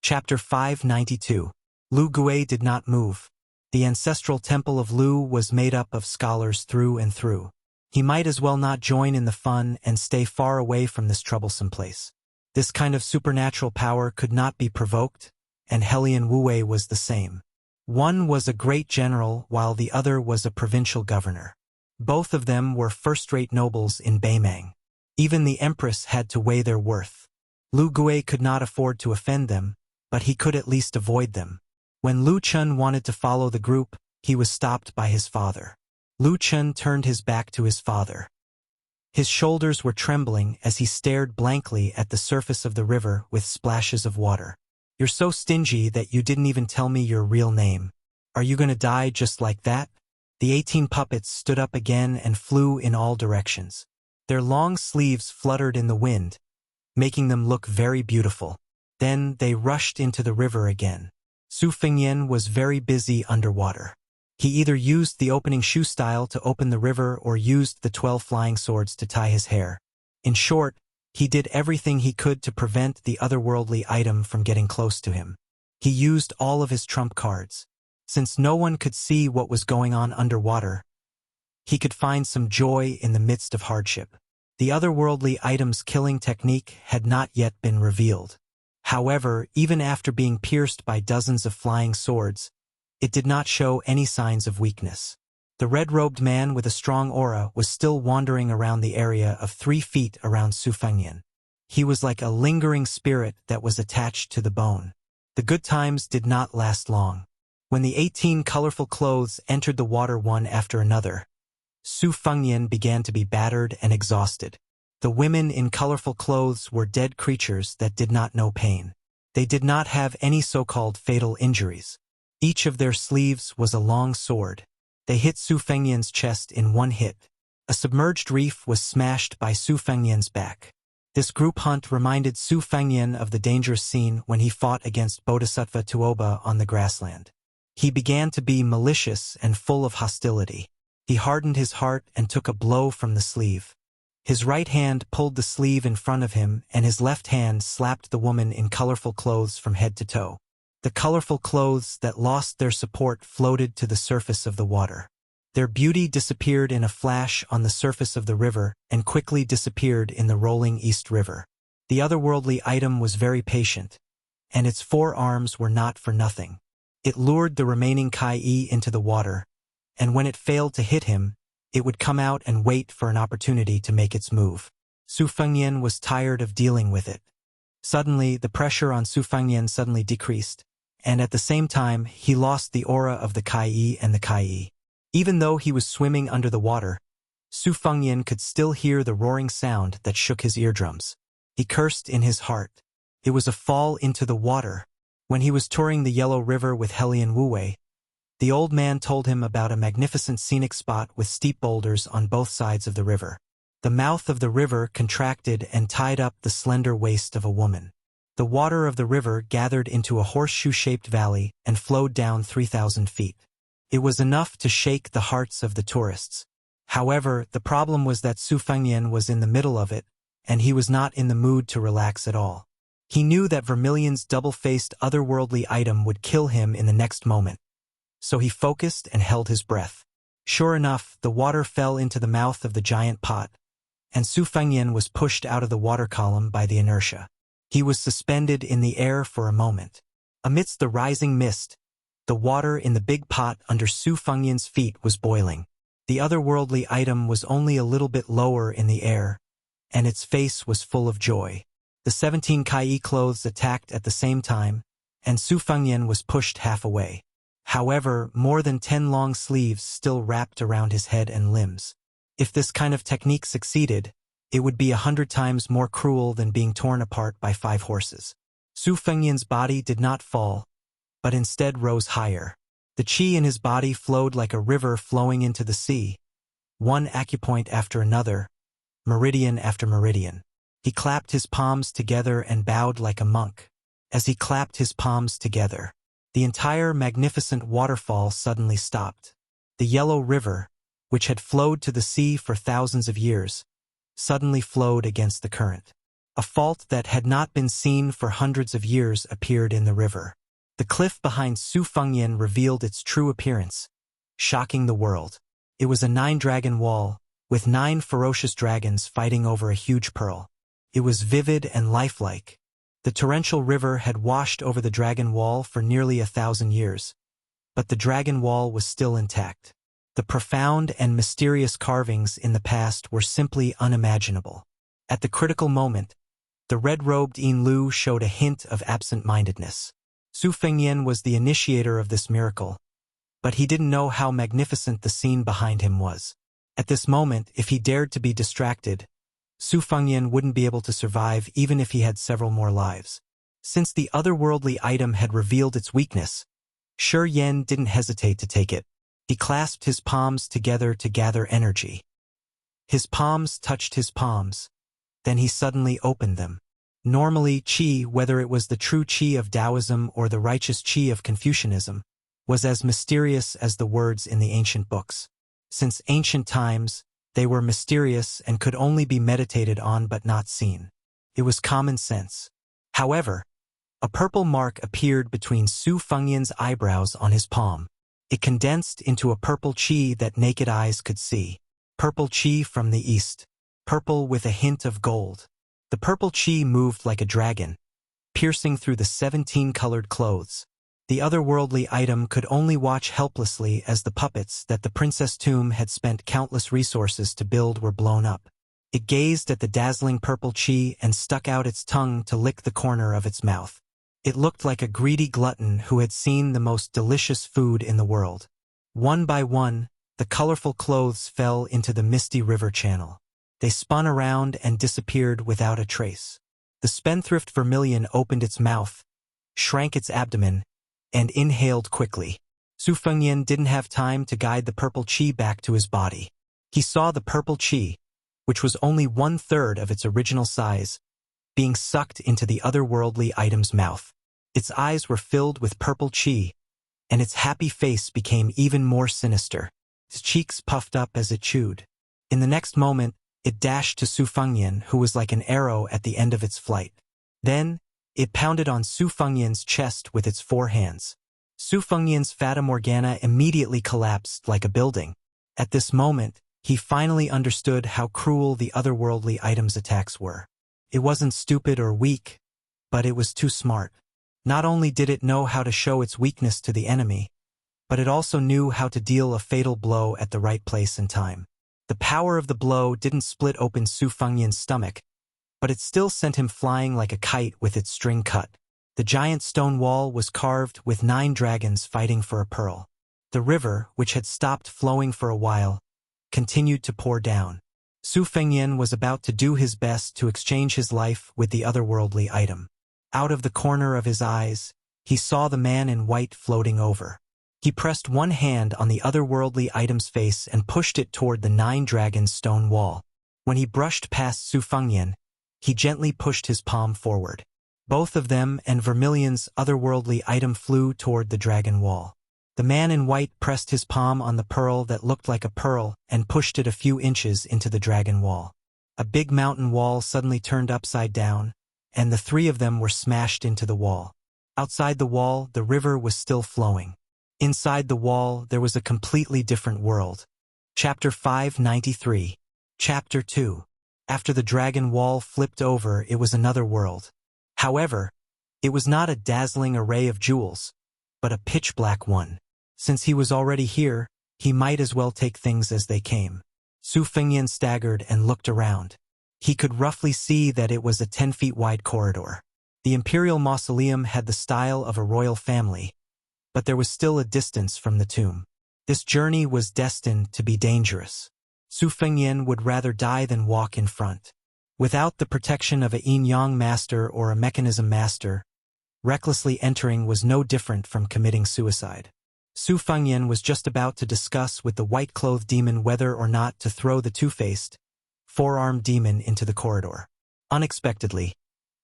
Chapter 592. Lu Gui did not move. The ancestral temple of Lu was made up of scholars through and through. He might as well not join in the fun and stay far away from this troublesome place. This kind of supernatural power could not be provoked, and Hellion Wu was the same. One was a great general while the other was a provincial governor. Both of them were first-rate nobles in Beimang. Even the empress had to weigh their worth. Lu Gui could not afford to offend them, but he could at least avoid them. When Lu Chun wanted to follow the group, he was stopped by his father. Lu Chun turned his back to his father. His shoulders were trembling as he stared blankly at the surface of the river with splashes of water. "You're so stingy that you didn't even tell me your real name. Are you gonna die just like that?" The 18 puppets stood up again and flew in all directions. Their long sleeves fluttered in the wind, making them look very beautiful. Then they rushed into the river again. Su Fengyan was very busy underwater. He either used the opening shoe style to open the river or used the 12 flying swords to tie his hair. In short, he did everything he could to prevent the otherworldly item from getting close to him. He used all of his trump cards. Since no one could see what was going on underwater, he could find some joy in the midst of hardship. The otherworldly item's killing technique had not yet been revealed. However, even after being pierced by dozens of flying swords, it did not show any signs of weakness. The red-robed man with a strong aura was still wandering around the area of 3 feet around Su Fengyan. He was like a lingering spirit that was attached to the bone. The good times did not last long. When the 18 colorful clothes entered the water one after another, Su Fengyan began to be battered and exhausted. The women in colorful clothes were dead creatures that did not know pain. They did not have any so-called fatal injuries. Each of their sleeves was a long sword. They hit Su Fengyan's chest in one hit. A submerged reef was smashed by Su Fengyan's back. This group hunt reminded Su Fengyan of the dangerous scene when he fought against Bodhisattva Tuoba on the grassland. He began to be malicious and full of hostility. He hardened his heart and took a blow from the sleeve. His right hand pulled the sleeve in front of him, and his left hand slapped the woman in colorful clothes from head to toe. The colorful clothes that lost their support floated to the surface of the water. Their beauty disappeared in a flash on the surface of the river and quickly disappeared in the rolling East River. The otherworldly item was very patient, and its 4 arms were not for nothing. It lured the remaining Kai into the water, and when it failed to hit him, it would come out and wait for an opportunity to make its move. Su Fengyan was tired of dealing with it. Suddenly, the pressure on Su Fengyan suddenly decreased, and at the same time, he lost the aura of the Kai and the Kai. Even though he was swimming under the water, Su Fengyan could still hear the roaring sound that shook his eardrums. He cursed in his heart. It was a fall into the water. When he was touring the Yellow River with Hellion Wu, the old man told him about a magnificent scenic spot with steep boulders on both sides of the river. The mouth of the river contracted and tied up the slender waist of a woman. The water of the river gathered into a horseshoe-shaped valley and flowed down 3,000 feet. It was enough to shake the hearts of the tourists. However, the problem was that Su Fengyan was in the middle of it, and he was not in the mood to relax at all. He knew that Vermilion's double-faced otherworldly item would kill him in the next moment. So he focused and held his breath. Sure enough, the water fell into the mouth of the giant pot, and Su Fengyan was pushed out of the water column by the inertia. He was suspended in the air for a moment. Amidst the rising mist, the water in the big pot under Su Fengyan's feet was boiling. The otherworldly item was only a little bit lower in the air, and its face was full of joy. The 17 Kai clothes attacked at the same time, and Su Fengyan was pushed half away. However, more than 10 long sleeves still wrapped around his head and limbs. If this kind of technique succeeded, it would be 100 times more cruel than being torn apart by 5 horses. Su Fengyan's body did not fall, but instead rose higher. The qi in his body flowed like a river flowing into the sea, one acupoint after another, meridian after meridian. He clapped his palms together and bowed like a monk. As he clapped his palms together, the entire magnificent waterfall suddenly stopped. The Yellow River, which had flowed to the sea for thousands of years, suddenly flowed against the current. A fault that had not been seen for hundreds of years appeared in the river. The cliff behind Su Fengyan revealed its true appearance, shocking the world. It was a 9-dragon wall, with 9 ferocious dragons fighting over a huge pearl. It was vivid and lifelike. The torrential river had washed over the dragon wall for nearly 1,000 years, but the dragon wall was still intact. The profound and mysterious carvings in the past were simply unimaginable. At the critical moment, the red-robed Yin Lu showed a hint of absent-mindedness. Su Fengyan was the initiator of this miracle, but he didn't know how magnificent the scene behind him was. At this moment, if he dared to be distracted, Su Fengyan wouldn't be able to survive even if he had several more lives. Since the otherworldly item had revealed its weakness, Shi Yan didn't hesitate to take it. He clasped his palms together to gather energy. His palms touched his palms. Then he suddenly opened them. Normally, qi, whether it was the true qi of Taoism or the righteous qi of Confucianism, was as mysterious as the words in the ancient books. Since ancient times, they were mysterious and could only be meditated on but not seen. It was common sense. However, a purple mark appeared between Su Fengyan's eyebrows on his palm. It condensed into a purple qi that naked eyes could see. Purple qi from the east. Purple with a hint of gold. The purple qi moved like a dragon, piercing through the 17-colored clothes. The otherworldly item could only watch helplessly as the puppets that the princess tomb had spent countless resources to build were blown up. It gazed at the dazzling purple qi and stuck out its tongue to lick the corner of its mouth. It looked like a greedy glutton who had seen the most delicious food in the world. One by one, the colorful clothes fell into the misty river channel. They spun around and disappeared without a trace. The spendthrift vermilion opened its mouth, shrank its abdomen, and inhaled quickly. Su Fengyan didn't have time to guide the purple qi back to his body. He saw the purple qi, which was only 1/3 of its original size, being sucked into the otherworldly item's mouth. Its eyes were filled with purple qi, and its happy face became even more sinister. Its cheeks puffed up as it chewed. In the next moment, it dashed to Su Fengyan, who was like an arrow at the end of its flight. Then, it pounded on Su Fengyan's chest with its 4 hands. Su Fengyan's Fata Morgana immediately collapsed like a building. At this moment, he finally understood how cruel the otherworldly item's attacks were. It wasn't stupid or weak, but it was too smart. Not only did it know how to show its weakness to the enemy, but it also knew how to deal a fatal blow at the right place and time. The power of the blow didn't split open Su Fengyan's stomach, but it still sent him flying like a kite with its string cut. The giant stone wall was carved with 9 dragons fighting for a pearl. The river, which had stopped flowing for a while, continued to pour down. Su Fengyan was about to do his best to exchange his life with the otherworldly item. Out of the corner of his eyes, he saw the man in white floating over. He pressed one hand on the otherworldly item's face and pushed it toward the 9 dragons' stone wall. When he brushed past Su Fengyan, he gently pushed his palm forward. Both of them and Vermilion's otherworldly item flew toward the dragon wall. The man in white pressed his palm on the pearl that looked like a pearl and pushed it a few inches into the dragon wall. A big mountain wall suddenly turned upside down, and the 3 of them were smashed into the wall. Outside the wall, the river was still flowing. Inside the wall, there was a completely different world. Chapter 593. Chapter 2. After the dragon wall flipped over, it was another world. However, it was not a dazzling array of jewels, but a pitch-black one. Since he was already here, he might as well take things as they came. Su Fengyan staggered and looked around. He could roughly see that it was a 10-feet-wide corridor. The imperial mausoleum had the style of a royal family, but there was still a distance from the tomb. This journey was destined to be dangerous. Su Fengyan would rather die than walk in front. Without the protection of a yin-yang master or a mechanism master, recklessly entering was no different from committing suicide. Su Fengyan was just about to discuss with the white-clothed demon whether or not to throw the two-faced, 4-armed demon into the corridor. Unexpectedly,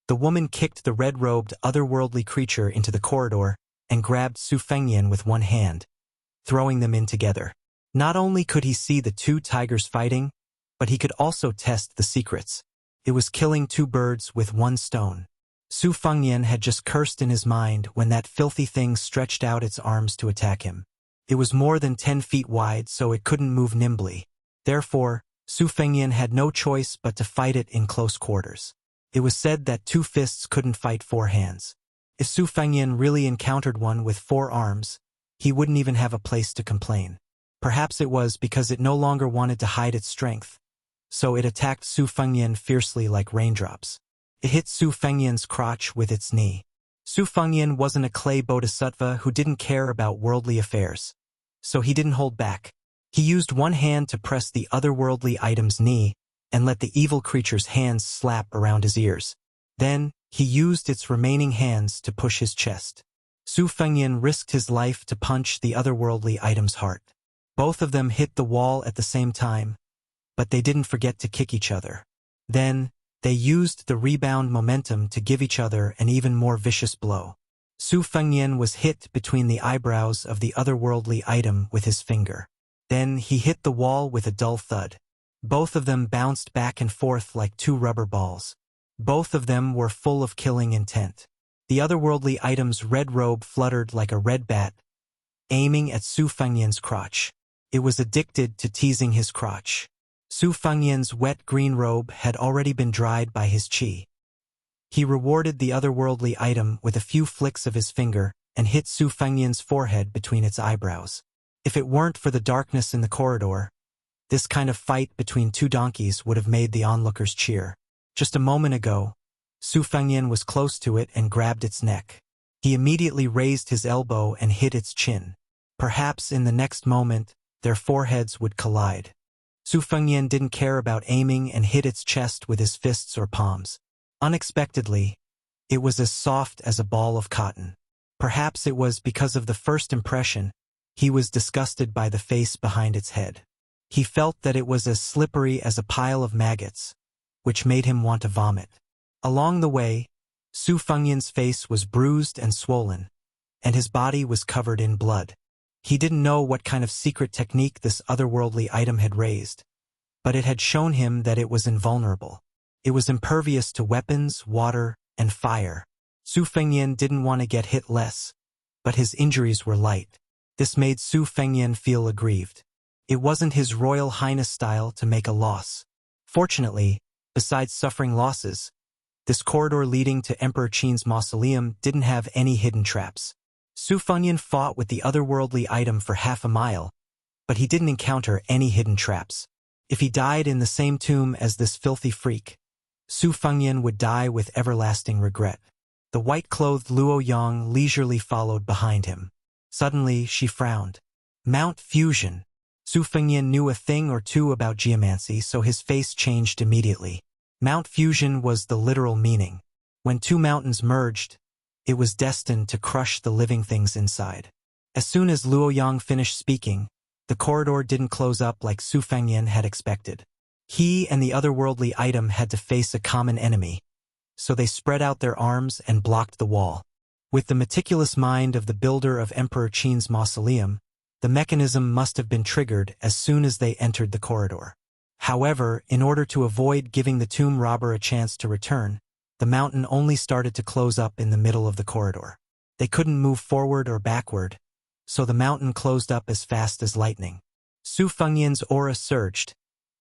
the woman kicked the red-robed, otherworldly creature into the corridor and grabbed Su Fengyan with one hand, throwing them in together. Not only could he see the 2 tigers fighting, but he could also test the secrets. It was killing two birds with one stone. Su Fengnian had just cursed in his mind when that filthy thing stretched out its arms to attack him. It was more than 10 feet wide, so it couldn't move nimbly. Therefore, Su Fengnian had no choice but to fight it in close quarters. It was said that 2 fists couldn't fight 4 hands. If Su Fengnian really encountered one with 4 arms, he wouldn't even have a place to complain. Perhaps it was because it no longer wanted to hide its strength, so it attacked Su Fengnian fiercely like raindrops. It hit Su Fengnian's crotch with its knee. Su Fengnian wasn't a clay bodhisattva who didn't care about worldly affairs, so he didn't hold back. He used one hand to press the otherworldly item's knee and let the evil creature's hands slap around his ears. Then, he used its remaining hands to push his chest. Su Fengnian risked his life to punch the otherworldly item's heart. Both of them hit the wall at the same time, but they didn't forget to kick each other. Then, they used the rebound momentum to give each other an even more vicious blow. Su Fengnian was hit between the eyebrows of the otherworldly item with his finger. Then he hit the wall with a dull thud. Both of them bounced back and forth like 2 rubber balls. Both of them were full of killing intent. The otherworldly item's red robe fluttered like a red bat, aiming at Su Fengnian's crotch. It was addicted to teasing his crotch. Su Fengnian's wet green robe had already been dried by his qi. He rewarded the otherworldly item with a few flicks of his finger and hit Su Fengnian's forehead between its eyebrows. If it weren't for the darkness in the corridor, this kind of fight between 2 donkeys would have made the onlookers cheer. Just a moment ago, Su Fengnian was close to it and grabbed its neck. He immediately raised his elbow and hit its chin. Perhaps in the next moment, their foreheads would collide. Su Fengnian didn't care about aiming and hit its chest with his fists or palms. Unexpectedly, it was as soft as a ball of cotton. Perhaps it was because of the first impression, he was disgusted by the face behind its head. He felt that it was as slippery as a pile of maggots, which made him want to vomit. Along the way, Su Fengnian's face was bruised and swollen, and his body was covered in blood. He didn't know what kind of secret technique this otherworldly item had raised, but it had shown him that it was invulnerable. It was impervious to weapons, water, and fire. Su Fengnian didn't want to get hit less, but his injuries were light. This made Su Fengnian feel aggrieved. It wasn't his Royal Highness style to make a loss. Fortunately, besides suffering losses, this corridor leading to Emperor Qin's mausoleum didn't have any hidden traps. Su Fengnian fought with the otherworldly item for half a mile, but he didn't encounter any hidden traps. If he died in the same tomb as this filthy freak, Su Fengnian would die with everlasting regret. The white-clothed Luo Yang leisurely followed behind him. Suddenly, she frowned. Mount Fusion. Su Fengnian knew a thing or two about geomancy, so his face changed immediately. Mount Fusion was the literal meaning. When 2 mountains merged, it was destined to crush the living things inside. As soon as Luo Yang finished speaking, the corridor didn't close up like Su Fengnian had expected. He and the otherworldly item had to face a common enemy, so they spread out their arms and blocked the wall. With the meticulous mind of the builder of Emperor Qin's mausoleum, the mechanism must have been triggered as soon as they entered the corridor. However, in order to avoid giving the tomb robber a chance to return, the mountain only started to close up in the middle of the corridor. They couldn't move forward or backward, so the mountain closed up as fast as lightning. Su Fengnian's aura surged,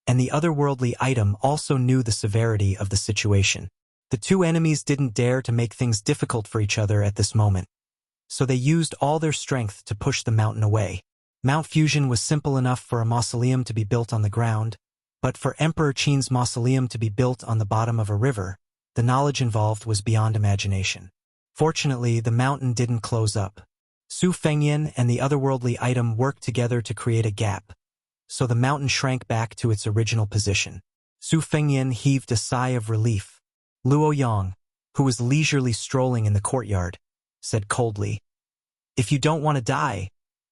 and the otherworldly item also knew the severity of the situation. The 2 enemies didn't dare to make things difficult for each other at this moment, so they used all their strength to push the mountain away. Mount Fusion was simple enough for a mausoleum to be built on the ground, but for Emperor Qin's mausoleum to be built on the bottom of a river, the knowledge involved was beyond imagination. Fortunately, the mountain didn't close up. Su Fengnian and the otherworldly item worked together to create a gap, so the mountain shrank back to its original position. Su Fengnian heaved a sigh of relief. Luo Yang, who was leisurely strolling in the courtyard, said coldly, "If you don't want to die,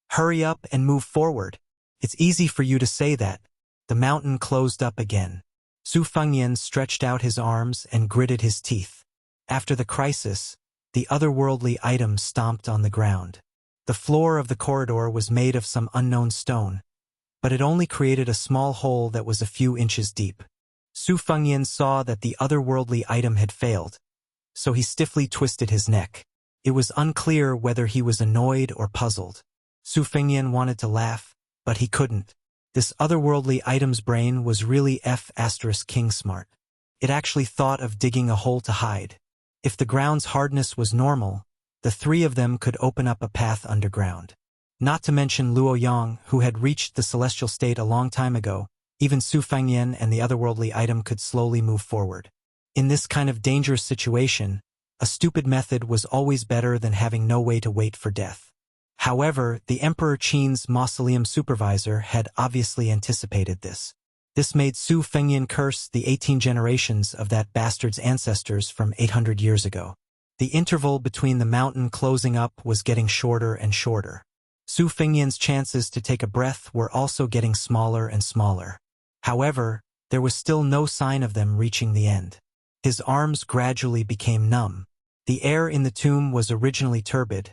hurry up and move forward. It's easy for you to say that." The mountain closed up again. Su Fengnian stretched out his arms and gritted his teeth. After the crisis, the otherworldly item stomped on the ground. The floor of the corridor was made of some unknown stone, but it only created a small hole that was a few inches deep. Su Fengyan saw that the otherworldly item had failed, so he stiffly twisted his neck. It was unclear whether he was annoyed or puzzled. Su Fengyan wanted to laugh, but he couldn't. This otherworldly item's brain was really King smart. It actually thought of digging a hole to hide. If the ground's hardness was normal, the three of them could open up a path underground. Not to mention Luo Yang, who had reached the celestial state a long time ago. Even Su Fengyan and the otherworldly item could slowly move forward. In this kind of dangerous situation, a stupid method was always better than having no way to wait for death. However, the Emperor Qin's mausoleum supervisor had obviously anticipated this. This made Su Fengyan curse the 18 generations of that bastard's ancestors from 800 years ago. The interval between the mountain closing up was getting shorter and shorter. Su Fengyan's chances to take a breath were also getting smaller and smaller. However, there was still no sign of them reaching the end. His arms gradually became numb. The air in the tomb was originally turbid,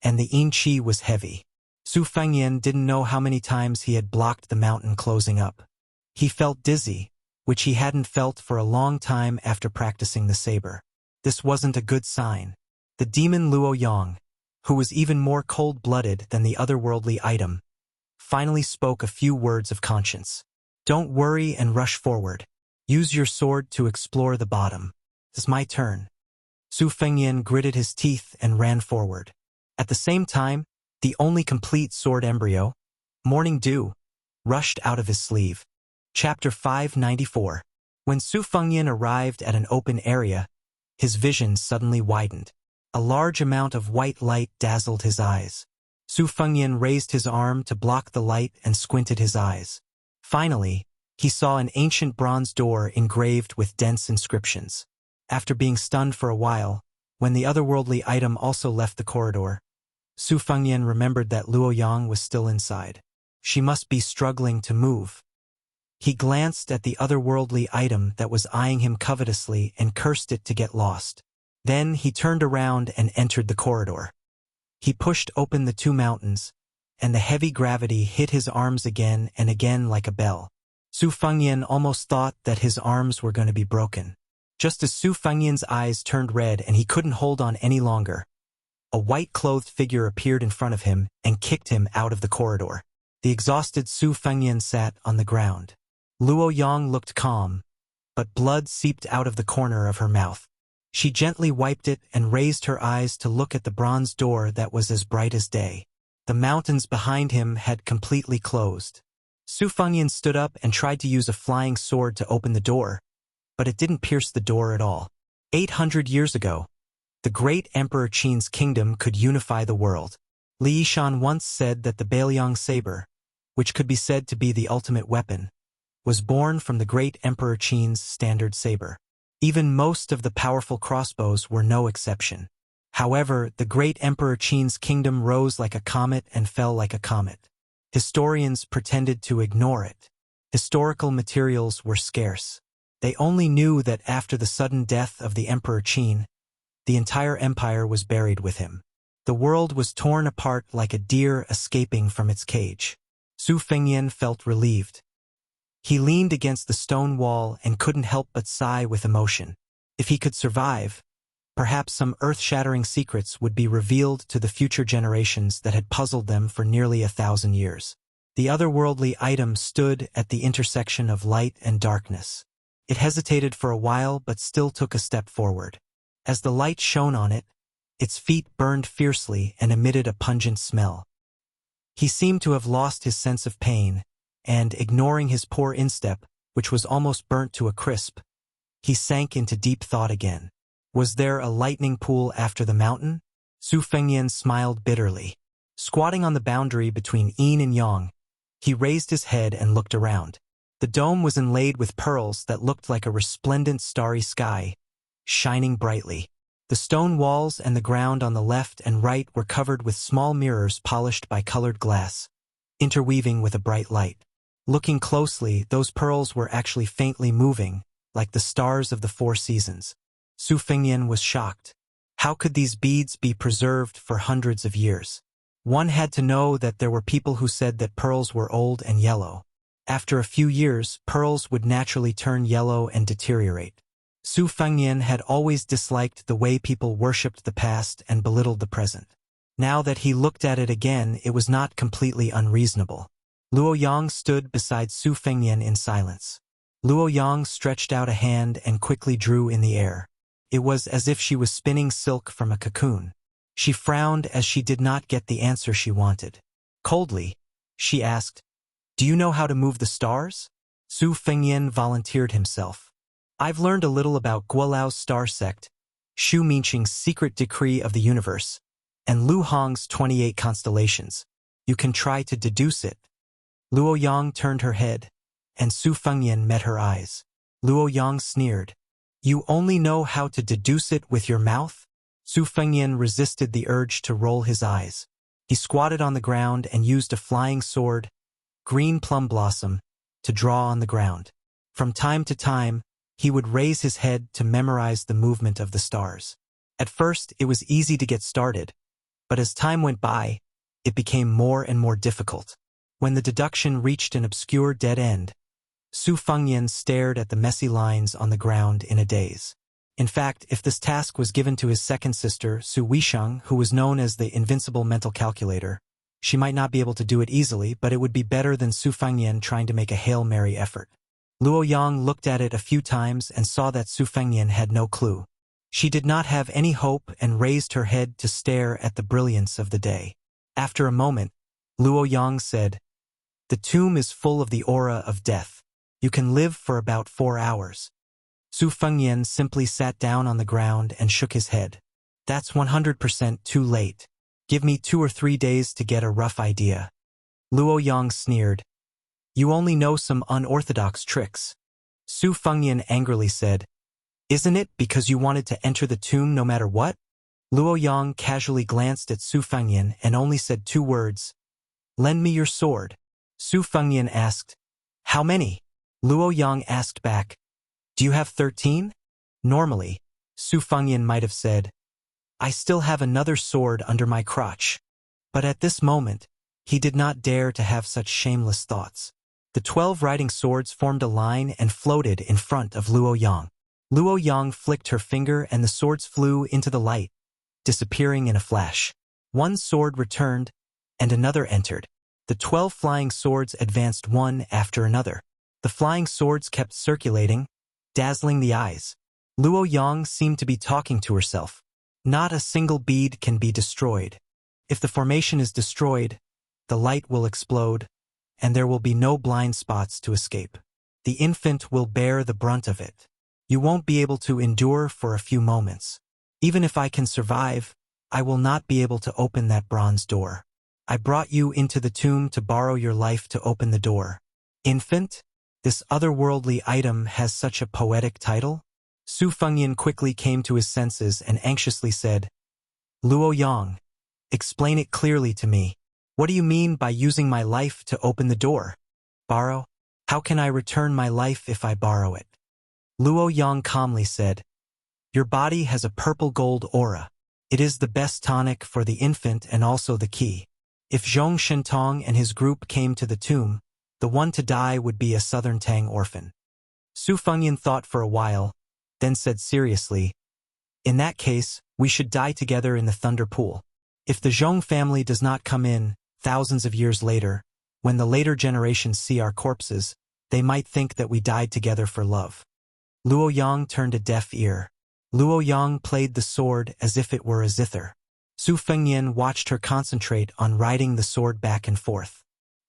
and the yin qi was heavy. Su Fengyan didn't know how many times he had blocked the mountain closing up. He felt dizzy, which he hadn't felt for a long time after practicing the saber. This wasn't a good sign. The demon Luo Yang, who was even more cold-blooded than the otherworldly item, finally spoke a few words of conscience. Don't worry and rush forward. Use your sword to explore the bottom. It's my turn. Su Fengyan gritted his teeth and ran forward. At the same time, the only complete sword embryo, Morning Dew, rushed out of his sleeve. Chapter 594. When Su Fengyan arrived at an open area, his vision suddenly widened. A large amount of white light dazzled his eyes. Su Fengyan raised his arm to block the light and squinted his eyes. Finally, he saw an ancient bronze door engraved with dense inscriptions. After being stunned for a while, when the otherworldly item also left the corridor, Su Fengyan remembered that Luo Yang was still inside. She must be struggling to move. He glanced at the otherworldly item that was eyeing him covetously and cursed it to get lost. Then he turned around and entered the corridor. He pushed open the two mountains, and the heavy gravity hit his arms again and again like a bell. Su Fengyan almost thought that his arms were going to be broken. Just as Su Fengyan's eyes turned red and he couldn't hold on any longer, a white-clothed figure appeared in front of him and kicked him out of the corridor. The exhausted Su Fengyan sat on the ground. Luo Yang looked calm, but blood seeped out of the corner of her mouth. She gently wiped it and raised her eyes to look at the bronze door that was as bright as day. The mountains behind him had completely closed. Su Fengyan stood up and tried to use a flying sword to open the door, but it didn't pierce the door at all. 800 years ago, the great Emperor Qin's kingdom could unify the world. Li Yishan once said that the Bailiang saber, which could be said to be the ultimate weapon, was born from the great Emperor Qin's standard saber. Even most of the powerful crossbows were no exception. However, the great Emperor Qin's kingdom rose like a comet and fell like a comet. Historians pretended to ignore it. Historical materials were scarce. They only knew that after the sudden death of the Emperor Qin, the entire empire was buried with him. The world was torn apart like a deer escaping from its cage. Su Fengyan felt relieved. He leaned against the stone wall and couldn't help but sigh with emotion. If he could survive, perhaps some earth-shattering secrets would be revealed to the future generations that had puzzled them for nearly 1,000 years. The otherworldly item stood at the intersection of light and darkness. It hesitated for a while but still took a step forward. As the light shone on it, its feet burned fiercely and emitted a pungent smell. He seemed to have lost his sense of pain, and, ignoring his poor instep, which was almost burnt to a crisp, he sank into deep thought again. Was there a lightning pool after the mountain? Su Fengyan smiled bitterly. Squatting on the boundary between yin and yang, he raised his head and looked around. The dome was inlaid with pearls that looked like a resplendent starry sky, shining brightly. The stone walls and the ground on the left and right were covered with small mirrors polished by colored glass, interweaving with a bright light. Looking closely, those pearls were actually faintly moving, like the stars of the four seasons. Su Fengyan was shocked. How could these beads be preserved for hundreds of years? One had to know that there were people who said that pearls were old and yellow. After a few years, pearls would naturally turn yellow and deteriorate. Su Fengnian had always disliked the way people worshipped the past and belittled the present. Now that he looked at it again, it was not completely unreasonable. Luo Yang stood beside Su Fengnian in silence. Luo Yang stretched out a hand and quickly drew in the air. It was as if she was spinning silk from a cocoon. She frowned as she did not get the answer she wanted. Coldly, she asked, "Do you know how to move the stars?" Su Fengnian volunteered himself. "I've learned a little about Guolao's star sect, Xu Minqing's secret decree of the universe, and Lu Hong's 28 constellations. You can try to deduce it." Luo Yang turned her head, and Su Fengnian met her eyes. Luo Yang sneered. "You only know how to deduce it with your mouth?" Su Fengnian resisted the urge to roll his eyes. He squatted on the ground and used a flying sword, green plum blossom, to draw on the ground. From time to time, he would raise his head to memorize the movement of the stars. At first, it was easy to get started, but as time went by, it became more and more difficult. When the deduction reached an obscure dead end, Su Fengnian stared at the messy lines on the ground in a daze. In fact, if this task was given to his second sister, Su Weisheng, who was known as the invincible mental calculator, she might not be able to do it easily, but it would be better than Su Fengnian trying to make a Hail Mary effort. Luo Yang looked at it a few times and saw that Su Fengnian had no clue. She did not have any hope and raised her head to stare at the brilliance of the day. After a moment, Luo Yang said, "The tomb is full of the aura of death. You can live for about 4 hours." Su Fengnian simply sat down on the ground and shook his head. "That's 100% too late. Give me 2 or 3 days to get a rough idea." Luo Yang sneered. "You only know some unorthodox tricks." Su Fengnian angrily said, "Isn't it because you wanted to enter the tomb no matter what?" Luo Yang casually glanced at Su Fengnian and only said 2 words, "Lend me your sword." Su Fengnian asked, "How many?" Luo Yang asked back, "Do you have 13? Normally, Su Fengnian might have said, "I still have another sword under my crotch." But at this moment, he did not dare to have such shameless thoughts. The 12 riding swords formed a line and floated in front of Luo Yang. Luo Yang flicked her finger and the swords flew into the light, disappearing in a flash. One sword returned, and another entered. The 12 flying swords advanced one after another. The flying swords kept circulating, dazzling the eyes. Luo Yang seemed to be talking to herself. Not a single bead can be destroyed. If the formation is destroyed, the light will explode, and there will be no blind spots to escape. The infant will bear the brunt of it. You won't be able to endure for a few moments. Even if I can survive, I will not be able to open that bronze door. I brought you into the tomb to borrow your life to open the door. Infant? This otherworldly item has such a poetic title? Su Fengnian quickly came to his senses and anxiously said, "Luo Yang, explain it clearly to me. What do you mean by using my life to open the door? Borrow? How can I return my life if I borrow it?" Luo Yang calmly said, "Your body has a purple gold aura. It is the best tonic for the infant and also the key. If Zhong Shentong and his group came to the tomb, the one to die would be a Southern Tang orphan." Su Fengnian thought for a while, then said seriously, "In that case, we should die together in the Thunder Pool. If the Zhong family does not come in, thousands of years later, when the later generations see our corpses, they might think that we died together for love." Luo Yang turned a deaf ear. Luo Yang played the sword as if it were a zither. Su Fengnian watched her concentrate on riding the sword back and forth.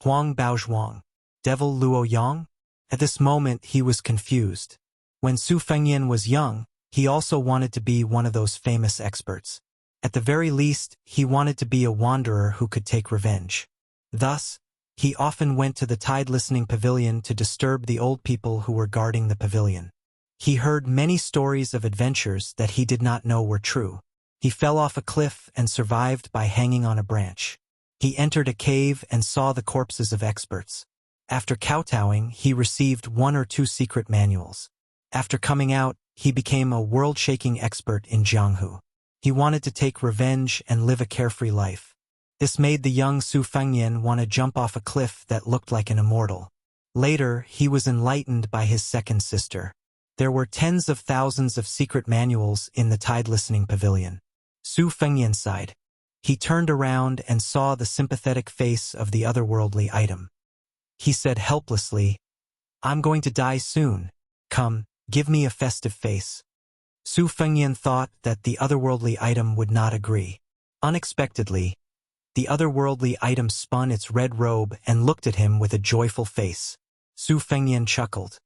Huang Baozhuang, Devil Luo Yang? At this moment he was confused. When Su Fengnian was young, he also wanted to be one of those famous experts. At the very least, he wanted to be a wanderer who could take revenge. Thus, he often went to the tide-listening pavilion to disturb the old people who were guarding the pavilion. He heard many stories of adventures that he did not know were true. He fell off a cliff and survived by hanging on a branch. He entered a cave and saw the corpses of experts. After kowtowing, he received 1 or 2 secret manuals. After coming out, he became a world-shaking expert in Jianghu. He wanted to take revenge and live a carefree life. This made the young Su Fengnian want to jump off a cliff that looked like an immortal. Later, he was enlightened by his second sister. There were tens of thousands of secret manuals in the Tide Listening Pavilion. Su Fengyan sighed. He turned around and saw the sympathetic face of the otherworldly item. He said helplessly, "I'm going to die soon. Come, give me a festive face." Su Fengyan thought that the otherworldly item would not agree. Unexpectedly, the otherworldly item spun its red robe and looked at him with a joyful face. Su Fengyan chuckled.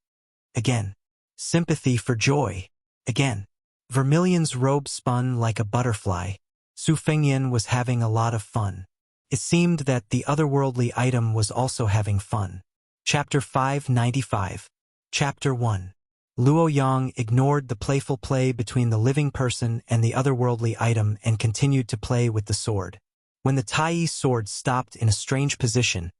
Again. Sympathy for joy. Again. Vermilion's robe spun like a butterfly. Su Fengyan was having a lot of fun. It seemed that the otherworldly item was also having fun. Chapter 595. Chapter 1. Luo Yang ignored the playful play between the living person and the otherworldly item and continued to play with the sword. When the Tai sword stopped in a strange position,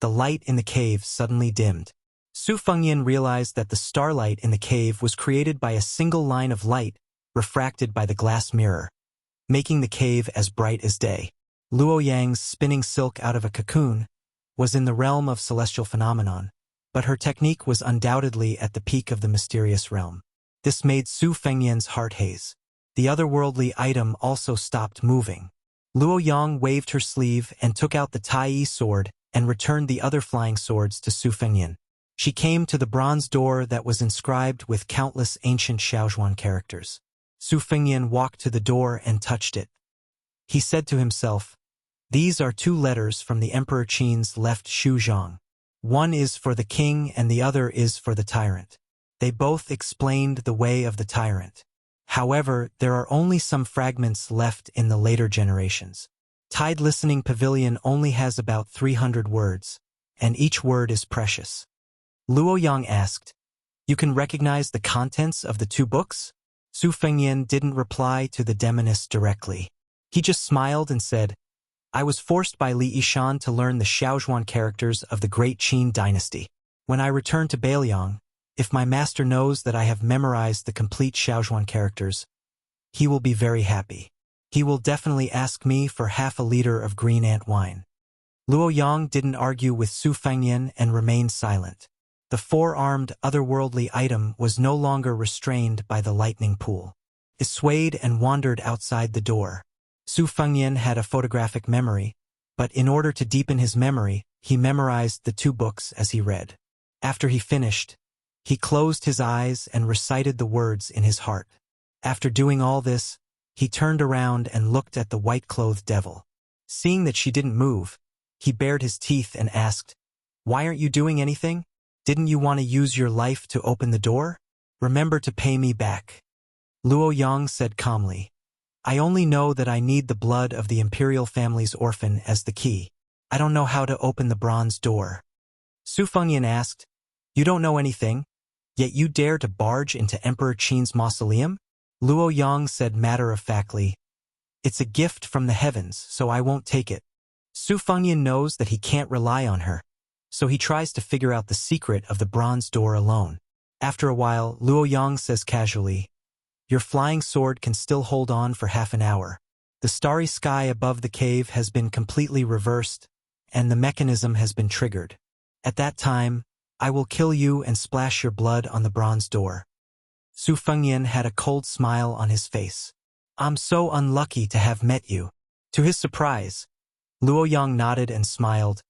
the light in the cave suddenly dimmed. Su Fengyan realized that the starlight in the cave was created by a single line of light refracted by the glass mirror, making the cave as bright as day. Luo Yang's spinning silk out of a cocoon was in the realm of celestial phenomenon, but her technique was undoubtedly at the peak of the mysterious realm. This made Su Fengyan's heart haze. The otherworldly item also stopped moving. Luo Yang waved her sleeve and took out the Tai sword and returned the other flying swords to Su Fengyan. She came to the bronze door that was inscribed with countless ancient Xiaozhuan characters. Su Fengyan walked to the door and touched it. He said to himself, "These are 2 letters from the Emperor Qin's left Shu Zhang. One is for the king and the other is for the tyrant." They both explained the way of the tyrant. However, there are only some fragments left in the later generations. Tide Listening Pavilion only has about 300 words, and each word is precious. Luo Yang asked, "You can recognize the contents of the 2 books?" Su Fengyan didn't reply to the demonist directly. He just smiled and said, "I was forced by Li Yishan to learn the Xiaozhuan characters of the Great Qin dynasty. When I return to Beiliang, if my master knows that I have memorized the complete Xiaozhuan characters, he will be very happy. He will definitely ask me for half a liter of green ant wine." Luo Yang didn't argue with Su Fengyan and remained silent. The 4-armed otherworldly item was no longer restrained by the lightning pool. It swayed and wandered outside the door. Su Fengyan had a photographic memory, but in order to deepen his memory, he memorized the 2 books as he read. After he finished, he closed his eyes and recited the words in his heart. After doing all this, he turned around and looked at the white-clothed devil. Seeing that she didn't move, he bared his teeth and asked, "Why aren't you doing anything? Didn't you want to use your life to open the door? Remember to pay me back." Luo Yang said calmly, "I only know that I need the blood of the imperial family's orphan as the key. I don't know how to open the bronze door." Su Fengyan asked, "You don't know anything, yet you dare to barge into Emperor Qin's mausoleum?" Luo Yang said matter-of-factly, "It's a gift from the heavens, so I won't take it." Su Fengyan knows that he can't rely on her, so he tries to figure out the secret of the bronze door alone. After a while, Luo Yang says casually, "Your flying sword can still hold on for half an hour. The starry sky above the cave has been completely reversed, and the mechanism has been triggered. At that time, I will kill you and splash your blood on the bronze door." Su Fengyan had a cold smile on his face. "I'm so unlucky to have met you." To his surprise, Luo Yang nodded and smiled.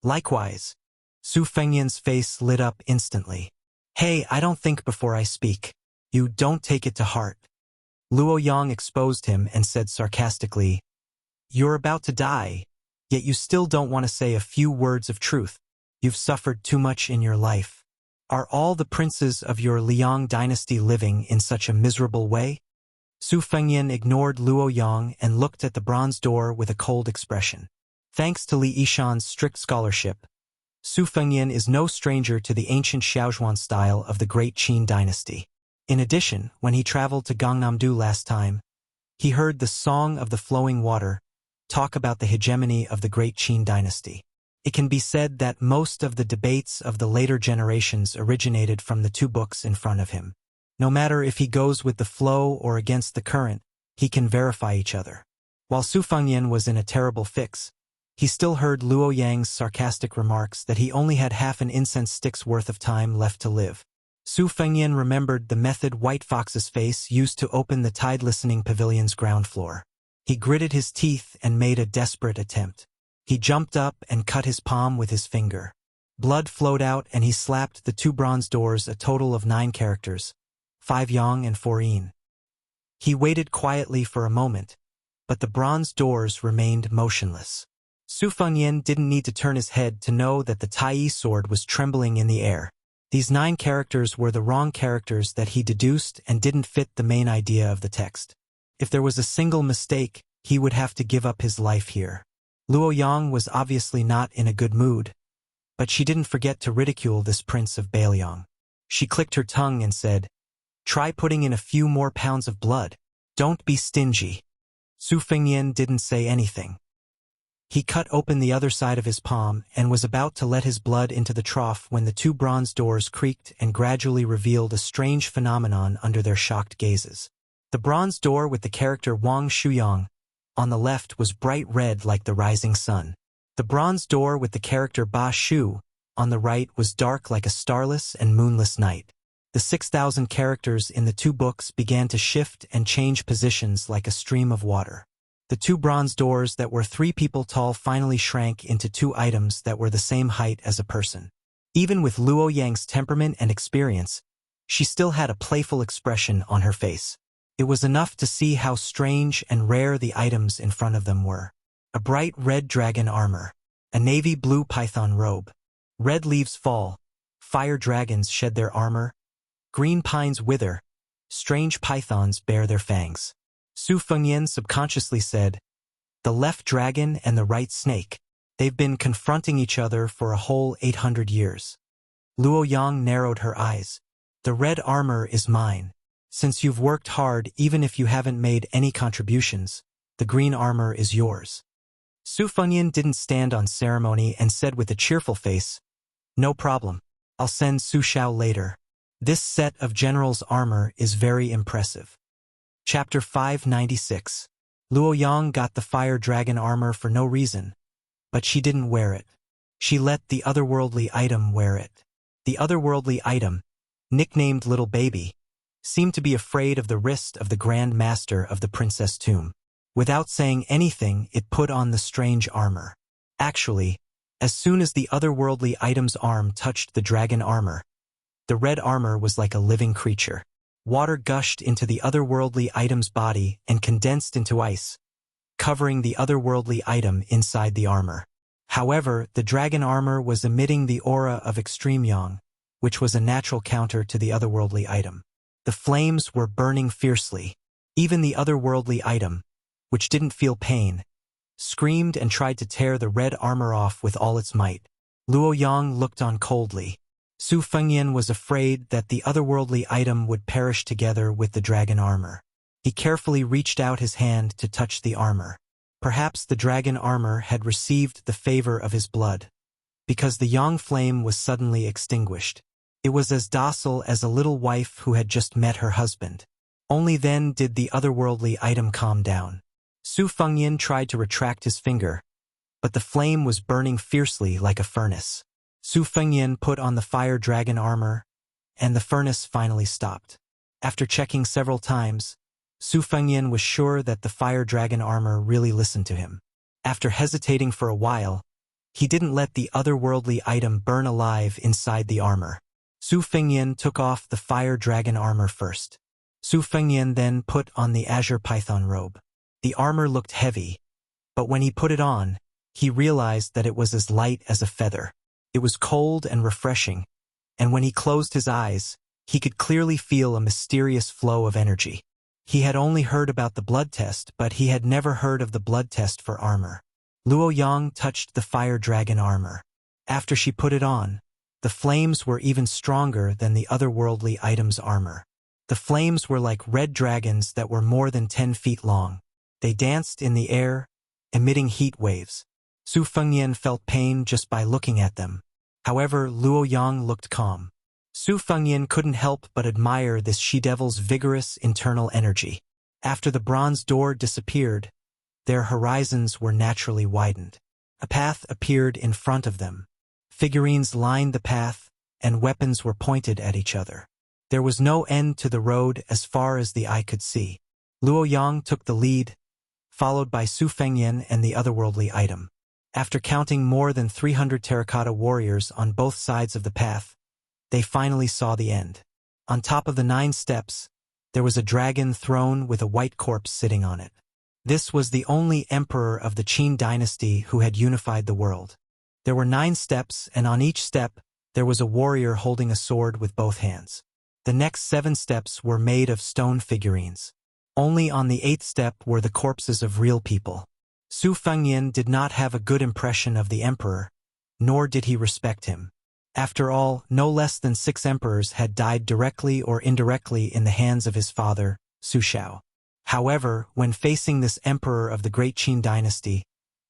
"Likewise." Su Fengyan's face lit up instantly. "Hey, I don't think before I speak. You don't take it to heart." Luo Yang exposed him and said sarcastically, "You're about to die, yet you still don't want to say a few words of truth. You've suffered too much in your life. Are all the princes of your Liang dynasty living in such a miserable way?" Su Fengyan ignored Luo Yang and looked at the bronze door with a cold expression. Thanks to Li Yishan's strict scholarship, Su Fengyan is no stranger to the ancient Xiaozhuan style of the Great Qin dynasty. In addition, when he traveled to Gangnam-do last time, he heard the Song of the Flowing Water talk about the hegemony of the Great Qin dynasty. It can be said that most of the debates of the later generations originated from the 2 books in front of him. No matter if he goes with the flow or against the current, he can verify each other. While Su Fengyan was in a terrible fix, He still heard Luo Yang's sarcastic remarks that he only had half an incense stick's worth of time left to live. Su Fengyan remembered the method White Fox's face used to open the Tide Listening Pavilion's ground floor. He gritted his teeth and made a desperate attempt. He jumped up and cut his palm with his finger. Blood flowed out and he slapped the 2 bronze doors, a total of 9 characters, 5 yang and 4 yin. He waited quietly for a moment, but the bronze doors remained motionless. Su Fengyan didn't need to turn his head to know that the Tai sword was trembling in the air. These 9 characters were the wrong characters that he deduced and didn't fit the main idea of the text. If there was a single mistake, he would have to give up his life here. Luo Yang was obviously not in a good mood, but she didn't forget to ridicule this prince of Bailiang. She clicked her tongue and said, "Try putting in a few more pounds of blood. Don't be stingy." Su Fengyan didn't say anything. He cut open the other side of his palm and was about to let his blood into the trough when the 2 bronze doors creaked and gradually revealed a strange phenomenon under their shocked gazes. The bronze door with the character Wang Shuyang on the left was bright red like the rising sun. The bronze door with the character Ba Shu on the right was dark like a starless and moonless night. The 6,000 characters in the 2 books began to shift and change positions like a stream of water. The 2 bronze doors that were 3 people tall finally shrank into 2 items that were the same height as a person. Even with Luo Yang's temperament and experience, she still had a playful expression on her face. It was enough to see how strange and rare the items in front of them were. A bright red dragon armor, a navy blue python robe. Red leaves fall, fire dragons shed their armor, green pines wither, strange pythons bare their fangs. Su Fengyan subconsciously said, "The left dragon and the right snake. They've been confronting each other for a whole 800 years. Luo Yang narrowed her eyes. "The red armor is mine. Since you've worked hard even if you haven't made any contributions, the green armor is yours." Su Fengyan didn't stand on ceremony and said with a cheerful face, "No problem. I'll send Su Xiao later. This set of general's armor is very impressive." Chapter 596. Luo Yang got the fire dragon armor for no reason, but she didn't wear it. She let the otherworldly item wear it. The otherworldly item, nicknamed Little Baby, seemed to be afraid of the wrist of the Grand Master of the Princess Tomb. Without saying anything, it put on the strange armor. Actually, as soon as the otherworldly item's arm touched the dragon armor, the red armor was like a living creature. Water gushed into the otherworldly item's body and condensed into ice, covering the otherworldly item inside the armor. However, the dragon armor was emitting the aura of extreme yang, which was a natural counter to the otherworldly item. The flames were burning fiercely. Even the otherworldly item, which didn't feel pain, screamed and tried to tear the red armor off with all its might. Luo Yang looked on coldly. Su Fengyan was afraid that the otherworldly item would perish together with the dragon armor. He carefully reached out his hand to touch the armor. Perhaps the dragon armor had received the favor of his blood, because the yang flame was suddenly extinguished. It was as docile as a little wife who had just met her husband. Only then did the otherworldly item calm down. Su Fengyan tried to retract his finger, but the flame was burning fiercely like a furnace. Su Fengyan put on the fire dragon armor, and the furnace finally stopped. After checking several times, Su Fengyan was sure that the fire dragon armor really listened to him. After hesitating for a while, he didn't let the otherworldly item burn alive inside the armor. Su Fengyan took off the fire dragon armor first. Su Fengyan then put on the azure python robe. The armor looked heavy, but when he put it on, he realized that it was as light as a feather. It was cold and refreshing, and when he closed his eyes, he could clearly feel a mysterious flow of energy. He had only heard about the blood test, but he had never heard of the blood test for armor. Luo Yang touched the fire dragon armor. After she put it on, the flames were even stronger than the otherworldly item's armor. The flames were like red dragons that were more than 10 feet long. They danced in the air, emitting heat waves. Su Fengyan felt pain just by looking at them. However, Luo Yang looked calm. Su Fengyan couldn't help but admire this she-devil's vigorous internal energy. After the bronze door disappeared, their horizons were naturally widened. A path appeared in front of them. Figurines lined the path, and weapons were pointed at each other. There was no end to the road as far as the eye could see. Luo Yang took the lead, followed by Su Fengyan and the otherworldly item. After counting more than 300 terracotta warriors on both sides of the path, they finally saw the end. On top of the 9 steps, there was a dragon throne with a white corpse sitting on it. This was the only emperor of the Qin dynasty who had unified the world. There were 9 steps, and on each step, there was a warrior holding a sword with both hands. The next 7 steps were made of stone figurines. Only on the 8th step were the corpses of real people. Su Fengyan did not have a good impression of the emperor, nor did he respect him. After all, no less than 6 emperors had died directly or indirectly in the hands of his father, Su Shao. However, when facing this emperor of the great Qin dynasty,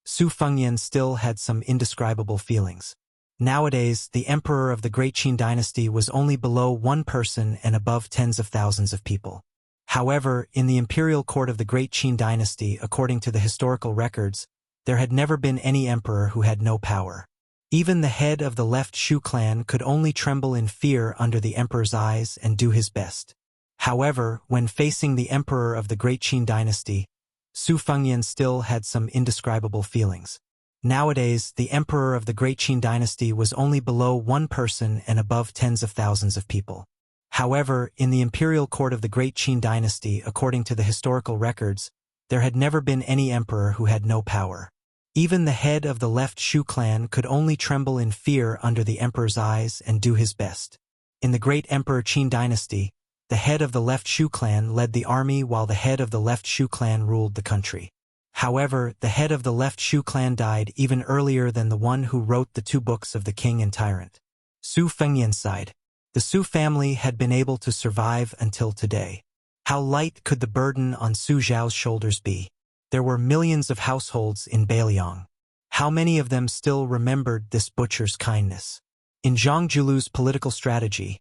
Su Fengyan still had some indescribable feelings. Nowadays, the emperor of the great Qin dynasty was only below 1 person and above tens of thousands of people. However, in the imperial court of the great Qin dynasty, according to the historical records, there had never been any emperor who had no power. Even the head of the left Shu clan could only tremble in fear under the emperor's eyes and do his best. However, when facing the emperor of the great Qin dynasty, Su Fengyan still had some indescribable feelings. Nowadays, the emperor of the great Qin dynasty was only below 1 person and above tens of thousands of people. However, in the imperial court of the great Qin dynasty, according to the historical records, there had never been any emperor who had no power. Even the head of the left Shu clan could only tremble in fear under the emperor's eyes and do his best. In the great Emperor Qin dynasty, the head of the left Shu clan led the army while the head of the left Shu clan ruled the country. However, the head of the left Shu clan died even earlier than the one who wrote the 2 books of the king and tyrant. Su Fengyan sighed. The Su family had been able to survive until today. How light could the burden on Su Zhao's shoulders be? There were millions of households in Beiliang. How many of them still remembered this butcher's kindness? In Zhang Julu's political strategy,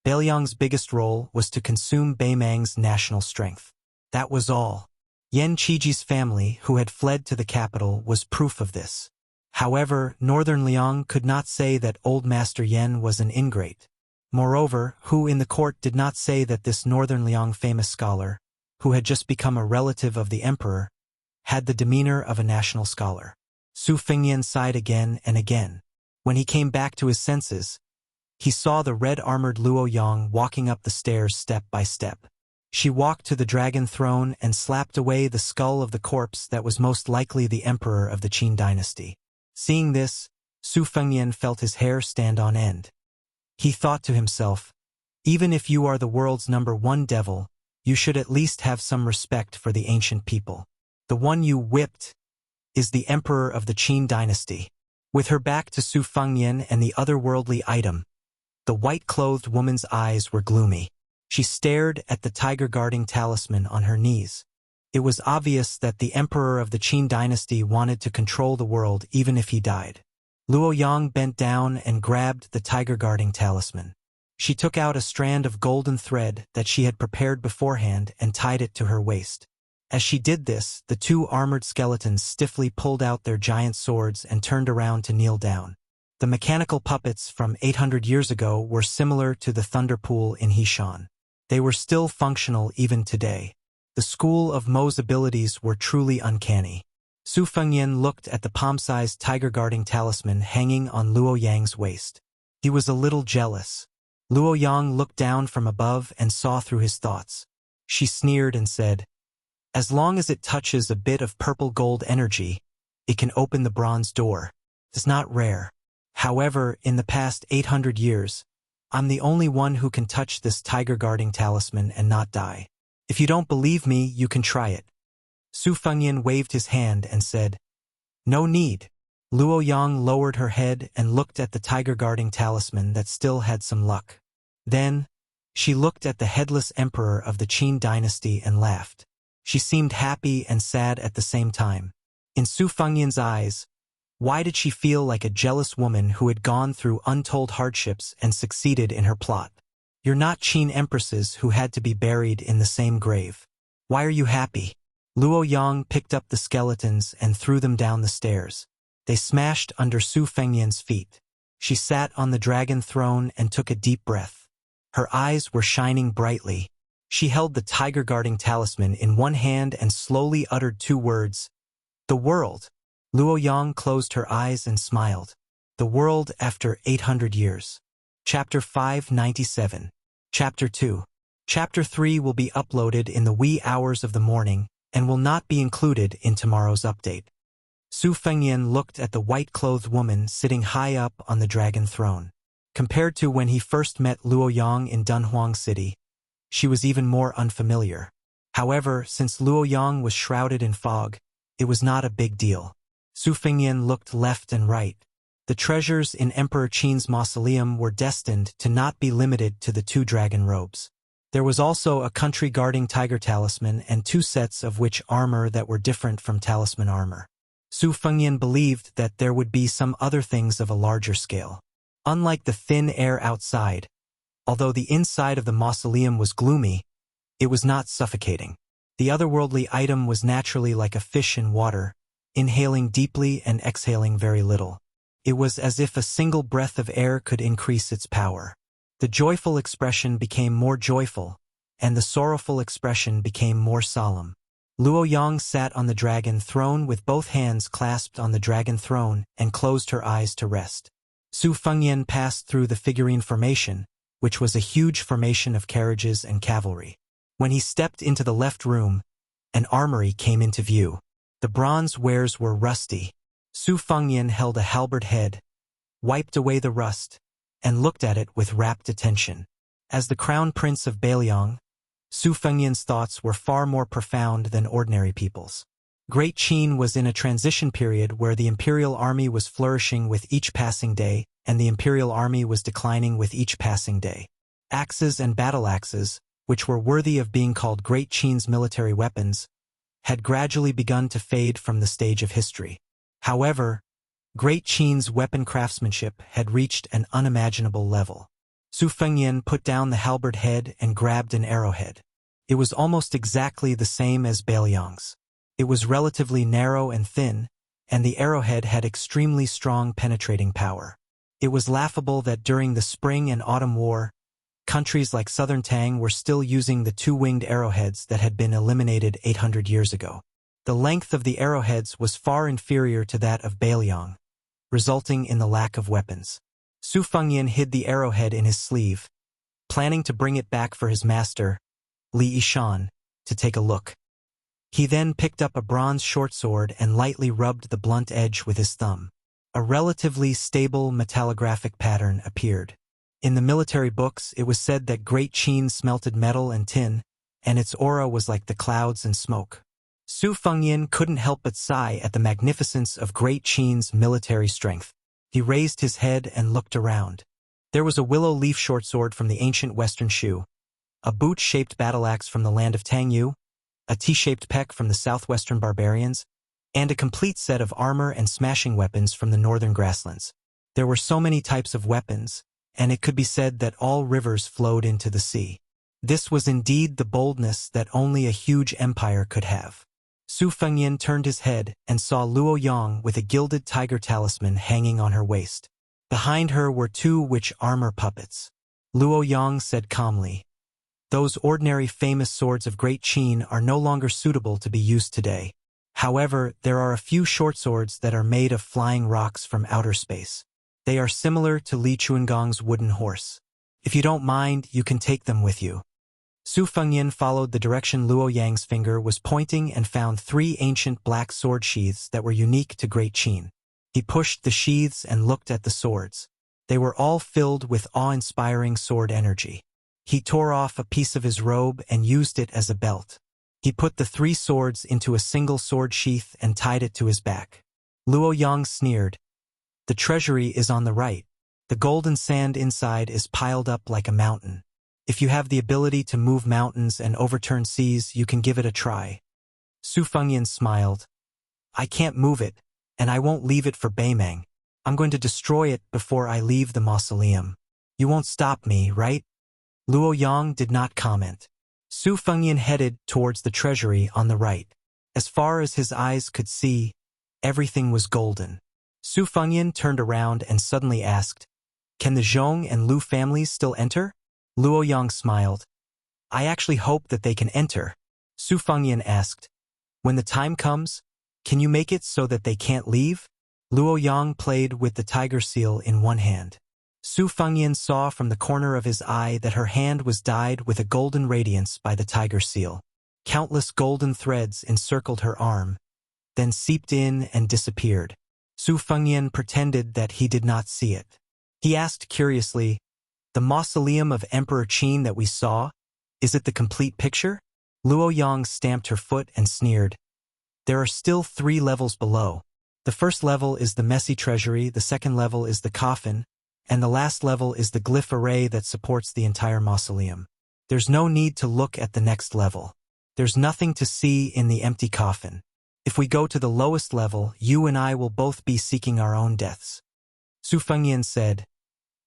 Beiliang's biggest role was to consume Beimang's national strength. That was all. Yan Qiji's family, who had fled to the capital, was proof of this. However, Northern Liang could not say that old Master Yan was an ingrate. Moreover, who in the court did not say that this Northern Liang famous scholar, who had just become a relative of the emperor, had the demeanor of a national scholar. Su Fengyan sighed again and again. When he came back to his senses, he saw the red-armored Luo Yang walking up the stairs step by step. She walked to the dragon throne and slapped away the skull of the corpse that was most likely the emperor of the Qin dynasty. Seeing this, Su Fengyan felt his hair stand on end. He thought to himself, even if you are the world's #1 devil, you should at least have some respect for the ancient people. The one you whipped is the emperor of the Qin dynasty. With her back to Su Fengyan and the otherworldly item, the white-clothed woman's eyes were gloomy. She stared at the tiger-guarding talisman on her knees. It was obvious that the emperor of the Qin dynasty wanted to control the world even if he died. Luo Yang bent down and grabbed the tiger-guarding talisman. She took out a strand of golden thread that she had prepared beforehand and tied it to her waist. As she did this, the 2 armored skeletons stiffly pulled out their giant swords and turned around to kneel down. The mechanical puppets from 800 years ago were similar to the thunder pool in Heishan. They were still functional even today. The school of Mo's abilities were truly uncanny. Su Fengyan looked at the palm-sized tiger-guarding talisman hanging on Luo Yang's waist. He was a little jealous. Luo Yang looked down from above and saw through his thoughts. She sneered and said, "As long as it touches a bit of purple gold energy, it can open the bronze door. It's not rare. However, in the past 800 years, I'm the only one who can touch this tiger-guarding talisman and not die. If you don't believe me, you can try it." Su Fengyan waved his hand and said, "No need." Luo Yang lowered her head and looked at the tiger-guarding talisman that still had some luck. Then, she looked at the headless emperor of the Qin dynasty and laughed. She seemed happy and sad at the same time. In Su Fengyan's eyes, why did she feel like a jealous woman who had gone through untold hardships and succeeded in her plot? You're not Qin empresses who had to be buried in the same grave. Why are you happy? Luo Yang picked up the skeletons and threw them down the stairs. They smashed under Su Fengyan's feet. She sat on the dragon throne and took a deep breath. Her eyes were shining brightly. She held the tiger-guarding talisman in one hand and slowly uttered two words. The world. Luo Yang closed her eyes and smiled. The world after 800 years. Chapter 597. Chapter 2. Chapter 3 will be uploaded in the wee hours of the morning and will not be included in tomorrow's update. Su Fengyan looked at the white-clothed woman sitting high up on the dragon throne. Compared to when he first met Luo Yang in Dunhuang City, she was even more unfamiliar. However, since Luo Yang was shrouded in fog, it was not a big deal. Su Fengyan looked left and right. The treasures in Emperor Qin's mausoleum were destined to not be limited to the two dragon robes. There was also a country-guarding tiger talisman and two sets of witch armor that were different from talisman armor. Su Fengyan believed that there would be some other things of a larger scale. Unlike the thin air outside, although the inside of the mausoleum was gloomy, it was not suffocating. The otherworldly item was naturally like a fish in water, inhaling deeply and exhaling very little. It was as if a single breath of air could increase its power. The joyful expression became more joyful, and the sorrowful expression became more solemn. Luo Yang sat on the dragon throne with both hands clasped on the dragon throne and closed her eyes to rest. Su Fengyan passed through the figurine formation, which was a huge formation of carriages and cavalry. When he stepped into the left room, an armory came into view. The bronze wares were rusty. Su Fengyan held a halberd head, wiped away the rust, and looked at it with rapt attention. As the crown prince of Beiliang, Su Fengyan's thoughts were far more profound than ordinary people's. Great Qin was in a transition period where the imperial army was flourishing with each passing day, and the imperial army was declining with each passing day. Axes and battle axes, which were worthy of being called Great Qin's military weapons, had gradually begun to fade from the stage of history. However, Great Qin's weapon craftsmanship had reached an unimaginable level. Su Fengyan put down the halberd head and grabbed an arrowhead. It was almost exactly the same as Beiliang's. It was relatively narrow and thin, and the arrowhead had extremely strong penetrating power. It was laughable that during the Spring and Autumn War, countries like Southern Tang were still using the two-winged arrowheads that had been eliminated 800 years ago. The length of the arrowheads was far inferior to that of Beiliang, resulting in the lack of weapons. Su Fengyan hid the arrowhead in his sleeve, planning to bring it back for his master, Li Yishan, to take a look. He then picked up a bronze short sword and lightly rubbed the blunt edge with his thumb. A relatively stable metallographic pattern appeared. In the military books, it was said that Great Qin smelted metal and tin, and its aura was like the clouds and smoke. Su Fengyan couldn't help but sigh at the magnificence of Great Qin's military strength. He raised his head and looked around. There was a willow leaf short sword from the ancient western Shu, a boot-shaped battle axe from the land of Tangyu, a T-shaped peck from the southwestern barbarians, and a complete set of armor and smashing weapons from the northern grasslands. There were so many types of weapons, and it could be said that all rivers flowed into the sea. This was indeed the boldness that only a huge empire could have. Su Fengyan turned his head and saw Luo Yang with a gilded tiger talisman hanging on her waist. Behind her were two witch armor puppets. Luo Yang said calmly, "Those ordinary famous swords of Great Qin are no longer suitable to be used today. However, there are a few short swords that are made of flying rocks from outer space. They are similar to Li Chuangong's wooden horse. If you don't mind, you can take them with you." Su Fengyan followed the direction Luo Yang's finger was pointing and found three ancient black sword sheaths that were unique to Great Qin. He pushed the sheaths and looked at the swords. They were all filled with awe-inspiring sword energy. He tore off a piece of his robe and used it as a belt. He put the three swords into a single sword sheath and tied it to his back. Luo Yang sneered, "The treasury is on the right. The golden sand inside is piled up like a mountain. If you have the ability to move mountains and overturn seas, you can give it a try." Su Fengyan smiled. "I can't move it, and I won't leave it for Beimeng. I'm going to destroy it before I leave the mausoleum. You won't stop me, right?" Luo Yang did not comment. Su Fengyan headed towards the treasury on the right. As far as his eyes could see, everything was golden. Su Fengyan turned around and suddenly asked, "Can the Zhong and Lu families still enter?" Luo Yang smiled. "I actually hope that they can enter." Su Fengyan asked, "When the time comes, can you make it so that they can't leave?" Luo Yang played with the tiger seal in one hand. Su Fengyan saw from the corner of his eye that her hand was dyed with a golden radiance by the tiger seal. Countless golden threads encircled her arm, then seeped in and disappeared. Su Fengyan pretended that he did not see it. He asked curiously, "The mausoleum of Emperor Qin that we saw, is it the complete picture?" Luo Yang stamped her foot and sneered. "There are still 3 levels below. The first level is the messy treasury, the second level is the coffin, and the last level is the glyph array that supports the entire mausoleum. There's no need to look at the next level. There's nothing to see in the empty coffin. If we go to the lowest level, you and I will both be seeking our own deaths." Su Fengyan said,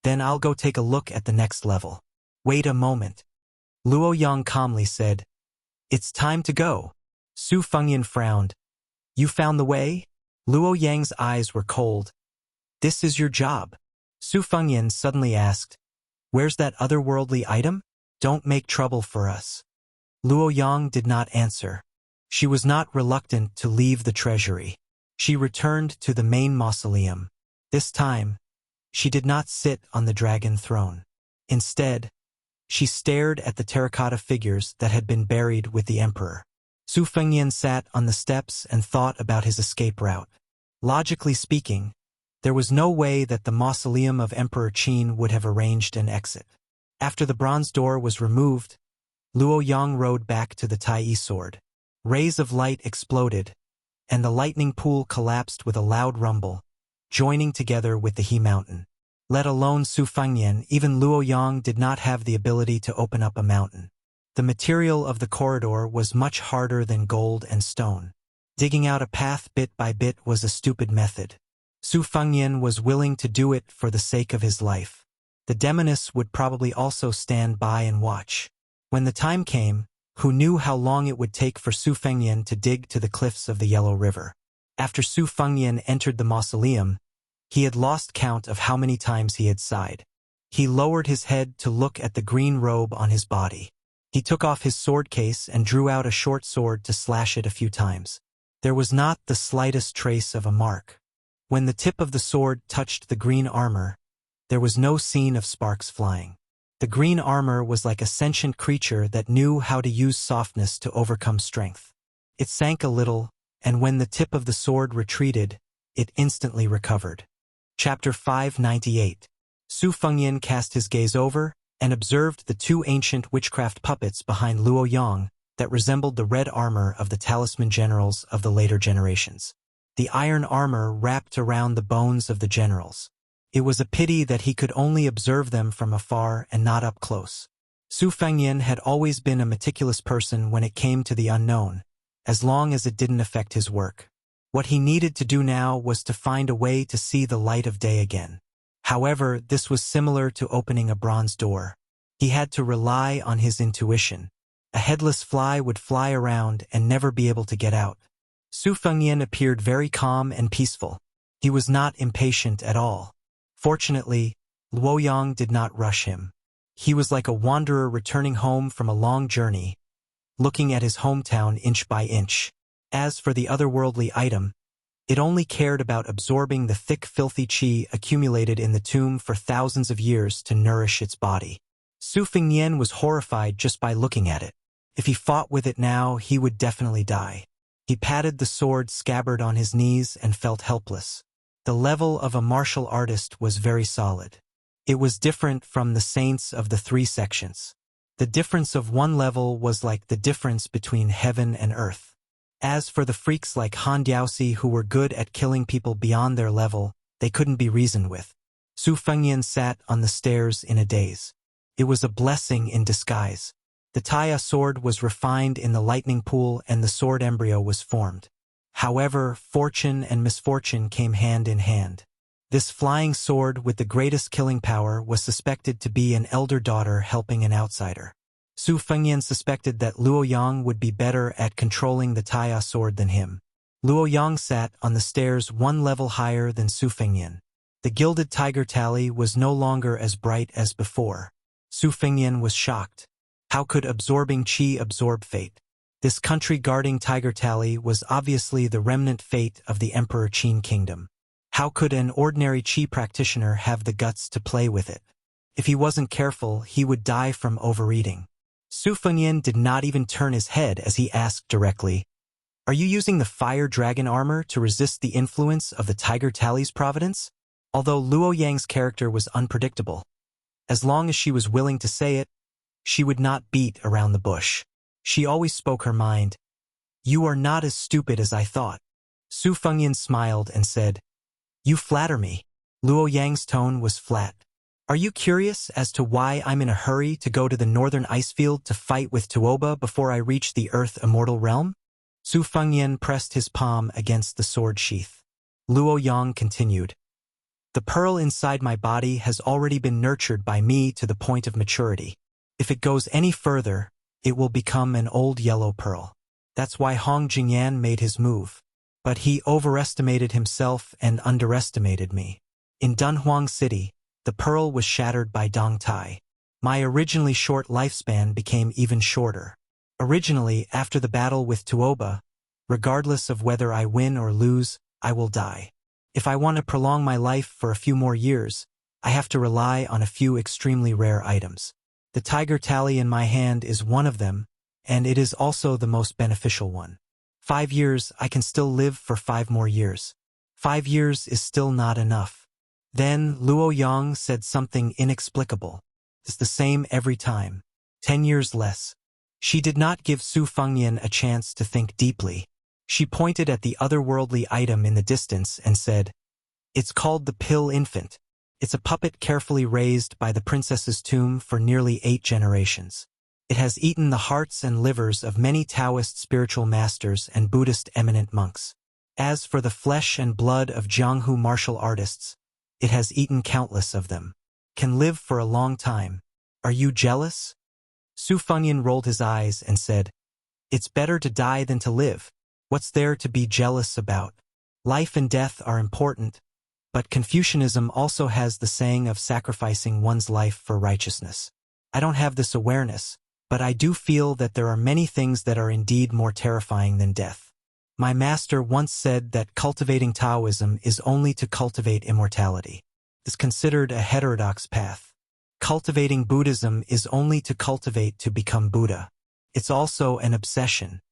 "Then I'll go take a look at the next level." "Wait a moment." Luo Yang calmly said, "It's time to go." Su Fengyan frowned. "You found the way?" Luo Yang's eyes were cold. "This is your job." Su Fengyan suddenly asked, "Where's that otherworldly item? Don't make trouble for us." Luo Yang did not answer. She was not reluctant to leave the treasury. She returned to the main mausoleum. This time, she did not sit on the dragon throne. Instead, she stared at the terracotta figures that had been buried with the emperor. Su Fengyan sat on the steps and thought about his escape route. Logically speaking, there was no way that the mausoleum of Emperor Qin would have arranged an exit. After the bronze door was removed, Luo Yang rode back to the Tai sword. Rays of light exploded, and the lightning pool collapsed with a loud rumble, joining together with the He Mountain. Let alone Su Fengyan, even Luo Yang did not have the ability to open up a mountain. The material of the corridor was much harder than gold and stone. Digging out a path bit by bit was a stupid method. Su Fengyan was willing to do it for the sake of his life. The demoness would probably also stand by and watch. When the time came, who knew how long it would take for Su Fengyan to dig to the cliffs of the Yellow River? After Su Fengyan entered the mausoleum, he had lost count of how many times he had sighed. He lowered his head to look at the green robe on his body. He took off his sword case and drew out a short sword to slash it a few times. There was not the slightest trace of a mark. When the tip of the sword touched the green armor, there was no scene of sparks flying. The green armor was like a sentient creature that knew how to use softness to overcome strength. It sank a little, and when the tip of the sword retreated, it instantly recovered. Chapter 598. Su Fengyan cast his gaze over and observed the 2 ancient witchcraft puppets behind Luo Yang that resembled the red armor of the talisman generals of the later generations. The iron armor wrapped around the bones of the generals. It was a pity that he could only observe them from afar and not up close. Su Fengyan had always been a meticulous person when it came to the unknown, as long as it didn't affect his work. What he needed to do now was to find a way to see the light of day again. However, this was similar to opening a bronze door. He had to rely on his intuition. A headless fly would fly around and never be able to get out. Su Fengyan appeared very calm and peaceful. He was not impatient at all. Fortunately, Luo Yang did not rush him. He was like a wanderer returning home from a long journey, looking at his hometown inch by inch. As for the otherworldly item, it only cared about absorbing the thick filthy qi accumulated in the tomb for thousands of years to nourish its body. Su Fengyan was horrified just by looking at it. If he fought with it now, he would definitely die. He patted the sword scabbard on his knees and felt helpless. The level of a martial artist was very solid. It was different from the saints of the 3 sections. The difference of one level was like the difference between heaven and earth. As for the freaks like Han Diaosi who were good at killing people beyond their level, they couldn't be reasoned with. Su Fengyan sat on the stairs in a daze. It was a blessing in disguise. The Taya sword was refined in the lightning pool and the sword embryo was formed. However, fortune and misfortune came hand in hand. This flying sword with the greatest killing power was suspected to be an elder daughter helping an outsider. Su Fengyan suspected that Luo Yang would be better at controlling the Taya sword than him. Luo Yang sat on the stairs one level higher than Su Fengyan. The gilded tiger tally was no longer as bright as before. Su Fengyan was shocked. How could absorbing qi absorb fate? This country-guarding tiger tally was obviously the remnant fate of the Emperor Qin kingdom. How could an ordinary qi practitioner have the guts to play with it? If he wasn't careful, he would die from overeating. Su Fengyan did not even turn his head as he asked directly, "Are you using the fire dragon armor to resist the influence of the tiger tally's providence?" Although Luo Yang's character was unpredictable, as long as she was willing to say it, she would not beat around the bush. She always spoke her mind. "You are not as stupid as I thought." Su Fengyan smiled and said, "You flatter me." Luo Yang's tone was flat. "Are you curious as to why I'm in a hurry to go to the northern icefield to fight with Tuoba before I reach the Earth Immortal Realm?" Su Fengyan pressed his palm against the sword sheath. Luo Yang continued, "The pearl inside my body has already been nurtured by me to the point of maturity. If it goes any further, it will become an old yellow pearl. That's why Hong Jingyan made his move. But he overestimated himself and underestimated me. In Dunhuang City, the pearl was shattered by Dong Tai. My originally short lifespan became even shorter. Originally, after the battle with Tuoba, regardless of whether I win or lose, I will die. If I want to prolong my life for a few more years, I have to rely on a few extremely rare items. The tiger tally in my hand is one of them, and it is also the most beneficial one. 5 years, I can still live for 5 more years. 5 years is still not enough." Then Luo Yang said something inexplicable. "It's the same every time. 10 years less." She did not give Su Fengyan a chance to think deeply. She pointed at the otherworldly item in the distance and said, "It's called the Pill Infant. It's a puppet carefully raised by the princess's tomb for nearly 8 generations. It has eaten the hearts and livers of many Taoist spiritual masters and Buddhist eminent monks. As for the flesh and blood of Jianghu martial artists, it has eaten countless of them. Can live for a long time. Are you jealous?" Su Fengyan rolled his eyes and said, "It's better to die than to live. What's there to be jealous about? Life and death are important, but Confucianism also has the saying of sacrificing one's life for righteousness. I don't have this awareness, but I do feel that there are many things that are indeed more terrifying than death. My master once said that cultivating Taoism is only to cultivate immortality. It's considered a heterodox path. Cultivating Buddhism is only to cultivate to become Buddha. It's also an obsession."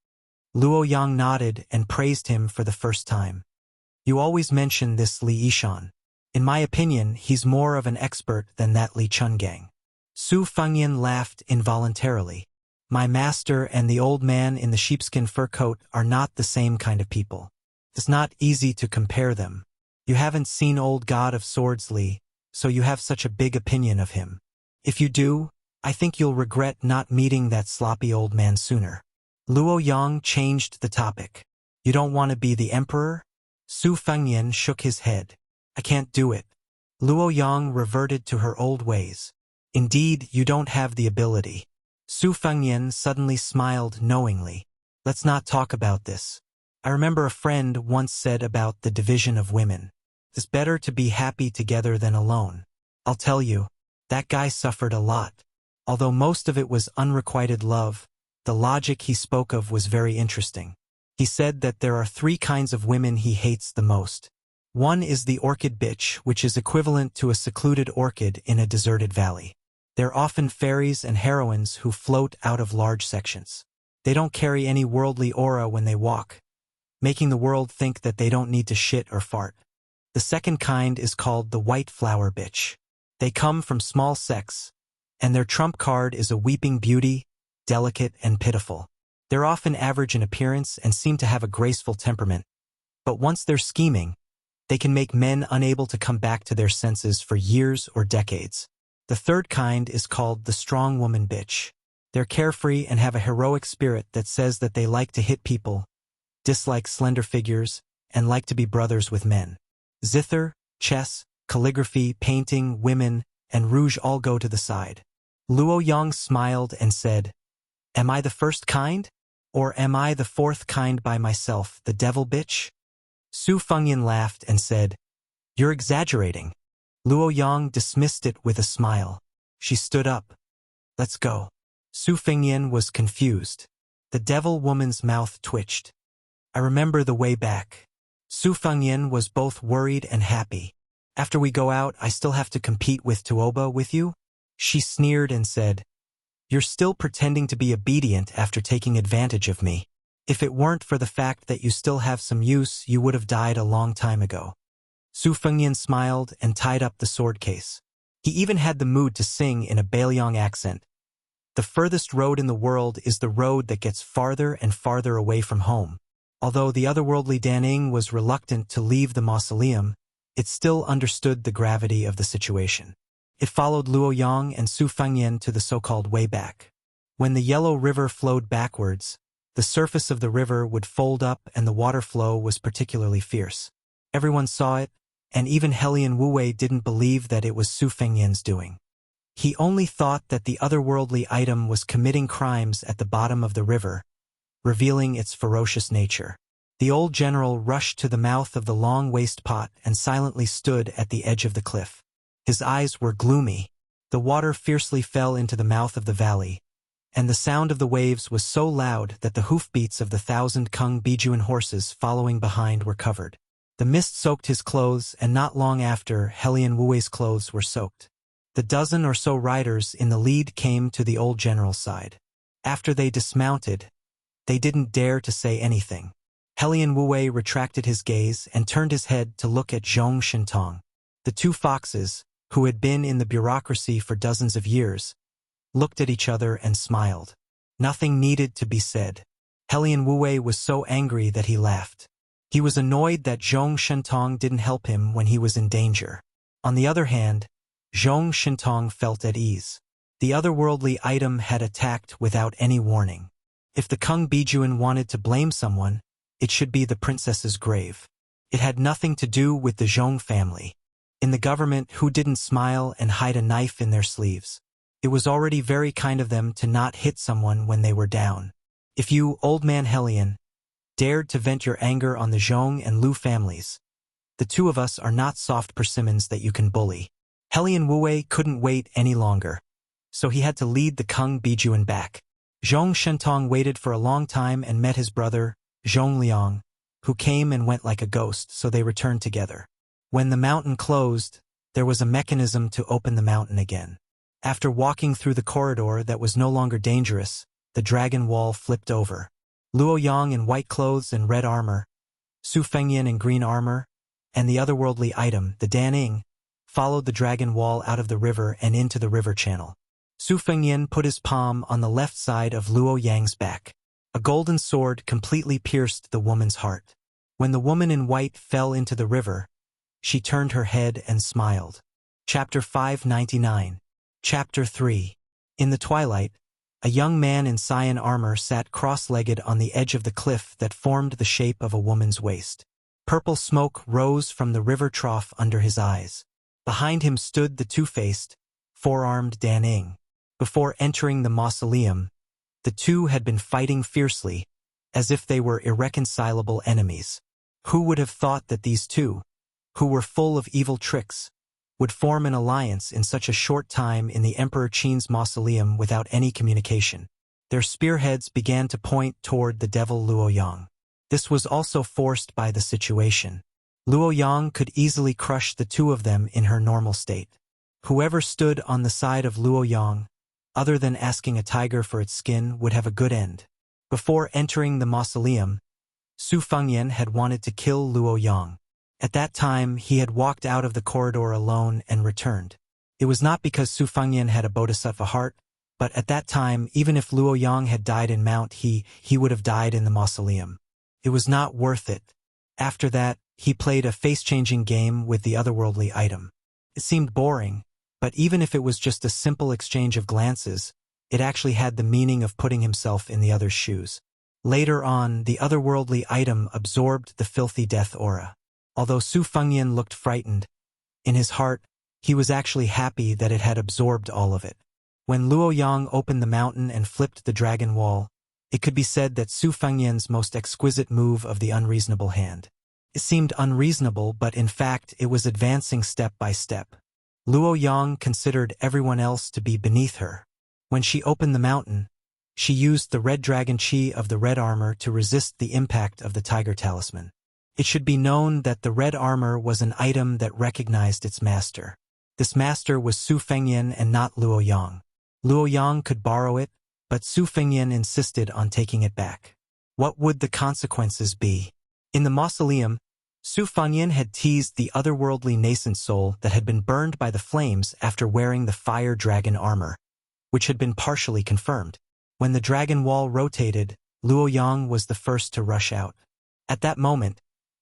Luo Yang nodded and praised him for the first time. "You always mention this Li Yishan. In my opinion, he's more of an expert than that Li Chungang." Su Fengyan laughed involuntarily. "My master and the old man in the sheepskin fur coat are not the same kind of people. It's not easy to compare them. You haven't seen Old God of Swords Li, so you have such a big opinion of him. If you do, I think you'll regret not meeting that sloppy old man sooner." Luo Yang changed the topic. "You don't want to be the emperor?" Su Fengyan shook his head. "I can't do it." Luo Yang reverted to her old ways. "Indeed, you don't have the ability." Su Fengyan suddenly smiled knowingly. "Let's not talk about this. I remember a friend once said about the division of women. It's better to be happy together than alone. I'll tell you, that guy suffered a lot. Although most of it was unrequited love, the logic he spoke of was very interesting. He said that there are 3 kinds of women he hates the most. One is the orchid bitch, which is equivalent to a secluded orchid in a deserted valley. They're often fairies and heroines who float out of large sections. They don't carry any worldly aura when they walk, making the world think that they don't need to shit or fart. The second kind is called the white flower bitch. They come from small sects, and their trump card is a weeping beauty, delicate and pitiful. They're often average in appearance and seem to have a graceful temperament. But once they're scheming, they can make men unable to come back to their senses for years or decades. The third kind is called the strong woman bitch. They're carefree and have a heroic spirit that says that they like to hit people, dislike slender figures, and like to be brothers with men. Zither, chess, calligraphy, painting, women, and rouge all go to the side." Luo Yang smiled and said, "Am I the first kind?" Or am I the fourth kind by myself, the devil bitch? Su Fengyan laughed and said, You're exaggerating. Luo Yang dismissed it with a smile. She stood up. Let's go. Su Fengyan was confused. The devil woman's mouth twitched. I remember the way back. Su Fengyan was both worried and happy. After we go out, I still have to compete with Tuoba with you? She sneered and said, You're still pretending to be obedient after taking advantage of me. If it weren't for the fact that you still have some use, you would have died a long time ago. Su Fengyan smiled and tied up the sword case. He even had the mood to sing in a Bailiang accent. The furthest road in the world is the road that gets farther and farther away from home. Although the otherworldly Daning was reluctant to leave the mausoleum, it still understood the gravity of the situation. It followed Luo Yang and Su Fengyan to the so-called way back. When the yellow river flowed backwards, the surface of the river would fold up and the water flow was particularly fierce. Everyone saw it, and even Helian Wuwei didn't believe that it was Su Fengyan's doing. He only thought that the otherworldly item was committing crimes at the bottom of the river, revealing its ferocious nature. The old general rushed to the mouth of the long waste pot and silently stood at the edge of the cliff. His eyes were gloomy. The water fiercely fell into the mouth of the valley, and the sound of the waves was so loud that the hoofbeats of the 1,000 Kung Bijuan horses following behind were covered. The mist soaked his clothes, and not long after, Helian Wuwei's clothes were soaked. The dozen or so riders in the lead came to the old general's side. After they dismounted, they didn't dare to say anything. Helian Wuwei retracted his gaze and turned his head to look at Zhong Shintong. The two foxes, who had been in the bureaucracy for dozens of years, looked at each other and smiled. Nothing needed to be said. Helian Wuwei was so angry that he laughed. He was annoyed that Zhong Shintong didn't help him when he was in danger. On the other hand, Zhong Shintong felt at ease. The otherworldly item had attacked without any warning. If the Kung Bijuan wanted to blame someone, it should be the princess's grave. It had nothing to do with the Zhong family. In the government, who didn't smile and hide a knife in their sleeves? It was already very kind of them to not hit someone when they were down. If you, old man Helian, dared to vent your anger on the Zhong and Lu families, the two of us are not soft persimmons that you can bully. Helian Wuwei couldn't wait any longer, so he had to lead the Kung Bijuan back. Zhong Shentong waited for a long time and met his brother, Zhong Liang, who came and went like a ghost, so they returned together. When the mountain closed, there was a mechanism to open the mountain again. After walking through the corridor that was no longer dangerous, the dragon wall flipped over. Luo Yang in white clothes and red armor, Su Fengyan in green armor, and the otherworldly item, the Daning, followed the dragon wall out of the river and into the river channel. Su Fengyan put his palm on the left side of Luo Yang's back. A golden sword completely pierced the woman's heart. When the woman in white fell into the river, she turned her head and smiled. Chapter 599. Chapter 3. In the twilight, a young man in cyan armor sat cross-legged on the edge of the cliff that formed the shape of a woman's waist. Purple smoke rose from the river trough under his eyes. Behind him stood the two-faced, four-armed Daning. Before entering the mausoleum, the two had been fighting fiercely, as if they were irreconcilable enemies. Who would have thought that these two, who were full of evil tricks, would form an alliance in such a short time in the Emperor Qin's mausoleum without any communication? Their spearheads began to point toward the devil Luo Yang. This was also forced by the situation. Luo Yang could easily crush the two of them in her normal state. Whoever stood on the side of Luo Yang, other than asking a tiger for its skin, would have a good end. Before entering the mausoleum, Su Fengyan had wanted to kill Luo Yang. At that time, he had walked out of the corridor alone and returned. It was not because Su Fengyan had a bodhisattva heart, but at that time, even if Luo Yang had died in Mount He would have died in the mausoleum. It was not worth it. After that, he played a face-changing game with the otherworldly item. It seemed boring, but even if it was just a simple exchange of glances, it actually had the meaning of putting himself in the other's shoes. Later on, the otherworldly item absorbed the filthy death aura. Although Su Fengyan looked frightened, in his heart, he was actually happy that it had absorbed all of it. When Luo Yang opened the mountain and flipped the dragon wall, It could be said that Su Fengnian's most exquisite move of the unreasonable hand. It seemed unreasonable, but in fact it was advancing step by step. Luo Yang considered everyone else to be beneath her. When she opened the mountain, she used the red dragon chi of the red armor to resist the impact of the tiger talisman. It should be known that the red armor was an item that recognized its master. This master was Su Fengnian and not Luo Yang. Luo Yang could borrow it, but Su Fengnian insisted on taking it back. What would the consequences be? In the mausoleum, Su Fengnian had teased the otherworldly nascent soul that had been burned by the flames after wearing the fire dragon armor, which had been partially confirmed. When the dragon wall rotated, Luo Yang was the first to rush out. At that moment,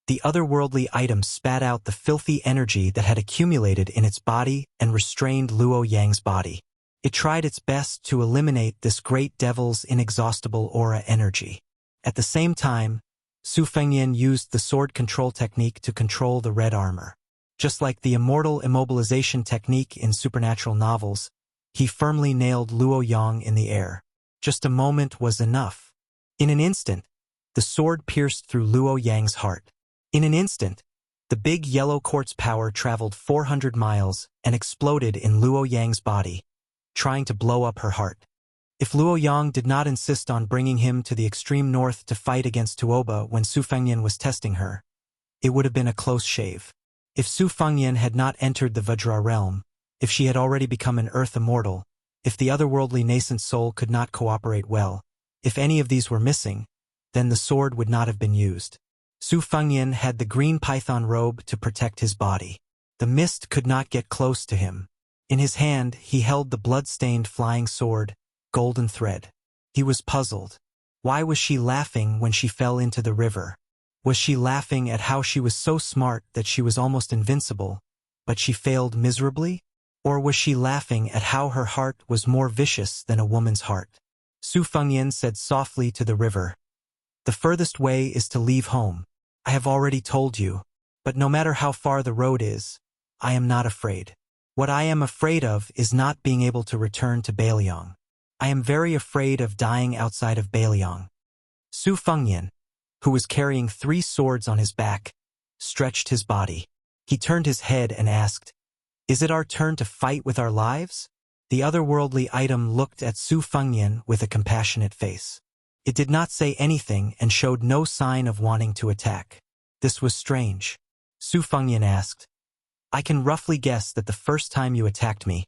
the otherworldly item spat out the filthy energy that had accumulated in its body and restrained Luo Yang's body. It tried its best to eliminate this great devil's inexhaustible aura energy. At the same time, Su Fengnian used the sword control technique to control the red armor. Just like the immortal immobilization technique in supernatural novels, he firmly nailed Luo Yang in the air. Just a moment was enough. In an instant, the sword pierced through Luo Yang's heart. In an instant, the big yellow quartz power traveled 400 miles and exploded in Luo Yang's body, trying to blow up her heart. If Luo Yang did not insist on bringing him to the extreme north to fight against Tuoba when Su Fengnian was testing her, it would have been a close shave. If Su Fengnian had not entered the Vajra realm, if she had already become an earth immortal, if the otherworldly nascent soul could not cooperate well, if any of these were missing, then the sword would not have been used. Su Fengnian had the green python robe to protect his body. The mist could not get close to him. In his hand, he held the blood-stained flying sword, golden thread. He was puzzled. Why was she laughing when she fell into the river? Was she laughing at how she was so smart that she was almost invincible, but she failed miserably? Or was she laughing at how her heart was more vicious than a woman's heart? Su Fengnian said softly to the river, "The furthest way is to leave home. I have already told you, but no matter how far the road is, I am not afraid. What I am afraid of is not being able to return to Beiliang. I am very afraid of dying outside of Beiliang." Su Fengnian, who was carrying 3 swords on his back, stretched his body. He turned his head and asked, "Is it our turn to fight with our lives?" The otherworldly item looked at Su Fengnian with a compassionate face. It did not say anything and showed no sign of wanting to attack. This was strange. Su Fengnian asked, "I can roughly guess that the first time you attacked me,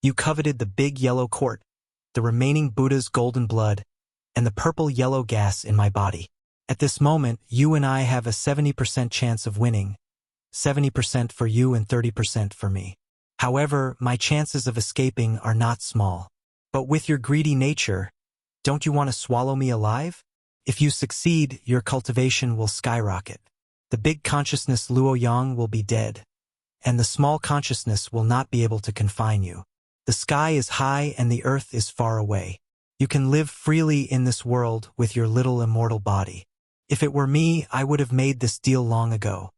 you coveted the big yellow quart, the remaining Buddha's golden blood, and the purple-yellow gas in my body. At this moment, you and I have a 70% chance of winning, 70% for you and 30% for me. However, my chances of escaping are not small. But with your greedy nature, don't you want to swallow me alive? If you succeed, your cultivation will skyrocket. The big consciousness Luo Yang will be dead, and the small consciousness will not be able to confine you. The sky is high and the earth is far away. You can live freely in this world with your little immortal body. If it were me, I would have made this deal long ago."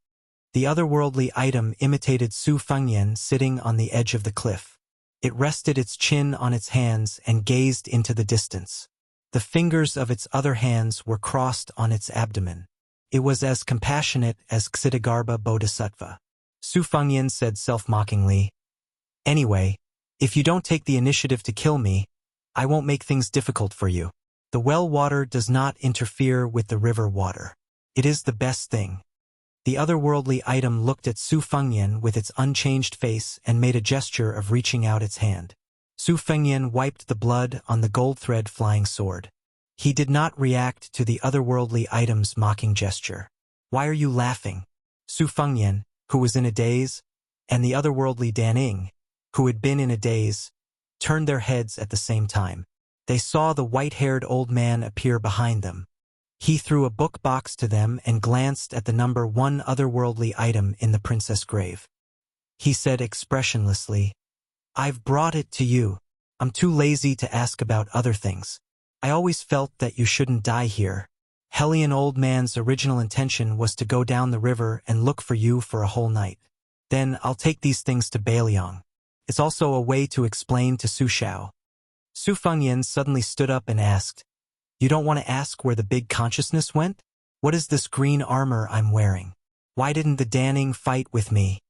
The otherworldly item imitated Su Fengnian sitting on the edge of the cliff. It rested its chin on its hands and gazed into the distance. The fingers of its other hands were crossed on its abdomen. It was as compassionate as Ksitigarbha Bodhisattva. Su Fengnian said self-mockingly, "Anyway, if you don't take the initiative to kill me, I won't make things difficult for you. The well water does not interfere with the river water. It is the best thing." The otherworldly item looked at Su Fengnian with its unchanged face and made a gesture of reaching out its hand. Su Fengnian wiped the blood on the gold thread flying sword. He did not react to the otherworldly item's mocking gesture. "Why are you laughing?" Su Fengnian, who was in a daze, and the otherworldly Daning, who had been in a daze, turned their heads at the same time. They saw the white-haired old man appear behind them. He threw a book box to them and glanced at the number 1 otherworldly item in the princess grave. He said expressionlessly, "I've brought it to you. I'm too lazy to ask about other things. I always felt that you shouldn't die here. Hellion old man's original intention was to go down the river and look for you for a whole night. Then I'll take these things to Beiliang. It's also a way to explain to Su Shao." Su Fengnian suddenly stood up and asked, You don't want to ask where the big consciousness went? What is this green armor I'm wearing? Why didn't the Danning fight with me?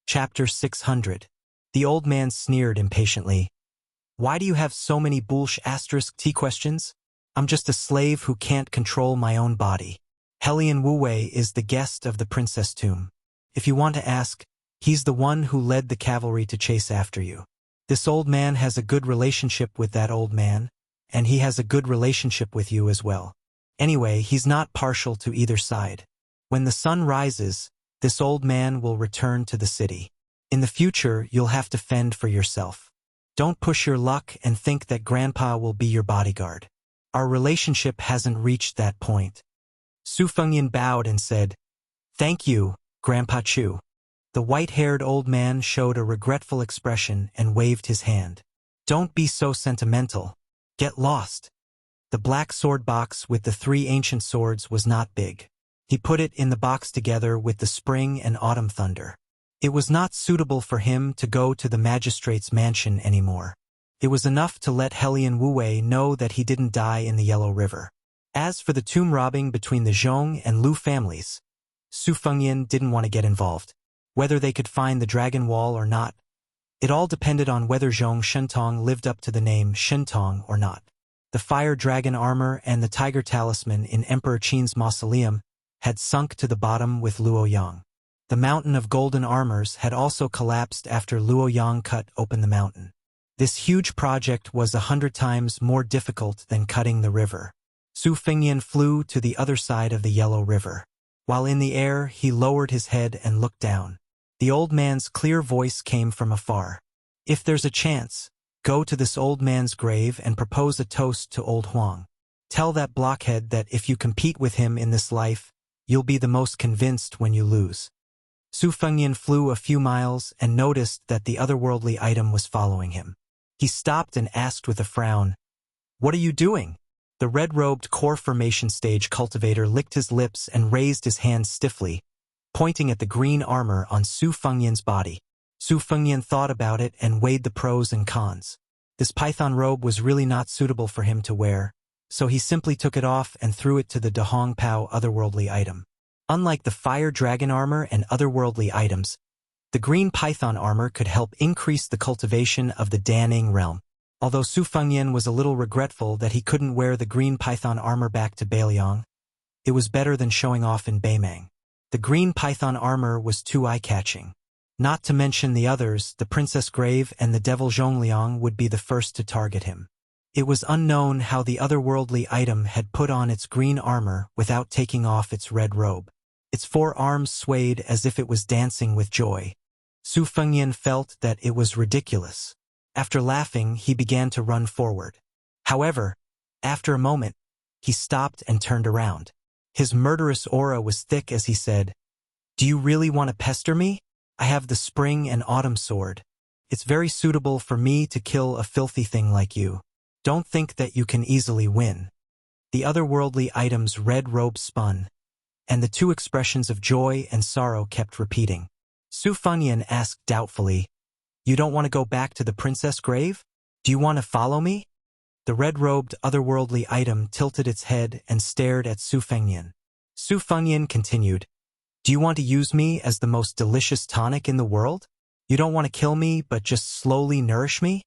Chapter 600. The old man sneered impatiently. Why do you have so many **T questions? I'm just a slave who can't control my own body. Helian Wuwei is the guest of the princess tomb. If you want to ask, he's the one who led the cavalry to chase after you. This old man has a good relationship with that old man, and he has a good relationship with you as well. Anyway, he's not partial to either side. When the sun rises, this old man will return to the city. In the future, you'll have to fend for yourself. Don't push your luck and think that Grandpa will be your bodyguard. Our relationship hasn't reached that point. Su Fengyan bowed and said, Thank you, Grandpa Chu. The white-haired old man showed a regretful expression and waved his hand. Don't be so sentimental. Get lost. The black sword box with the 3 ancient swords was not big. He put it in the box together with the spring and autumn thunder. It was not suitable for him to go to the magistrate's mansion anymore. It was enough to let Helian Wuwei know that he didn't die in the Yellow River. As for the tomb robbing between the Zhong and Lu families, Su Fengyan didn't want to get involved. Whether they could find the Dragon Wall or not, it all depended on whether Zhong Shentong lived up to the name Shentong or not. The fire dragon armor and the tiger talisman in Emperor Qin's mausoleum had sunk to the bottom with Luoyang. The mountain of golden armors had also collapsed after Luoyang cut open the mountain. This huge project was 100 times more difficult than cutting the river. Su Fengyan flew to the other side of the Yellow River. While in the air, he lowered his head and looked down. The old man's clear voice came from afar. If there's a chance, go to this old man's grave and propose a toast to old Huang. Tell that blockhead that if you compete with him in this life, you'll be the most convinced when you lose. Su Fengyan flew a few miles and noticed that the otherworldly item was following him. He stopped and asked with a frown, What are you doing? The red-robed core formation stage cultivator licked his lips and raised his hand stiffly, pointing at the green armor on Su Fengyan's body. Su Fengyan thought about it and weighed the pros and cons. This python robe was really not suitable for him to wear, so he simply took it off and threw it to the Dahong Pao otherworldly item. Unlike the fire dragon armor and otherworldly items, the green python armor could help increase the cultivation of the Danning realm. Although Su Fengyan was a little regretful that he couldn't wear the green python armor back to Beiliang, it was better than showing off in Beimang. The green python armor was too eye-catching. Not to mention the others, the Princess Grave and the Devil Zhongliang would be the first to target him. It was unknown how the otherworldly item had put on its green armor without taking off its red robe. Its 4 arms swayed as if it was dancing with joy. Su Fengyan felt that it was ridiculous. After laughing, he began to run forward. However, after a moment, he stopped and turned around. His murderous aura was thick as he said, Do you really want to pester me? I have the spring and autumn sword. It's very suitable for me to kill a filthy thing like you. Don't think that you can easily win. The otherworldly item's red robe spun, and the 2 expressions of joy and sorrow kept repeating. Su Fengyan asked doubtfully, You don't want to go back to the princess grave? Do you want to follow me? The red-robed otherworldly item tilted its head and stared at Su Fengyan. Su Fengyan continued, Do you want to use me as the most delicious tonic in the world? You don't want to kill me but just slowly nourish me?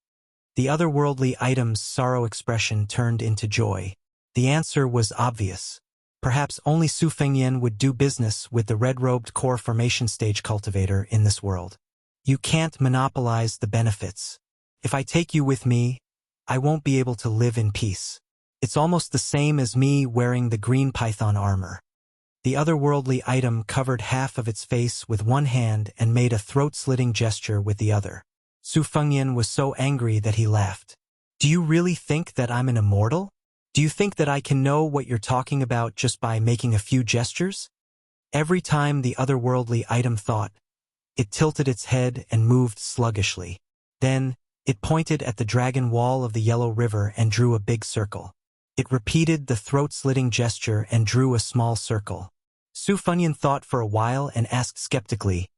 The otherworldly item's sorrow expression turned into joy. The answer was obvious. Perhaps only Su Fengyan would do business with the red-robed core formation stage cultivator in this world. You can't monopolize the benefits. If I take you with me, I won't be able to live in peace. It's almost the same as me wearing the green python armor. The otherworldly item covered half of its face with one hand and made a throat-slitting gesture with the other. Su Fengyan was so angry that he laughed. Do you really think that I'm an immortal? Do you think that I can know what you're talking about just by making a few gestures? Every time the otherworldly item thought, it tilted its head and moved sluggishly. Then, it pointed at the dragon wall of the Yellow River and drew a big circle. It repeated the throat-slitting gesture and drew a small circle. Su Fengyan thought for a while and asked skeptically,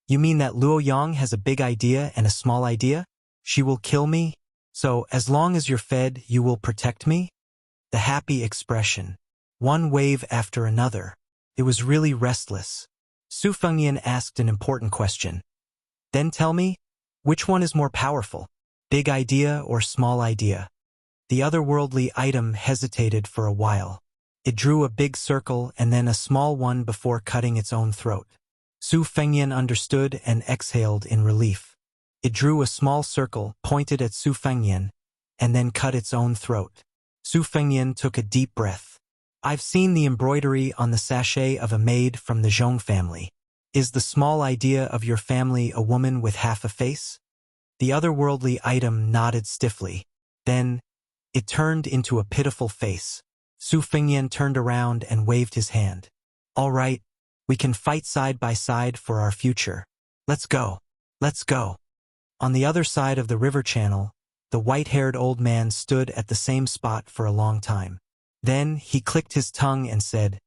You mean that Luoyang has a big idea and a small idea? She will kill me? So, as long as you're fed, you will protect me? The happy expression. One wave after another. It was really restless. Su Fengnian asked an important question. Then tell me, which one is more powerful? Big idea or small idea? The otherworldly item hesitated for a while. It drew a big circle and then a small one before cutting its own throat. Su Fengnian understood and exhaled in relief. It drew a small circle, pointed at Su Fengnian, and then cut its own throat. Su Fengnian took a deep breath. I've seen the embroidery on the sachet of a maid from the Zhong family. Is the small idea of your family a woman with half a face? The otherworldly item nodded stiffly. Then, it turned into a pitiful face. Su Fengnian turned around and waved his hand. All right, we can fight side by side for our future. Let's go. Let's go. On the other side of the river channel, the white-haired old man stood at the same spot for a long time. Then he clicked his tongue and said,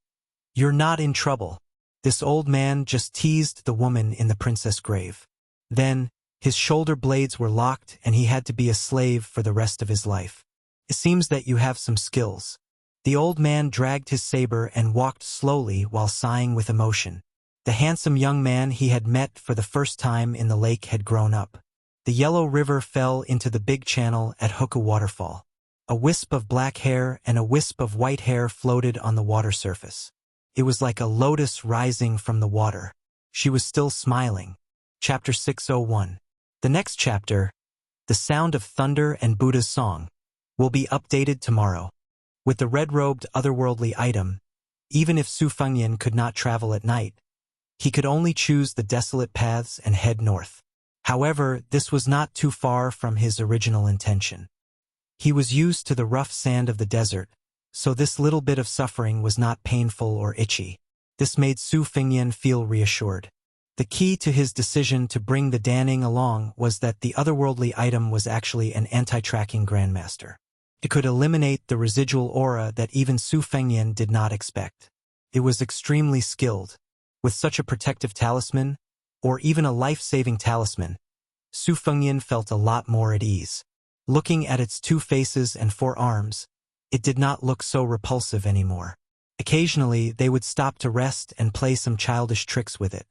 You're not in trouble. This old man just teased the woman in the princess grave. Then, his shoulder blades were locked and he had to be a slave for the rest of his life. It seems that you have some skills. The old man dragged his saber and walked slowly while sighing with emotion. The handsome young man he had met for the first time in the lake had grown up. The yellow river fell into the big channel at Hukou Waterfall. A wisp of black hair and a wisp of white hair floated on the water surface. It was like a lotus rising from the water. She was still smiling. Chapter 601. The next chapter, The Sound of Thunder and Buddha's Song, will be updated tomorrow. With the red-robed otherworldly item, even if Su Fengnian could not travel at night, he could only choose the desolate paths and head north. However, this was not too far from his original intention. He was used to the rough sand of the desert, so this little bit of suffering was not painful or itchy. This made Su Fengnian feel reassured. The key to his decision to bring the Danning along was that the otherworldly item was actually an anti-tracking grandmaster. It could eliminate the residual aura that even Su Fengnian did not expect. It was extremely skilled. With such a protective talisman, or even a life-saving talisman, Su Fengnian felt a lot more at ease. Looking at its 2 faces and 4 arms, it did not look so repulsive anymore. Occasionally, they would stop to rest and play some childish tricks with it.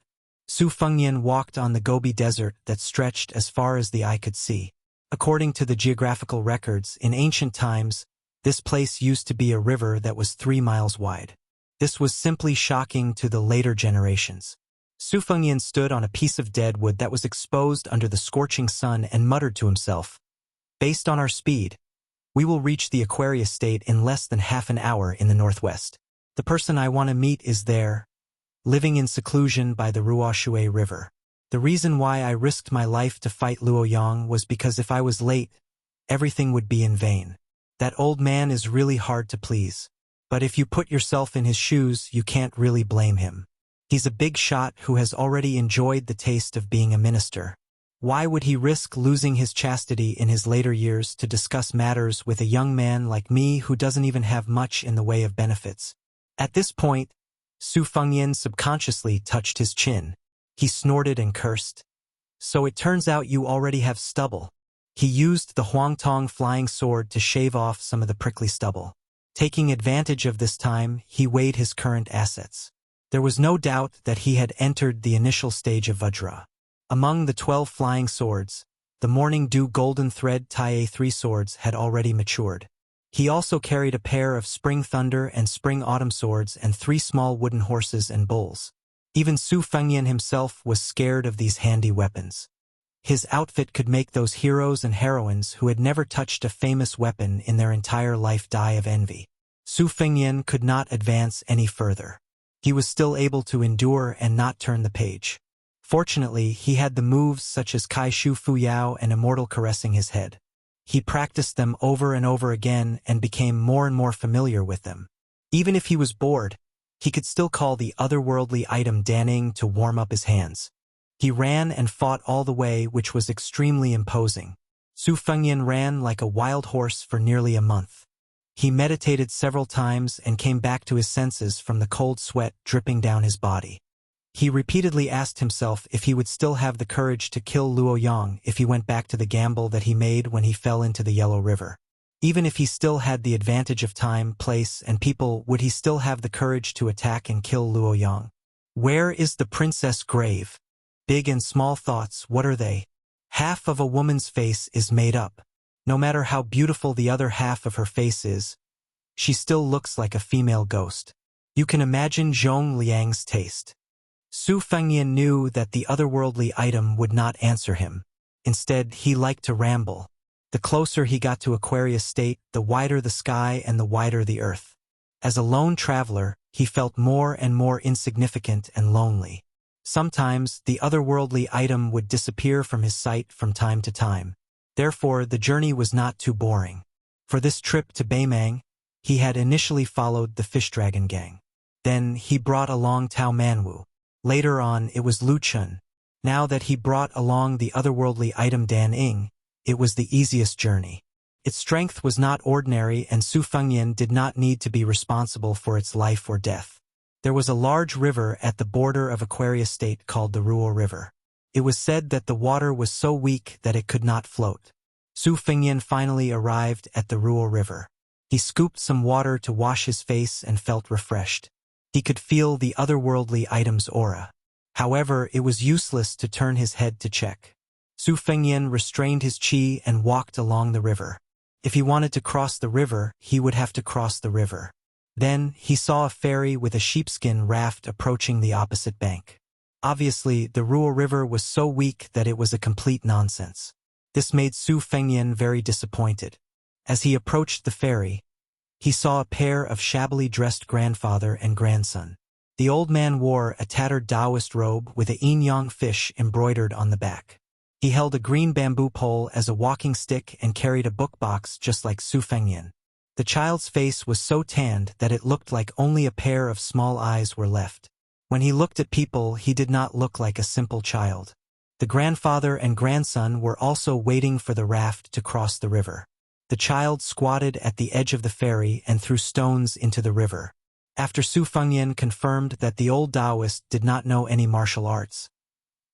Su Fengnian walked on the Gobi Desert that stretched as far as the eye could see. According to the geographical records, in ancient times, this place used to be a river that was 3 miles wide. This was simply shocking to the later generations. Su Fengnian stood on a piece of dead wood that was exposed under the scorching sun and muttered to himself, Based on our speed, we will reach the Aquarius state in less than half an hour in the northwest. The person I want to meet is there, living in seclusion by the Ruoshui River. The reason why I risked my life to fight Luo Yang was because if I was late, everything would be in vain. That old man is really hard to please. But if you put yourself in his shoes, you can't really blame him. He's a big shot who has already enjoyed the taste of being a minister. Why would he risk losing his chastity in his later years to discuss matters with a young man like me who doesn't even have much in the way of benefits? At this point, Su Fengnian subconsciously touched his chin. He snorted and cursed. So it turns out you already have stubble. He used the Huangtong flying sword to shave off some of the prickly stubble. Taking advantage of this time, he weighed his current assets. There was no doubt that he had entered the initial stage of Vajra. Among the 12 flying swords, the Morning Dew Golden Thread Taie 3 swords had already matured. He also carried a pair of Spring Thunder and Spring Autumn swords and 3 small wooden horses and bulls. Even Su Fengnian himself was scared of these handy weapons. His outfit could make those heroes and heroines who had never touched a famous weapon in their entire life die of envy. Su Fengnian could not advance any further. He was still able to endure and not turn the page. Fortunately, he had the moves such as Kai Shu Fuyao and Immortal Caressing his head. He practiced them over and over again and became more and more familiar with them. Even if he was bored, he could still call the otherworldly item Danning to warm up his hands. He ran and fought all the way, which was extremely imposing. Su Fengnian ran like a wild horse for nearly a month. He meditated several times and came back to his senses from the cold sweat dripping down his body. He repeatedly asked himself if he would still have the courage to kill Luo Yang if he went back to the gamble that he made when he fell into the Yellow River. Even if he still had the advantage of time, place, and people, would he still have the courage to attack and kill Luoyang? Where is the princess grave? Big and small thoughts, what are they? Half of a woman's face is made up. No matter how beautiful the other half of her face is, she still looks like a female ghost. You can imagine Zhong Liang's taste. Su Fengyan knew that the otherworldly item would not answer him. Instead, he liked to ramble. The closer he got to Aquarius State, the wider the sky and the wider the earth. As a lone traveler, he felt more and more insignificant and lonely. Sometimes, the otherworldly item would disappear from his sight from time to time. Therefore, the journey was not too boring. For this trip to Beimang, he had initially followed the Fish Dragon Gang. Then, he brought along Tao Manwu. Later on, it was Lu Chun. Now that he brought along the otherworldly item Dan Ying, it was the easiest journey. Its strength was not ordinary, and Su Fengyan did not need to be responsible for its life or death. There was a large river at the border of Aquarius State called the Ruo River. It was said that the water was so weak that it could not float. Su Fengyan finally arrived at the Ruo River. He scooped some water to wash his face and felt refreshed. He could feel the otherworldly item's aura. However, it was useless to turn his head to check. Su Fengyan restrained his qi and walked along the river. If he wanted to cross the river, he would have to cross the river. Then, he saw a ferry with a sheepskin raft approaching the opposite bank. Obviously, the Ruo River was so weak that it was a complete nonsense. This made Su Fengyan very disappointed. As he approached the ferry, he saw a pair of shabbily dressed grandfather and grandson. The old man wore a tattered Taoist robe with a yin-yang fish embroidered on the back. He held a green bamboo pole as a walking stick and carried a book box just like Su Fengyan. The child's face was so tanned that it looked like only a pair of small eyes were left. When he looked at people, he did not look like a simple child. The grandfather and grandson were also waiting for the raft to cross the river. The child squatted at the edge of the ferry and threw stones into the river. After Su Fengyan confirmed that the old Taoist did not know any martial arts,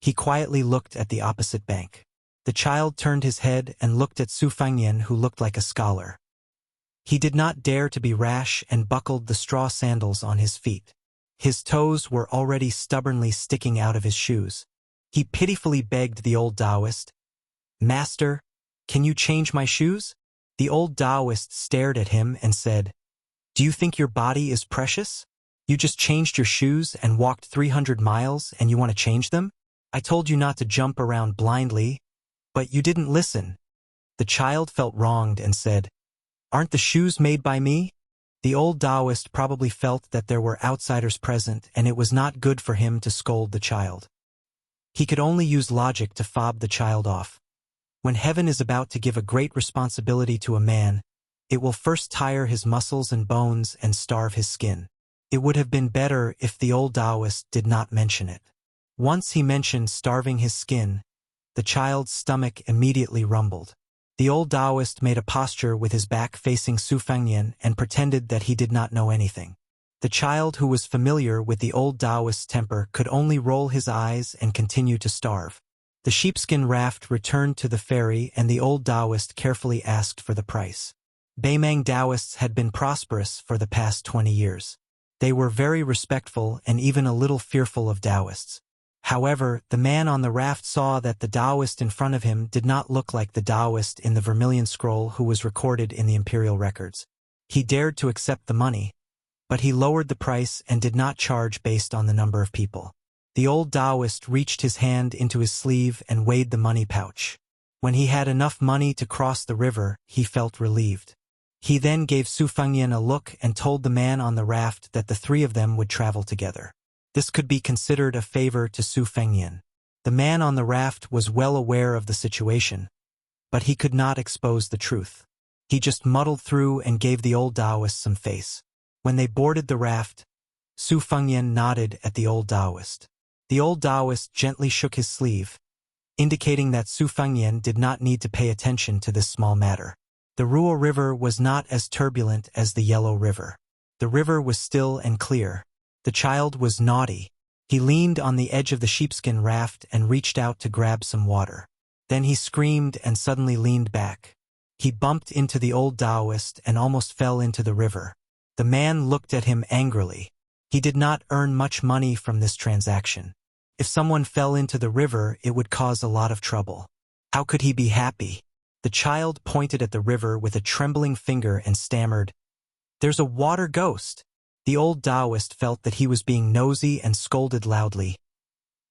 he quietly looked at the opposite bank. The child turned his head and looked at Su Fengyan, who looked like a scholar. He did not dare to be rash and buckled the straw sandals on his feet. His toes were already stubbornly sticking out of his shoes. He pitifully begged the old Taoist, "Master, can you change my shoes?" The old Taoist stared at him and said, "Do you think your body is precious? You just changed your shoes and walked 300 miles and you want to change them? I told you not to jump around blindly, but you didn't listen." The child felt wronged and said, "Aren't the shoes made by me?" The old Taoist probably felt that there were outsiders present and it was not good for him to scold the child. He could only use logic to fob the child off. When heaven is about to give a great responsibility to a man, it will first tire his muscles and bones and starve his skin. It would have been better if the old Taoist did not mention it. Once he mentioned starving his skin, the child's stomach immediately rumbled. The old Taoist made a posture with his back facing Su Fengyan and pretended that he did not know anything. The child, who was familiar with the old Taoist's temper, could only roll his eyes and continue to starve. The sheepskin raft returned to the ferry and the old Taoist carefully asked for the price. Beimang Taoists had been prosperous for the past 20 years. They were very respectful and even a little fearful of Taoists. However, the man on the raft saw that the Taoist in front of him did not look like the Taoist in the Vermilion Scroll who was recorded in the imperial records. He dared to accept the money, but he lowered the price and did not charge based on the number of people. The old Taoist reached his hand into his sleeve and weighed the money pouch. When he had enough money to cross the river, he felt relieved. He then gave Su Fengyan a look and told the man on the raft that the three of them would travel together. This could be considered a favor to Su Fengyan. The man on the raft was well aware of the situation, but he could not expose the truth. He just muddled through and gave the old Taoist some face. When they boarded the raft, Su Fengyan nodded at the old Taoist. The old Taoist gently shook his sleeve, indicating that Su Fengyan did not need to pay attention to this small matter. The Ruo River was not as turbulent as the Yellow River. The river was still and clear. The child was naughty. He leaned on the edge of the sheepskin raft and reached out to grab some water. Then he screamed and suddenly leaned back. He bumped into the old Taoist and almost fell into the river. The man looked at him angrily. He did not earn much money from this transaction. If someone fell into the river, it would cause a lot of trouble. How could he be happy? The child pointed at the river with a trembling finger and stammered, "There's a water ghost." The old Taoist felt that he was being nosy and scolded loudly.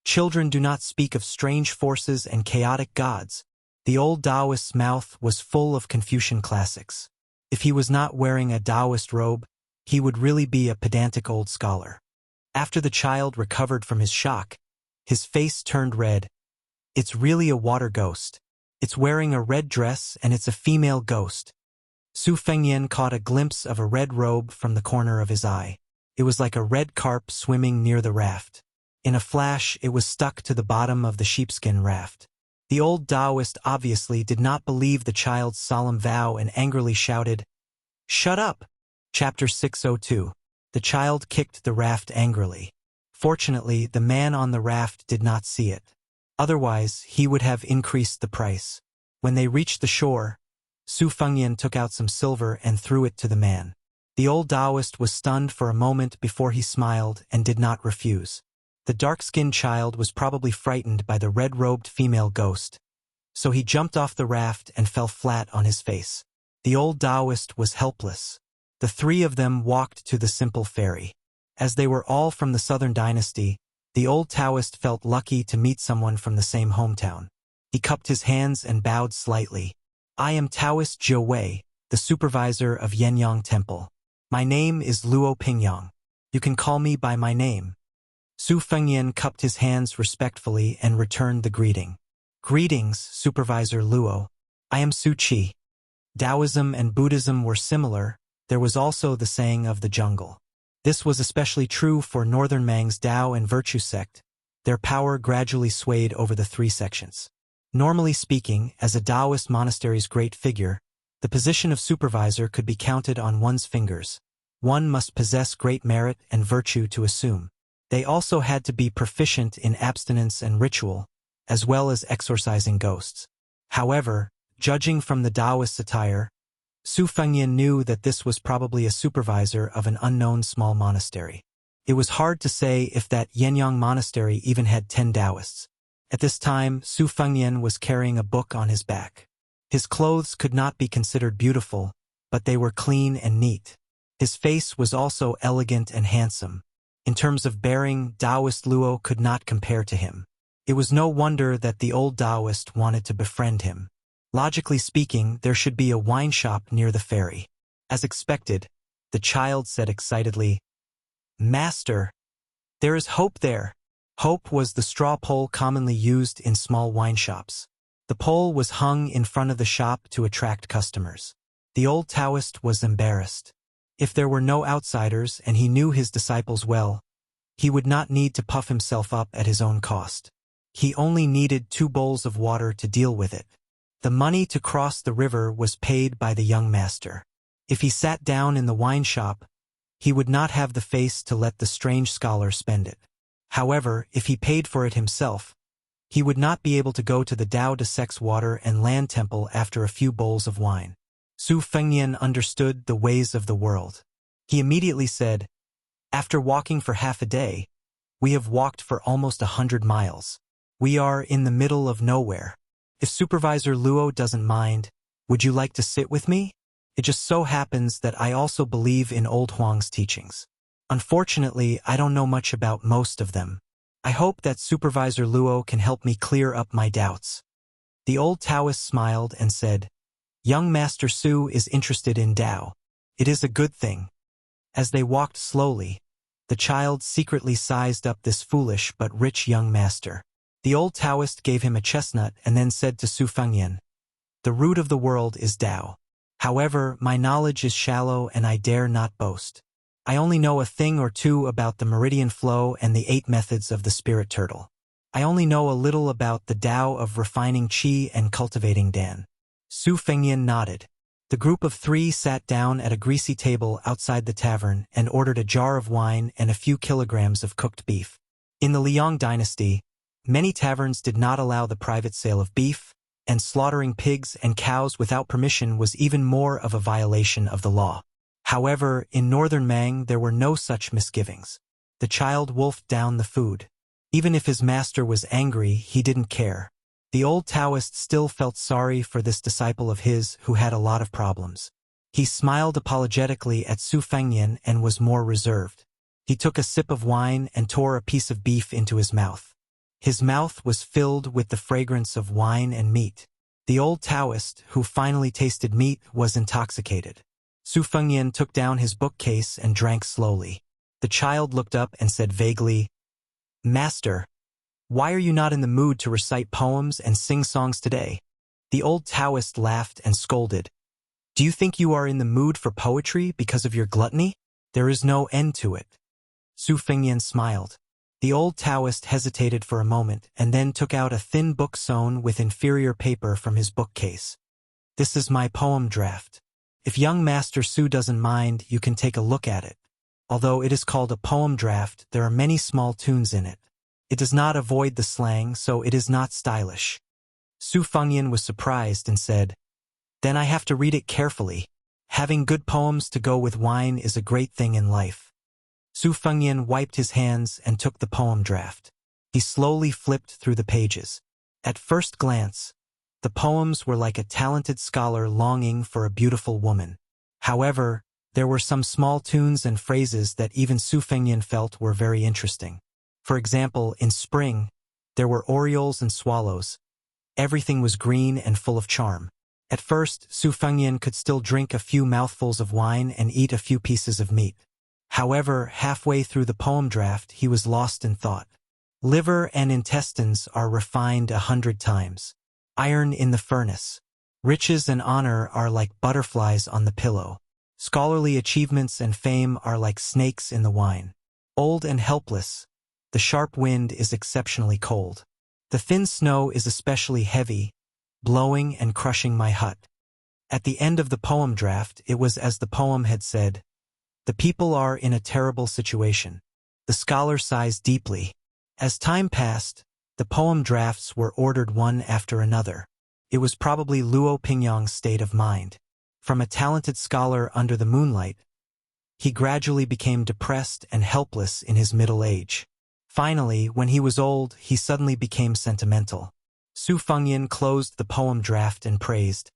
Children do not speak of strange forces and chaotic gods. The old Taoist's mouth was full of Confucian classics. If he was not wearing a Taoist robe, he would really be a pedantic old scholar. After the child recovered from his shock, his face turned red. "It's really a water ghost. It's wearing a red dress and it's a female ghost." Su Fengyan caught a glimpse of a red robe from the corner of his eye. It was like a red carp swimming near the raft. In a flash, it was stuck to the bottom of the sheepskin raft. The old Taoist obviously did not believe the child's solemn vow and angrily shouted, "Shut up!" Chapter 602. The child kicked the raft angrily. Fortunately, the man on the raft did not see it. Otherwise, he would have increased the price. When they reached the shore, Su Fengyan took out some silver and threw it to the man. The old Taoist was stunned for a moment before he smiled and did not refuse. The dark-skinned child was probably frightened by the red-robed female ghost, so he jumped off the raft and fell flat on his face. The old Taoist was helpless. The three of them walked to the simple ferry. As they were all from the Southern Dynasty, the old Taoist felt lucky to meet someone from the same hometown. He cupped his hands and bowed slightly. "I am Taoist Jiu Wei, the supervisor of Yenyang Temple. My name is Luo Pingyang. You can call me by my name." Su Fengyan cupped his hands respectfully and returned the greeting. "Greetings, Supervisor Luo. I am Su Qi." Taoism and Buddhism were similar. There was also the saying of the jungle. This was especially true for Northern Mang's Tao and Virtue sect. Their power gradually swayed over the three sections. Normally speaking, as a Taoist monastery's great figure, the position of supervisor could be counted on one's fingers. One must possess great merit and virtue to assume. They also had to be proficient in abstinence and ritual, as well as exorcising ghosts. However, judging from the Taoist attire, Su Fengyan knew that this was probably a supervisor of an unknown small monastery. It was hard to say if that Yenyang monastery even had 10 Taoists. At this time, Su Fengyan was carrying a book on his back. His clothes could not be considered beautiful, but they were clean and neat. His face was also elegant and handsome. In terms of bearing, Taoist Luo could not compare to him. It was no wonder that the old Taoist wanted to befriend him. Logically speaking, there should be a wine shop near the ferry. As expected, the child said excitedly, "Master, there is hope there." Hope was the straw pole commonly used in small wine shops. The pole was hung in front of the shop to attract customers. The old Taoist was embarrassed. If there were no outsiders and he knew his disciples well, he would not need to puff himself up at his own cost. He only needed 2 bowls of water to deal with it. The money to cross the river was paid by the young master. If he sat down in the wine shop, he would not have the face to let the strange scholar spend it. However, if he paid for it himself, he would not be able to go to the Tao De Sec's water and land temple after a few bowls of wine. Su Fengyan understood the ways of the world. He immediately said, "After walking for half a day, we have walked for almost 100 miles. We are in the middle of nowhere. If Supervisor Luo doesn't mind, would you like to sit with me? It just so happens that I also believe in old Huang's teachings. Unfortunately, I don't know much about most of them. I hope that Supervisor Luo can help me clear up my doubts." The old Taoist smiled and said, "Young Master Su is interested in Tao. It is a good thing." As they walked slowly, the child secretly sized up this foolish but rich young master. The old Taoist gave him a chestnut and then said to Su Fengyan, "The root of the world is Tao. However, my knowledge is shallow and I dare not boast. I only know a thing or two about the meridian flow and the 8 methods of the spirit turtle. I only know a little about the Tao of refining qi and cultivating Dan." Su Fengyan nodded. The group of 3 sat down at a greasy table outside the tavern and ordered a jar of wine and a few kilograms of cooked beef. In the Liang dynasty, many taverns did not allow the private sale of beef, and slaughtering pigs and cows without permission was even more of a violation of the law. However, in northern Mang there were no such misgivings. The child wolfed down the food. Even if his master was angry, he didn't care. The old Taoist still felt sorry for this disciple of his who had a lot of problems. He smiled apologetically at Su Fengnian and was more reserved. He took a sip of wine and tore a piece of beef into his mouth. His mouth was filled with the fragrance of wine and meat. The old Taoist, who finally tasted meat, was intoxicated. Su Fengnian took down his bookcase and drank slowly. The child looked up and said vaguely, "Master, why are you not in the mood to recite poems and sing songs today?" The old Taoist laughed and scolded. "Do you think you are in the mood for poetry because of your gluttony? There is no end to it." Su Fengnian smiled. The old Taoist hesitated for a moment and then took out a thin book sewn with inferior paper from his bookcase. "This is my poem draft. If young Master Su doesn't mind, you can take a look at it. Although it is called a poem draft, there are many small tunes in it. It does not avoid the slang, so it is not stylish." Su Fengnian was surprised and said, "Then I have to read it carefully. Having good poems to go with wine is a great thing in life." Su Fengnian wiped his hands and took the poem draft. He slowly flipped through the pages. At first glance, the poems were like a talented scholar longing for a beautiful woman. However, there were some small tunes and phrases that even Su Fengnian felt were very interesting. For example, in spring, there were orioles and swallows. Everything was green and full of charm. At first, Su Fengnian could still drink a few mouthfuls of wine and eat a few pieces of meat. However, halfway through the poem draft, he was lost in thought. Liver and intestines are refined 100 times. Iron in the furnace. Riches and honor are like butterflies on the pillow. Scholarly achievements and fame are like snakes in the wine. Old and helpless, the sharp wind is exceptionally cold. The thin snow is especially heavy, blowing and crushing my hut. At the end of the poem draft, it was as the poem had said. The people are in a terrible situation. The scholar sighs deeply. As time passed, the poem drafts were ordered one after another. It was probably Luo Pingyang's state of mind. From a talented scholar under the moonlight, he gradually became depressed and helpless in his middle age. Finally, when he was old, he suddenly became sentimental. Su Fengnian closed the poem draft and praised,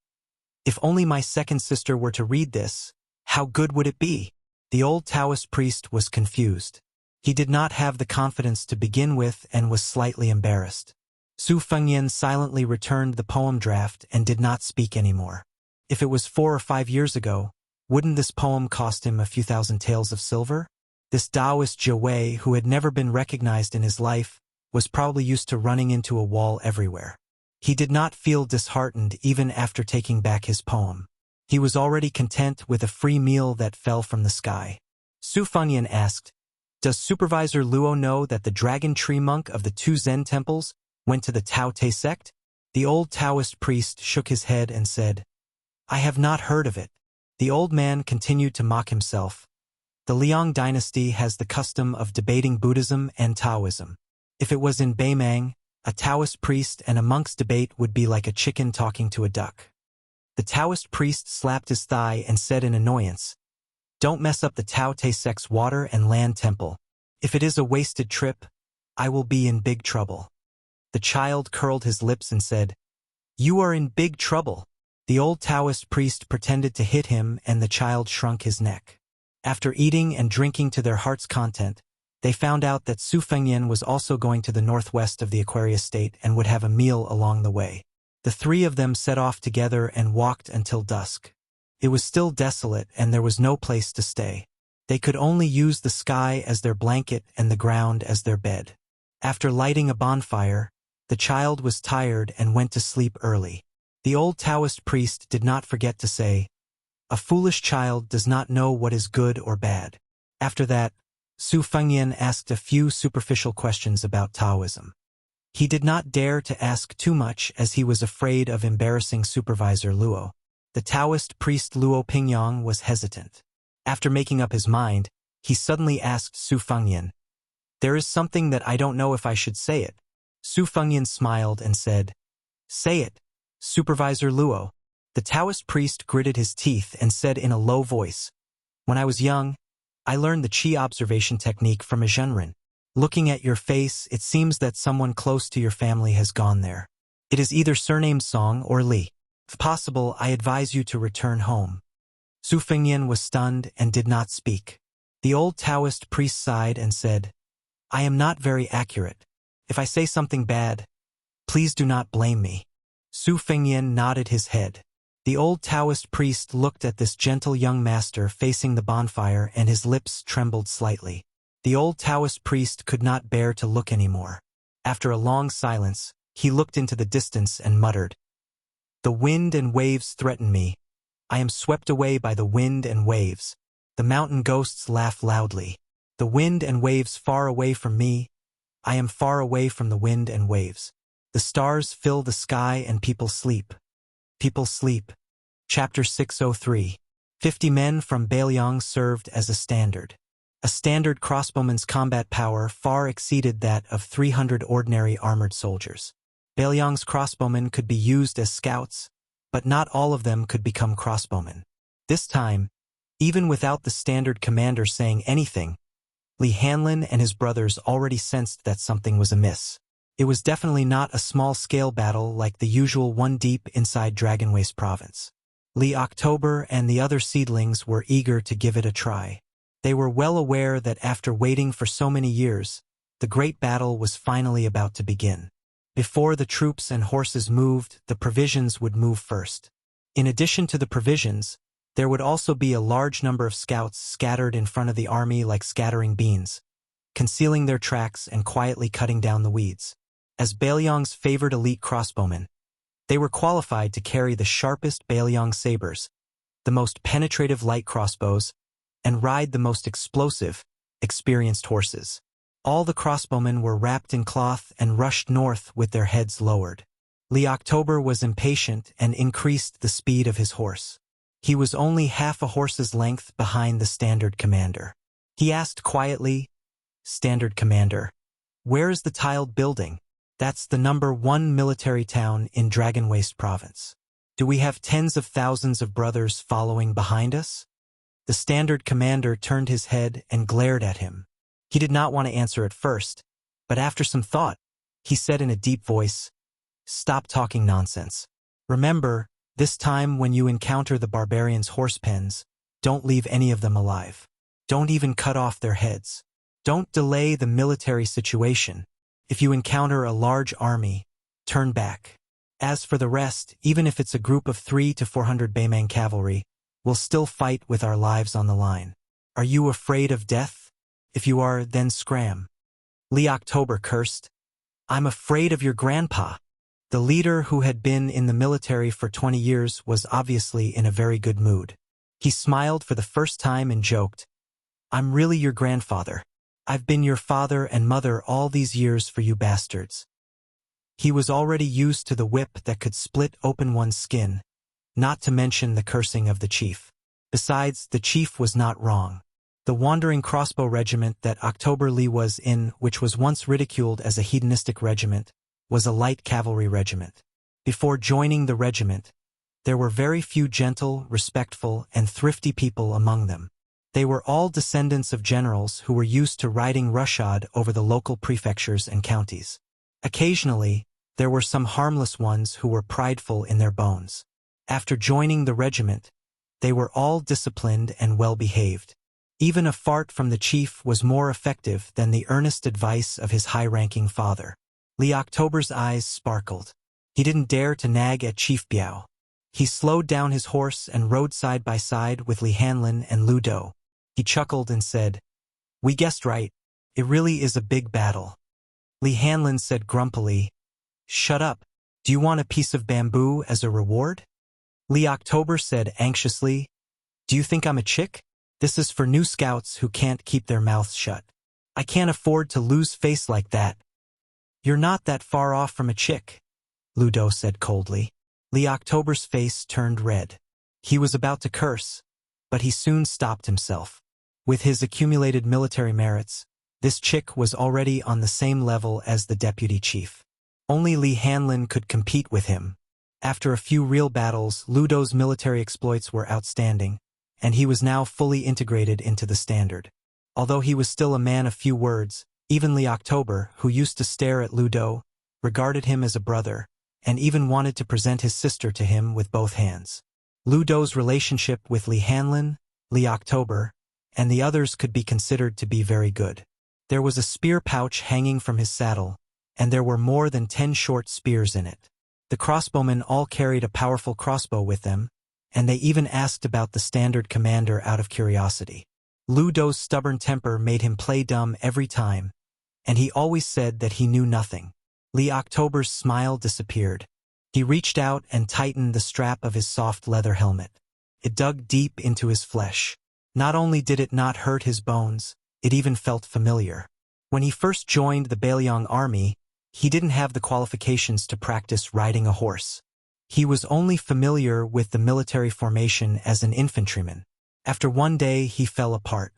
"If only my second sister were to read this, how good would it be?" The old Taoist priest was confused. He did not have the confidence to begin with and was slightly embarrassed. Su Fengnian silently returned the poem draft and did not speak anymore. If it was 4 or 5 years ago, wouldn't this poem cost him a few thousand taels of silver? This Taoist Jiwei, who had never been recognized in his life, was probably used to running into a wall everywhere. He did not feel disheartened even after taking back his poem. He was already content with a free meal that fell from the sky. Su Fengnian asked, "Does Supervisor Luo know that the dragon tree monk of the 2 Zen temples went to the Tao Te sect?" The old Taoist priest shook his head and said, "I have not heard of it." The old man continued to mock himself. The Liang dynasty has the custom of debating Buddhism and Taoism. If it was in Beimang, a Taoist priest and a monk's debate would be like a chicken talking to a duck. The Taoist priest slapped his thigh and said in annoyance, "Don't mess up the Tao Te sect's water and land temple. If it is a wasted trip, I will be in big trouble." The child curled his lips and said, "You are in big trouble." The old Taoist priest pretended to hit him and the child shrunk his neck. After eating and drinking to their heart's content, they found out that Su Fengnian was also going to the northwest of the Aquarius state and would have a meal along the way. The 3 of them set off together and walked until dusk. It was still desolate and there was no place to stay. They could only use the sky as their blanket and the ground as their bed. After lighting a bonfire, the child was tired and went to sleep early. The old Taoist priest did not forget to say, "A foolish child does not know what is good or bad." After that, Su Fengnian asked a few superficial questions about Taoism. He did not dare to ask too much as he was afraid of embarrassing Supervisor Luo. The Taoist priest Luo Pingyang was hesitant. After making up his mind, he suddenly asked Su Fengnian, "There is something that I don't know if I should say it." Su Fengnian smiled and said, "Say it." Supervisor Luo. The Taoist priest gritted his teeth and said in a low voice, "When I was young, I learned the qi observation technique from a Zhenren. Looking at your face, it seems that someone close to your family has gone there. It is either surnamed Song or Li. If possible, I advise you to return home." Su Fengyan was stunned and did not speak. The old Taoist priest sighed and said, "I am not very accurate. If I say something bad, please do not blame me." Su Fengyan nodded his head. The old Taoist priest looked at this gentle young master facing the bonfire and his lips trembled slightly. The old Taoist priest could not bear to look anymore. After a long silence, he looked into the distance and muttered, "The wind and waves threaten me. I am swept away by the wind and waves. The mountain ghosts laugh loudly. The wind and waves far away from me. I am far away from the wind and waves. The stars fill the sky and people sleep. People sleep." Chapter 603. 50 men from Bailiang served as a standard. A standard crossbowman's combat power far exceeded that of 300 ordinary armored soldiers. Bailiang's crossbowmen could be used as scouts, but not all of them could become crossbowmen. This time, even without the standard commander saying anything, Li Hanlin and his brothers already sensed that something was amiss. It was definitely not a small-scale battle like the usual one deep inside Dragon Waste province. Li October and the other seedlings were eager to give it a try. They were well aware that after waiting for so many years, the great battle was finally about to begin. Before the troops and horses moved, the provisions would move first. In addition to the provisions, there would also be a large number of scouts scattered in front of the army like scattering beans, concealing their tracks and quietly cutting down the weeds. As Bailiang's favored elite crossbowmen, they were qualified to carry the sharpest Bailiang sabers, the most penetrative light crossbows, and ride the most explosive, experienced horses. All the crossbowmen were wrapped in cloth and rushed north with their heads lowered. Li October was impatient and increased the speed of his horse. He was only half a horse's length behind the standard commander. He asked quietly, "Standard commander, where is the tiled building? That's the number 1 military town in Dragon Waste province. Do we have tens of thousands of brothers following behind us?" The standard commander turned his head and glared at him. He did not want to answer at first, but after some thought, he said in a deep voice, "Stop talking nonsense. Remember, this time when you encounter the barbarians' horse pens, don't leave any of them alive. Don't even cut off their heads. Don't delay the military situation. If you encounter a large army, turn back. As for the rest, even if it's a group of 300 to 400 Baimang cavalry, we'll still fight with our lives on the line. Are you afraid of death? If you are, then scram." Li October cursed, "I'm afraid of your grandpa." The leader who had been in the military for 20 years was obviously in a very good mood. He smiled for the first time and joked, "I'm really your grandfather. I've been your father and mother all these years for you bastards." He was already used to the whip that could split open one's skin, not to mention the cursing of the chief. Besides, the chief was not wrong. The wandering crossbow regiment that October Li was in, which was once ridiculed as a hedonistic regiment, was a light cavalry regiment. Before joining the regiment, there were very few gentle, respectful, and thrifty people among them. They were all descendants of generals who were used to riding roughshod over the local prefectures and counties. Occasionally, there were some harmless ones who were prideful in their bones. After joining the regiment, they were all disciplined and well-behaved. Even a fart from the chief was more effective than the earnest advice of his high-ranking father. Li October's eyes sparkled. He didn't dare to nag at Chief Biao. He slowed down his horse and rode side by side with Li Hanlin and Lu Do. He chuckled and said, "We guessed right. It really is a big battle." Li Hanlin said grumpily, "Shut up. Do you want a piece of bamboo as a reward?" Li October said anxiously, "Do you think I'm a chick? This is for new scouts who can't keep their mouths shut. I can't afford to lose face like that." "You're not that far off from a chick," Lu Do said coldly. Li October's face turned red. He was about to curse, but he soon stopped himself. With his accumulated military merits, this chick was already on the same level as the deputy chief. Only Li Hanlin could compete with him, After a few real battles, Lu Dou's military exploits were outstanding, and he was now fully integrated into the standard. Although he was still a man of few words, even Li October, who used to stare at Lu Dou, regarded him as a brother, and even wanted to present his sister to him with both hands. Lu Dou's relationship with Li Hanlin, Li October, and the others could be considered to be very good. There was a spear pouch hanging from his saddle, and there were more than 10 short spears in it. The crossbowmen all carried a powerful crossbow with them, and they even asked about the standard commander out of curiosity. Lu Dou's stubborn temper made him play dumb every time, and he always said that he knew nothing. Li October's smile disappeared. He reached out and tightened the strap of his soft leather helmet. It dug deep into his flesh. Not only did it not hurt his bones, it even felt familiar. When he first joined the Beiliang army, he didn't have the qualifications to practice riding a horse. He was only familiar with the military formation as an infantryman. After one day, he fell apart.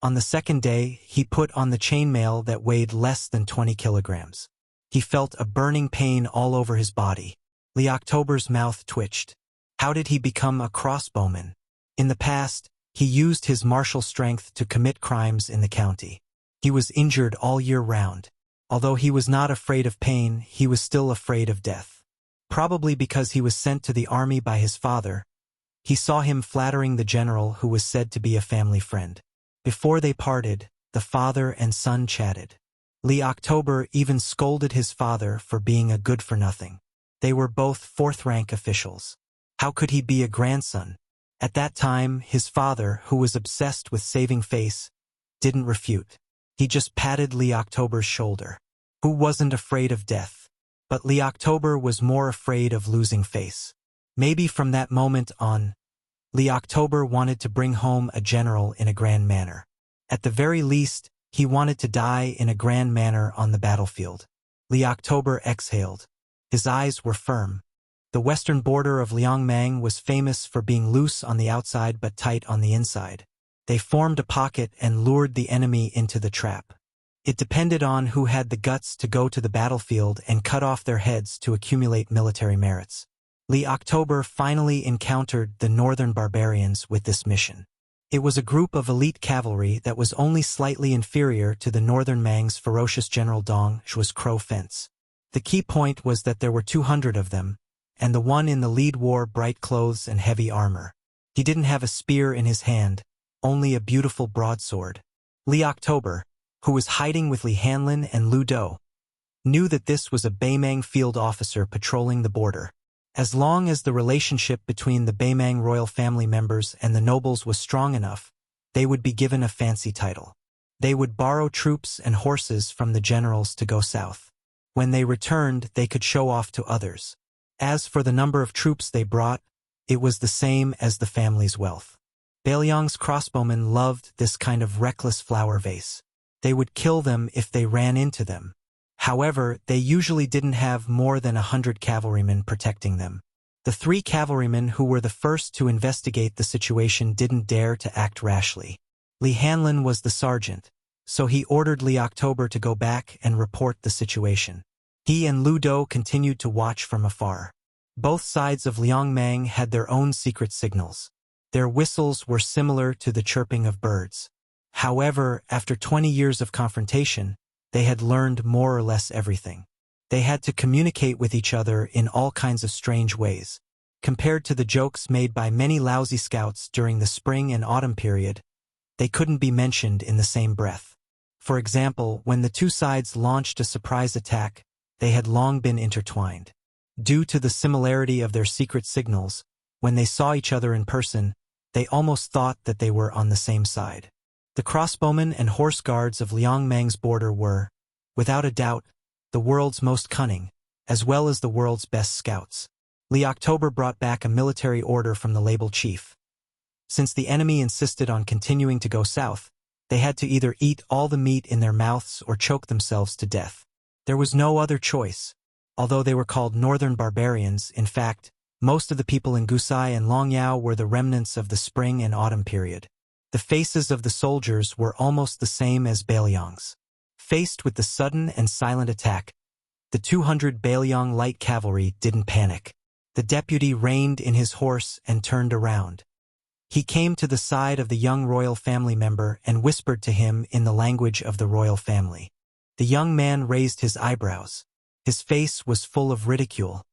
On the second day, he put on the chainmail that weighed less than 20 kilograms. He felt a burning pain all over his body. Li October's mouth twitched. How did he become a crossbowman? In the past, he used his martial strength to commit crimes in the county. He was injured all year round. Although he was not afraid of pain, he was still afraid of death. Probably because he was sent to the army by his father, he saw him flattering the general who was said to be a family friend. Before they parted, the father and son chatted. Li October even scolded his father for being a good-for-nothing. They were both fourth-rank officials. How could he be a grandson? At that time, his father, who was obsessed with saving face, didn't refute. He just patted Li October's shoulder. Who wasn't afraid of death? But Li October was more afraid of losing face. Maybe from that moment on, Li October wanted to bring home a general in a grand manner. At the very least, he wanted to die in a grand manner on the battlefield. Li October exhaled. His eyes were firm. The western border of Liangmang was famous for being loose on the outside but tight on the inside. They formed a pocket and lured the enemy into the trap. It depended on who had the guts to go to the battlefield and cut off their heads to accumulate military merits. Li October finally encountered the northern barbarians with this mission. It was a group of elite cavalry that was only slightly inferior to the northern Mang's ferocious General Dong Zhuo's Crow Fence. The key point was that there were 200 of them, and the one in the lead wore bright clothes and heavy armor. He didn't have a spear in his hand, only a beautiful broadsword. Li October, who was hiding with Li Hanlin and Lu Dou, knew that this was a Beimang field officer patrolling the border. As long as the relationship between the Beimang royal family members and the nobles was strong enough, they would be given a fancy title. They would borrow troops and horses from the generals to go south. When they returned, they could show off to others. As for the number of troops they brought, it was the same as the family's wealth. Beiliang's crossbowmen loved this kind of reckless flower vase. They would kill them if they ran into them. However, they usually didn't have more than 100 cavalrymen protecting them. The 3 cavalrymen who were the first to investigate the situation didn't dare to act rashly. Li Hanlin was the sergeant, so he ordered Li October to go back and report the situation. He and Lu Dou continued to watch from afar. Both sides of Liangmang had their own secret signals. Their whistles were similar to the chirping of birds. However, after 20 years of confrontation, they had learned more or less everything. They had to communicate with each other in all kinds of strange ways. Compared to the jokes made by many lousy scouts during the spring and autumn period, they couldn't be mentioned in the same breath. For example, when the 2 sides launched a surprise attack, they had long been intertwined. Due to the similarity of their secret signals, when they saw each other in person, they almost thought that they were on the same side. The crossbowmen and horse guards of Liangmang's border were, without a doubt, the world's most cunning, as well as the world's best scouts. Li October brought back a military order from the label chief. Since the enemy insisted on continuing to go south, they had to either eat all the meat in their mouths or choke themselves to death. There was no other choice. Although they were called northern barbarians, in fact, most of the people in Gusai and Longyao were the remnants of the spring and autumn period. The faces of the soldiers were almost the same as Beiliang's. Faced with the sudden and silent attack, the 200 Beiliang light cavalry didn't panic. The deputy reined in his horse and turned around. He came to the side of the young royal family member and whispered to him in the language of the royal family. The young man raised his eyebrows. His face was full of ridicule.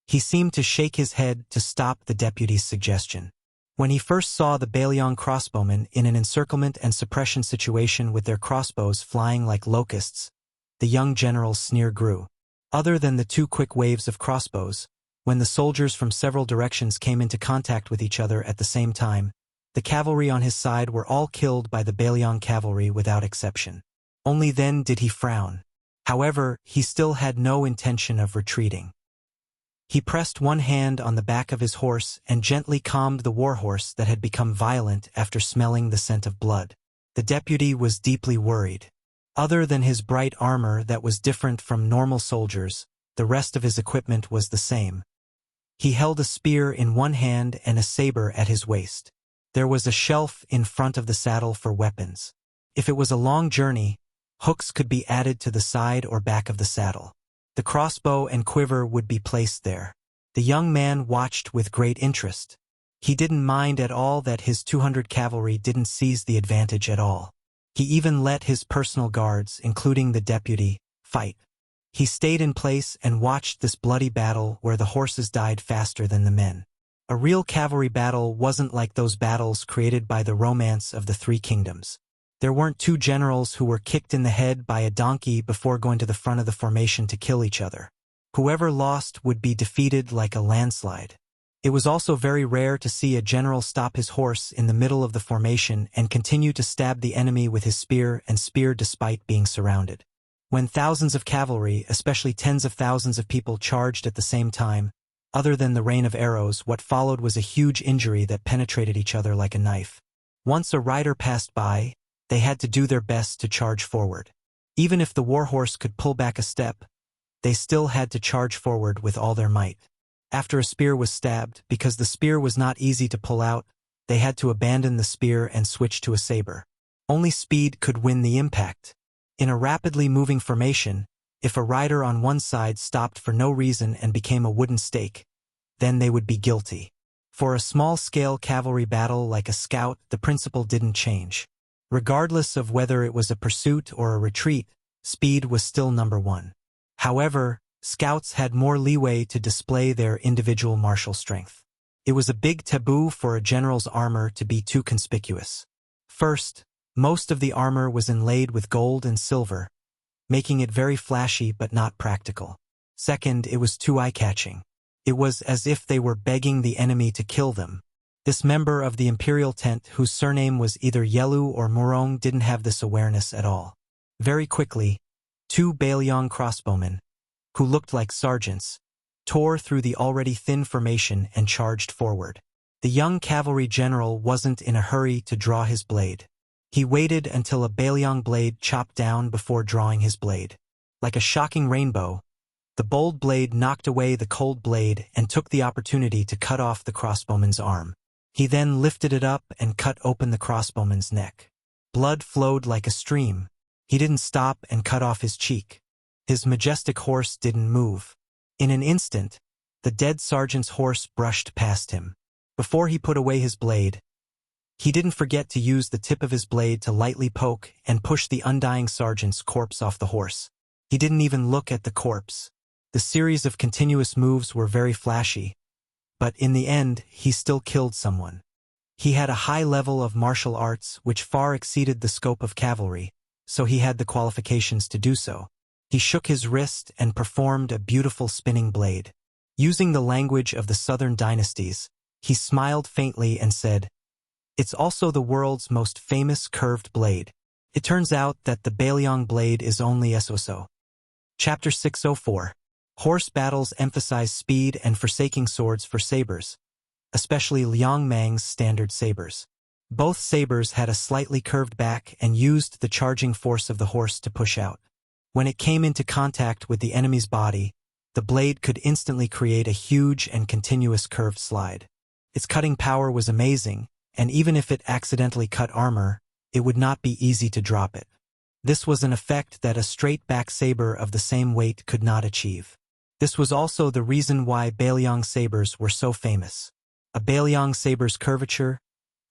He seemed to shake his head to stop the deputy's suggestion. When he first saw the Bailiang crossbowmen in an encirclement and suppression situation with their crossbows flying like locusts, the young general's sneer grew. Other than the 2 quick waves of crossbows, when the soldiers from several directions came into contact with each other at the same time, the cavalry on his side were all killed by the Bailiang cavalry without exception. Only then did he frown. However, he still had no intention of retreating. He pressed one hand on the back of his horse and gently calmed the warhorse that had become violent after smelling the scent of blood. The deputy was deeply worried. Other than his bright armor that was different from normal soldiers, the rest of his equipment was the same. He held a spear in one hand and a saber at his waist. There was a shelf in front of the saddle for weapons. If it was a long journey, hooks could be added to the side or back of the saddle. The crossbow and quiver would be placed there. The young man watched with great interest. He didn't mind at all that his 200 cavalry didn't seize the advantage at all. He even let his personal guards, including the deputy, fight. He stayed in place and watched this bloody battle where the horses died faster than the men. A real cavalry battle wasn't like those battles created by the romance of the 3 kingdoms. There weren't 2 generals who were kicked in the head by a donkey before going to the front of the formation to kill each other. Whoever lost would be defeated like a landslide. It was also very rare to see a general stop his horse in the middle of the formation and continue to stab the enemy with his spear despite being surrounded. When thousands of cavalry, especially tens of thousands of people, charged at the same time, other than the rain of arrows, what followed was a huge injury that penetrated each other like a knife. Once a rider passed by, they had to do their best to charge forward. Even if the warhorse could pull back a step, they still had to charge forward with all their might. After a spear was stabbed, because the spear was not easy to pull out, they had to abandon the spear and switch to a saber. Only speed could win the impact. In a rapidly moving formation, if a rider on one side stopped for no reason and became a wooden stake, then they would be guilty. For a small-scale cavalry battle like a scout, the principle didn't change. Regardless of whether it was a pursuit or a retreat, speed was still number 1. However, scouts had more leeway to display their individual martial strength. It was a big taboo for a general's armor to be too conspicuous. First, most of the armor was inlaid with gold and silver, making it very flashy but not practical. Second, it was too eye-catching. It was as if they were begging the enemy to kill them. This member of the imperial tent, whose surname was either Yelu or Murong, didn't have this awareness at all. Very quickly, 2 Bailiang crossbowmen, who looked like sergeants, tore through the already thin formation and charged forward. The young cavalry general wasn't in a hurry to draw his blade. He waited until a Bailiang blade chopped down before drawing his blade. Like a shocking rainbow, the bold blade knocked away the cold blade and took the opportunity to cut off the crossbowman's arm. He then lifted it up and cut open the crossbowman's neck. Blood flowed like a stream. He didn't stop and cut off his cheek. His majestic horse didn't move. In an instant, the dead sergeant's horse brushed past him. Before he put away his blade, he didn't forget to use the tip of his blade to lightly poke and push the undying sergeant's corpse off the horse. He didn't even look at the corpse. The series of continuous moves were very flashy, but in the end, he still killed someone. He had a high level of martial arts which far exceeded the scope of cavalry, so he had the qualifications to do so. He shook his wrist and performed a beautiful spinning blade. Using the language of the southern dynasties, he smiled faintly and said, "It's also the world's most famous curved blade. It turns out that the Bailiang blade is only so. Chapter 604. Horse battles emphasize speed and forsaking swords for sabers, especially Liang Mang's standard sabers. Both sabers had a slightly curved back and used the charging force of the horse to push out. When it came into contact with the enemy's body, the blade could instantly create a huge and continuous curved slide. Its cutting power was amazing, and even if it accidentally cut armor, it would not be easy to drop it. This was an effect that a straight-back saber of the same weight could not achieve. This was also the reason why Beiliang sabers were so famous. A Beiliang saber's curvature,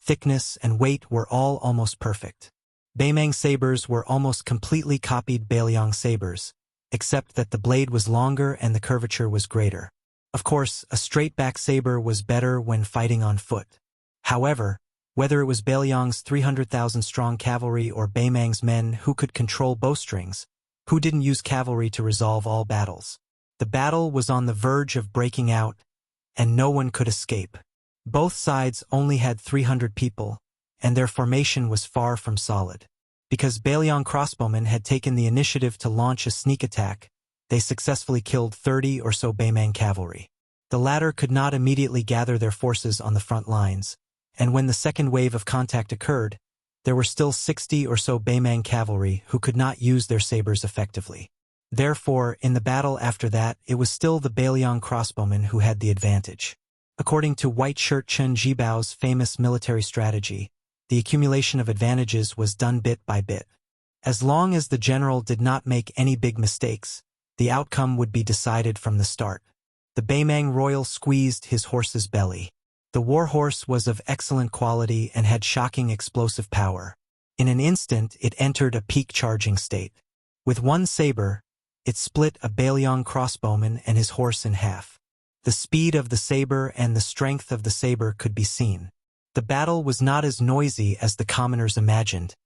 thickness, and weight were all almost perfect. Beimang sabers were almost completely copied Beiliang sabers, except that the blade was longer and the curvature was greater. Of course, a straight-back saber was better when fighting on foot. However, whether it was Beiliang's 300,000-strong cavalry or Beimang's men who could control bowstrings, who didn't use cavalry to resolve all battles. The battle was on the verge of breaking out, and no one could escape. Both sides only had 300 people, and their formation was far from solid. Because Beiliang crossbowmen had taken the initiative to launch a sneak attack, they successfully killed 30 or so Beimang cavalry. The latter could not immediately gather their forces on the front lines, and when the second wave of contact occurred, there were still 60 or so Beimang cavalry who could not use their sabers effectively. Therefore, in the battle after that, it was still the Beiliang crossbowmen who had the advantage. According to White Shirt Chen Jibao's famous military strategy, the accumulation of advantages was done bit by bit. As long as the general did not make any big mistakes, the outcome would be decided from the start. The Beimang royal squeezed his horse's belly. The warhorse was of excellent quality and had shocking explosive power. In an instant, it entered a peak charging state. With one saber, it split a Beiliang crossbowman and his horse in half. The speed of the saber and the strength of the saber could be seen. The battle was not as noisy as the commoners imagined,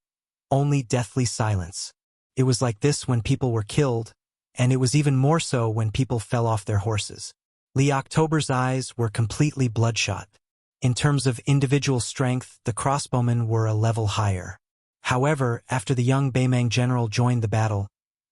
only deathly silence. It was like this when people were killed, and it was even more so when people fell off their horses. Li October's eyes were completely bloodshot. In terms of individual strength, the crossbowmen were a level higher. However, after the young Beimang general joined the battle,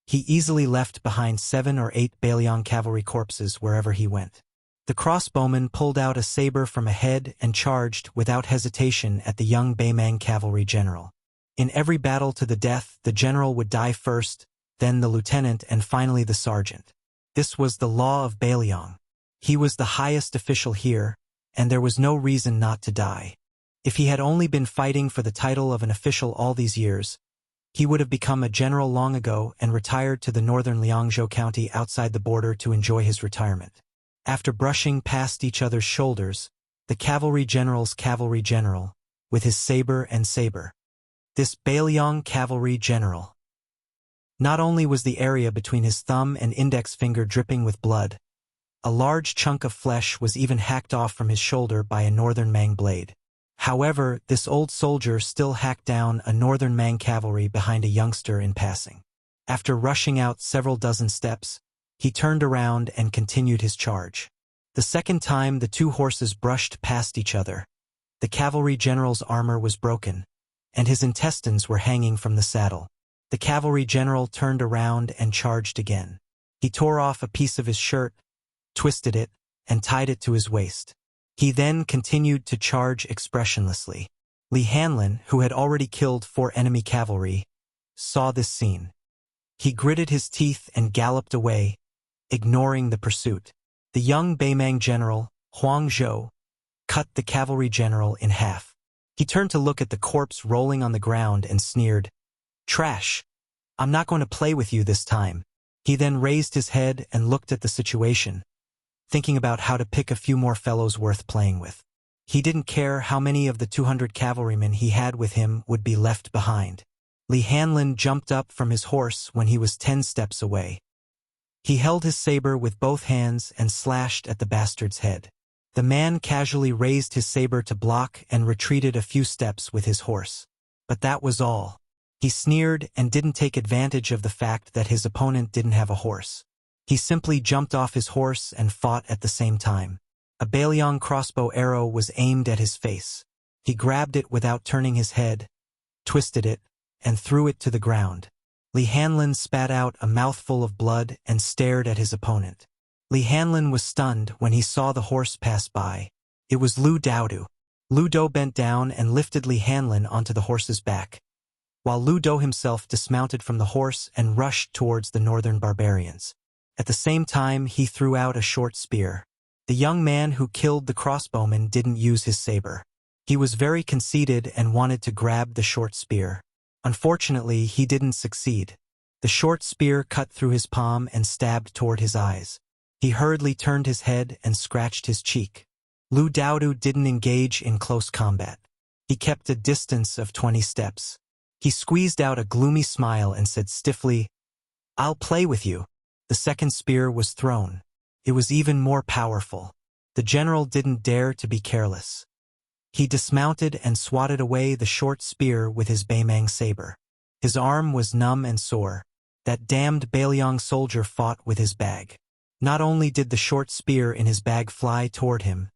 he easily left behind 7 or 8 Beiliang cavalry corpses wherever he went. The crossbowman pulled out a saber from ahead and charged without hesitation at the young Beimang cavalry general. In every battle to the death, the general would die first, then the lieutenant, and finally the sergeant. This was the law of Beiliang. He was the highest official here, and there was no reason not to die. If he had only been fighting for the title of an official all these years, he would have become a general long ago and retired to the northern Liangzhou county outside the border to enjoy his retirement. After brushing past each other's shoulders, the cavalry general's cavalry general, with his saber and saber. This Beiliang cavalry general. Not only was the area between his thumb and index finger dripping with blood, a large chunk of flesh was even hacked off from his shoulder by a northern Mang blade. However, this old soldier still hacked down a northern Mang cavalry behind a youngster in passing. After rushing out several dozen steps, he turned around and continued his charge. The second time the two horses brushed past each other, the cavalry general's armor was broken, and his intestines were hanging from the saddle. The cavalry general turned around and charged again. He tore off a piece of his shirt, twisted it, and tied it to his waist. He then continued to charge expressionlessly. Li Hanlin, who had already killed 4 enemy cavalry, saw this scene. He gritted his teeth and galloped away, ignoring the pursuit. The young Beimang general, Huang Zhou, cut the cavalry general in half. He turned to look at the corpse rolling on the ground and sneered, "Trash! I'm not going to play with you this time." He then raised his head and looked at the situation, thinking about how to pick a few more fellows worth playing with. He didn't care how many of the 200 cavalrymen he had with him would be left behind. Li Hanlin jumped up from his horse when he was 10 steps away. He held his saber with both hands and slashed at the bastard's head. The man casually raised his saber to block and retreated a few steps with his horse. But that was all. He sneered and didn't take advantage of the fact that his opponent didn't have a horse. He simply jumped off his horse and fought at the same time. A Beiliang crossbow arrow was aimed at his face. He grabbed it without turning his head, twisted it, and threw it to the ground. Li Hanlin spat out a mouthful of blood and stared at his opponent. Li Hanlin was stunned when he saw the horse pass by. It was Lu Daodu. Lu Do bent down and lifted Li Hanlin onto the horse's back, while Lu Do himself dismounted from the horse and rushed towards the northern barbarians. At the same time, he threw out a short spear. The young man who killed the crossbowman didn't use his saber. He was very conceited and wanted to grab the short spear. Unfortunately, he didn't succeed. The short spear cut through his palm and stabbed toward his eyes. He hurriedly turned his head and scratched his cheek. Lu Daodu didn't engage in close combat. He kept a distance of 20 steps. He squeezed out a gloomy smile and said stiffly, "I'll play with you." The second spear was thrown. It was even more powerful. The general didn't dare to be careless. He dismounted and swatted away the short spear with his Beimang saber. His arm was numb and sore. That damned Beiliang soldier fought with his bag. Not only did the short spear in his bag fly toward him,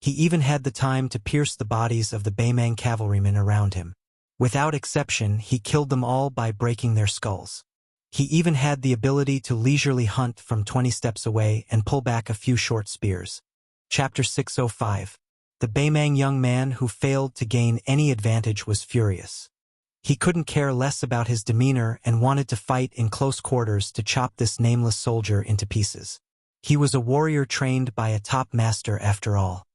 he even had the time to pierce the bodies of the Beimang cavalrymen around him. Without exception, he killed them all by breaking their skulls. He even had the ability to leisurely hunt from 20 steps away and pull back a few short spears. Chapter 605. The Beimang young man who failed to gain any advantage was furious. He couldn't care less about his demeanor and wanted to fight in close quarters to chop this nameless soldier into pieces. He was a warrior trained by a top master after all.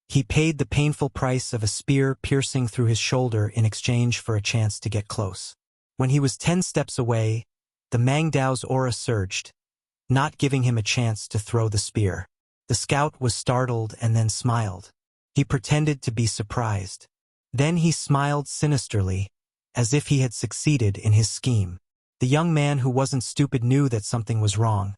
He paid the painful price of a spear piercing through his shoulder in exchange for a chance to get close. When he was 10 steps away, the Mang Dao's aura surged, not giving him a chance to throw the spear. The scout was startled and then smiled. He pretended to be surprised. Then he smiled sinisterly, as if he had succeeded in his scheme. The young man who wasn't stupid knew that something was wrong,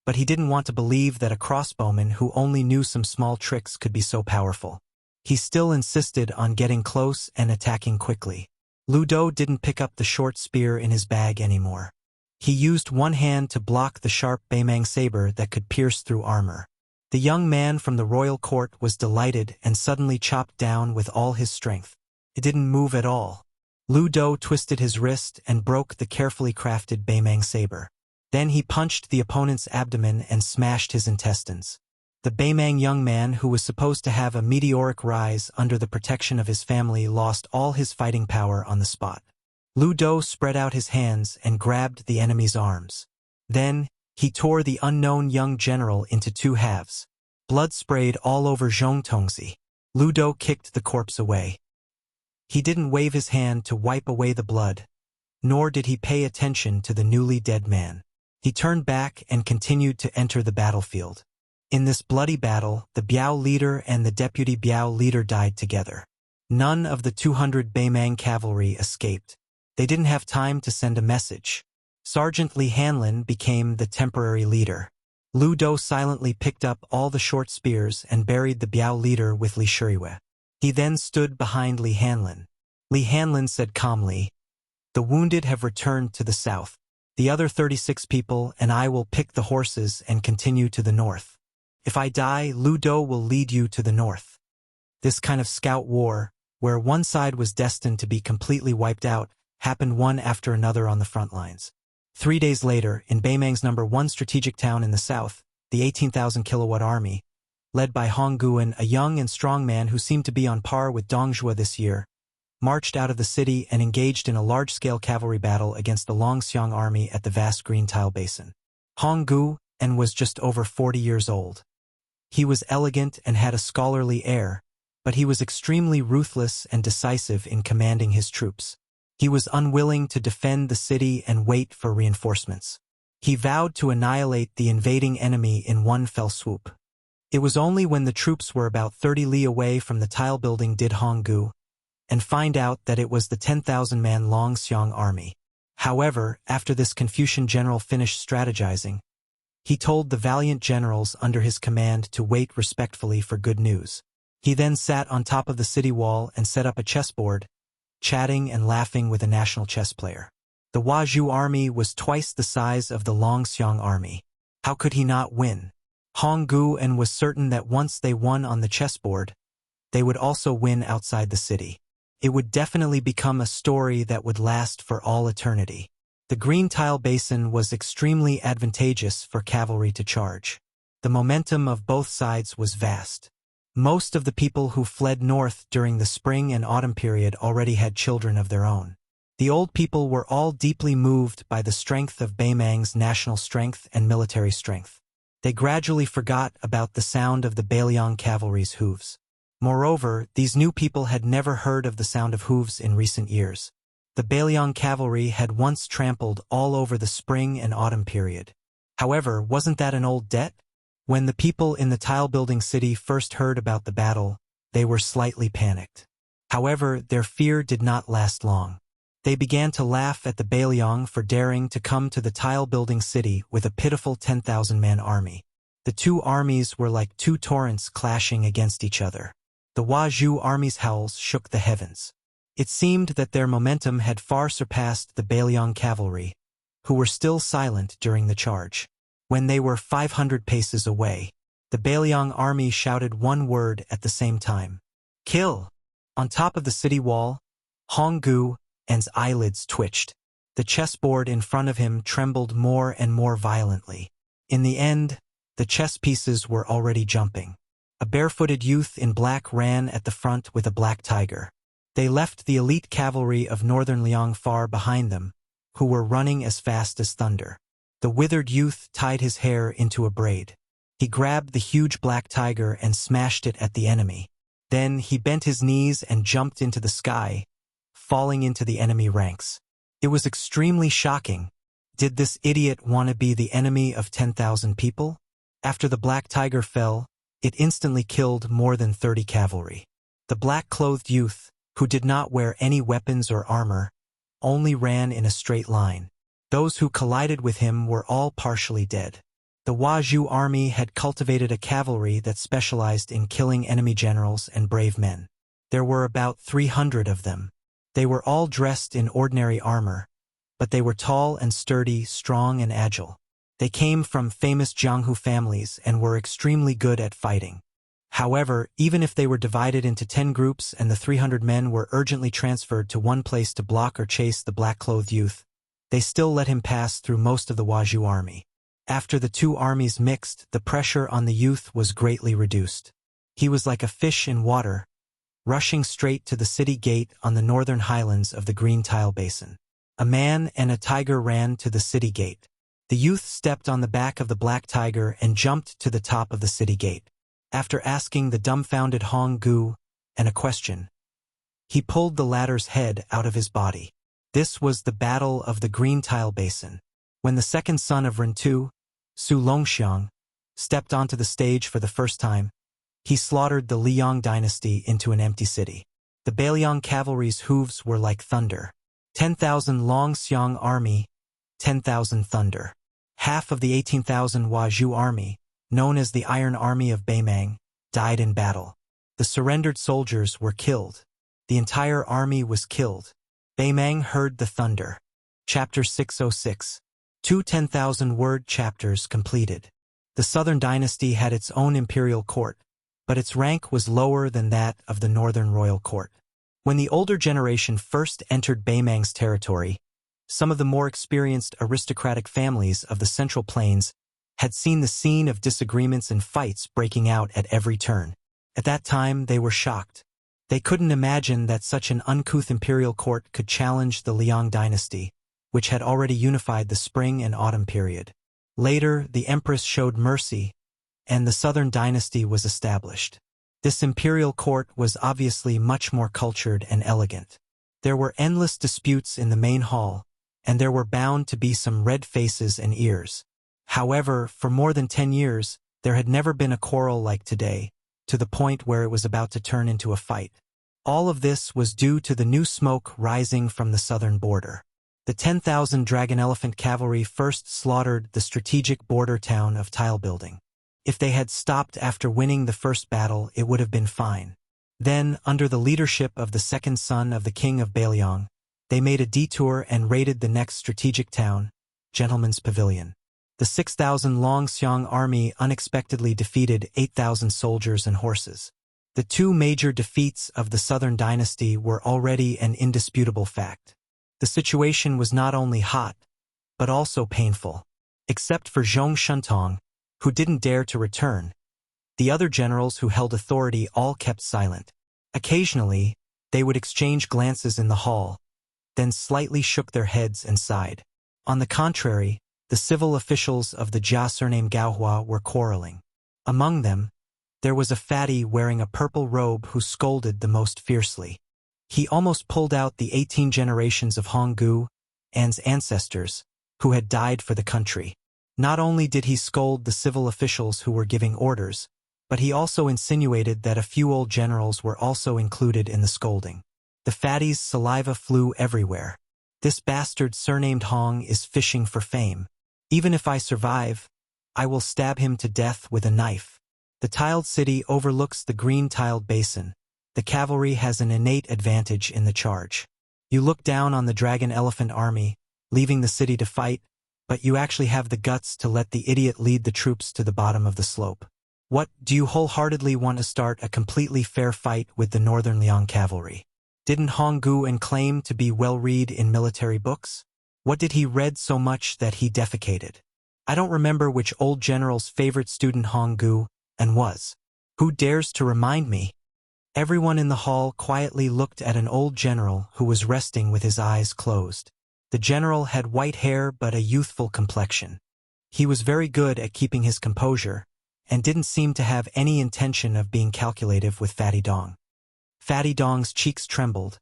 but he didn't want to believe that a crossbowman who only knew some small tricks could be so powerful. He still insisted on getting close and attacking quickly. Lu Dou didn't pick up the short spear in his bag anymore. He used one hand to block the sharp Beimang saber that could pierce through armor. The young man from the royal court was delighted and suddenly chopped down with all his strength. It didn't move at all. Lu Dou twisted his wrist and broke the carefully crafted Beimang saber. Then he punched the opponent's abdomen and smashed his intestines. The Beimang young man, who was supposed to have a meteoric rise under the protection of his family, lost all his fighting power on the spot. Lu Dou spread out his hands and grabbed the enemy's arms. Then, he tore the unknown young general into two halves. Blood sprayed all over Zhong Tongzi. Lu Dou kicked the corpse away. He didn't wave his hand to wipe away the blood, nor did he pay attention to the newly dead man. He turned back and continued to enter the battlefield. In this bloody battle, the Biao leader and the deputy Biao leader died together. None of the 200 Beimang cavalry escaped. They didn't have time to send a message. Sergeant Li Hanlin became the temporary leader. Lu Dou silently picked up all the short spears and buried the Biao leader with Li Shiriyue. He then stood behind Li Hanlin. Li Hanlin said calmly, "The wounded have returned to the south. The other 36 people and I will pick the horses and continue to the north. If I die, Lu Dou will lead you to the north." This kind of scout war, where one side was destined to be completely wiped out, happened one after another on the front lines. 3 days later, in Beimang's #1 strategic town in the south, the 18,000 kilowatt army, led by Hong Guan, a young and strong man who seemed to be on par with Dong Zhuo this year, marched out of the city and engaged in a large-scale cavalry battle against the Longxiang army at the vast green tile basin. Hong Guan was just over 40 years old. He was elegant and had a scholarly air, but he was extremely ruthless and decisive in commanding his troops. He was unwilling to defend the city and wait for reinforcements. He vowed to annihilate the invading enemy in one fell swoop. It was only when the troops were about 30 li away from the tile building did Hong Gu and find out that it was the 10,000-man Longxiang army. However, after this Confucian general finished strategizing, he told the valiant generals under his command to wait respectfully for good news. He then sat on top of the city wall and set up a chessboard, chatting and laughing with a national chess player. The Huazhu army was twice the size of the Longxiang army. How could he not win? Hong Guan was certain that once they won on the chessboard, they would also win outside the city. It would definitely become a story that would last for all eternity. The green tile basin was extremely advantageous for cavalry to charge. The momentum of both sides was vast. Most of the people who fled north during the spring and autumn period already had children of their own. The old people were all deeply moved by the strength of Beimang's national strength and military strength. They gradually forgot about the sound of the Beiliang cavalry's hooves. Moreover, these new people had never heard of the sound of hooves in recent years. The Beiliang cavalry had once trampled all over the spring and autumn period. However, wasn't that an old debt? When the people in the tile-building city first heard about the battle, they were slightly panicked. However, their fear did not last long. They began to laugh at the Bailiang for daring to come to the tile-building city with a pitiful 10,000-man army. The two armies were like two torrents clashing against each other. The Huazhu army's howls shook the heavens. It seemed that their momentum had far surpassed the Bailiang cavalry, who were still silent during the charge. When they were 500 paces away, the Bailiang army shouted one word at the same time. Kill! On top of the city wall, Hong Gu's eyelids twitched. The chessboard in front of him trembled more and more violently. In the end, the chess pieces were already jumping. A barefooted youth in black ran at the front with a black tiger. They left the elite cavalry of northern Liang far behind them, who were running as fast as thunder. The withered youth tied his hair into a braid. He grabbed the huge black tiger and smashed it at the enemy. Then he bent his knees and jumped into the sky, falling into the enemy ranks. It was extremely shocking. Did this idiot want to be the enemy of 10,000 people? After the black tiger fell, it instantly killed more than 30 cavalry. The black-clothed youth, who did not wear any weapons or armor, only ran in a straight line. Those who collided with him were all partially dead. The Huazhu army had cultivated a cavalry that specialized in killing enemy generals and brave men. There were about 300 of them. They were all dressed in ordinary armor, but they were tall and sturdy, strong and agile. They came from famous Jianghu families and were extremely good at fighting. However, even if they were divided into 10 groups and the 300 men were urgently transferred to one place to block or chase the black-clothed youth, they still let him pass through most of the Huazhu army. After the two armies mixed, the pressure on the youth was greatly reduced. He was like a fish in water, rushing straight to the city gate on the northern highlands of the Green Tile Basin. A man and a tiger ran to the city gate. The youth stepped on the back of the black tiger and jumped to the top of the city gate. After asking the dumbfounded Hong Gu a question, he pulled the latter's head out of his body. This was the Battle of the Green Tile Basin. When the second son of Rentu, Su Longxiang, stepped onto the stage for the first time, he slaughtered the Liang dynasty into an empty city. The Bailiang cavalry's hooves were like thunder. 10,000 Longxiang army, 10,000 thunder. Half of the 18,000 Huazhu army, known as the Iron Army of Beimang, died in battle. The surrendered soldiers were killed. The entire army was killed. Beimang heard the thunder. Chapter 606. Two 10,000-word chapters completed. The Southern Dynasty had its own imperial court, but its rank was lower than that of the Northern Royal Court. When the older generation first entered Beimang's territory, some of the more experienced aristocratic families of the Central Plains had seen the scene of disagreements and fights breaking out at every turn. At that time, they were shocked. They couldn't imagine that such an uncouth imperial court could challenge the Liang dynasty, which had already unified the spring and autumn period. Later, the empress showed mercy, and the Southern Dynasty was established. This imperial court was obviously much more cultured and elegant. There were endless disputes in the main hall, and there were bound to be some red faces and ears. However, for more than 10 years, there had never been a quarrel like today, to the point where it was about to turn into a fight. All of this was due to the new smoke rising from the southern border. The 10,000 Dragon Elephant cavalry first slaughtered the strategic border town of Tile Building. If they had stopped after winning the first battle, it would have been fine. Then, under the leadership of the second son of the king of Bailiang, they made a detour and raided the next strategic town, Gentleman's Pavilion. The 6,000 Longxiang army unexpectedly defeated 8,000 soldiers and horses. The two major defeats of the Southern Dynasty were already an indisputable fact. The situation was not only hot, but also painful. Except for Zhong Shuntong, who didn't dare to return, the other generals who held authority all kept silent. Occasionally, they would exchange glances in the hall, then slightly shook their heads and sighed. On the contrary, the civil officials of the Jia surname Gaohua were quarreling. Among them, there was a fatty wearing a purple robe who scolded the most fiercely. He almost pulled out the 18 generations of Hong Gu's ancestors, who had died for the country. Not only did he scold the civil officials who were giving orders, but he also insinuated that a few old generals were also included in the scolding. The fatty's saliva flew everywhere. This bastard surnamed Hong is fishing for fame. Even if I survive, I will stab him to death with a knife. The tiled city overlooks the green tiled basin. The cavalry has an innate advantage in the charge. You look down on the dragon elephant army, leaving the city to fight, but you actually have the guts to let the idiot lead the troops to the bottom of the slope. What, do you wholeheartedly want to start a completely fair fight with the Northern Liang cavalry? Didn't Hong Gu claim to be well-read in military books? What did he read so much that he defecated? I don't remember which old general's favorite student Hong Gu was. Who dares to remind me? Everyone in the hall quietly looked at an old general who was resting with his eyes closed. The general had white hair but a youthful complexion. He was very good at keeping his composure, and didn't seem to have any intention of being calculative with Fatty Dong. Fatty Dong's cheeks trembled,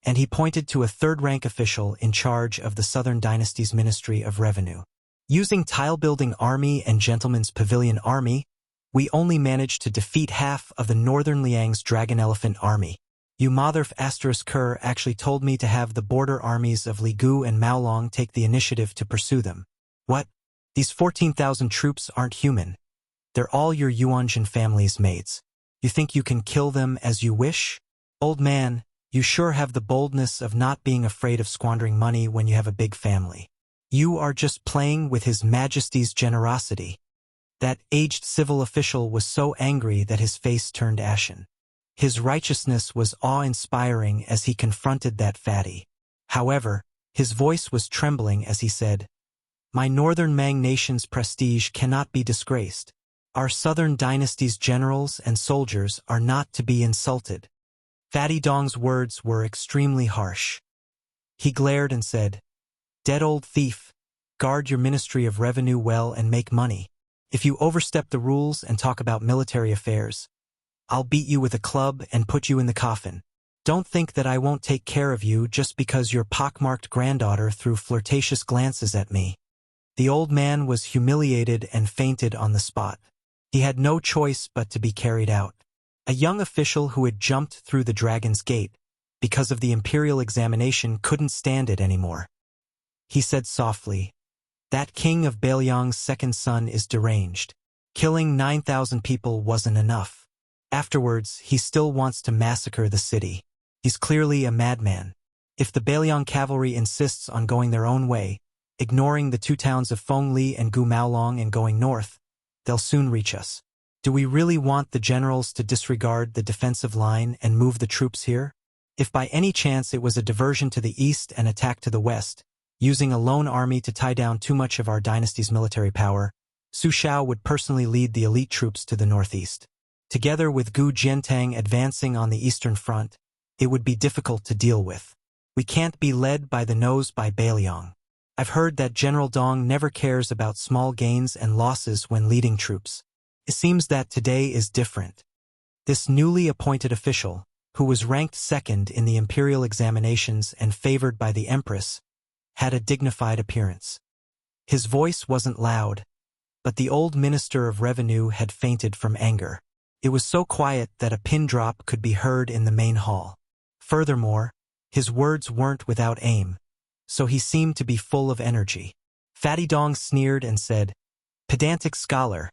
and he pointed to a third-rank official in charge of the Southern Dynasty's Ministry of Revenue. Using tile-building army and gentleman's pavilion army, we only managed to defeat half of the Northern Liang's dragon elephant army. You motherf *Ker actually told me to have the border armies of Li Gu and Maolong take the initiative to pursue them. What? These 14,000 troops aren't human. They're all your Yuanjin family's mates. You think you can kill them as you wish? Old man, you sure have the boldness of not being afraid of squandering money when you have a big family. You are just playing with His Majesty's generosity. That aged civil official was so angry that his face turned ashen. His righteousness was awe-inspiring as he confronted that fatty. However, his voice was trembling as he said, "My Northern Mang nation's prestige cannot be disgraced. Our Southern Dynasty's generals and soldiers are not to be insulted." Fatty Dong's words were extremely harsh. He glared and said, "Dead old thief, guard your Ministry of Revenue well and make money. If you overstep the rules and talk about military affairs, I'll beat you with a club and put you in the coffin. Don't think that I won't take care of you just because your pockmarked granddaughter threw flirtatious glances at me." The old man was humiliated and fainted on the spot. He had no choice but to be carried out. A young official who had jumped through the Dragon's Gate because of the imperial examination couldn't stand it anymore. He said softly, "That king of Bailiang's second son is deranged. Killing 9,000 people wasn't enough. Afterwards, he still wants to massacre the city. He's clearly a madman. If the Bailiang cavalry insists on going their own way, ignoring the two towns of Fengli and Gu Maolong and going north, they'll soon reach us. Do we really want the generals to disregard the defensive line and move the troops here? If by any chance it was a diversion to the east and attack to the west, using a lone army to tie down too much of our dynasty's military power, Su Shao would personally lead the elite troops to the northeast. Together with Gu Jiantang advancing on the eastern front, it would be difficult to deal with. We can't be led by the nose by Bailiang. I've heard that General Dong never cares about small gains and losses when leading troops. It seems that today is different." This newly appointed official, who was ranked second in the imperial examinations and favored by the Empress, had a dignified appearance. His voice wasn't loud, but the old Minister of Revenue had fainted from anger. It was so quiet that a pin drop could be heard in the main hall. Furthermore, his words weren't without aim, so he seemed to be full of energy. Fatty Dong sneered and said, "Pedantic scholar,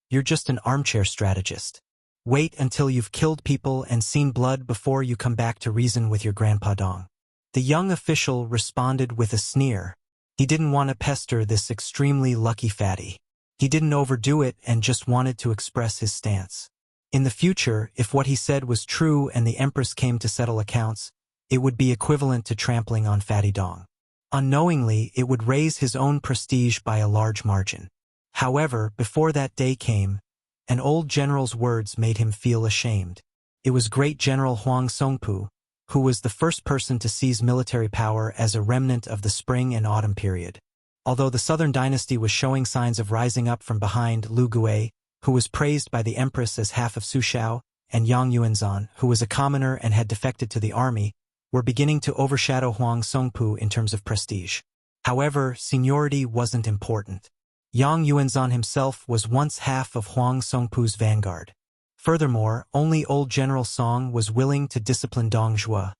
you're just an armchair strategist. Wait until you've killed people and seen blood before you come back to reason with your Grandpa Dong." The young official responded with a sneer. He didn't want to pester this extremely lucky fatty. He didn't overdo it and just wanted to express his stance. In the future, if what he said was true and the Empress came to settle accounts, it would be equivalent to trampling on Fatty Dong. Unknowingly, it would raise his own prestige by a large margin. However, before that day came, an old general's words made him feel ashamed. It was Great General Huang Songpu, who was the first person to seize military power as a remnant of the spring and autumn period. Although the Southern Dynasty was showing signs of rising up from behind, Lu Gui, who was praised by the Empress as half of Su Shao, and Yang Yuanzhan, who was a commoner and had defected to the army, were beginning to overshadow Huang Songpu in terms of prestige. However, seniority wasn't important. Yang Yuanzhan himself was once half of Huang Songpu's vanguard. Furthermore, only old General Song was willing to discipline Dong Zhuo,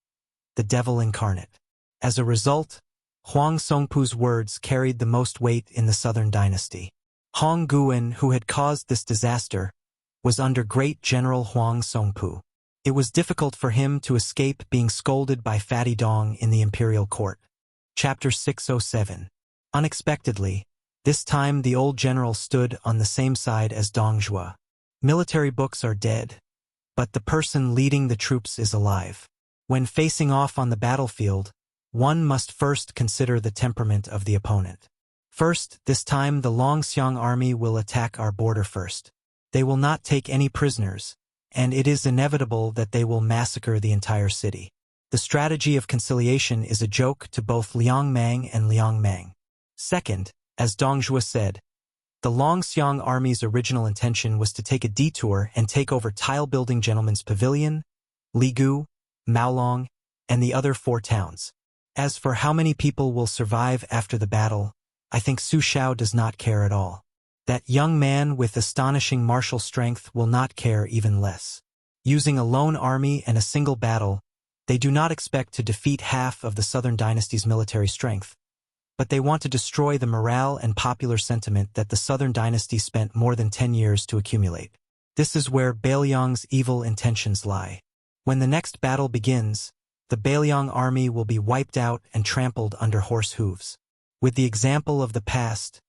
the devil incarnate. As a result, Huang Songpu's words carried the most weight in the southern dynasty. Hong Guan, who had caused this disaster, was under great General Huang Songpu. It was difficult for him to escape being scolded by Fatty Dong in the imperial court. Chapter 607. Unexpectedly, this time the old general stood on the same side as Dong Zhuo. Military books are dead, but the person leading the troops is alive. When facing off on the battlefield, one must first consider the temperament of the opponent. First, this time the Longxiang army will attack our border first. They will not take any prisoners, and it is inevitable that they will massacre the entire city. The strategy of conciliation is a joke to both Liang Mang and Liang Mang. Second, as Dong Zhuo said, the Longxiang army's original intention was to take a detour and take over Tile-Building Gentleman's Pavilion, Ligu, Maolong, and the other 4 towns. As for how many people will survive after the battle, I think Su Shao does not care at all. That young man with astonishing martial strength will not care even less. Using a lone army and a single battle, they do not expect to defeat half of the Southern Dynasty's military strength, but they want to destroy the morale and popular sentiment that the Southern Dynasty spent more than 10 years to accumulate. This is where Bailiang's evil intentions lie. When the next battle begins, the Bailiang army will be wiped out and trampled under horse hooves. With the example of the past,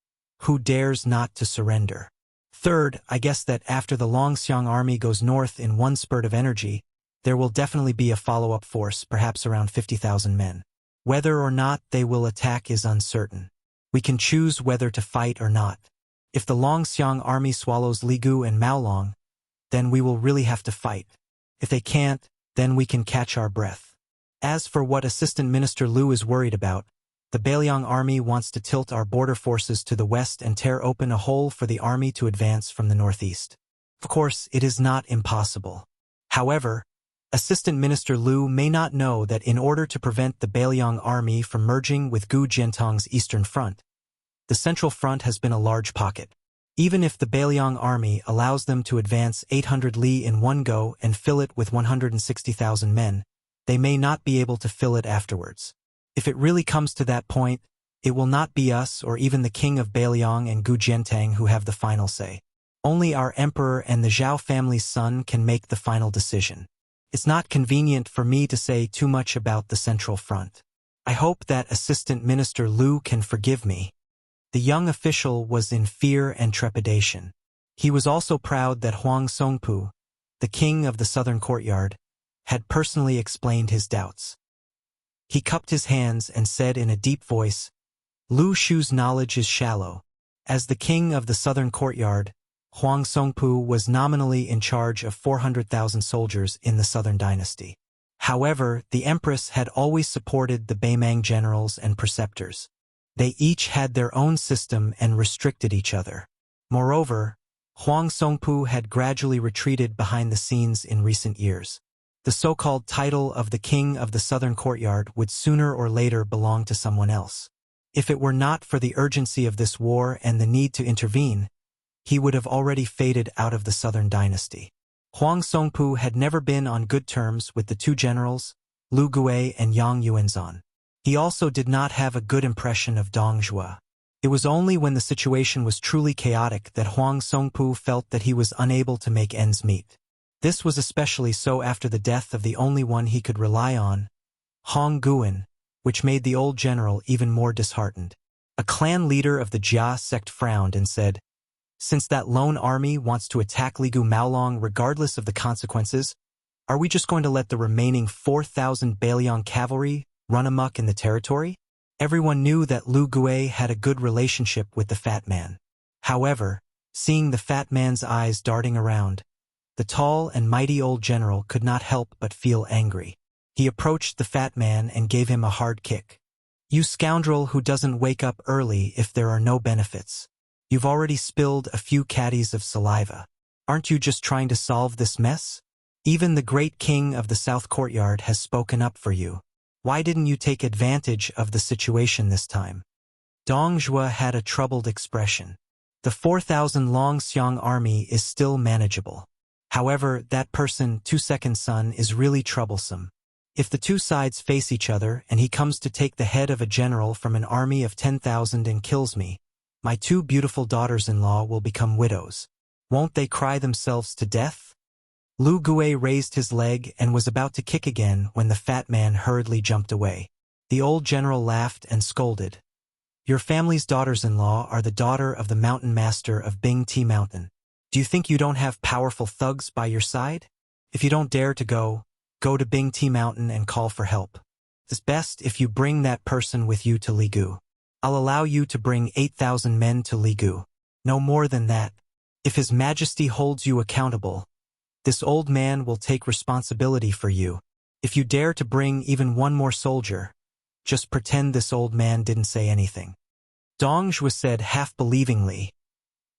who dares not to surrender? Third, I guess that after the Longxiang army goes north in one spurt of energy, there will definitely be a follow-up force, perhaps around 50,000 men. Whether or not they will attack is uncertain. We can choose whether to fight or not. If the Longxiang army swallows Ligu and Maolong, then we will really have to fight. If they can't, then we can catch our breath. As for what Assistant Minister Liu is worried about, the Bailiang army wants to tilt our border forces to the west and tear open a hole for the army to advance from the northeast. Of course, it is not impossible. However, Assistant Minister Liu may not know that in order to prevent the Bailiang army from merging with Gu Jiantong's eastern front, the central front has been a large pocket. Even if the Bailiang army allows them to advance 800 li in one go and fill it with 160,000 men, they may not be able to fill it afterwards. If it really comes to that point, it will not be us or even the king of Bailiang and Gu Jiantang who have the final say. Only our emperor and the Zhao family's son can make the final decision. It's not convenient for me to say too much about the Central Front. I hope that Assistant Minister Liu can forgive me. The young official was in fear and trepidation. He was also proud that Huang Songpu, the king of the southern courtyard, had personally explained his doubts. He cupped his hands and said in a deep voice, "Lu Shu's knowledge is shallow." As the king of the southern courtyard, Huang Songpu was nominally in charge of 400,000 soldiers in the southern dynasty. However, the empress had always supported the Beimang generals and preceptors. They each had their own system and restricted each other. Moreover, Huang Songpu had gradually retreated behind the scenes in recent years. The so-called title of the king of the southern courtyard would sooner or later belong to someone else. If it were not for the urgency of this war and the need to intervene, he would have already faded out of the southern dynasty. Huang Songpu had never been on good terms with the 2 generals, Lu Gui and Yang Yuanzhan. He also did not have a good impression of Dong Zhuo. It was only when the situation was truly chaotic that Huang Songpu felt that he was unable to make ends meet. This was especially so after the death of the only one he could rely on, Hong Guan, which made the old general even more disheartened. A clan leader of the Jia sect frowned and said, "Since that lone army wants to attack Ligu Maolong regardless of the consequences, are we just going to let the remaining 4,000 Bailiang cavalry run amok in the territory?" Everyone knew that Lu Gui had a good relationship with the fat man. However, seeing the fat man's eyes darting around, the tall and mighty old general could not help but feel angry. He approached the fat man and gave him a hard kick. "You scoundrel who doesn't wake up early if there are no benefits. You've already spilled a few caddies of saliva. Aren't you just trying to solve this mess? Even the great king of the South Courtyard has spoken up for you. Why didn't you take advantage of the situation this time?" Dong Zhuo had a troubled expression. The 4,000 Long Xiang army is still manageable. However, that person, 2-second son, is really troublesome. If the two sides face each other and he comes to take the head of a general from an army of 10,000 and kills me, my two beautiful daughters-in-law will become widows. Won't they cry themselves to death? Lu Gui raised his leg and was about to kick again when the fat man hurriedly jumped away. The old general laughed and scolded. Your family's daughters-in-law are the daughter of the mountain master of Bing Ti Mountain. Do you think you don't have powerful thugs by your side? If you don't dare to go to Bing Ti Mountain and call for help. It's best if you bring that person with you to Ligu. I'll allow you to bring 8,000 men to Ligu. No more than that. If His Majesty holds you accountable, this old man will take responsibility for you. If you dare to bring even one more soldier, just pretend this old man didn't say anything. Dong Zhuo said half-believingly,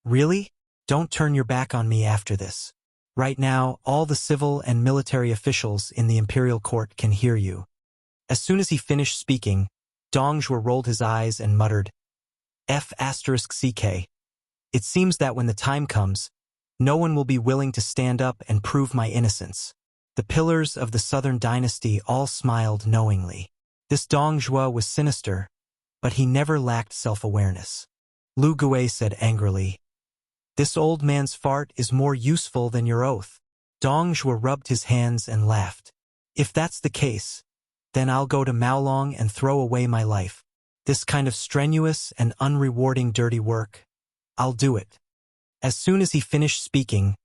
Really? Don't turn your back on me after this. Right now, all the civil and military officials in the imperial court can hear you. As soon as he finished speaking, Dong Zhuo rolled his eyes and muttered, F***CK. It seems that when the time comes, no one will be willing to stand up and prove my innocence. The pillars of the southern dynasty all smiled knowingly. This Dong Zhuo was sinister, but he never lacked self-awareness. Lu Gui said angrily, This old man's fart is more useful than your oath. Dong Zhuo rubbed his hands and laughed. If that's the case, then I'll go to Maolong and throw away my life. This kind of strenuous and unrewarding dirty work, I'll do it. As soon as he finished speaking,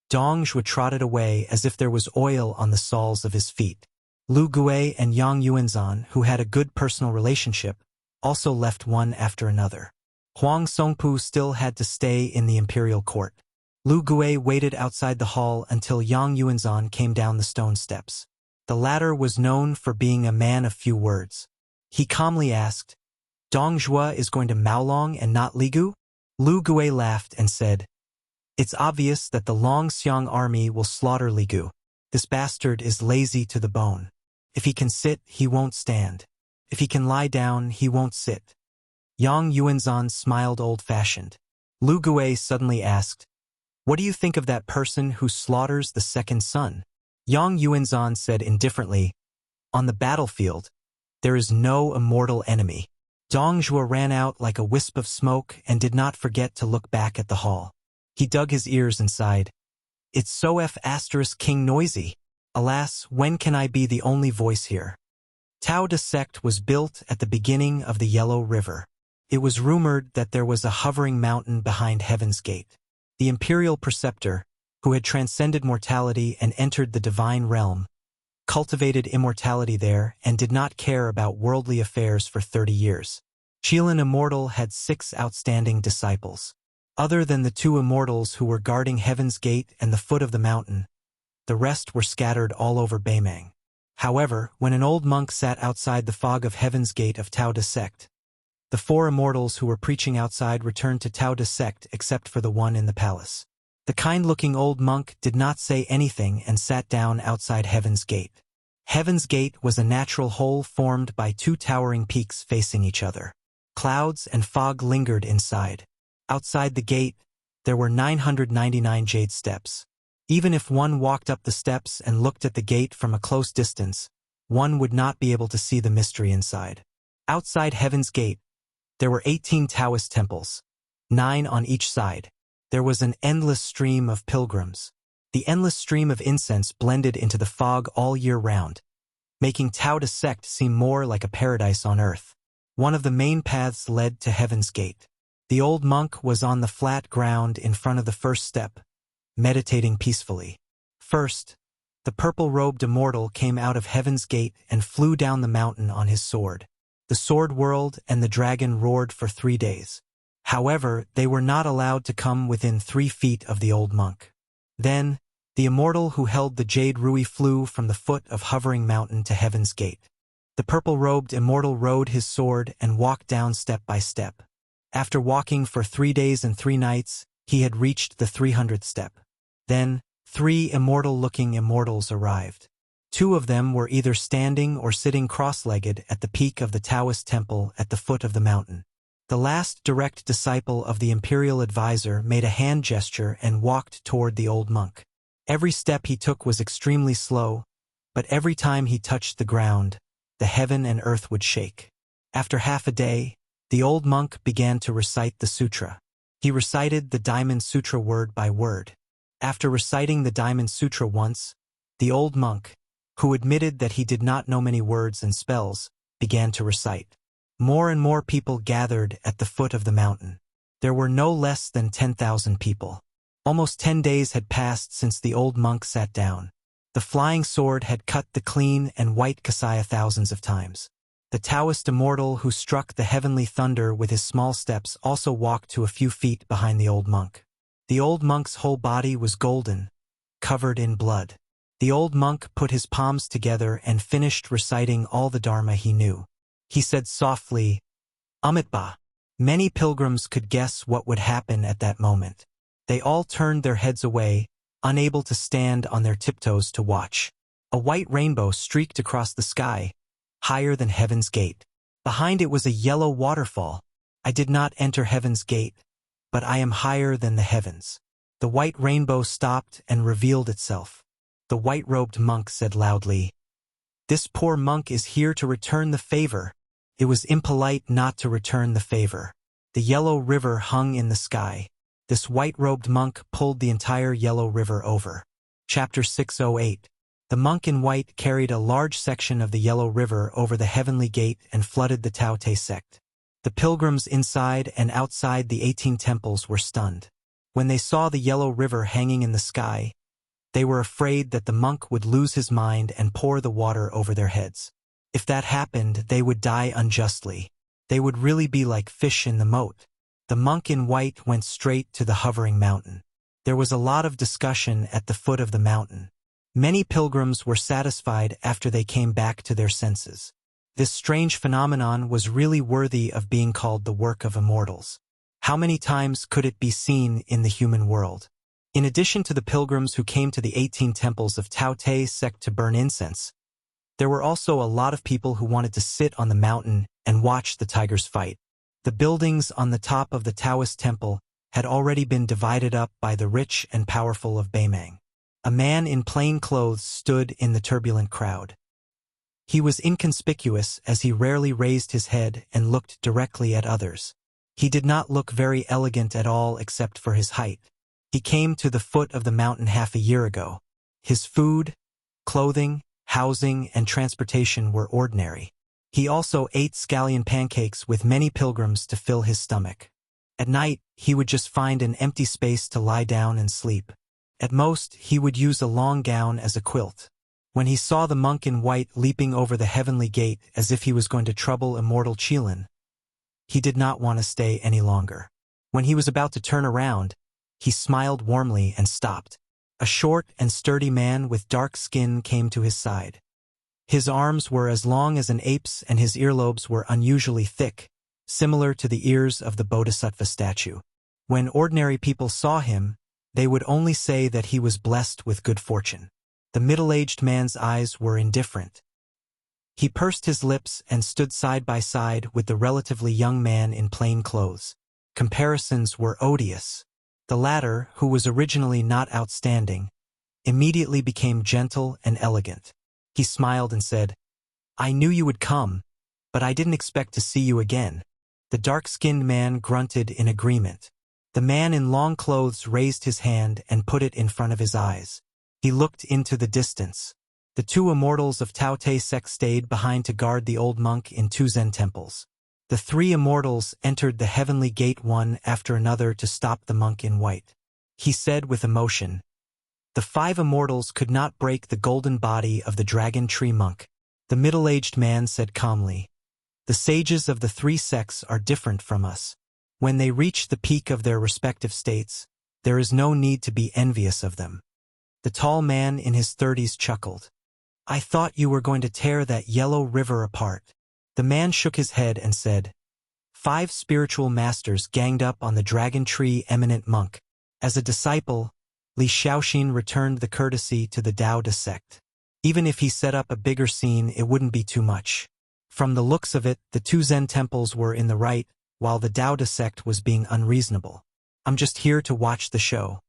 Dong Zhuo trotted away as if there was oil on the soles of his feet. Lu Gui and Yang Yuanzhan, who had a good personal relationship, also left one after another. Huang Songpu still had to stay in the imperial court. Lu Gui waited outside the hall until Yang Yuanzhan came down the stone steps. The latter was known for being a man of few words. He calmly asked, Dong Zhuo is going to Maolong and not Ligu? Lu Gui laughed and said, It's obvious that the Long Xiang army will slaughter Ligu. This bastard is lazy to the bone. If he can sit, he won't stand. If he can lie down, he won't sit. Yang Yuanzhan smiled old-fashioned. Lu Gui suddenly asked, What do you think of that person who slaughters the second son? Yang Yuanzhan said indifferently, On the battlefield, there is no immortal enemy. Dong Zhuo ran out like a wisp of smoke and did not forget to look back at the hall. He dug his ears and sighed. It's so F***king noisy. Alas, when can I be the only voice here? Tao De sect was built at the beginning of the Yellow River. It was rumored that there was a hovering mountain behind Heaven's Gate. The imperial preceptor, who had transcended mortality and entered the divine realm, cultivated immortality there and did not care about worldly affairs for 30 years. Qilin Immortal had 6 outstanding disciples. Other than the 2 immortals who were guarding Heaven's Gate and the foot of the mountain, the rest were scattered all over Beimang. However, when an old monk sat outside the fog of Heaven's Gate of Tao De sect, the 4 immortals who were preaching outside returned to Tao De sect except for the one in the palace. The kind-looking old monk did not say anything and sat down outside Heaven's Gate. Heaven's Gate was a natural hole formed by 2 towering peaks facing each other. Clouds and fog lingered inside. Outside the gate, there were 999 jade steps. Even if one walked up the steps and looked at the gate from a close distance, one would not be able to see the mystery inside. Outside Heaven's Gate, there were 18 Taoist temples, 9 on each side. There was an endless stream of pilgrims. The endless stream of incense blended into the fog all year round, making Tao De sect seem more like a paradise on earth. One of the main paths led to Heaven's Gate. The old monk was on the flat ground in front of the first step, meditating peacefully. First, the purple-robed immortal came out of Heaven's Gate and flew down the mountain on his sword. The sword whirled and the dragon roared for 3 days. However, they were not allowed to come within 3 feet of the old monk. Then, the immortal who held the jade rui flew from the foot of hovering mountain to Heaven's Gate. The purple-robed immortal rode his sword and walked down step by step. After walking for 3 days and 3 nights, he had reached the 300th step. Then, 3 immortal-looking immortals arrived. 2 of them were either standing or sitting cross-legged at the peak of the Taoist temple at the foot of the mountain. The last direct disciple of the imperial advisor made a hand gesture and walked toward the old monk. Every step he took was extremely slow, but every time he touched the ground, the heaven and earth would shake. After half a day, the old monk began to recite the sutra. He recited the Diamond Sutra word by word. After reciting the Diamond Sutra once, the old monk, who admitted that he did not know many words and spells, began to recite. More and more people gathered at the foot of the mountain. There were no less than 10,000 people. Almost 10 days had passed since the old monk sat down. The flying sword had cut the clean and white kasaya thousands of times. The Taoist immortal who struck the heavenly thunder with his small steps also walked to a few feet behind the old monk. The old monk's whole body was golden, covered in blood. The old monk put his palms together and finished reciting all the Dharma he knew. He said softly, "Amitabha." Many pilgrims could guess what would happen at that moment. They all turned their heads away, unable to stand on their tiptoes to watch. A white rainbow streaked across the sky, higher than Heaven's Gate. Behind it was a yellow waterfall. I did not enter Heaven's Gate, but I am higher than the heavens. The white rainbow stopped and revealed itself. The white-robed monk said loudly, "This poor monk is here to return the favor." It was impolite not to return the favor. The yellow river hung in the sky. This white-robed monk pulled the entire yellow river over. Chapter 608. The monk in white carried a large section of the yellow river over the heavenly gate and flooded the Tao Te sect. The pilgrims inside and outside the 18 temples were stunned. When they saw the yellow river hanging in the sky, they were afraid that the monk would lose his mind and pour the water over their heads. If that happened, they would die unjustly. They would really be like fish in the moat. The monk in white went straight to the hovering mountain. There was a lot of discussion at the foot of the mountain. Many pilgrims were satisfied after they came back to their senses. This strange phenomenon was really worthy of being called the work of immortals. How many times could it be seen in the human world? In addition to the pilgrims who came to the 18 temples of Tao Te sect to burn incense, there were also a lot of people who wanted to sit on the mountain and watch the tigers fight. The buildings on the top of the Taoist temple had already been divided up by the rich and powerful of Beimang. A man in plain clothes stood in the turbulent crowd. He was inconspicuous as he rarely raised his head and looked directly at others. He did not look very elegant at all except for his height. He came to the foot of the mountain half a year ago. His food, clothing, housing, and transportation were ordinary. He also ate scallion pancakes with many pilgrims to fill his stomach. At night, he would just find an empty space to lie down and sleep. At most, he would use a long gown as a quilt. When he saw the monk in white leaping over the heavenly gate as if he was going to trouble immortal Qilin, he did not want to stay any longer. When he was about to turn around, he smiled warmly and stopped. A short and sturdy man with dark skin came to his side. His arms were as long as an ape's and his earlobes were unusually thick, similar to the ears of the Bodhisattva statue. When ordinary people saw him, they would only say that he was blessed with good fortune. The middle-aged man's eyes were indifferent. He pursed his lips and stood side by side with the relatively young man in plain clothes. Comparisons were odious. The latter, who was originally not outstanding, immediately became gentle and elegant. He smiled and said, "I knew you would come, but I didn't expect to see you again." The dark-skinned man grunted in agreement. The man in long clothes raised his hand and put it in front of his eyes. He looked into the distance. The two immortals of Tao Te sect stayed behind to guard the old monk in two Zen temples. The three immortals entered the heavenly gate one after another to stop the monk in white. He said with emotion, "The 5 immortals could not break the golden body of the dragon tree monk." The middle-aged man said calmly, "The sages of the 3 sects are different from us. When they reach the peak of their respective states, there is no need to be envious of them." The tall man in his 30s chuckled. "I thought you were going to tear that yellow river apart." The man shook his head and said, 5 spiritual masters ganged up on the dragon tree eminent monk. As a disciple, Li Shaoxin returned the courtesy to the Tao Te sect. Even if he set up a bigger scene, it wouldn't be too much. From the looks of it, the 2 Zen temples were in the right, while the Dao sect was being unreasonable. I'm just here to watch the show.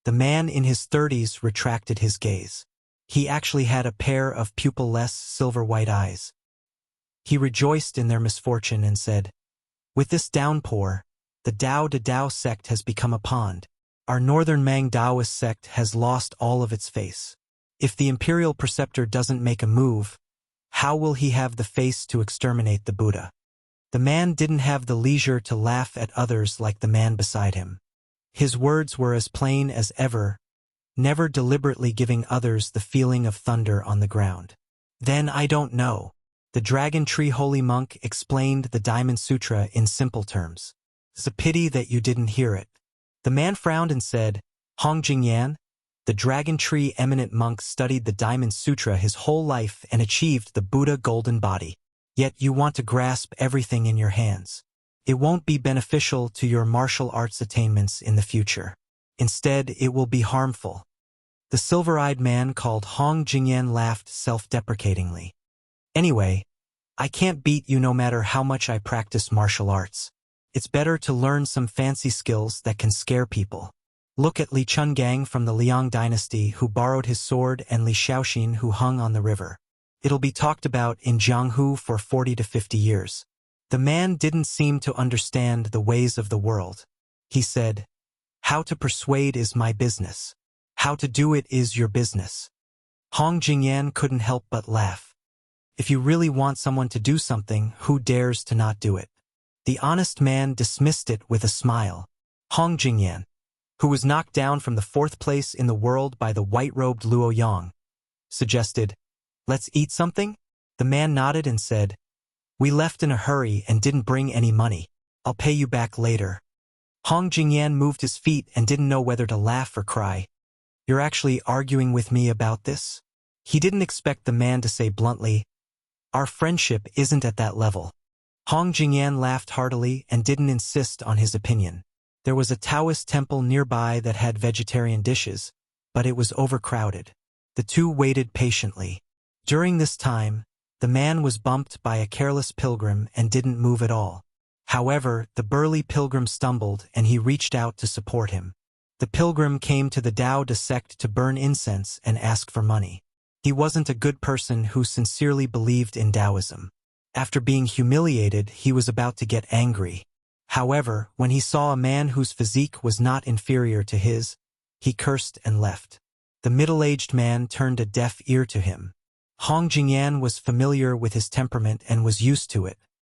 The man in his 30s retracted his gaze. He actually had a pair of pupil-less silver-white eyes. He rejoiced in their misfortune and said, "With this downpour, the Dao sect has become a pond. Our northern Mang Daoist sect has lost all of its face. If the imperial preceptor doesn't make a move, how will he have the face to exterminate the Buddha?" The man didn't have the leisure to laugh at others like the man beside him. His words were as plain as ever, never deliberately giving others the feeling of thunder on the ground. "Then I don't know." The Dragon Tree Holy Monk explained the Diamond Sutra in simple terms. "It's a pity that you didn't hear it." The man frowned and said, "Hong Jingyan, the Dragon Tree Eminent Monk studied the Diamond Sutra his whole life and achieved the Buddha golden body. Yet you want to grasp everything in your hands. It won't be beneficial to your martial arts attainments in the future. Instead, it will be harmful." The silver-eyed man called Hong Jingyan laughed self-deprecatingly. "Anyway, I can't beat you no matter how much I practice martial arts. It's better to learn some fancy skills that can scare people. Look at Li Chungang from the Liang dynasty who borrowed his sword and Li Shaoxin who hung on the river. It'll be talked about in Jianghu for 40 to 50 years. The man didn't seem to understand the ways of the world. He said, "How to persuade is my business. How to do it is your business." Hong Jingyan couldn't help but laugh. If you really want someone to do something, who dares to not do it? The honest man dismissed it with a smile. Hong Jingyan, who was knocked down from the 4th place in the world by the white-robed Luo Yang, suggested, "Let's eat something?" The man nodded and said, "We left in a hurry and didn't bring any money. I'll pay you back later." Hong Jingyan moved his feet and didn't know whether to laugh or cry. "You're actually arguing with me about this?" He didn't expect the man to say bluntly, "Our friendship isn't at that level." Hong Jingyan laughed heartily and didn't insist on his opinion. There was a Taoist temple nearby that had vegetarian dishes, but it was overcrowded. The two waited patiently. During this time, the man was bumped by a careless pilgrim and didn't move at all. However, the burly pilgrim stumbled and he reached out to support him. The pilgrim came to the Dao sect to burn incense and ask for money. He wasn't a good person who sincerely believed in Taoism. After being humiliated, he was about to get angry. However, when he saw a man whose physique was not inferior to his, he cursed and left. The middle-aged man turned a deaf ear to him. Hong Jingyan was familiar with his temperament and was used to it.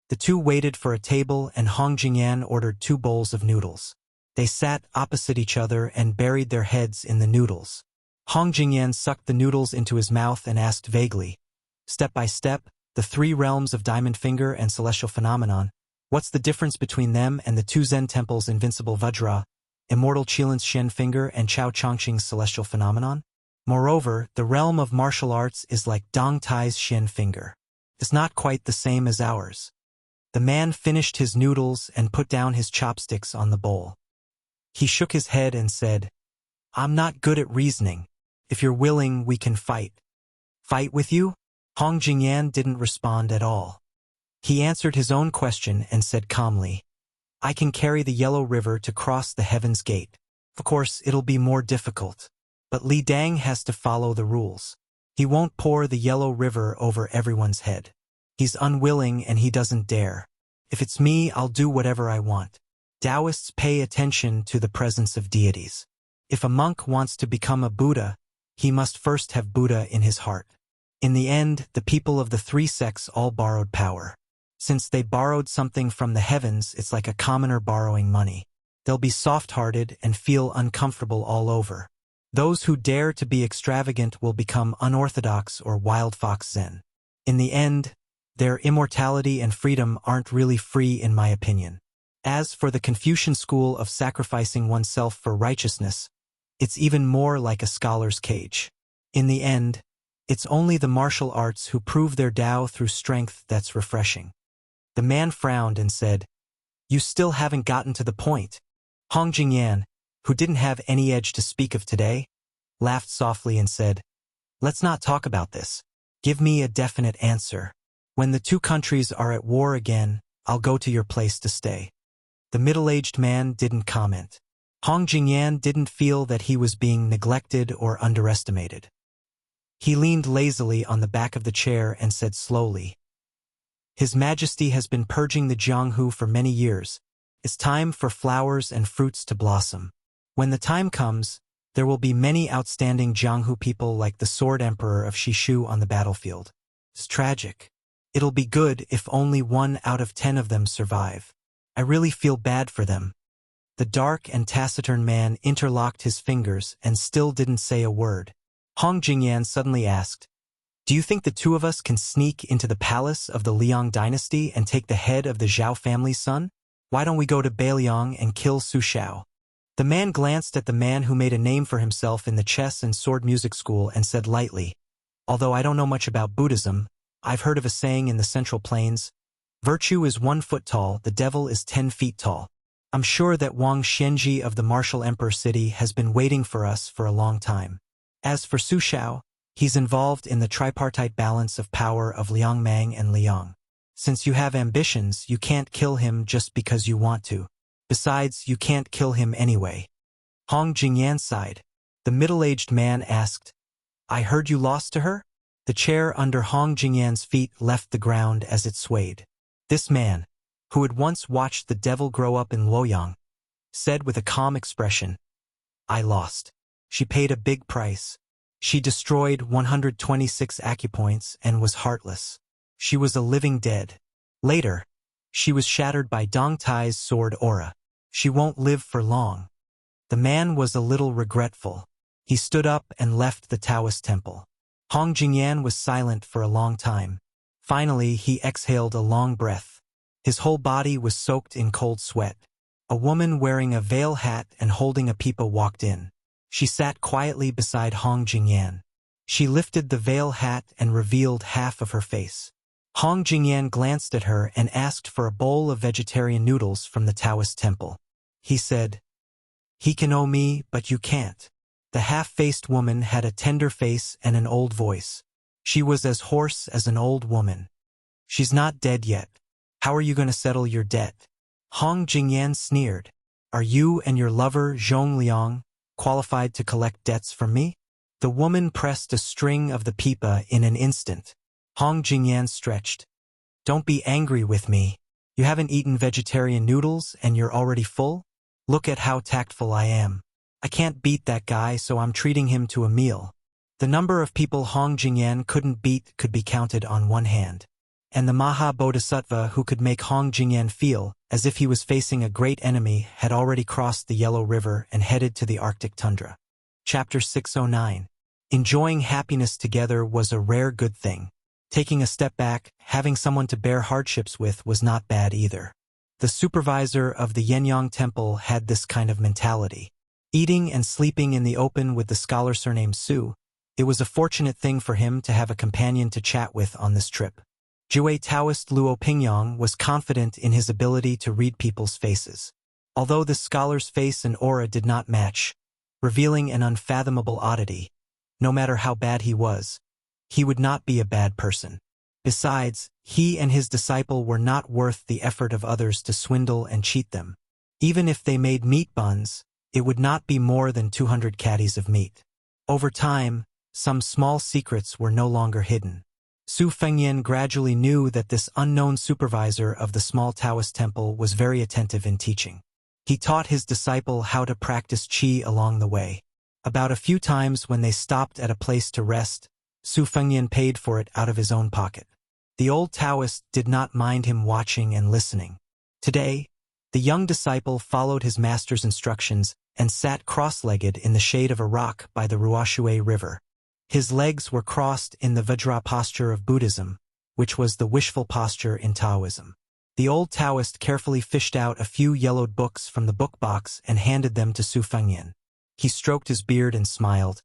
The two waited for a table and Hong Jingyan ordered 2 bowls of noodles. They sat opposite each other and buried their heads in the noodles. Hong Jingyan sucked the noodles into his mouth and asked vaguely, "Step by step, the 3 realms of Diamond Finger and Celestial Phenomenon, what's the difference between them and the 2 Zen temples Invincible Vajra, Immortal Qilin's Shen Finger and Chao Chongqing's Celestial Phenomenon? Moreover, the realm of martial arts is like Dong Tai's Shen Finger. It's not quite the same as ours." The man finished his noodles and put down his chopsticks on the bowl. He shook his head and said, "I'm not good at reasoning. If you're willing, we can fight." "Fight with you?" Hong Jingyan didn't respond at all. He answered his own question and said calmly, "I can carry the Yellow River to cross the Heaven's Gate. Of course, it'll be more difficult. But Li Dang has to follow the rules. He won't pour the Yellow River over everyone's head. He's unwilling and he doesn't dare. If it's me, I'll do whatever I want." Taoists pay attention to the presence of deities. If a monk wants to become a Buddha, he must first have Buddha in his heart. In the end, the people of the 3 sects all borrowed power. Since they borrowed something from the heavens, it's like a commoner borrowing money. They'll be soft-hearted and feel uncomfortable all over. Those who dare to be extravagant will become unorthodox or wild fox Zen. In the end, their immortality and freedom aren't really free in my opinion. As for the Confucian school of sacrificing oneself for righteousness, it's even more like a scholar's cage. In the end, it's only the martial arts who prove their Tao through strength that's refreshing. The man frowned and said, "You still haven't gotten to the point." Hong Jingyan, who didn't have any edge to speak of today, laughed softly and said, "Let's not talk about this. Give me a definite answer. When the 2 countries are at war again, I'll go to your place to stay." The middle-aged man didn't comment. Hong Jingyan didn't feel that he was being neglected or underestimated. He leaned lazily on the back of the chair and said slowly, "His Majesty has been purging the Jianghu for many years. It's time for flowers and fruits to blossom. When the time comes, there will be many outstanding Jianghu people like the Sword Emperor of Shishu on the battlefield. It's tragic. It'll be good if only 1 out of 10 of them survive. I really feel bad for them." The dark and taciturn man interlocked his fingers and still didn't say a word. Hong Jingyan suddenly asked, "Do you think the two of us can sneak into the palace of the Liang dynasty and take the head of the Zhao family's son? Why don't we go to Beiliang and kill Su Shao?" The man glanced at the man who made a name for himself in the chess and sword music school and said lightly, "Although I don't know much about Buddhism, I've heard of a saying in the Central Plains, 'Virtue is 1 foot tall, the devil is 10 feet tall.' I'm sure that Wang Xianji of the Martial Emperor City has been waiting for us for a long time. As for Su Shao, he's involved in the tripartite balance of power of Liang Mang and Liang. Since you have ambitions, you can't kill him just because you want to. Besides, you can't kill him anyway." Hong Jingyan sighed. The middle-aged man asked, "I heard you lost to her?" The chair under Hong Jingyan's feet left the ground as it swayed. This man, who had once watched the devil grow up in Luoyang, said with a calm expression, "I lost. She paid a big price. She destroyed 126 acupoints and was heartless. She was a living dead. Later, she was shattered by Dong Tai's sword aura. She won't live for long." The man was a little regretful. He stood up and left the Taoist temple. Hong Jingyan was silent for a long time. Finally, he exhaled a long breath. His whole body was soaked in cold sweat. A woman wearing a veil hat and holding a pipa walked in. She sat quietly beside Hong Jingyan. She lifted the veil hat and revealed half of her face. Hong Jingyan glanced at her and asked for a bowl of vegetarian noodles from the Taoist temple. He said, "He can owe me, but you can't." The half-faced woman had a tender face and an old voice. She was as hoarse as an old woman. "She's not dead yet. How are you going to settle your debt?" Hong Jingyan sneered. "Are you and your lover, Zhong Liang, qualified to collect debts from me?" The woman pressed a string of the pipa in an instant. Hong Jingyan stretched. "Don't be angry with me. You haven't eaten vegetarian noodles and you're already full? Look at how tactful I am. I can't beat that guy, so I'm treating him to a meal." The number of people Hong Jingyan couldn't beat could be counted on one hand. And the Maha Bodhisattva who could make Hong Jingyan feel as if he was facing a great enemy had already crossed the Yellow River and headed to the Arctic tundra. Chapter 609. Enjoying happiness together was a rare good thing. Taking a step back, having someone to bear hardships with was not bad either. The supervisor of the Yenyang temple had this kind of mentality. Eating and sleeping in the open with the scholar surnamed Su, it was a fortunate thing for him to have a companion to chat with on this trip. Jue Taoist Luo Pingyang was confident in his ability to read people's faces. Although the scholar's face and aura did not match, revealing an unfathomable oddity, no matter how bad he would not be a bad person. Besides, he and his disciple were not worth the effort of others to swindle and cheat them. Even if they made meat buns, it would not be more than 200 caddies of meat. Over time, some small secrets were no longer hidden. Su Fengyan gradually knew that this unknown supervisor of the small Taoist temple was very attentive in teaching. He taught his disciple how to practice qi along the way. About a few times when they stopped at a place to rest, Su Fengyan paid for it out of his own pocket. The old Taoist did not mind him watching and listening. Today, the young disciple followed his master's instructions and sat cross-legged in the shade of a rock by the Ruoshui River. His legs were crossed in the Vajra posture of Buddhism, which was the wishful posture in Taoism. The old Taoist carefully fished out a few yellowed books from the book box and handed them to Su Fengyan. He stroked his beard and smiled.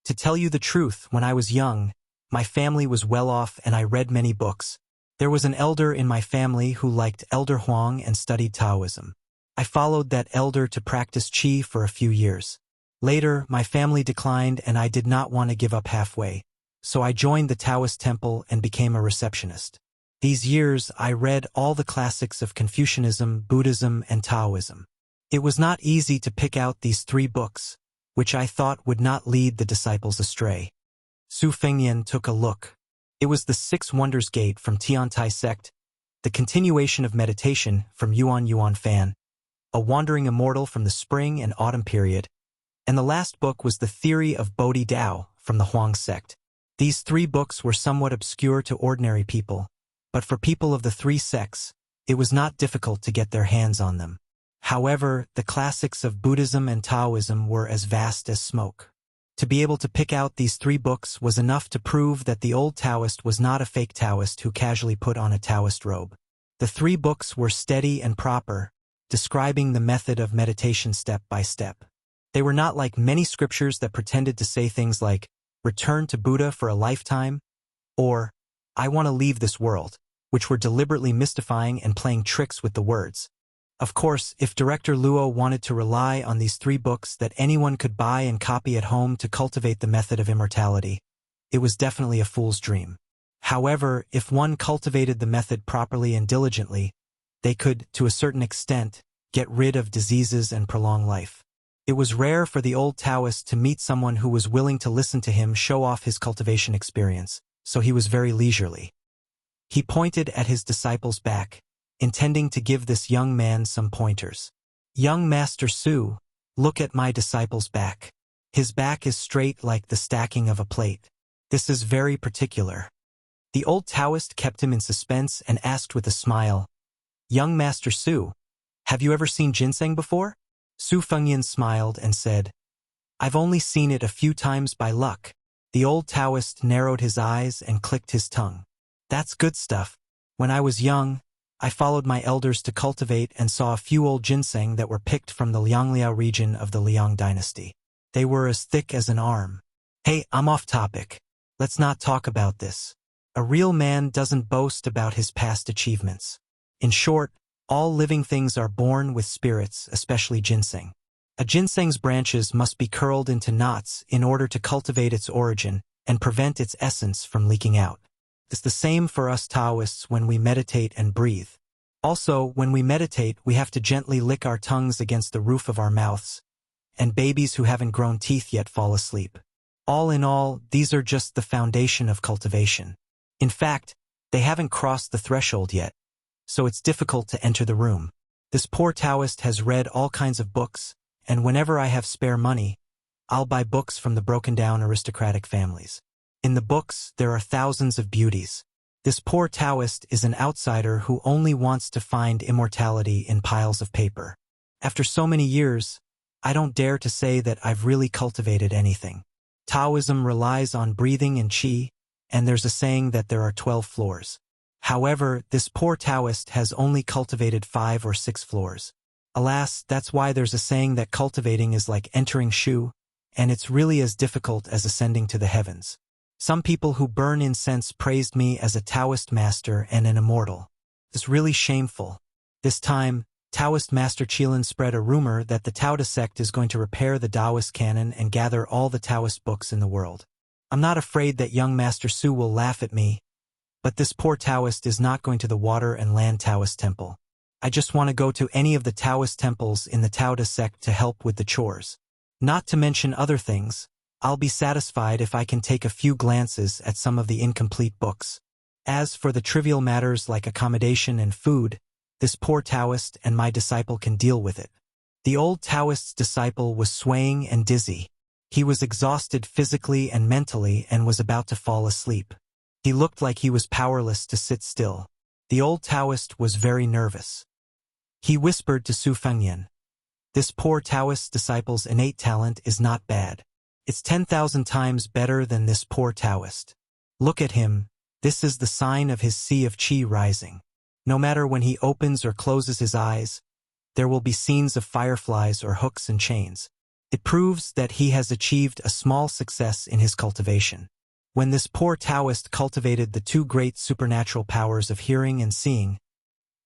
"To tell you the truth, when I was young, my family was well off and I read many books. There was an elder in my family who liked Elder Huang and studied Taoism. I followed that elder to practice qi for a few years. Later, my family declined and I did not want to give up halfway, so I joined the Taoist temple and became a receptionist. These years I read all the classics of Confucianism, Buddhism, and Taoism. It was not easy to pick out these 3 books, which I thought would not lead the disciples astray. Su Fengnian took a look. It was the 6 Wonders Gate from Tiantai sect, the continuation of meditation from Yuan Fan, a wandering immortal from the spring and autumn period, and the last book was the theory of Bodhi Dao from the Huang sect. These 3 books were somewhat obscure to ordinary people, but for people of the 3 sects, it was not difficult to get their hands on them. However, the classics of Buddhism and Taoism were as vast as smoke. To be able to pick out these 3 books was enough to prove that the old Taoist was not a fake Taoist who casually put on a Taoist robe. The 3 books were steady and proper, describing the method of meditation step by step. They were not like many scriptures that pretended to say things like, "Return to Buddha for a lifetime," or "I want to leave this world," which were deliberately mystifying and playing tricks with the words. Of course, if director Luo wanted to rely on these 3 books that anyone could buy and copy at home to cultivate the method of immortality, it was definitely a fool's dream. However, if one cultivated the method properly and diligently, they could, to a certain extent, get rid of diseases and prolong life. It was rare for the old Taoist to meet someone who was willing to listen to him show off his cultivation experience, so he was very leisurely. He pointed at his disciple's back, intending to give this young man some pointers. "Young Master Su, look at my disciple's back. His back is straight like the stacking of a plate. This is very particular." The old Taoist kept him in suspense and asked with a smile, "Young Master Su, have you ever seen ginseng before?" Su Fengnian smiled and said, "I've only seen it a few times by luck." The old Taoist narrowed his eyes and clicked his tongue. "That's good stuff. When I was young, I followed my elders to cultivate and saw a few old ginseng that were picked from the Liangliao region of the Liang dynasty. They were as thick as an arm." "Hey, I'm off topic. Let's not talk about this. A real man doesn't boast about his past achievements. In short, all living things are born with spirits, especially ginseng. A ginseng's branches must be curled into knots in order to cultivate its origin and prevent its essence from leaking out. It's the same for us Taoists when we meditate and breathe. Also, when we meditate, we have to gently lick our tongues against the roof of our mouths, and babies who haven't grown teeth yet fall asleep. All in all, these are just the foundation of cultivation. In fact, they haven't crossed the threshold yet, so it's difficult to enter the room. This poor Taoist has read all kinds of books, and whenever I have spare money, I'll buy books from the broken-down aristocratic families. In the books, there are thousands of beauties. This poor Taoist is an outsider who only wants to find immortality in piles of paper. After so many years, I don't dare to say that I've really cultivated anything. Taoism relies on breathing and qi, and there's a saying that there are 12 floors. However, this poor Taoist has only cultivated 5 or 6 floors. Alas, that's why there's a saying that cultivating is like entering Shu, and it's really as difficult as ascending to the heavens. Some people who burn incense praised me as a Taoist master and an immortal. It's really shameful. This time, Taoist Master Qilin spread a rumor that the Taoist sect is going to repair the Taoist canon and gather all the Taoist books in the world. I'm not afraid that young Master Su will laugh at me, but this poor Taoist is not going to the Water and Land Taoist Temple. I just want to go to any of the Taoist temples in the Taoist sect to help with the chores. Not to mention other things, I'll be satisfied if I can take a few glances at some of the incomplete books. As for the trivial matters like accommodation and food, this poor Taoist and my disciple can deal with it. The old Taoist's disciple was swaying and dizzy. He was exhausted physically and mentally and was about to fall asleep. He looked like he was powerless to sit still. The old Taoist was very nervous. He whispered to Su Fengnian, "This poor Taoist disciple's innate talent is not bad. It's 10,000 times better than this poor Taoist. Look at him, this is the sign of his sea of qi rising. No matter when he opens or closes his eyes, there will be scenes of fireflies or hooks and chains. It proves that he has achieved a small success in his cultivation." When this poor Taoist cultivated the 2 great supernatural powers of hearing and seeing,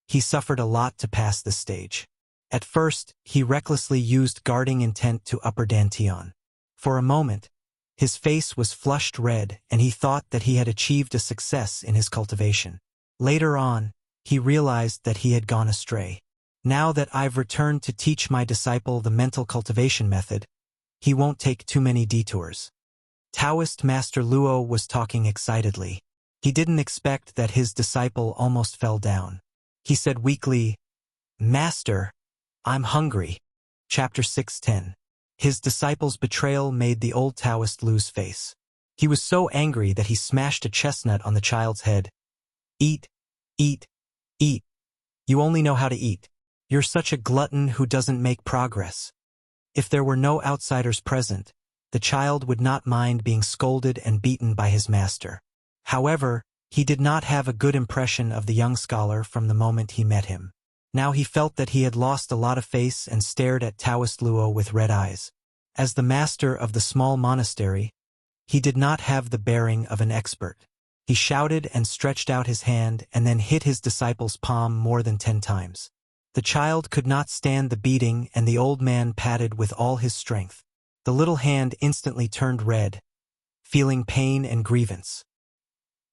he suffered a lot to pass this stage. At first, he recklessly used guarding intent to upper dantian. For a moment, his face was flushed red and he thought that he had achieved a success in his cultivation. Later on, he realized that he had gone astray. Now that I've returned to teach my disciple the mental cultivation method, he won't take too many detours. Taoist Master Luo was talking excitedly. He didn't expect that his disciple almost fell down. He said weakly, "Master, I'm hungry." Chapter 6:10. His disciple's betrayal made the old Taoist lose face. He was so angry that he smashed a chestnut on the child's head. "Eat, eat, eat. You only know how to eat. You're such a glutton who doesn't make progress." If there were no outsiders present, the child would not mind being scolded and beaten by his master. However, he did not have a good impression of the young scholar from the moment he met him. Now he felt that he had lost a lot of face and stared at Taoist Luo with red eyes. As the master of the small monastery, he did not have the bearing of an expert. He shouted and stretched out his hand and then hit his disciple's palm more than 10 times. The child could not stand the beating and the old man patted with all his strength. The little hand instantly turned red, feeling pain and grievance.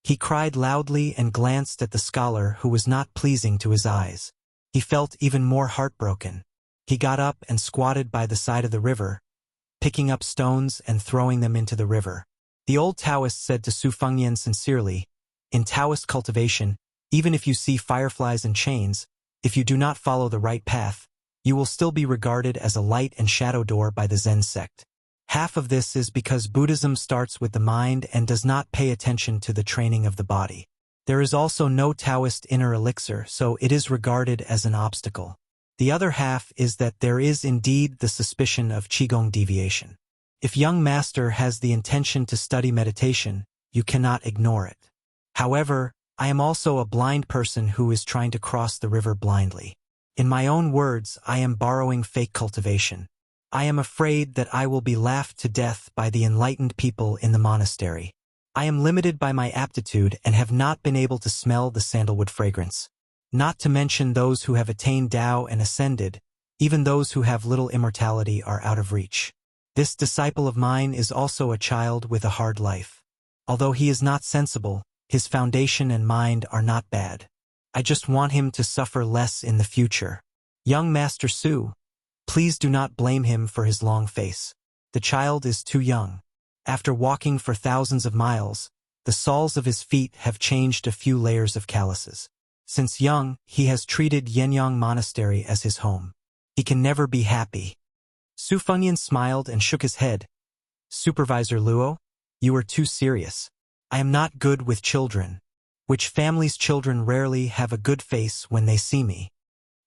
He cried loudly and glanced at the scholar who was not pleasing to his eyes. He felt even more heartbroken. He got up and squatted by the side of the river, picking up stones and throwing them into the river. The old Taoist said to Su Fengyan sincerely, "In Taoist cultivation, even if you see fireflies and chains, if you do not follow the right path, you will still be regarded as a light and shadow door by the Zen sect. Half of this is because Buddhism starts with the mind and does not pay attention to the training of the body. There is also no Taoist inner elixir, so it is regarded as an obstacle. The other half is that there is indeed the suspicion of Qigong deviation. If young master has the intention to study meditation, you cannot ignore it. However, I am also a blind person who is trying to cross the river blindly. In my own words, I am borrowing fake cultivation. I am afraid that I will be laughed to death by the enlightened people in the monastery. I am limited by my aptitude and have not been able to smell the sandalwood fragrance. Not to mention those who have attained Tao and ascended, even those who have little immortality are out of reach. This disciple of mine is also a child with a hard life. Although he is not sensible, his foundation and mind are not bad. I just want him to suffer less in the future. Young Master Su, please do not blame him for his long face. The child is too young. After walking for thousands of miles, the soles of his feet have changed a few layers of calluses. Since young, he has treated Yenyang Monastery as his home. He can never be happy." Su Fengyan smiled and shook his head. "Supervisor Luo, you are too serious. I am not good with children. Which family's children rarely have a good face when they see me?"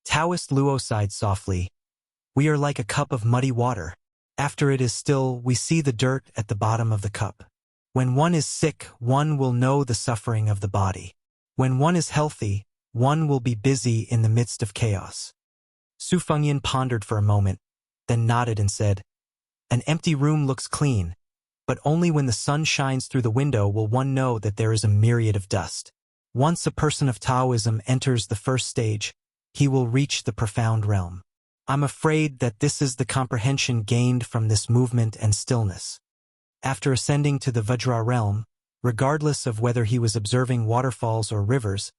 Taoist Luo sighed softly. "We are like a cup of muddy water. After it is still, we see the dirt at the bottom of the cup. When one is sick, one will know the suffering of the body. When one is healthy, one will be busy in the midst of chaos." Su Fengyan pondered for a moment, then nodded and said, "An empty room looks clean, but only when the sun shines through the window will one know that there is a myriad of dust. Once a person of Taoism enters the first stage, he will reach the profound realm. I'm afraid that this is the comprehension gained from this movement and stillness." After ascending to the Vajra realm, regardless of whether he was observing waterfalls or rivers,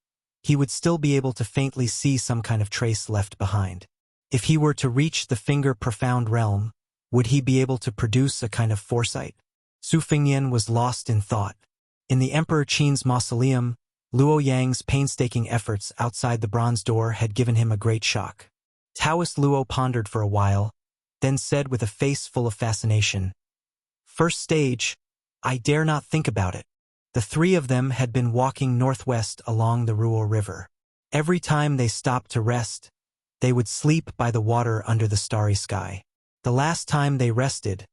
he would still be able to faintly see some kind of trace left behind. If he were to reach the finger profound realm, would he be able to produce a kind of foresight? Su Fengyan was lost in thought. In the Emperor Qin's mausoleum, Luo Yang's painstaking efforts outside the bronze door had given him a great shock. Taoist Luo pondered for a while, then said with a face full of fascination, "First stage, I dare not think about it." The three of them had been walking northwest along the Ruo River. Every time they stopped to rest, they would sleep by the water under the starry sky. The last time they rested,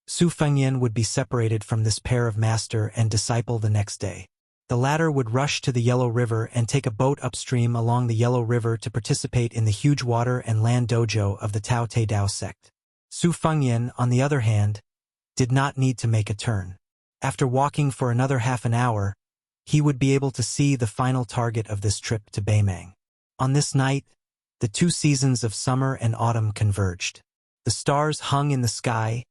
Su Fengyan would be separated from this pair of master and disciple the next day. The latter would rush to the Yellow River and take a boat upstream along the Yellow River to participate in the huge water and land dojo of the Tao Te Dao sect. Su Fengyan, on the other hand, did not need to make a turn. After walking for another half an hour, he would be able to see the final target of this trip to Beimang. On this night, the two seasons of summer and autumn converged. The stars hung in the sky,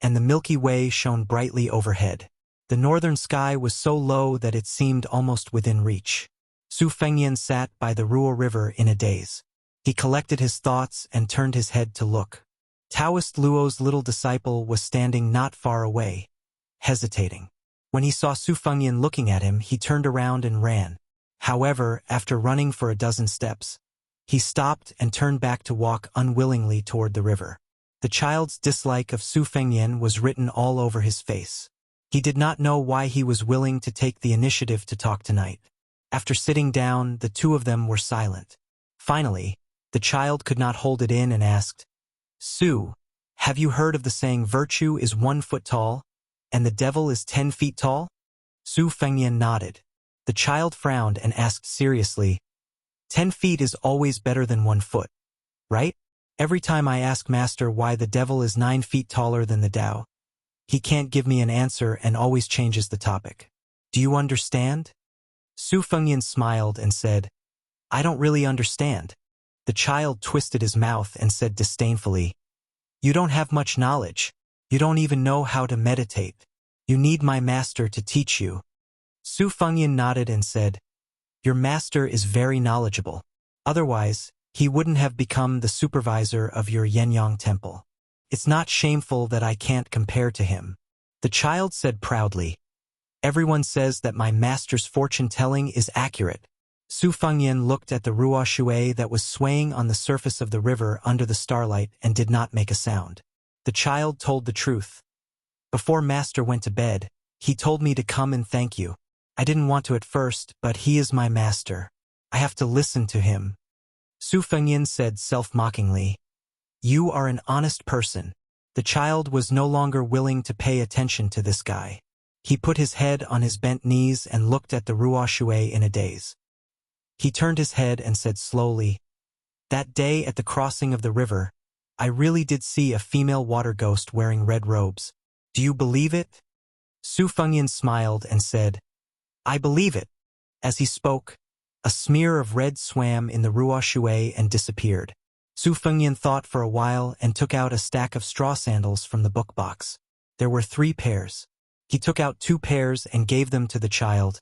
and the Milky Way shone brightly overhead. The northern sky was so low that it seemed almost within reach. Su Fengyan sat by the Ruo River in a daze. He collected his thoughts and turned his head to look. Taoist Luo's little disciple was standing not far away, hesitating. When he saw Su Fengyan looking at him, he turned around and ran. However, after running for a dozen steps, he stopped and turned back to walk unwillingly toward the river. The child's dislike of Su Fengyan was written all over his face. He did not know why he was willing to take the initiative to talk tonight. After sitting down, the two of them were silent. Finally, the child could not hold it in and asked, "Su, have you heard of the saying virtue is 1 foot tall, and the devil is 10 feet tall?" Su Fengyan nodded. The child frowned and asked seriously, 10 feet is always better than 1 foot, right? Every time I ask Master why the devil is 9 feet taller than the Tao, he can't give me an answer and always changes the topic. Do you understand? Su Fengyan smiled and said, I don't really understand. The child twisted his mouth and said disdainfully, You don't have much knowledge. You don't even know how to meditate. You need my master to teach you. Su Fengyan nodded and said, Your master is very knowledgeable. Otherwise, he wouldn't have become the supervisor of your Yenyang temple. It's not shameful that I can't compare to him. The child said proudly, Everyone says that my master's fortune-telling is accurate. Su Fengyan looked at the Ruo Shui that was swaying on the surface of the river under the starlight and did not make a sound. The child told the truth. Before Master went to bed, he told me to come and thank you. I didn't want to at first, but he is my master. I have to listen to him. Su Fengyan said self-mockingly, You are an honest person. The child was no longer willing to pay attention to this guy. He put his head on his bent knees and looked at the Ruo Shui in a daze. He turned his head and said slowly, That day at the crossing of the river, I really did see a female water ghost wearing red robes. Do you believe it? Su Fengyan smiled and said, I believe it. As he spoke, a smear of red swam in the Ruo Shui and disappeared. Su Fengyan thought for a while and took out a stack of straw sandals from the book box. There were 3 pairs. He took out 2 pairs and gave them to the child.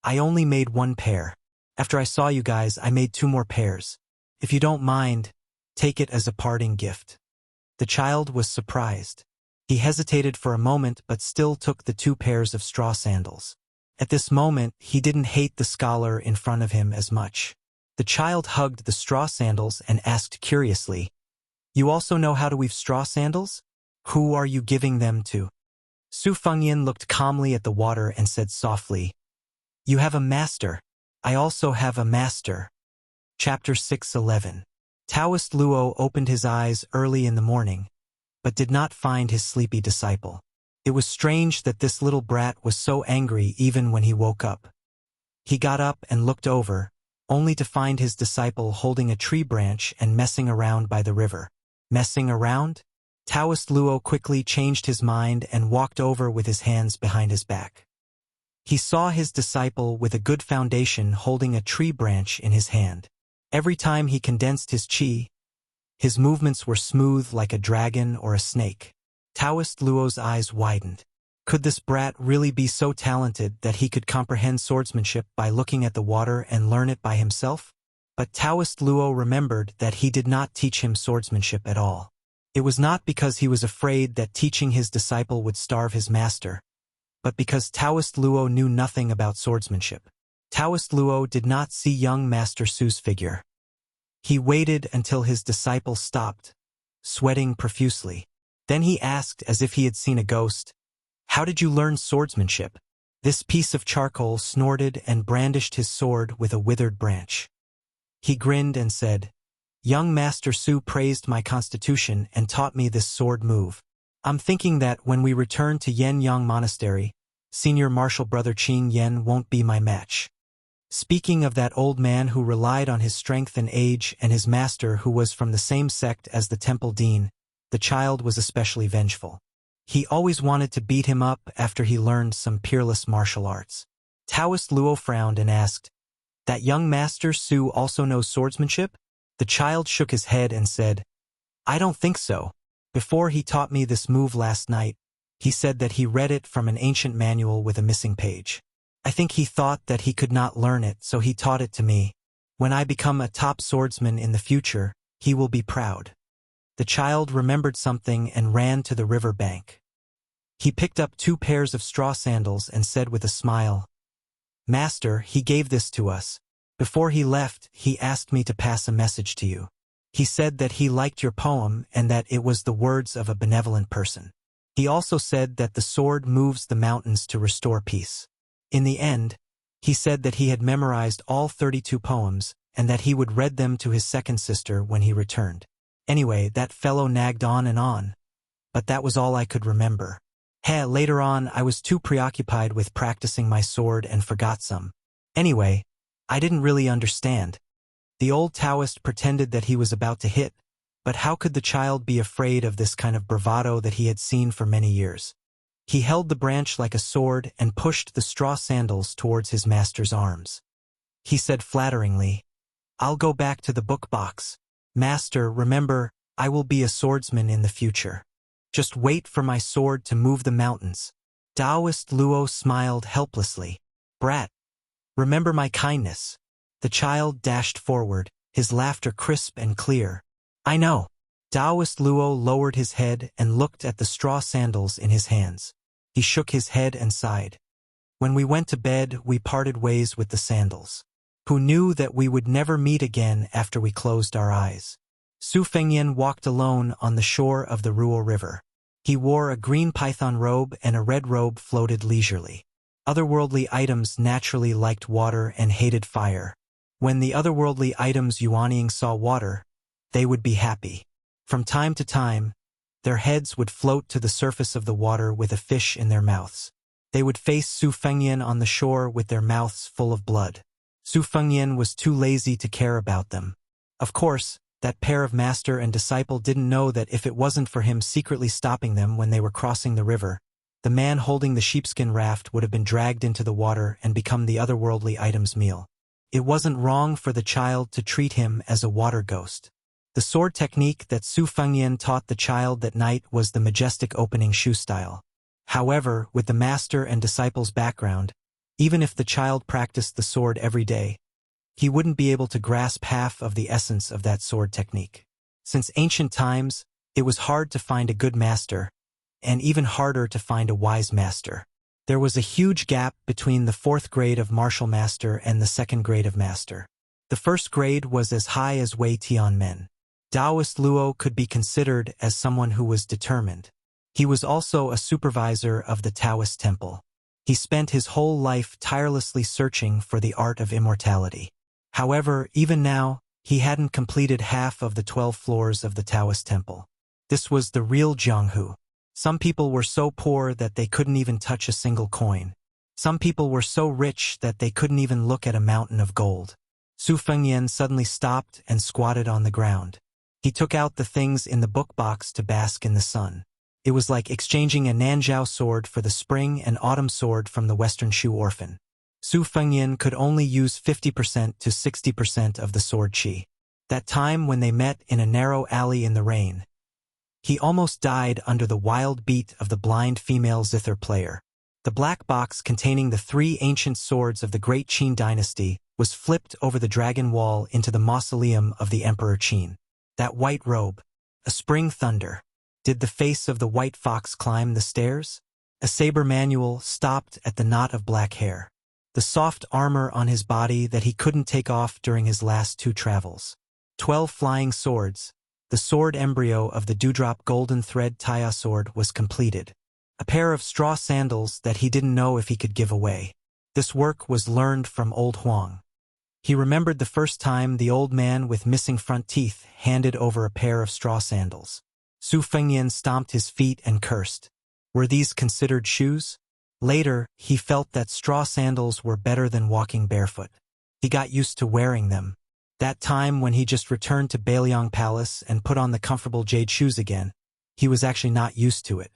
I only made 1 pair. After I saw you guys, I made 2 more pairs. If you don't mind, take it as a parting gift. The child was surprised. He hesitated for a moment but still took the 2 pairs of straw sandals. At this moment, he didn't hate the scholar in front of him as much. The child hugged the straw sandals and asked curiously, You also know how to weave straw sandals? Who are you giving them to? Su Fengyan looked calmly at the water and said softly, You have a master. I also have a master. Chapter 6:11. Taoist Luo opened his eyes early in the morning, but did not find his sleepy disciple. It was strange that this little brat was so angry even when he woke up. He got up and looked over, only to find his disciple holding a tree branch and messing around by the river. Messing around? Taoist Luo quickly changed his mind and walked over with his hands behind his back. He saw his disciple with a good foundation holding a tree branch in his hand. Every time he condensed his qi, his movements were smooth like a dragon or a snake. Taoist Luo's eyes widened. Could this brat really be so talented that he could comprehend swordsmanship by looking at the water and learn it by himself? But Taoist Luo remembered that he did not teach him swordsmanship at all. It was not because he was afraid that teaching his disciple would starve his master, but because Taoist Luo knew nothing about swordsmanship. Taoist Luo did not see young Master Su's figure. He waited until his disciple stopped, sweating profusely. Then he asked as if he had seen a ghost, How did you learn swordsmanship? This piece of charcoal snorted and brandished his sword with a withered branch. He grinned and said, Young Master Su praised my constitution and taught me this sword move. I'm thinking that when we return to Yenyang Monastery, Senior Martial Brother Qing Yen won't be my match. Speaking of that old man who relied on his strength and age and his master who was from the same sect as the temple dean, the child was especially vengeful. He always wanted to beat him up after he learned some peerless martial arts. Taoist Luo frowned and asked, That young Master Su also knows swordsmanship? The child shook his head and said, I don't think so. Before he taught me this move last night, he said that he read it from an ancient manual with a missing page. I think he thought that he could not learn it, so he taught it to me. When I become a top swordsman in the future, he will be proud." The child remembered something and ran to the river bank. He picked up 2 pairs of straw sandals and said with a smile, "Master, he gave this to us. Before he left, he asked me to pass a message to you. He said that he liked your poem and that it was the words of a benevolent person. He also said that the sword moves the mountains to restore peace. In the end, he said that he had memorized all 32 poems and that he would read them to his second sister when he returned. Anyway, that fellow nagged on, but that was all I could remember. Later on, I was too preoccupied with practicing my sword and forgot some. Anyway, I didn't really understand. The old Taoist pretended that he was about to hit, but how could the child be afraid of this kind of bravado that he had seen for many years? He held the branch like a sword and pushed the straw sandals towards his master's arms. He said flatteringly, "I'll go back to the book box. Master, remember, I will be a swordsman in the future. Just wait for my sword to move the mountains." Taoist Luo smiled helplessly. "Brat, remember my kindness." The child dashed forward, his laughter crisp and clear. "I know." Taoist Luo lowered his head and looked at the straw sandals in his hands. He shook his head and sighed. "When we went to bed, we parted ways with the sandals. Who knew that we would never meet again after we closed our eyes?" Su Fengyan walked alone on the shore of the Ruo River. He wore a green python robe and a red robe floated leisurely. Otherworldly items naturally liked water and hated fire. When the otherworldly items Yuanying saw water, they would be happy. From time to time, their heads would float to the surface of the water with a fish in their mouths. They would face Su Fengyan on the shore with their mouths full of blood. Su Fengyan was too lazy to care about them. Of course, that pair of master and disciple didn't know that if it wasn't for him secretly stopping them when they were crossing the river, the man holding the sheepskin raft would have been dragged into the water and become the otherworldly item's meal. It wasn't wrong for the child to treat him as a water ghost. The sword technique that Su Fengyan taught the child that night was the majestic opening shoe style. However, with the master and disciple's background, even if the child practiced the sword every day, he wouldn't be able to grasp half of the essence of that sword technique. Since ancient times, it was hard to find a good master, and even harder to find a wise master. There was a huge gap between the 4th grade of martial master and the 2nd grade of master. The 1st grade was as high as Wei Tianmen. Taoist Luo could be considered as someone who was determined. He was also a supervisor of the Taoist temple. He spent his whole life tirelessly searching for the art of immortality. However, even now, he hadn't completed half of the 12 floors of the Taoist temple. This was the real Jianghu. Some people were so poor that they couldn't even touch a single coin. Some people were so rich that they couldn't even look at a mountain of gold. Su Fengyan suddenly stopped and squatted on the ground. He took out the things in the book box to bask in the sun. It was like exchanging a Nanzhao sword for the spring and autumn sword from the Western Shu orphan. Su Fengyan could only use 50% to 60% of the sword qi. That time when they met in a narrow alley in the rain, he almost died under the wild beat of the blind female zither player. The black box containing the 3 ancient swords of the great Qin dynasty was flipped over the dragon wall into the mausoleum of the Emperor Qin. That white robe, a spring thunder. Did the face of the white fox climb the stairs? A saber manual stopped at the knot of black hair. The soft armor on his body that he couldn't take off during his last 2 travels. 12 flying swords. The sword embryo of the dewdrop golden thread Taya sword was completed. A pair of straw sandals that he didn't know if he could give away. This work was learned from old Huang. He remembered the first time the old man with missing front teeth handed over a pair of straw sandals. Su Fengyan stomped his feet and cursed. Were these considered shoes? Later, he felt that straw sandals were better than walking barefoot. He got used to wearing them. That time when he just returned to Bailiang Palace and put on the comfortable jade shoes again, he was actually not used to it.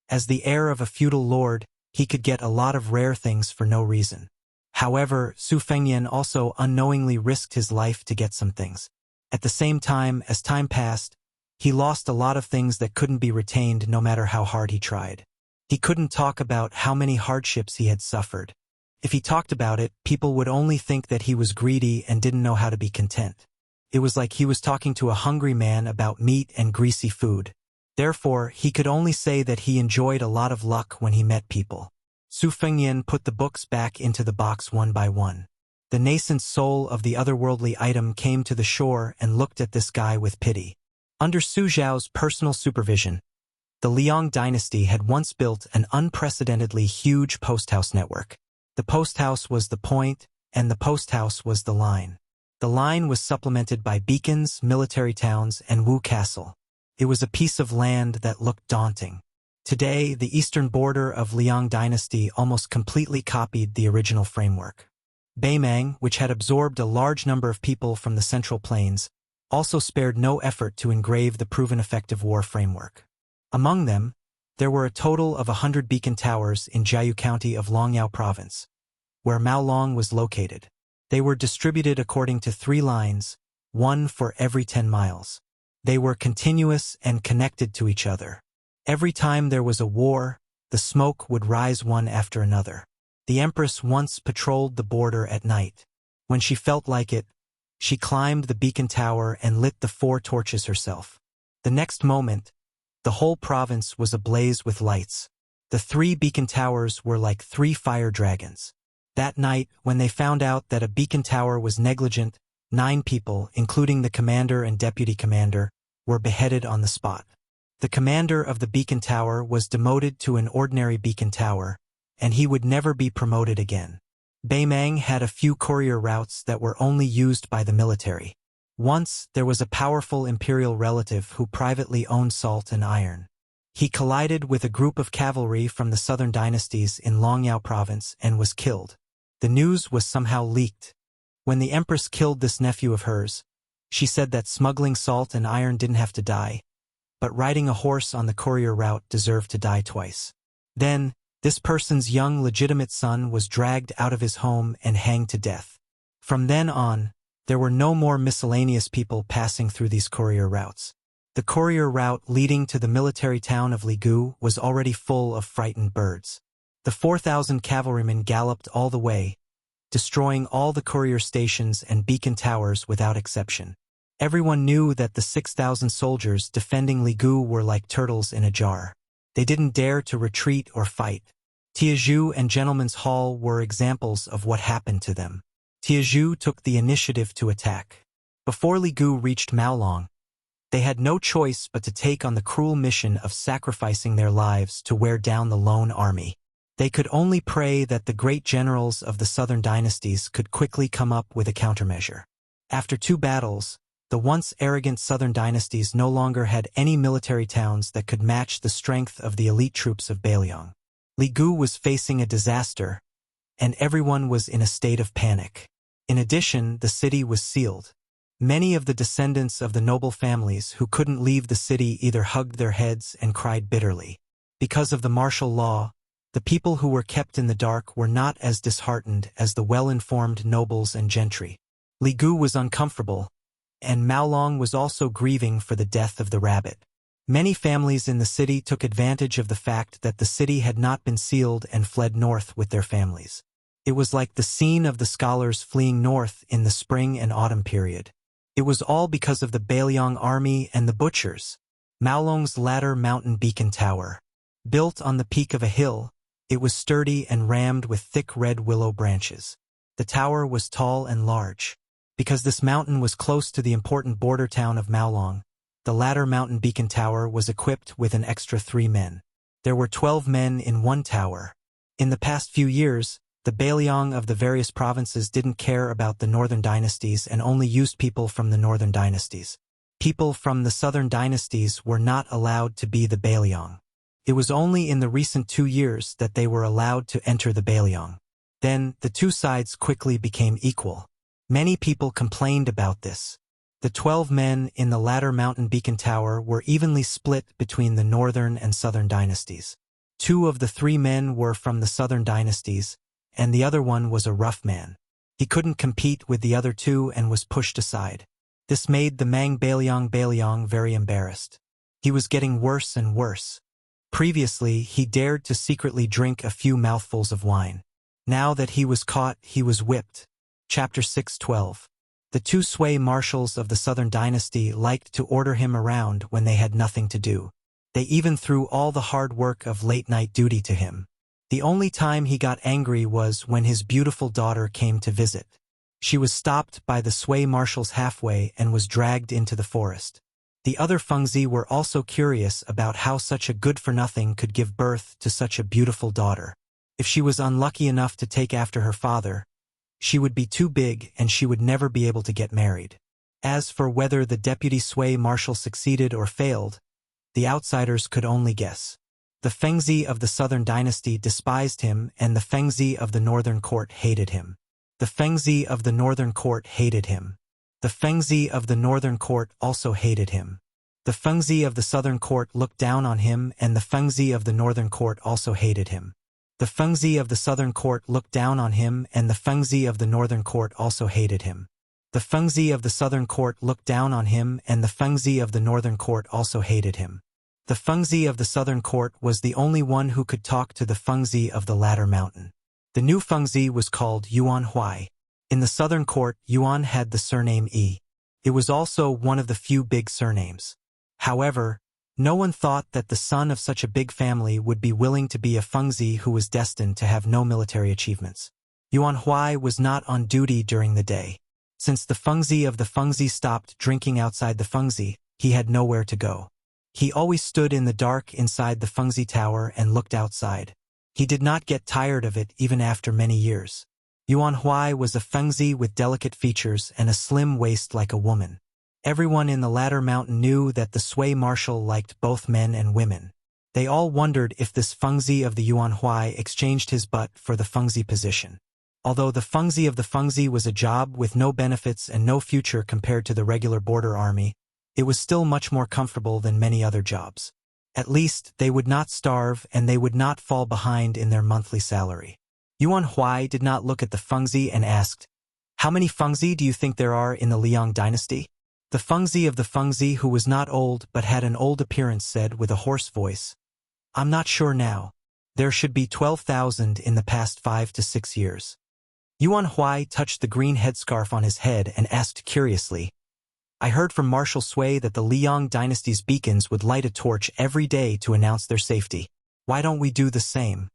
As the heir of a feudal lord, he could get a lot of rare things for no reason. However, Su Fengyan also unknowingly risked his life to get some things. At the same time, as time passed, he lost a lot of things that couldn't be retained no matter how hard he tried. He couldn't talk about how many hardships he had suffered. If he talked about it, people would only think that he was greedy and didn't know how to be content. It was like he was talking to a hungry man about meat and greasy food. Therefore, he could only say that he enjoyed a lot of luck when he met people. Su Fengyan put the books back into the box one by one. The nascent soul of the otherworldly item came to the shore and looked at this guy with pity. Under Su Zhao's personal supervision, the Liang dynasty had once built an unprecedentedly huge posthouse network. The posthouse was the point, and the posthouse was the line. The line was supplemented by beacons, military towns, and Wu Castle. It was a piece of land that looked daunting. Today, the eastern border of Liang dynasty almost completely copied the original framework. Beimang, which had absorbed a large number of people from the Central Plains, also spared no effort to engrave the proven effective war framework. Among them, there were a total of 100 beacon towers in Jiayu County of Longyao Province, where Maolong was located. They were distributed according to 3 lines, one for every 10 miles. They were continuous and connected to each other. Every time there was a war, the smoke would rise one after another. The Empress once patrolled the border at night. When she felt like it, she climbed the beacon tower and lit the 4 torches herself. The next moment, the whole province was ablaze with lights. The 3 beacon towers were like 3 fire dragons. That night, when they found out that a beacon tower was negligent, 9 people, including the commander and deputy commander, were beheaded on the spot. The commander of the beacon tower was demoted to an ordinary beacon tower, and he would never be promoted again. Beimang had a few courier routes that were only used by the military. Once, there was a powerful imperial relative who privately owned salt and iron. He collided with a group of cavalry from the southern dynasties in Longyao province and was killed. The news was somehow leaked. When the empress killed this nephew of hers, she said that smuggling salt and iron didn't have to die, but riding a horse on the courier route deserved to die twice. Then, this person's young legitimate son was dragged out of his home and hanged to death. From then on, there were no more miscellaneous people passing through these courier routes. The courier route leading to the military town of Ligu was already full of frightened birds. The 4,000 cavalrymen galloped all the way, destroying all the courier stations and beacon towers without exception. Everyone knew that the 6,000 soldiers defending Ligu were like turtles in a jar. They didn't dare to retreat or fight. Tiezhu and Gentleman's Hall were examples of what happened to them. Tiezhu took the initiative to attack. Before Ligu reached Maolong, they had no choice but to take on the cruel mission of sacrificing their lives to wear down the lone army. They could only pray that the great generals of the southern dynasties could quickly come up with a countermeasure. After 2 battles, the once arrogant southern dynasties no longer had any military towns that could match the strength of the elite troops of Beiliang. Ligu was facing a disaster, and everyone was in a state of panic. In addition, the city was sealed. Many of the descendants of the noble families who couldn't leave the city either hugged their heads and cried bitterly. Because of the martial law, the people who were kept in the dark were not as disheartened as the well-informed nobles and gentry. Ligu was uncomfortable, and Maolong was also grieving for the death of the rabbit. Many families in the city took advantage of the fact that the city had not been sealed and fled north with their families. It was like the scene of the scholars fleeing north in the spring and autumn period. It was all because of the Beiliang army and the butchers. Maolong's ladder mountain beacon tower. Built on the peak of a hill, it was sturdy and rammed with thick red willow branches. The tower was tall and large. Because this mountain was close to the important border town of Maolong, the latter mountain beacon tower was equipped with an extra 3 men. There were 12 men in one tower. In the past few years, the Beiliang of the various provinces didn't care about the northern dynasties and only used people from the northern dynasties. People from the southern dynasties were not allowed to be the Beiliang. It was only in the recent 2 years that they were allowed to enter the Beiliang. Then, the 2 sides quickly became equal. Many people complained about this. The 12 men in the latter mountain beacon tower were evenly split between the northern and southern dynasties. 2 of the 3 men were from the southern dynasties, and the other one was a rough man. He couldn't compete with the other 2 and was pushed aside. This made the Mang Beiliang very embarrassed. He was getting worse and worse. Previously, he dared to secretly drink a few mouthfuls of wine. Now that he was caught, he was whipped. Chapter 6:12. The two Sui marshals of the Southern Dynasty liked to order him around when they had nothing to do. They even threw all the hard work of late-night duty to him. The only time he got angry was when his beautiful daughter came to visit. She was stopped by the Sui marshals halfway and was dragged into the forest. The other Fengzi were also curious about how such a good-for-nothing could give birth to such a beautiful daughter. If she was unlucky enough to take after her father, she would be too big and she would never be able to get married. As for whether the deputy Sui marshal succeeded or failed, the outsiders could only guess. The Fengzi of the Southern Dynasty despised him and the Fengzi of the Northern Court hated him. The Fengzi of the Northern Court hated him. The Fengzi of the Northern Court also hated him. The Fengzi of the Southern Court looked down on him and the Fengzi of the Northern Court also hated him. The Fengzi of the Southern Court looked down on him and the Fengzi of the Northern Court also hated him. The Fengzi of the Southern Court looked down on him and the Fengzi of the Northern Court also hated him. The Fengzi of the Southern Court was the only one who could talk to the Fengzi of the latter mountain. The new Fengzi was called Yuan Huai. In the Southern Court, Yuan had the surname Yi. It was also one of the few big surnames. However, no one thought that the son of such a big family would be willing to be a Fengzi who was destined to have no military achievements. Yuan Huai was not on duty during the day. Since the Fengzi of the Fengzi stopped drinking outside the Fengzi, he had nowhere to go. He always stood in the dark inside the Fengzi tower and looked outside. He did not get tired of it even after many years. Yuan Huai was a Fengzi with delicate features and a slim waist like a woman. Everyone in the latter mountain knew that the Sui marshal liked both men and women. They all wondered if this Fengzi of the Yuan Huai exchanged his butt for the Fengzi position. Although the Fengzi of the Fengzi was a job with no benefits and no future compared to the regular border army, it was still much more comfortable than many other jobs. At least, they would not starve and they would not fall behind in their monthly salary. Yuan Huai did not look at the Fengzi and asked, "How many Fengzi do you think there are in the Liang dynasty?" The Fengzi of the Fengzi, who was not old but had an old appearance, said with a hoarse voice, "I'm not sure now. There should be 12,000 in the past 5 to 6 years. Yuan Huai touched the green headscarf on his head and asked curiously, "I heard from Marshal Sui that the Liang dynasty's beacons would light a torch every day to announce their safety. Why don't we do the same?"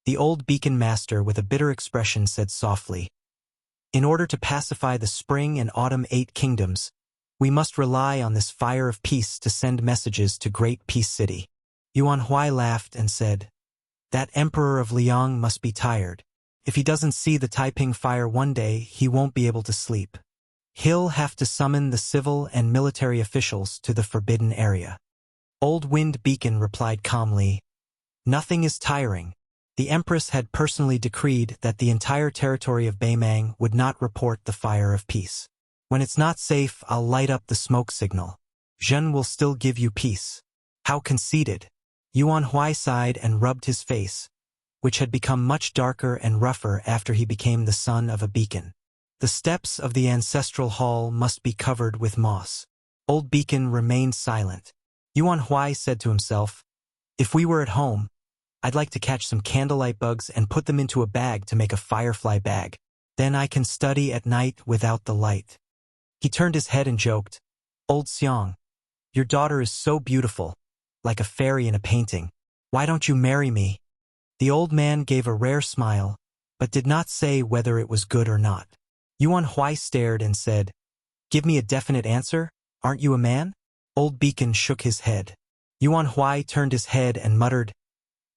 The old beacon master with a bitter expression said softly, "In order to pacify the spring and autumn 8 kingdoms, we must rely on this fire of peace to send messages to Great Peace City." Yuan Huai laughed and said, "That emperor of Liang must be tired. If he doesn't see the Taiping fire one day, he won't be able to sleep. He'll have to summon the civil and military officials to the forbidden area." Old Wind Beacon replied calmly, "Nothing is tiring. The Empress had personally decreed that the entire territory of Beimang would not report the fire of peace. When it's not safe, I'll light up the smoke signal. Zhen will still give you peace." How conceited! Yuan Huai sighed and rubbed his face, which had become much darker and rougher after he became the son of a beacon. The steps of the ancestral hall must be covered with moss. Old Beacon remained silent. Yuan Huai said to himself, "If we were at home, I'd like to catch some candlelight bugs and put them into a bag to make a firefly bag. Then I can study at night without the light." He turned his head and joked, "Old Xiang, your daughter is so beautiful, like a fairy in a painting. Why don't you marry me?" The old man gave a rare smile, but did not say whether it was good or not. Yuan Huai stared and said, "Give me a definite answer. Aren't you a man?" Old Beacon shook his head. Yuan Huai turned his head and muttered,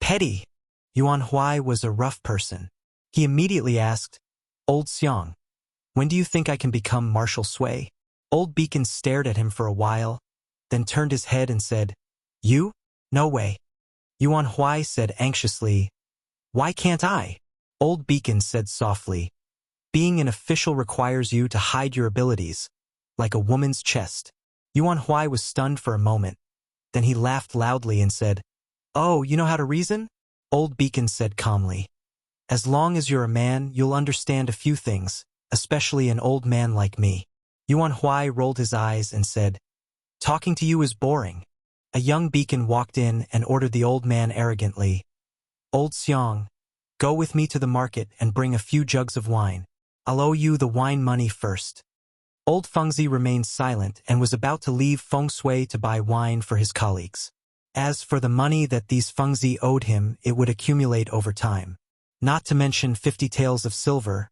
"Petty." Yuan Huai was a rough person. He immediately asked, "Old Xiang, when do you think I can become Marshal Sui?" Old Beacon stared at him for a while, then turned his head and said, "You? No way." Yuan Huai said anxiously, "Why can't I?" Old Beacon said softly, "Being an official requires you to hide your abilities, like a woman's chest." Yuan Huai was stunned for a moment. Then he laughed loudly and said, "Oh, you know how to reason?" Old Beacon said calmly, "As long as you're a man, you'll understand a few things, especially an old man like me." Yuan Huai rolled his eyes and said, "Talking to you is boring." A young beacon walked in and ordered the old man arrogantly, "Old Xiang, Go with me to the market and bring a few jugs of wine. I'll owe you the wine money first." Old Fengzi remained silent and was about to leave Feng Shui to buy wine for his colleagues. As for the money that these Fengzi owed him, it would accumulate over time. Not to mention 50 taels of silver,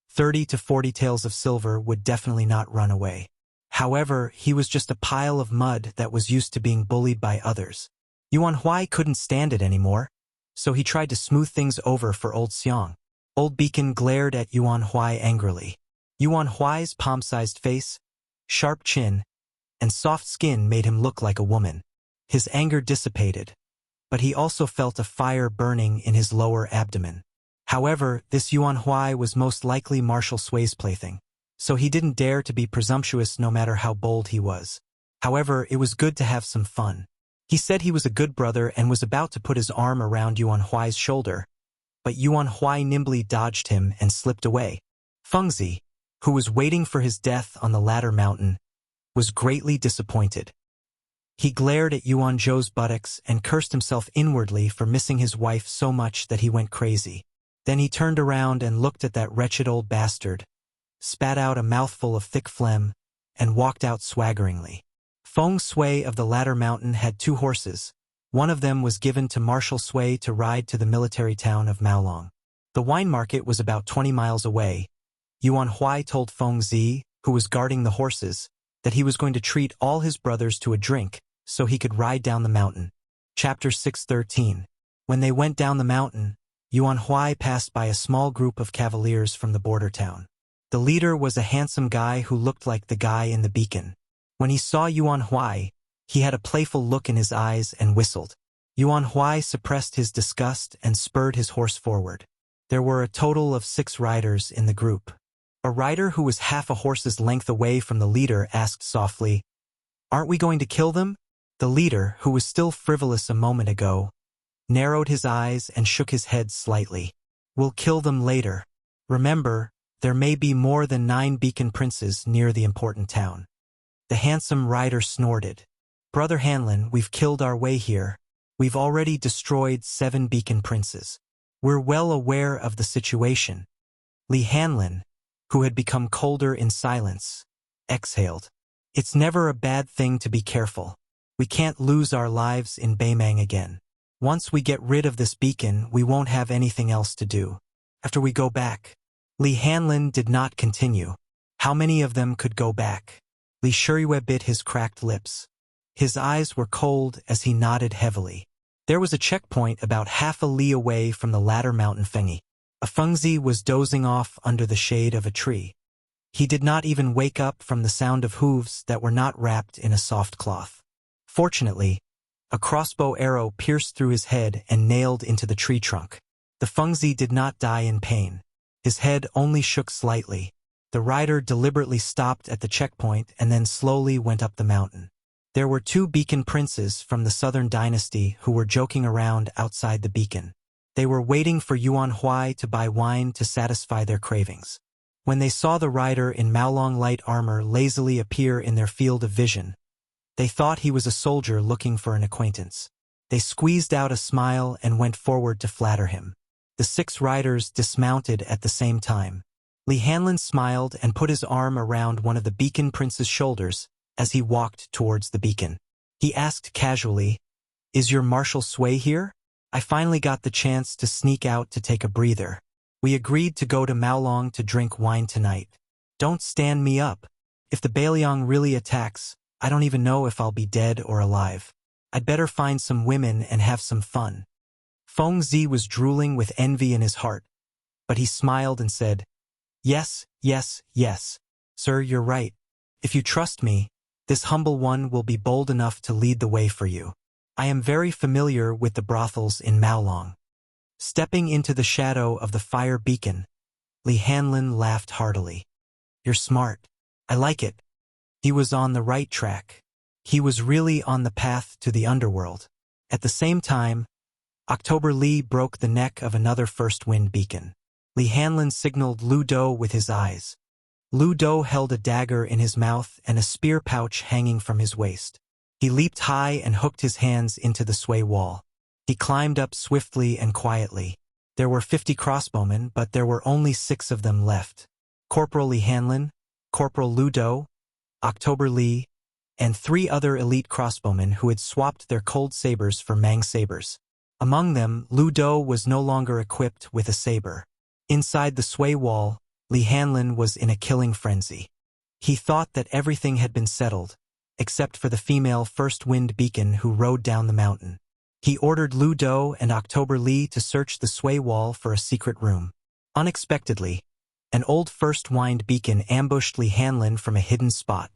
30 to 40 taels of silver would definitely not run away. However, he was just a pile of mud that was used to being bullied by others. Yuan Huai couldn't stand it anymore, so he tried to smooth things over for Old Xiang. Old Beacon glared at Yuan Huai angrily. Yuan Huai's palm-sized face, sharp chin, and soft skin made him look like a woman. His anger dissipated, but he also felt a fire burning in his lower abdomen. However, this Yuan Huai was most likely Marshal Sui's plaything, so he didn't dare to be presumptuous no matter how bold he was. However, it was good to have some fun. He said he was a good brother and was about to put his arm around Yuan Huai's shoulder, but Yuan Huai nimbly dodged him and slipped away. Fengzi, who was waiting for his death on the ladder mountain, was greatly disappointed. He glared at Yuan Zhou's buttocks and cursed himself inwardly for missing his wife so much that he went crazy. Then he turned around and looked at that wretched old bastard, spat out a mouthful of thick phlegm, and walked out swaggeringly. Feng Shui of the Ladder Mountain had 2 horses. One of them was given to Marshal Sui to ride to the military town of Maolong. The wine market was about 20 miles away. Yuan Huai told Feng Zi, who was guarding the horses, that he was going to treat all his brothers to a drink so he could ride down the mountain. Chapter 613. When they went down the mountain, Yuan Huai passed by a small group of cavaliers from the border town. The leader was a handsome guy who looked like the guy in the beacon. When he saw Yuan Huai, he had a playful look in his eyes and whistled. Yuan Huai suppressed his disgust and spurred his horse forward. There were a total of 6 riders in the group. A rider who was half a horse's length away from the leader asked softly, "Aren't we going to kill them?" The leader, who was still frivolous a moment ago, narrowed his eyes and shook his head slightly. "We'll kill them later. Remember, there may be more than 9 beacon princes near the important town." The handsome rider snorted. "Brother Hanlin, we've killed our way here. We've already destroyed 7 beacon princes. We're well aware of the situation." Li Hanlin, who had become colder in silence, exhaled. "It's never a bad thing to be careful. We can't lose our lives in Beimang again. Once we get rid of this beacon, we won't have anything else to do. After we go back." Li Hanlin did not continue. How many of them could go back? Li Shiyue bit his cracked lips. His eyes were cold as he nodded heavily. There was a checkpoint about half a li away from the Ladder Mountain Fengyi. A Fengzi was dozing off under the shade of a tree. He did not even wake up from the sound of hooves that were not wrapped in a soft cloth. Fortunately, a crossbow arrow pierced through his head and nailed into the tree trunk. The Fengzi did not die in pain. His head only shook slightly. The rider deliberately stopped at the checkpoint and then slowly went up the mountain. There were 2 beacon princes from the southern dynasty who were joking around outside the beacon. They were waiting for Yuan Huai to buy wine to satisfy their cravings. When they saw the rider in Maolong light armor lazily appear in their field of vision, they thought he was a soldier looking for an acquaintance. They squeezed out a smile and went forward to flatter him. The 6 riders dismounted at the same time. Li Hanlin smiled and put his arm around one of the beacon prince's shoulders as he walked towards the beacon. He asked casually, "Is your Marshal Sui here? I finally got the chance to sneak out to take a breather. We agreed to go to Maolong to drink wine tonight. Don't stand me up. If the Bailiang really attacks, I don't even know if I'll be dead or alive. I'd better find some women and have some fun." Feng Zi was drooling with envy in his heart, but he smiled and said, "Yes, yes, yes. Sir, you're right. If you trust me, this humble one will be bold enough to lead the way for you. I am very familiar with the brothels in Maolong." Stepping into the shadow of the fire beacon, Li Hanlin laughed heartily. "You're smart. I like it." He was on the right track. He was really on the path to the underworld. At the same time, October Li broke the neck of another first wind beacon. Li Hanlin signaled Lu Do with his eyes. Lu Do held a dagger in his mouth and a spear pouch hanging from his waist. He leaped high and hooked his hands into the sway wall. He climbed up swiftly and quietly. There were 50 crossbowmen, but there were only 6 of them left. Corporal Li Hanlin, Corporal Lu Do, October Li, and 3 other elite crossbowmen who had swapped their cold sabers for Mang sabers. Among them, Lu Do was no longer equipped with a saber. Inside the sway wall, Li Hanlin was in a killing frenzy. He thought that everything had been settled, except for the female First Wind Beacon who rode down the mountain. He ordered Lu Do and October Li to search the sway wall for a secret room. Unexpectedly, an old First Wind Beacon ambushed Li Hanlin from a hidden spot.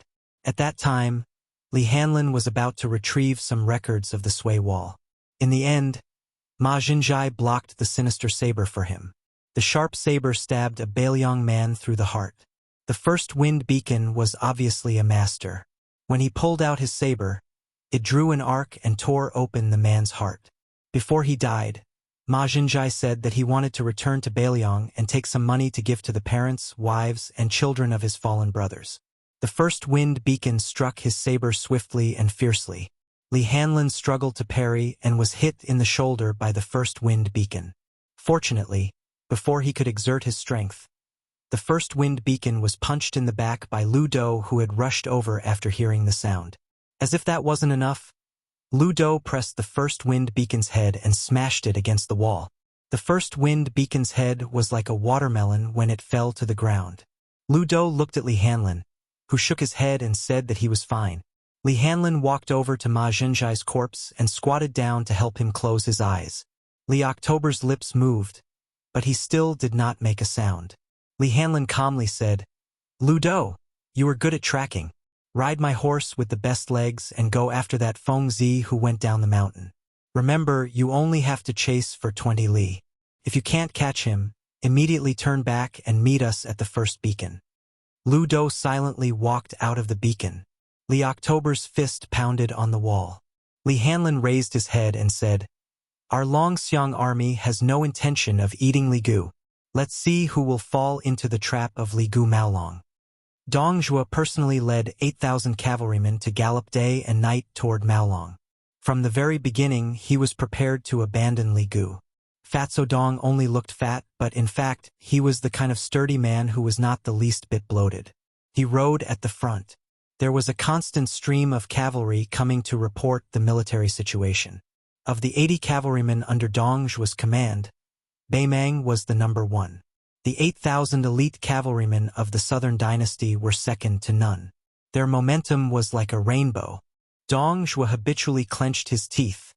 At that time, Li Hanlin was about to retrieve some records of the sway wall. In the end, Ma Jinzhai blocked the sinister saber for him. The sharp saber stabbed a Bailiang man through the heart. The First Wind Beacon was obviously a master. When he pulled out his saber, it drew an arc and tore open the man's heart. Before he died, Ma Jinzhai said that he wanted to return to Bailiang and take some money to give to the parents, wives, and children of his fallen brothers. The First Wind Beacon struck his saber swiftly and fiercely. Li Hanlin struggled to parry and was hit in the shoulder by the First Wind Beacon. Fortunately, before he could exert his strength, the First Wind Beacon was punched in the back by Lu Do, who had rushed over after hearing the sound. As if that wasn't enough, Lu Do pressed the First Wind Beacon's head and smashed it against the wall. The First Wind Beacon's head was like a watermelon when it fell to the ground. Lu Do looked at Li Hanlin, who shook his head and said that he was fine. Li Hanlin walked over to Ma Jinzhai's corpse and squatted down to help him close his eyes. Li October's lips moved, but he still did not make a sound. Li Hanlin calmly said, "Lu Do, you are good at tracking. Ride my horse with the best legs and go after that Feng Zi who went down the mountain. Remember, you only have to chase for 20 li. If you can't catch him, immediately turn back and meet us at the first beacon." Lu Do silently walked out of the beacon. Li October's fist pounded on the wall. Li Hanlin raised his head and said, "Our Longxiang army has no intention of eating Li Gu. Let's see who will fall into the trap of Li Gu Maolong." Dong Zhuo personally led 8,000 cavalrymen to gallop day and night toward Maolong. From the very beginning, he was prepared to abandon Li Gu. Fatso Dong only looked fat, but in fact, he was the kind of sturdy man who was not the least bit bloated. He rode at the front. There was a constant stream of cavalry coming to report the military situation. Of the 80 cavalrymen under Dong Zhuo's command, Beimang was the number 1. The 8,000 elite cavalrymen of the Southern Dynasty were second to none. Their momentum was like a rainbow. Dong Zhuo habitually clenched his teeth,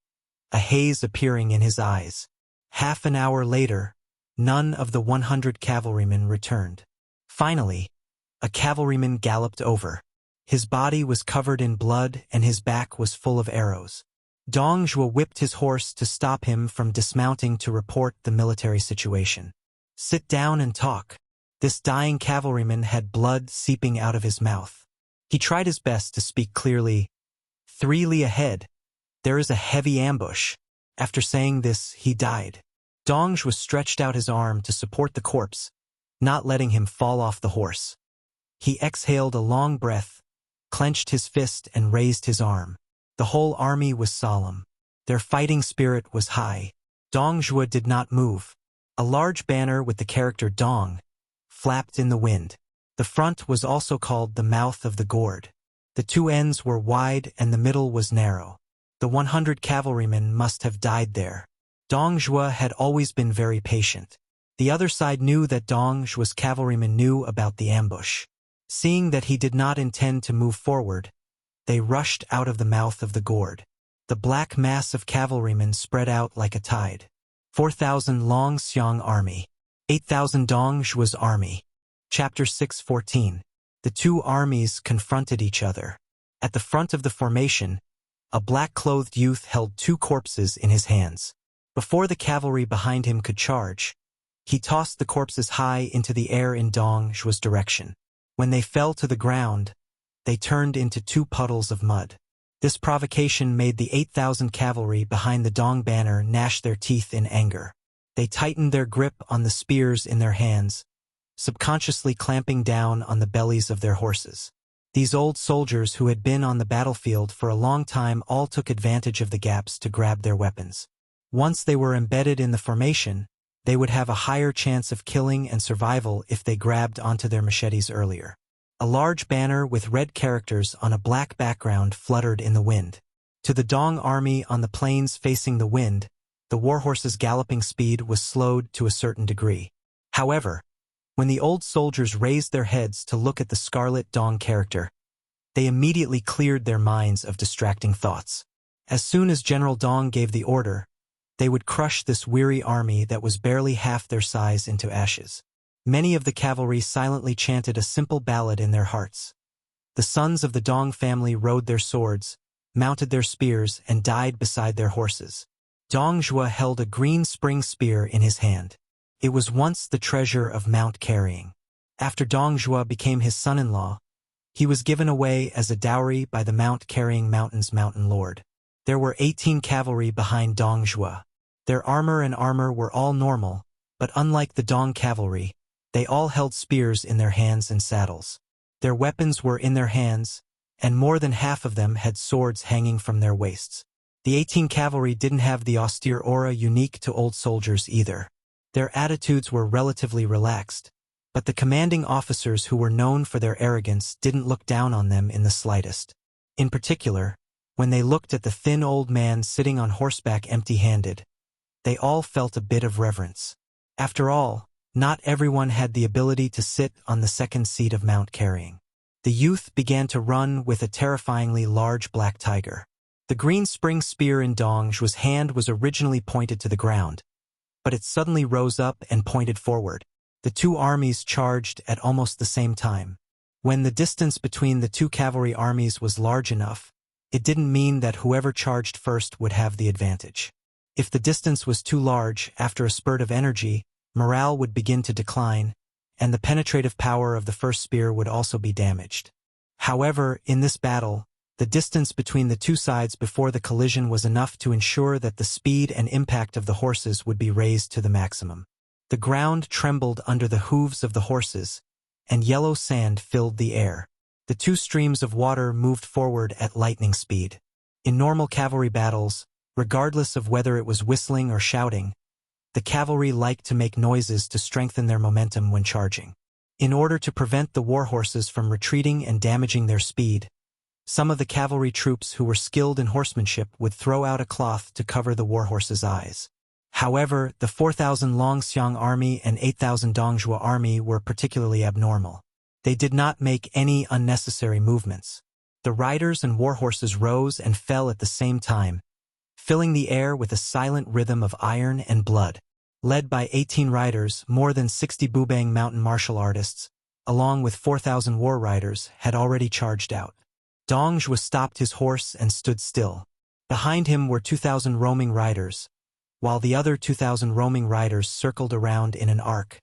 a haze appearing in his eyes. Half an hour later, none of the 100 cavalrymen returned. Finally, a cavalryman galloped over. His body was covered in blood and his back was full of arrows. Dong Zhuo whipped his horse to stop him from dismounting to report the military situation. "Sit down and talk." This dying cavalryman had blood seeping out of his mouth. He tried his best to speak clearly. 3 li ahead. There is a heavy ambush." After saying this, he died. Dong Zhuo stretched out his arm to support the corpse, not letting him fall off the horse. He exhaled a long breath, clenched his fist and raised his arm. The whole army was solemn. Their fighting spirit was high. Dong Zhuo did not move. A large banner with the character Dong flapped in the wind. The front was also called the mouth of the gourd. The 2 ends were wide and the middle was narrow. The 100 cavalrymen must have died there. Dong Zhuo had always been very patient. The other side knew that Dong Zhuo's cavalrymen knew about the ambush. Seeing that he did not intend to move forward, they rushed out of the mouth of the gourd. The black mass of cavalrymen spread out like a tide. 4,000 Longxiang army. 8,000 Dong Zhuo's army. Chapter 6:14. The 2 armies confronted each other. At the front of the formation, a black-clothed youth held 2 corpses in his hands. Before the cavalry behind him could charge, he tossed the corpses high into the air in Dong Zhuo's direction. When they fell to the ground, they turned into 2 puddles of mud. This provocation made the 8,000 cavalry behind the Dong banner gnash their teeth in anger. They tightened their grip on the spears in their hands, subconsciously clamping down on the bellies of their horses. These old soldiers who had been on the battlefield for a long time all took advantage of the gaps to grab their weapons. Once they were embedded in the formation, they would have a higher chance of killing and survival if they grabbed onto their machetes earlier. A large banner with red characters on a black background fluttered in the wind. To the Dong army on the plains facing the wind, the warhorses' galloping speed was slowed to a certain degree. However, when the old soldiers raised their heads to look at the scarlet Dong character, they immediately cleared their minds of distracting thoughts. As soon as General Dong gave the order, they would crush this weary army that was barely half their size into ashes. Many of the cavalry silently chanted a simple ballad in their hearts. The sons of the Dong family rode their swords, mounted their spears, and died beside their horses. Dong Zhuo held a green spring spear in his hand. It was once the treasure of mount carrying. After Dong Zhuo became his son-in-law, he was given away as a dowry by the mount-carrying mountain's mountain lord. There were 18 cavalry behind Dong Zhuo. Their armor were all normal, but unlike the Dong cavalry, they all held spears in their hands and saddles. Their weapons were in their hands, and more than half of them had swords hanging from their waists. The 18 cavalry didn't have the austere aura unique to old soldiers either. Their attitudes were relatively relaxed, but the commanding officers who were known for their arrogance didn't look down on them in the slightest. In particular, when they looked at the thin old man sitting on horseback empty-handed, they all felt a bit of reverence. After all, not everyone had the ability to sit on the second seat of mount carrying. The youth began to run with a terrifyingly large black tiger. The green spring spear in Dong Zhuo's hand was originally pointed to the ground, but it suddenly rose up and pointed forward. The two armies charged at almost the same time. When the distance between the two cavalry armies was large enough, it didn't mean that whoever charged first would have the advantage. If the distance was too large, after a spurt of energy, morale would begin to decline, and the penetrative power of the first spear would also be damaged. However, in this battle, the distance between the two sides before the collision was enough to ensure that the speed and impact of the horses would be raised to the maximum. The ground trembled under the hooves of the horses, and yellow sand filled the air. The two streams of water moved forward at lightning speed. In normal cavalry battles, regardless of whether it was whistling or shouting, the cavalry liked to make noises to strengthen their momentum when charging. In order to prevent the warhorses from retreating and damaging their speed, some of the cavalry troops who were skilled in horsemanship would throw out a cloth to cover the warhorses' eyes. However, the 4,000 Longxiang army and 8,000 Dongzhuo army were particularly abnormal. They did not make any unnecessary movements. The riders and warhorses rose and fell at the same time, filling the air with a silent rhythm of iron and blood. Led by 18 riders, more than 60 Bubang mountain martial artists, along with 4,000 war riders, had already charged out. Dong Zhuo stopped his horse and stood still. Behind him were 2,000 roaming riders, while the other 2,000 roaming riders circled around in an arc,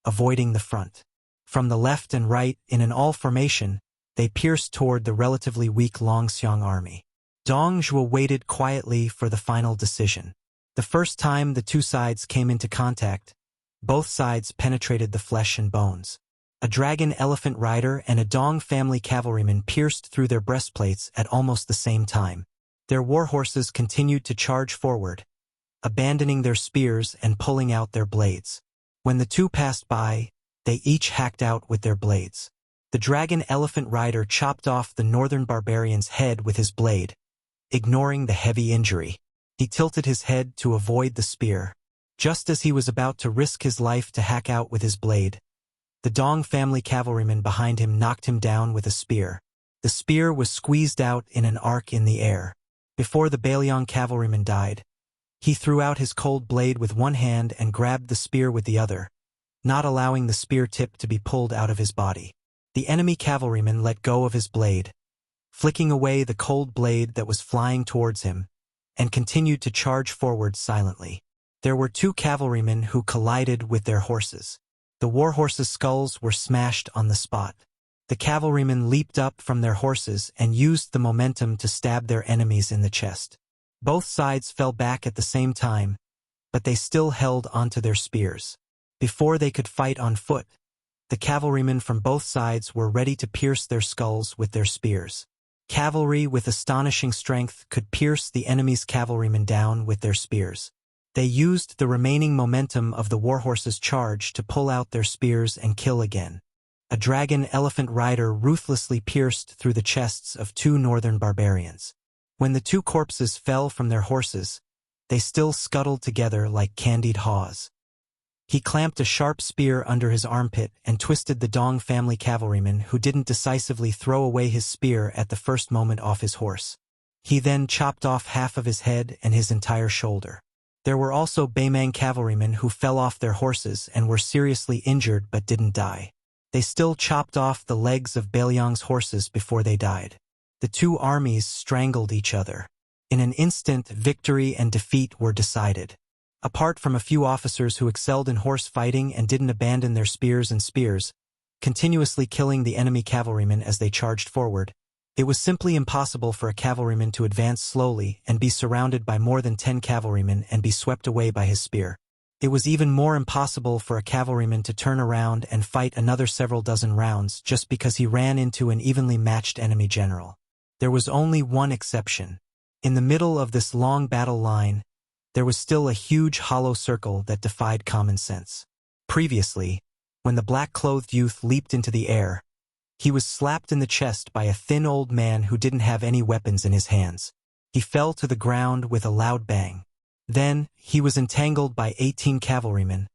avoiding the front. From the left and right, in an all formation, they pierced toward the relatively weak Longxiang army. Dong Zhuo waited quietly for the final decision. The first time the two sides came into contact, both sides penetrated the flesh and bones. A dragon elephant rider and a Dong family cavalryman pierced through their breastplates at almost the same time. Their warhorses continued to charge forward, abandoning their spears and pulling out their blades. When the two passed by, they each hacked out with their blades. The dragon elephant rider chopped off the northern barbarian's head with his blade, ignoring the heavy injury. He tilted his head to avoid the spear. Just as he was about to risk his life to hack out with his blade, the Dong family cavalryman behind him knocked him down with a spear. The spear was squeezed out in an arc in the air. Before the Bailiang cavalryman died, he threw out his cold blade with one hand and grabbed the spear with the other, not allowing the spear tip to be pulled out of his body. The enemy cavalryman let go of his blade, flicking away the cold blade that was flying towards him, and continued to charge forward silently. There were two cavalrymen who collided with their horses. The warhorses' skulls were smashed on the spot. The cavalrymen leaped up from their horses and used the momentum to stab their enemies in the chest. Both sides fell back at the same time, but they still held onto their spears. Before they could fight on foot, the cavalrymen from both sides were ready to pierce their skulls with their spears. Cavalry with astonishing strength could pierce the enemy's cavalrymen down with their spears. They used the remaining momentum of the warhorse's charge to pull out their spears and kill again. A dragon elephant rider ruthlessly pierced through the chests of 2 northern barbarians. When the 2 corpses fell from their horses, they still scuttled together like candied haws. He clamped a sharp spear under his armpit and twisted the Dong family cavalryman who didn't decisively throw away his spear at the first moment off his horse. He then chopped off half of his head and his entire shoulder. There were also Baimang cavalrymen who fell off their horses and were seriously injured but didn't die. They still chopped off the legs of Bailiang's horses before they died. The 2 armies strangled each other. In an instant, victory and defeat were decided. Apart from a few officers who excelled in horse fighting and didn't abandon their spears, continuously killing the enemy cavalrymen as they charged forward, it was simply impossible for a cavalryman to advance slowly and be surrounded by more than 10 cavalrymen and be swept away by his spear. It was even more impossible for a cavalryman to turn around and fight another several dozen rounds just because he ran into an evenly matched enemy general. There was only one exception. In the middle of this long battle line, there was still a huge hollow circle that defied common sense. Previously, when the black-clothed youth leaped into the air, he was slapped in the chest by a thin old man who didn't have any weapons in his hands. He fell to the ground with a loud bang. Then, he was entangled by 18 cavalrymen,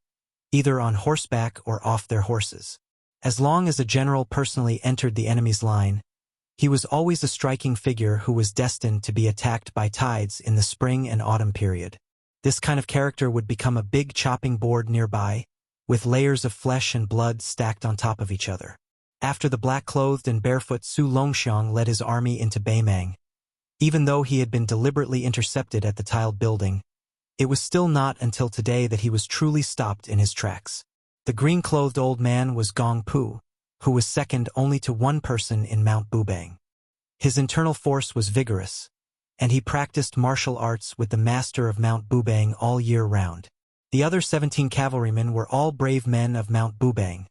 either on horseback or off their horses. As long as a general personally entered the enemy's line, he was always a striking figure who was destined to be attacked by tides in the spring and autumn period. This kind of character would become a big chopping board nearby, with layers of flesh and blood stacked on top of each other. After the black-clothed and barefoot Su Longxiang led his army into Baimang, even though he had been deliberately intercepted at the tiled building, it was still not until today that he was truly stopped in his tracks. The green-clothed old man was Gong Pu, who was second only to one person in Mount Bubang. His internal force was vigorous, and he practiced martial arts with the master of Mount Bubang all year round. The other 17 cavalrymen were all brave men of Mount Bubang,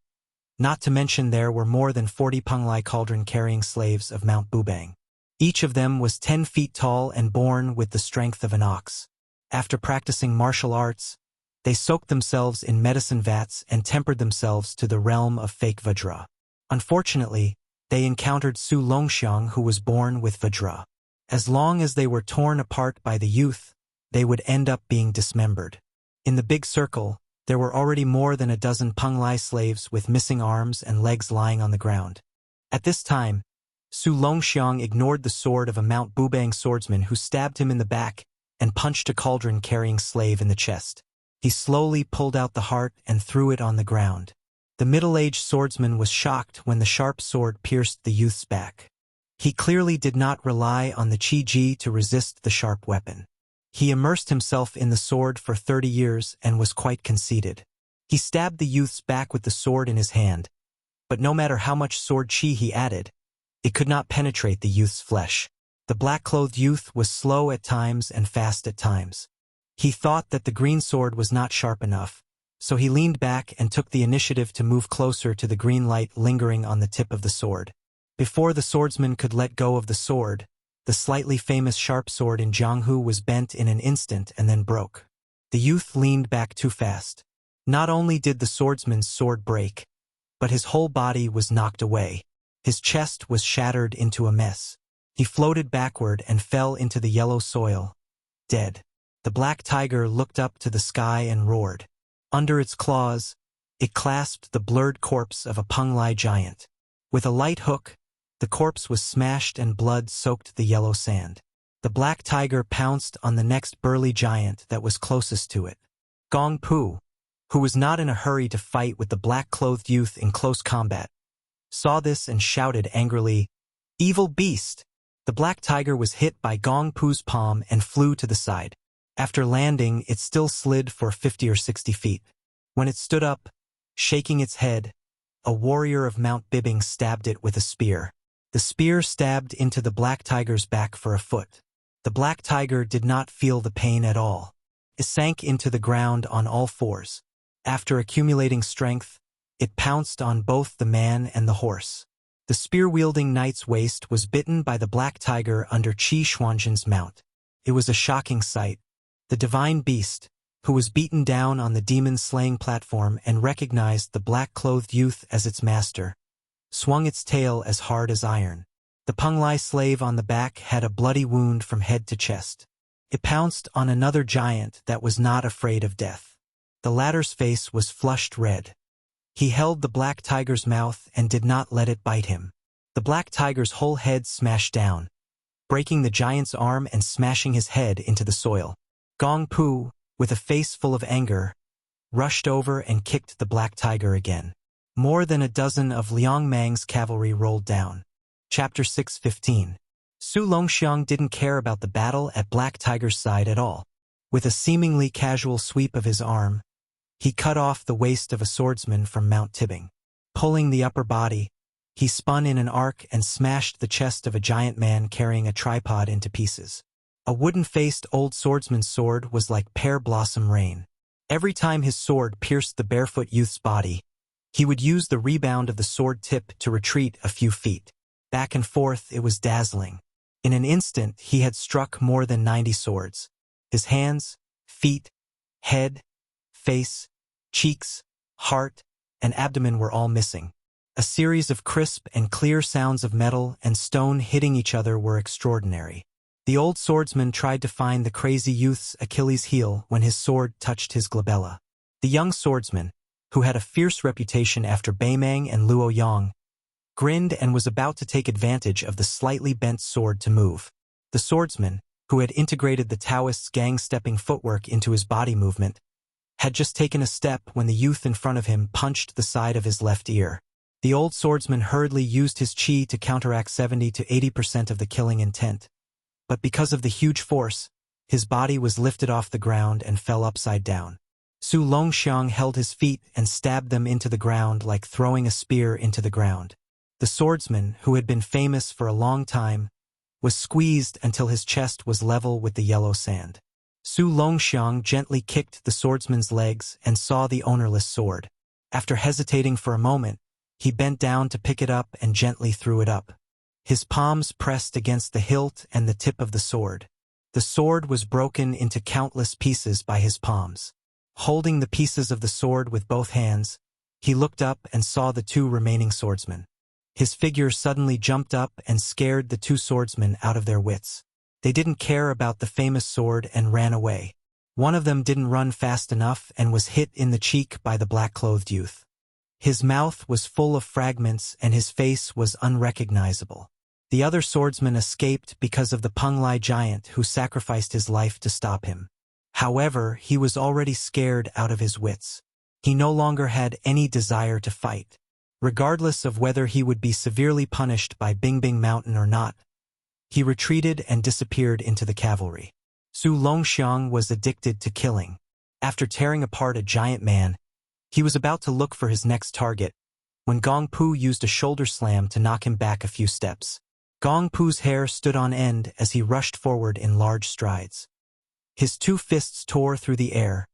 not to mention there were more than 40 Penglai cauldron-carrying slaves of Mount Bubang. Each of them was 10 feet tall and born with the strength of an ox. After practicing martial arts, they soaked themselves in medicine vats and tempered themselves to the realm of fake Vajra. Unfortunately, they encountered Su Longxiang, who was born with Vajra. As long as they were torn apart by the youth, they would end up being dismembered. In the big circle, there were already more than a dozen Penglai slaves with missing arms and legs lying on the ground. At this time, Su Longxiang ignored the sword of a Mount Bubang swordsman who stabbed him in the back and punched a cauldron-carrying slave in the chest. He slowly pulled out the heart and threw it on the ground. The middle-aged swordsman was shocked when the sharp sword pierced the youth's back. He clearly did not rely on the Qi to resist the sharp weapon. He immersed himself in the sword for 30 years and was quite conceited. He stabbed the youth's back with the sword in his hand, but no matter how much sword Qi he added, it could not penetrate the youth's flesh. The black-clothed youth was slow at times and fast at times. He thought that the green sword was not sharp enough, so he leaned back and took the initiative to move closer to the green light lingering on the tip of the sword. Before the swordsman could let go of the sword, the slightly famous sharp sword in Jianghu was bent in an instant and then broke. The youth leaned back too fast. Not only did the swordsman's sword break, but his whole body was knocked away. His chest was shattered into a mess. He floated backward and fell into the yellow soil, dead. The black tiger looked up to the sky and roared. Under its claws, it clasped the blurred corpse of a Penglai giant. With a light hook, the corpse was smashed and blood soaked the yellow sand. The black tiger pounced on the next burly giant that was closest to it. Gong Pu, who was not in a hurry to fight with the black-clothed youth in close combat, saw this and shouted angrily, "Evil beast!" The black tiger was hit by Gong Pu's palm and flew to the side. After landing, it still slid for 50 or 60 feet. When it stood up, shaking its head, a warrior of Mount Bibing stabbed it with a spear. The spear stabbed into the black tiger's back for a foot. The black tiger did not feel the pain at all. It sank into the ground on all fours. After accumulating strength, it pounced on both the man and the horse. The spear-wielding knight's waist was bitten by the black tiger under Qi Xuanzhen's mount. It was a shocking sight. The divine beast, who was beaten down on the demon-slaying platform and recognized the black-clothed youth as its master, swung its tail as hard as iron. The Penglai slave on the back had a bloody wound from head to chest. It pounced on another giant that was not afraid of death. The latter's face was flushed red. He held the black tiger's mouth and did not let it bite him. The black tiger's whole head smashed down, breaking the giant's arm and smashing his head into the soil. Gong Pu, with a face full of anger, rushed over and kicked the black tiger again. More than a dozen of Liang Mang's cavalry rolled down. Chapter 6:15. Su Longxiang didn't care about the battle at Black Tiger's side at all. With a seemingly casual sweep of his arm, he cut off the waist of a swordsman from Mount Tibbing. Pulling the upper body, he spun in an arc and smashed the chest of a giant man carrying a tripod into pieces. A wooden-faced old swordsman's sword was like pear blossom rain. Every time his sword pierced the barefoot youth's body, he would use the rebound of the sword tip to retreat a few feet. Back and forth, it was dazzling. In an instant, he had struck more than 90 swords. His hands, feet, head, face, cheeks, heart, and abdomen were all missing. A series of crisp and clear sounds of metal and stone hitting each other were extraordinary. The old swordsman tried to find the crazy youth's Achilles heel when his sword touched his glabella. The young swordsman, who had a fierce reputation after Beimang and Luo Yang, grinned and was about to take advantage of the slightly bent sword to move. The swordsman, who had integrated the Taoist's gang-stepping footwork into his body movement, had just taken a step when the youth in front of him punched the side of his left ear. The old swordsman hurriedly used his qi to counteract 70 to 80% of the killing intent. But because of the huge force, his body was lifted off the ground and fell upside down. Su Longxiang held his feet and stabbed them into the ground like throwing a spear into the ground. The swordsman, who had been famous for a long time, was squeezed until his chest was level with the yellow sand. Su Longxiang gently kicked the swordsman's legs and saw the ownerless sword. After hesitating for a moment, he bent down to pick it up and gently threw it up. His palms pressed against the hilt and the tip of the sword. The sword was broken into countless pieces by his palms. Holding the pieces of the sword with both hands, he looked up and saw the two remaining swordsmen. His figure suddenly jumped up and scared the two swordsmen out of their wits. They didn't care about the famous sword and ran away. One of them didn't run fast enough and was hit in the cheek by the black-clothed youth. His mouth was full of fragments and his face was unrecognizable. The other swordsman escaped because of the Penglai giant who sacrificed his life to stop him. However, he was already scared out of his wits. He no longer had any desire to fight. Regardless of whether he would be severely punished by Bingbing Mountain or not, he retreated and disappeared into the cavalry. Su Longxiang was addicted to killing. After tearing apart a giant man, he was about to look for his next target, when Gong Pu used a shoulder slam to knock him back a few steps. Gong Pu's hair stood on end as he rushed forward in large strides. His two fists tore through the air,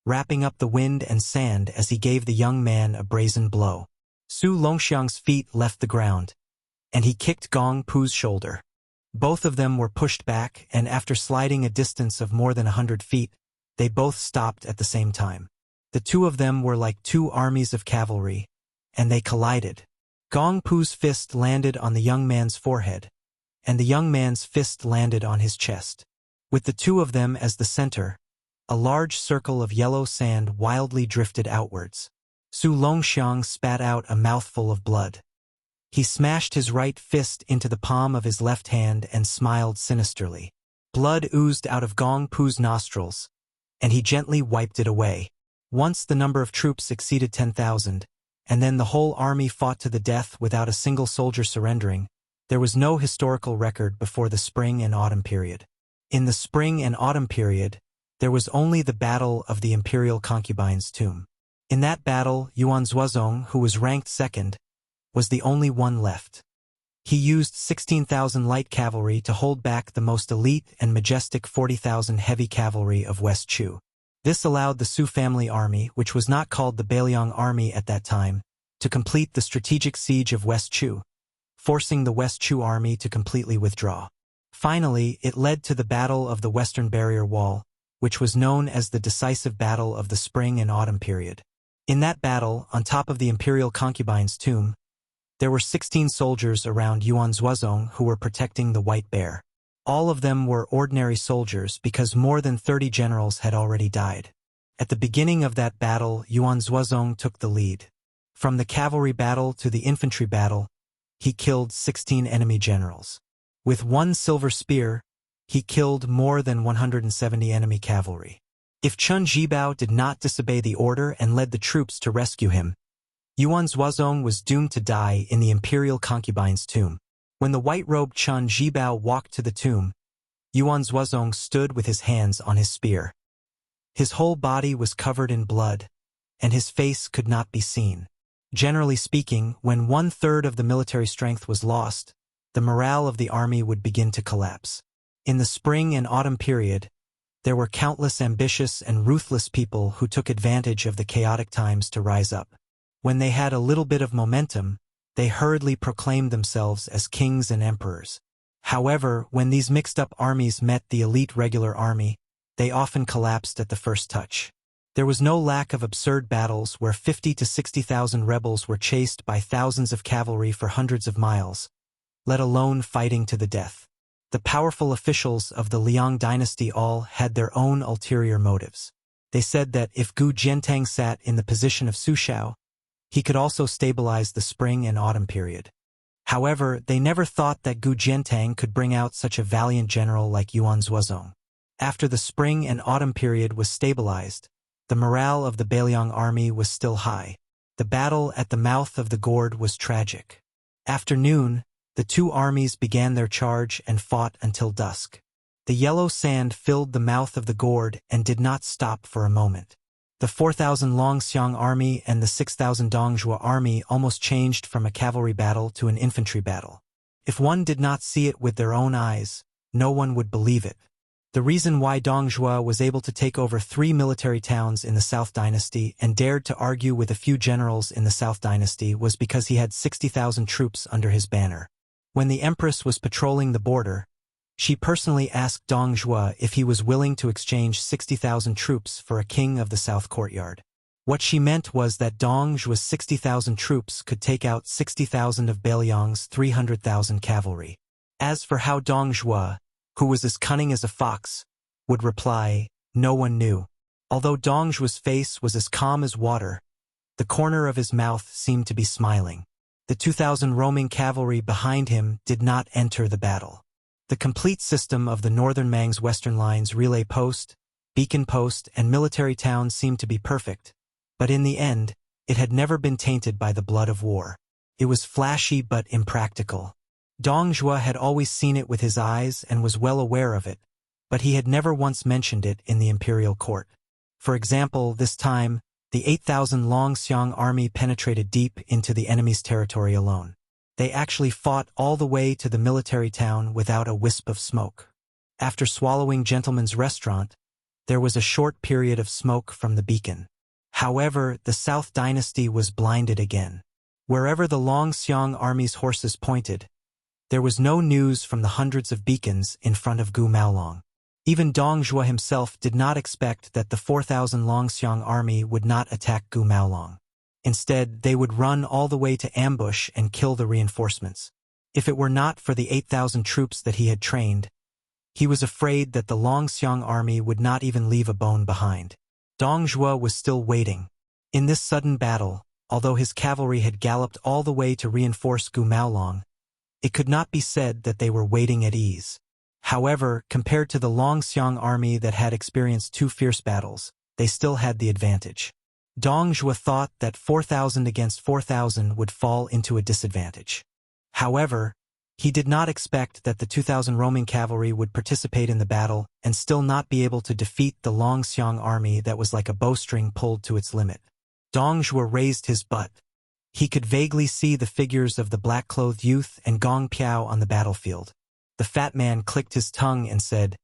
wrapping up the wind and sand as he gave the young man a brazen blow. Su Longxiang's feet left the ground, and he kicked Gong Pu's shoulder. Both of them were pushed back, and after sliding a distance of more than 100 feet, they both stopped at the same time. The two of them were like two armies of cavalry, and they collided. Gong Pu's fist landed on the young man's forehead, and the young man's fist landed on his chest. With the two of them as the center, a large circle of yellow sand wildly drifted outwards. Su Longxiang spat out a mouthful of blood. He smashed his right fist into the palm of his left hand and smiled sinisterly. Blood oozed out of Gong Pu's nostrils, and he gently wiped it away. Once the number of troops exceeded 10,000, and then the whole army fought to the death without a single soldier surrendering, there was no historical record before the spring and autumn period. In the spring and autumn period, there was only the Battle of the Imperial Concubine's Tomb. In that battle, Yuan Zuozong, who was ranked second, was the only one left. He used 16,000 light cavalry to hold back the most elite and majestic 40,000 heavy cavalry of West Chu. This allowed the Su family army, which was not called the Beiliang army at that time, to complete the strategic siege of West Chu, forcing the West Chu army to completely withdraw. Finally, it led to the Battle of the Western Barrier Wall, which was known as the decisive battle of the spring and autumn period. In that battle, on top of the imperial concubine's tomb, there were 16 soldiers around Yuanzhuazong who were protecting the White Bear. All of them were ordinary soldiers because more than 30 generals had already died. At the beginning of that battle, Yuanzhuazong took the lead. From the cavalry battle to the infantry battle, he killed 16 enemy generals. With one silver spear, he killed more than 170 enemy cavalry. If Chun Jibao did not disobey the order and led the troops to rescue him, Yuanzhuazong was doomed to die in the imperial concubine's tomb. When the white-robed Chun Jibao walked to the tomb, Yuanzhuazong stood with his hands on his spear. His whole body was covered in blood, and his face could not be seen. Generally speaking, when 1/3 of the military strength was lost, the morale of the army would begin to collapse. In the spring and autumn period, there were countless ambitious and ruthless people who took advantage of the chaotic times to rise up. When they had a little bit of momentum, they hurriedly proclaimed themselves as kings and emperors. However, when these mixed-up armies met the elite regular army, they often collapsed at the first touch. There was no lack of absurd battles where 50 to 60,000 rebels were chased by thousands of cavalry for hundreds of miles, let alone fighting to the death. The powerful officials of the Liang dynasty all had their own ulterior motives. They said that if Gu Jiantang sat in the position of Sushao, he could also stabilize the spring and autumn period. However, they never thought that Gu Jiantang could bring out such a valiant general like Yuanzhuazong. After the spring and autumn period was stabilized, the morale of the Beiliang army was still high. The battle at the mouth of the gorge was tragic. After noon, the two armies began their charge and fought until dusk. The yellow sand filled the mouth of the gorge and did not stop for a moment. The 4,000 Longxiang army and the 6,000 Dongjua army almost changed from a cavalry battle to an infantry battle. If one did not see it with their own eyes, no one would believe it. The reason why Dongjua was able to take over 3 military towns in the South Dynasty and dared to argue with a few generals in the South Dynasty was because he had 60,000 troops under his banner. When the Empress was patrolling the border, she personally asked Dongjua if he was willing to exchange 60,000 troops for a king of the South Courtyard. What she meant was that Dongjua's 60,000 troops could take out 60,000 of Beiliang's 300,000 cavalry. As for how Dongjua, who was as cunning as a fox, would reply, no one knew. Although Dongjua's face was as calm as water, the corner of his mouth seemed to be smiling. The 2,000 roaming cavalry behind him did not enter the battle. The complete system of the Northern Mang's Western Line's relay post, beacon post, and military town seemed to be perfect, but in the end, it had never been tainted by the blood of war. It was flashy but impractical. Dongjua had always seen it with his eyes and was well aware of it, but he had never once mentioned it in the imperial court. For example, this time, the 8,000 Longxiang army penetrated deep into the enemy's territory alone. They actually fought all the way to the military town without a wisp of smoke. After swallowing Gentleman's Restaurant, there was a short period of smoke from the beacon. However, the South Dynasty was blinded again. Wherever the Longxiang army's horses pointed, there was no news from the hundreds of beacons in front of Gu Maolong. Even Dongjua himself did not expect that the 4,000 Longxiang army would not attack Gu Maolong. Instead, they would run all the way to ambush and kill the reinforcements. If it were not for the 8,000 troops that he had trained, he was afraid that the Longxiang army would not even leave a bone behind. Dongjua was still waiting. In this sudden battle, although his cavalry had galloped all the way to reinforce Gu Maolong, it could not be said that they were waiting at ease. However, compared to the Longxiang army that had experienced 2 fierce battles, they still had the advantage. Dongjua thought that 4,000 against 4,000 would fall into a disadvantage. However, he did not expect that the 2,000 roaming cavalry would participate in the battle and still not be able to defeat the Longxiang army that was like a bowstring pulled to its limit. Dongjua raised his butt. He could vaguely see the figures of the black-clothed youth and Gong Piao on the battlefield. The fat man clicked his tongue and said,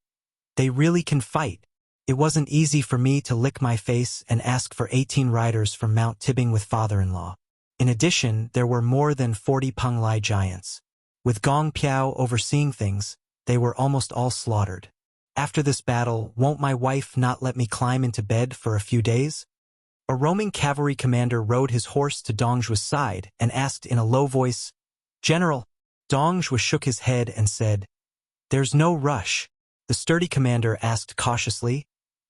"They really can fight. It wasn't easy for me to lick my face and ask for 18 riders from Mount Tibbing with father-in-law. In addition, there were more than 40 Penglai giants. With Gong Piao overseeing things, they were almost all slaughtered. After this battle, won't my wife not let me climb into bed for a few days? A roaming cavalry commander rode his horse to Dongju's side and asked in a low voice, "General." Dongjua shook his head and said, "There's no rush." The sturdy commander asked cautiously,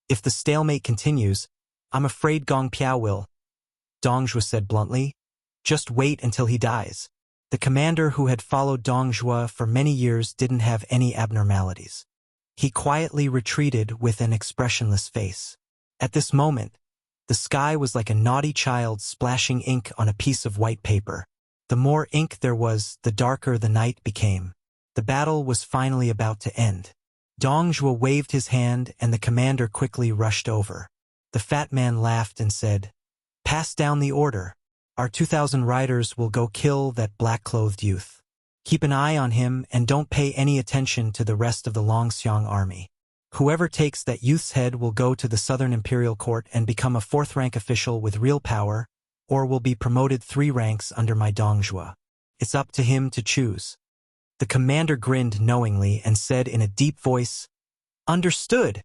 "If the stalemate continues, I'm afraid Gong Piao will." Dongjua said bluntly, "Just wait until he dies." The commander who had followed Dongjua for many years didn't have any abnormalities. He quietly retreated with an expressionless face. At this moment, the sky was like a naughty child splashing ink on a piece of white paper. The more ink there was, the darker the night became. The battle was finally about to end. Dongjua waved his hand and the commander quickly rushed over. The fat man laughed and said, "Pass down the order. Our 2,000 riders will go kill that black-clothed youth. Keep an eye on him and don't pay any attention to the rest of the Longxiang army. Whoever takes that youth's head will go to the Southern Imperial Court and become a 4th-rank official with real power, or will be promoted 3 ranks under my Dongjua. It's up to him to choose." The commander grinned knowingly and said in a deep voice, "Understood."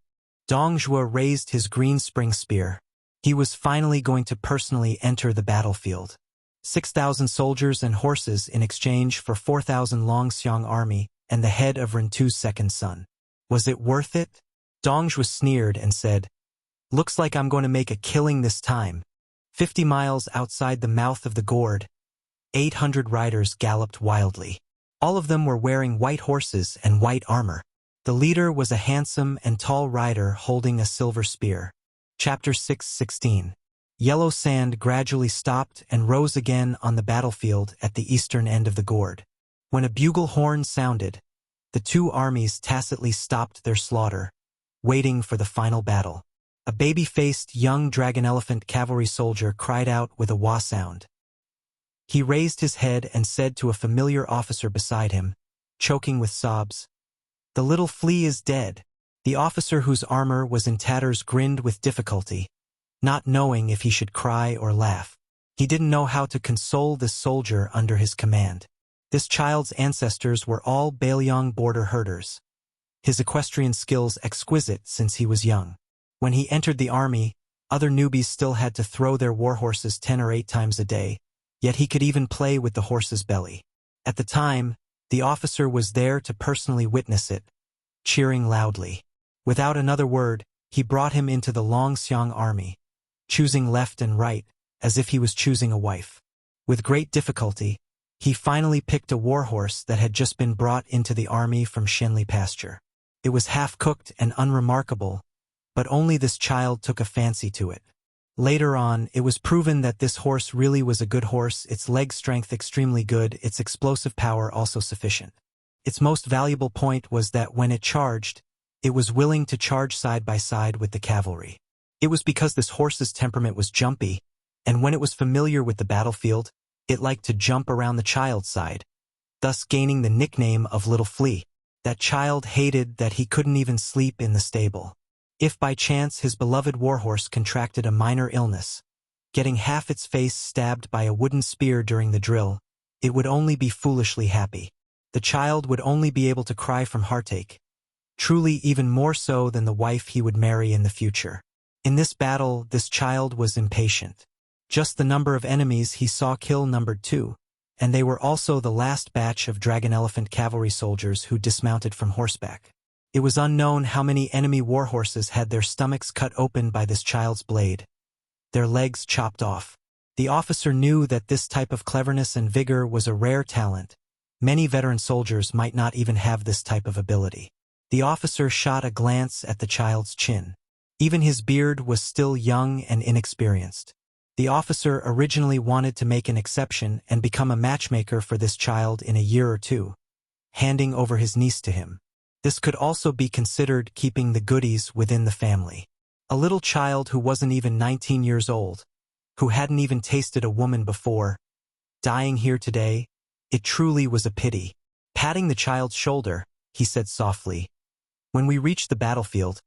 Dongjua raised his green spring spear. He was finally going to personally enter the battlefield. 6,000 soldiers and horses in exchange for 4,000 Longxiang army and the head of Rentu's second son. Was it worth it? Dongjua sneered and said, "Looks like I'm going to make a killing this time." 50 miles outside the mouth of the gorge, 800 riders galloped wildly. All of them were wearing white horses and white armor. The leader was a handsome and tall rider holding a silver spear. Chapter 6:16. Yellow sand gradually stopped and rose again on the battlefield at the eastern end of the gorge. When a bugle horn sounded, the 2 armies tacitly stopped their slaughter, waiting for the final battle. A baby-faced young dragon elephant cavalry soldier cried out with a wah sound. He raised his head and said to a familiar officer beside him, choking with sobs, "The little flea is dead." The officer whose armor was in tatters grinned with difficulty, not knowing if he should cry or laugh. He didn't know how to console this soldier under his command. This child's ancestors were all Bailiang border herders. His equestrian skills exquisite since he was young. When he entered the army, other newbies still had to throw their war horses 10 or 8 times a day, yet he could even play with the horse's belly. At the time, the officer was there to personally witness it, cheering loudly. Without another word, he brought him into the Longxiang army, choosing left and right, as if he was choosing a wife. With great difficulty, he finally picked a war horse that had just been brought into the army from Shenli pasture. It was half-cooked and unremarkable, but only this child took a fancy to it. Later on, it was proven that this horse really was a good horse, its leg strength extremely good, its explosive power also sufficient. Its most valuable point was that when it charged, it was willing to charge side by side with the cavalry. It was because this horse's temperament was jumpy, and when it was familiar with the battlefield, it liked to jump around the child's side, thus gaining the nickname of Little Flea. That child hated that he couldn't even sleep in the stable. If by chance his beloved warhorse contracted a minor illness, getting half its face stabbed by a wooden spear during the drill, it would only be foolishly happy. The child would only be able to cry from heartache, truly even more so than the wife he would marry in the future. In this battle, this child was impatient. Just the number of enemies he saw kill numbered 2, and they were also the last batch of dragon elephant cavalry soldiers who dismounted from horseback. It was unknown how many enemy warhorses had their stomachs cut open by this child's blade, their legs chopped off. The officer knew that this type of cleverness and vigor was a rare talent. Many veteran soldiers might not even have this type of ability. The officer shot a glance at the child's chin. Even his beard was still young and inexperienced. The officer originally wanted to make an exception and become a matchmaker for this child in a year or 2, handing over his niece to him. This could also be considered keeping the goodies within the family. A little child who wasn't even 19 years old, who hadn't even tasted a woman before, dying here today, it truly was a pity. Patting the child's shoulder, he said softly, "When we reach the battlefield,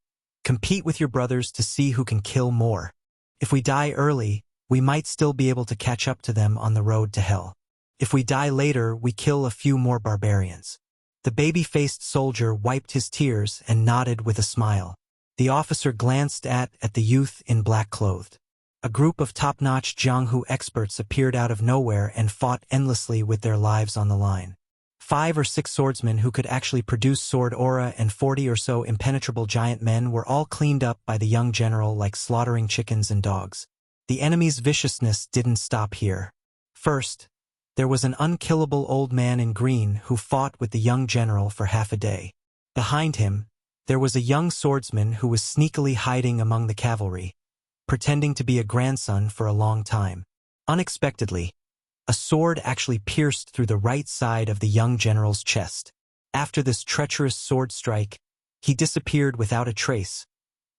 compete with your brothers to see who can kill more. If we die early, we might still be able to catch up to them on the road to hell. If we die later, we kill a few more barbarians. The baby-faced soldier wiped his tears and nodded with a smile. The officer glanced at the youth in black clothed. A group of top-notch Jianghu experts appeared out of nowhere and fought endlessly with their lives on the line. 5 or 6 swordsmen who could actually produce sword aura and 40 or so impenetrable giant men were all cleaned up by the young general like slaughtering chickens and dogs. The enemy's viciousness didn't stop here. First, there was an unkillable old man in green who fought with the young general for half a day. Behind him, there was a young swordsman who was sneakily hiding among the cavalry, pretending to be a grandson for a long time. Unexpectedly, a sword actually pierced through the right side of the young general's chest. After this treacherous sword strike, he disappeared without a trace,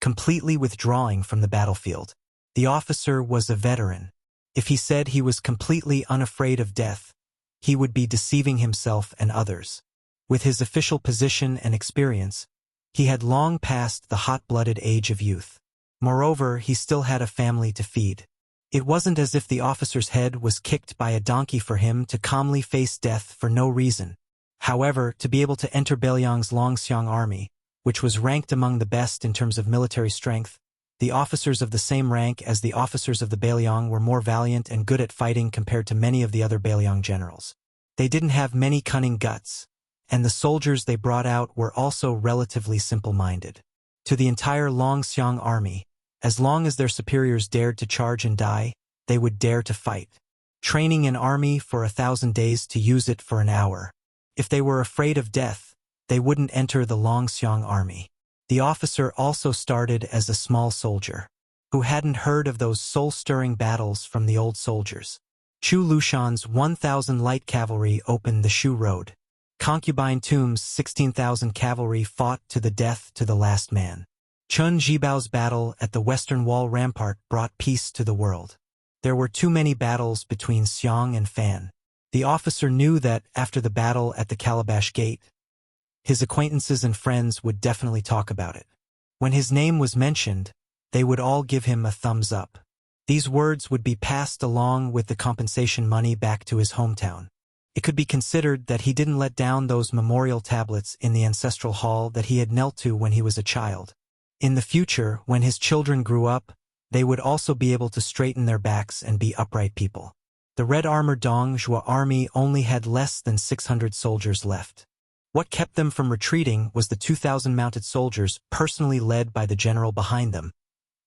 completely withdrawing from the battlefield. The officer was a veteran. If he said he was completely unafraid of death, he would be deceiving himself and others. With his official position and experience, he had long passed the hot-blooded age of youth. Moreover, he still had a family to feed. It wasn't as if the officer's head was kicked by a donkey for him to calmly face death for no reason. However, to be able to enter Beiliang's Longxiang army, which was ranked among the best in terms of military strength, the officers of the same rank as the officers of the Beiliang were more valiant and good at fighting compared to many of the other Beiliang generals. They didn't have many cunning guts, and the soldiers they brought out were also relatively simple-minded. To the entire Longxiang army, as long as their superiors dared to charge and die, they would dare to fight. Training an army for 1,000 days to use it for an hour. If they were afraid of death, they wouldn't enter the Longxiang army. The officer also started as a small soldier, who hadn't heard of those soul-stirring battles from the old soldiers. Chu Lushan's 1,000 light cavalry opened the Shu Road. Concubine Tomb's 16,000 cavalry fought to the death to the last man. Chun Jibao's battle at the Western Wall rampart brought peace to the world. There were too many battles between Xiang and Fan. The officer knew that after the battle at the Calabash Gate, his acquaintances and friends would definitely talk about it. When his name was mentioned, they would all give him a thumbs up. These words would be passed along with the compensation money back to his hometown. It could be considered that he didn't let down those memorial tablets in the ancestral hall that he had knelt to when he was a child. In the future, when his children grew up, they would also be able to straighten their backs and be upright people. The red-armored Dongjua army only had less than 600 soldiers left. What kept them from retreating was the 2,000 mounted soldiers personally led by the general behind them,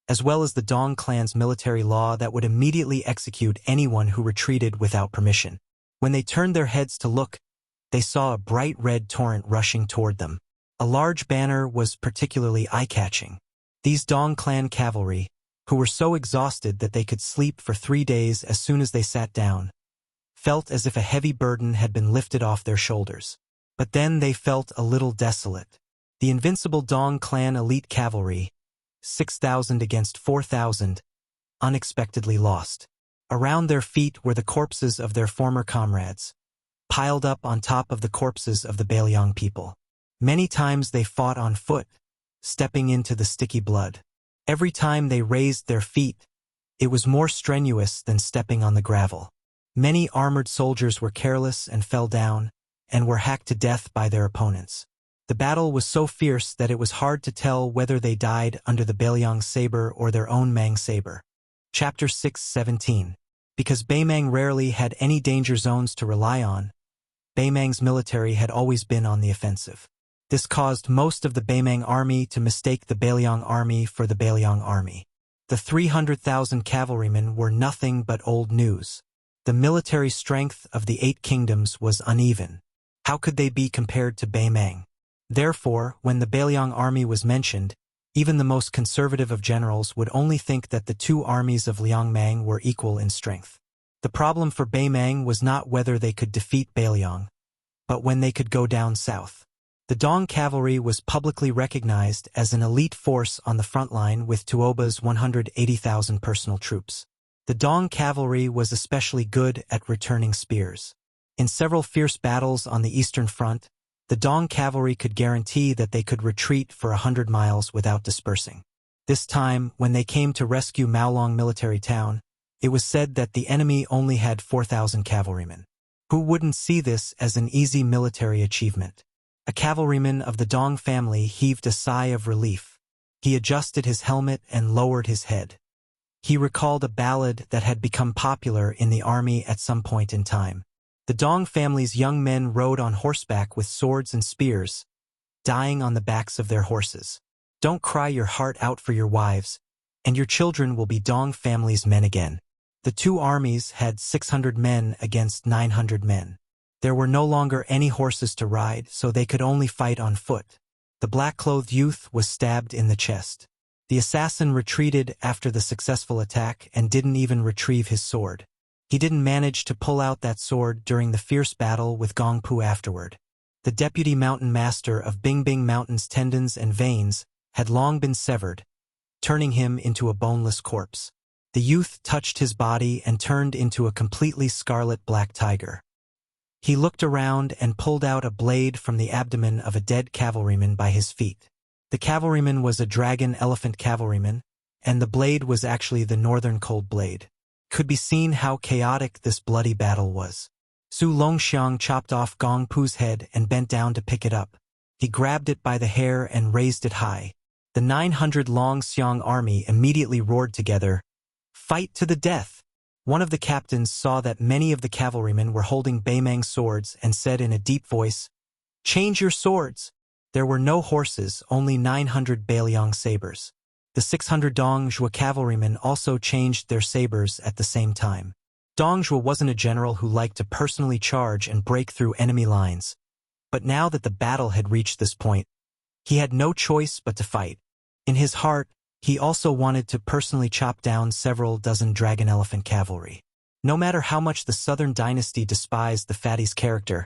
as well as the Dong clan's military law that would immediately execute anyone who retreated without permission. When they turned their heads to look, they saw a bright red torrent rushing toward them. A large banner was particularly eye-catching. These Dong clan cavalry, who were so exhausted that they could sleep for 3 days as soon as they sat down, felt as if a heavy burden had been lifted off their shoulders. But then they felt a little desolate. The invincible Dong clan elite cavalry, 6,000 against 4,000, unexpectedly lost. Around their feet were the corpses of their former comrades, piled up on top of the corpses of the Beiliang people. Many times they fought on foot, stepping into the sticky blood. Every time they raised their feet, it was more strenuous than stepping on the gravel. Many armored soldiers were careless and fell down, and were hacked to death by their opponents. The battle was so fierce that it was hard to tell whether they died under the Beiliang saber or their own Mang saber. Chapter 6:17. Because Beimang rarely had any danger zones to rely on, Beimang's military had always been on the offensive. This caused most of the Beimang army to mistake the Beiliang army for the Beiliang army. The 300,000 cavalrymen were nothing but old news. The military strength of the 8 kingdoms was uneven. How could they be compared to Beimang? Therefore, when the Beiliang army was mentioned, even the most conservative of generals would only think that the 2 armies of Liangmang were equal in strength. The problem for Beimang was not whether they could defeat Beiliang, but when they could go down south. The Dong cavalry was publicly recognized as an elite force on the front line with Tuoba's 180,000 personal troops. The Dong cavalry was especially good at returning spears. In several fierce battles on the Eastern Front, the Dong cavalry could guarantee that they could retreat for 100 miles without dispersing. This time, when they came to rescue Maolong military town, it was said that the enemy only had 4,000 cavalrymen. Who wouldn't see this as an easy military achievement? A cavalryman of the Dong family heaved a sigh of relief. He adjusted his helmet and lowered his head. He recalled a ballad that had become popular in the army at some point in time. The Dong family's young men rode on horseback with swords and spears, dying on the backs of their horses. Don't cry your heart out for your wives, and your children will be Dong family's men again. The two armies had 600 men against 900 men. There were no longer any horses to ride, so they could only fight on foot. The black-clothed youth was stabbed in the chest. The assassin retreated after the successful attack and didn't even retrieve his sword. He didn't manage to pull out that sword during the fierce battle with Gongpu afterward. The deputy mountain master of Bingbing Mountain's tendons and veins had long been severed, turning him into a boneless corpse. The youth touched his body and turned into a completely scarlet black tiger. He looked around and pulled out a blade from the abdomen of a dead cavalryman by his feet. The cavalryman was a dragon elephant cavalryman, and the blade was actually the northern cold blade. Could be seen how chaotic this bloody battle was. Su Longxiang chopped off Gong Pu's head and bent down to pick it up. He grabbed it by the hair and raised it high. The 900 Longxiang army immediately roared together, "Fight to the death!" One of the captains saw that many of the cavalrymen were holding Beimang swords and said in a deep voice, "Change your swords!" There were no horses, only 900 Bailiang sabers. The 600 Dongjue cavalrymen also changed their sabers at the same time. Dongjue wasn't a general who liked to personally charge and break through enemy lines. But now that the battle had reached this point, he had no choice but to fight. In his heart, he also wanted to personally chop down several dozen dragon elephant cavalry. No matter how much the Southern dynasty despised the fatty's character,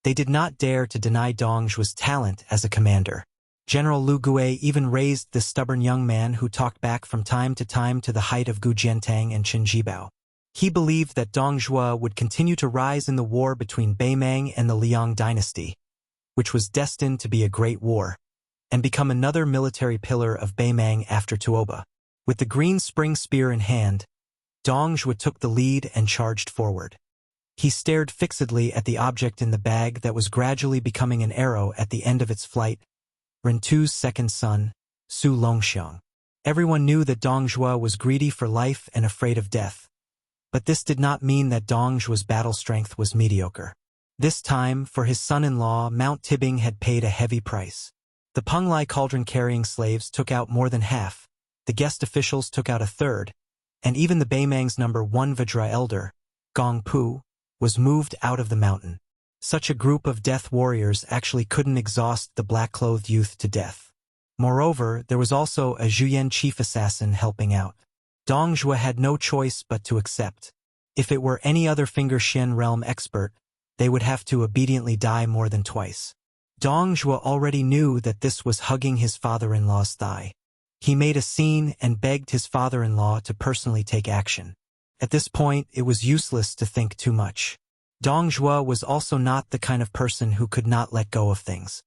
they did not dare to deny Dongjue's talent as a commander. General Lu Gue even raised this stubborn young man who talked back from time to time to the height of Gu Jiantang and Qin Jibao. He believed that Dongjue would continue to rise in the war between Beimang and the Liang dynasty, which was destined to be a great war, and become another military pillar of Beimang after Tuoba. With the green spring spear in hand, Dongjue took the lead and charged forward. He stared fixedly at the object in the bag that was gradually becoming an arrow at the end of its flight, Rentu's second son, Su Longxiang. Everyone knew that Dongjue was greedy for life and afraid of death. But this did not mean that Dongjue's battle strength was mediocre. This time, for his son-in-law, Mount Tibbing had paid a heavy price. The Penglai cauldron-carrying slaves took out more than half, the guest officials took out a third, and even the Beimang's number 1 Vajra elder, Gong Pu, was moved out of the mountain. Such a group of death warriors actually couldn't exhaust the black-clothed youth to death. Moreover, there was also a Zhuyan chief assassin helping out. Dongjue had no choice but to accept. If it were any other Finger Shen realm expert, they would have to obediently die more than twice. Dongjue already knew that this was hugging his father-in-law's thigh. He made a scene and begged his father-in-law to personally take action. At this point, it was useless to think too much. Dongjue was also not the kind of person who could not let go of things.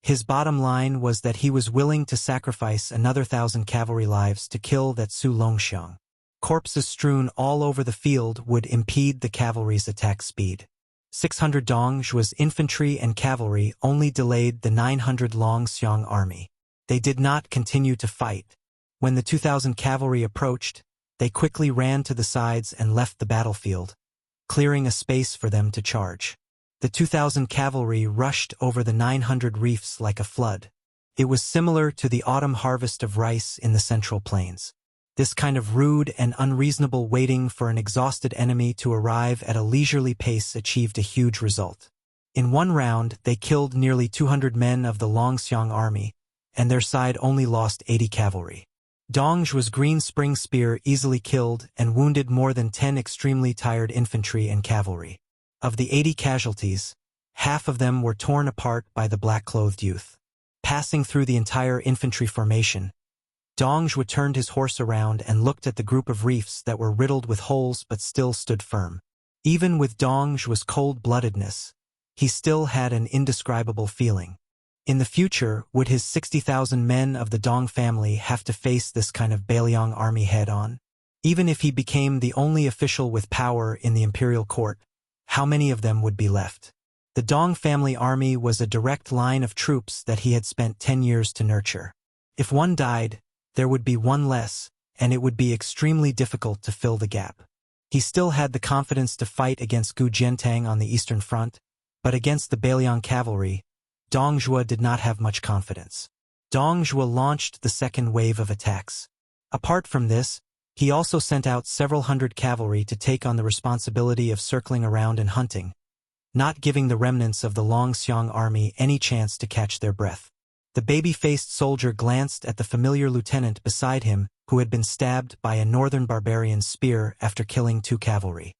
His bottom line was that he was willing to sacrifice another 1,000 cavalry lives to kill that Su Longxiang. Corpses strewn all over the field would impede the cavalry's attack speed. 600 Dongjue's infantry and cavalry only delayed the 900 Longxiang army. They did not continue to fight. When the 2,000 cavalry approached, they quickly ran to the sides and left the battlefield, clearing a space for them to charge. The 2,000 cavalry rushed over the 900 reefs like a flood. It was similar to the autumn harvest of rice in the Central Plains. This kind of rude and unreasonable waiting for an exhausted enemy to arrive at a leisurely pace achieved a huge result. In one round, they killed nearly 200 men of the Longxiang army, and their side only lost 80 cavalry. Dongjue's green spring spear easily killed and wounded more than 10 extremely tired infantry and cavalry. Of the 80 casualties, half of them were torn apart by the black-clothed youth. Passing through the entire infantry formation, Dongjue turned his horse around and looked at the group of reefs that were riddled with holes but still stood firm. Even with Dongjue's cold-bloodedness, he still had an indescribable feeling. In the future, would his 60,000 men of the Dong family have to face this kind of Bailiang army head-on? Even if he became the only official with power in the imperial court, how many of them would be left? The Dong family army was a direct line of troops that he had spent 10 years to nurture. If one died, there would be one less, and it would be extremely difficult to fill the gap. He still had the confidence to fight against Gu Jiantang on the Eastern Front, but against the Bailiang cavalry, Dong Zhuo did not have much confidence. Dong Zhuo launched the second wave of attacks. Apart from this, he also sent out several hundred cavalry to take on the responsibility of circling around and hunting, not giving the remnants of the Longxiang army any chance to catch their breath. The baby-faced soldier glanced at the familiar lieutenant beside him who had been stabbed by a northern barbarian's spear after killing 2 cavalry.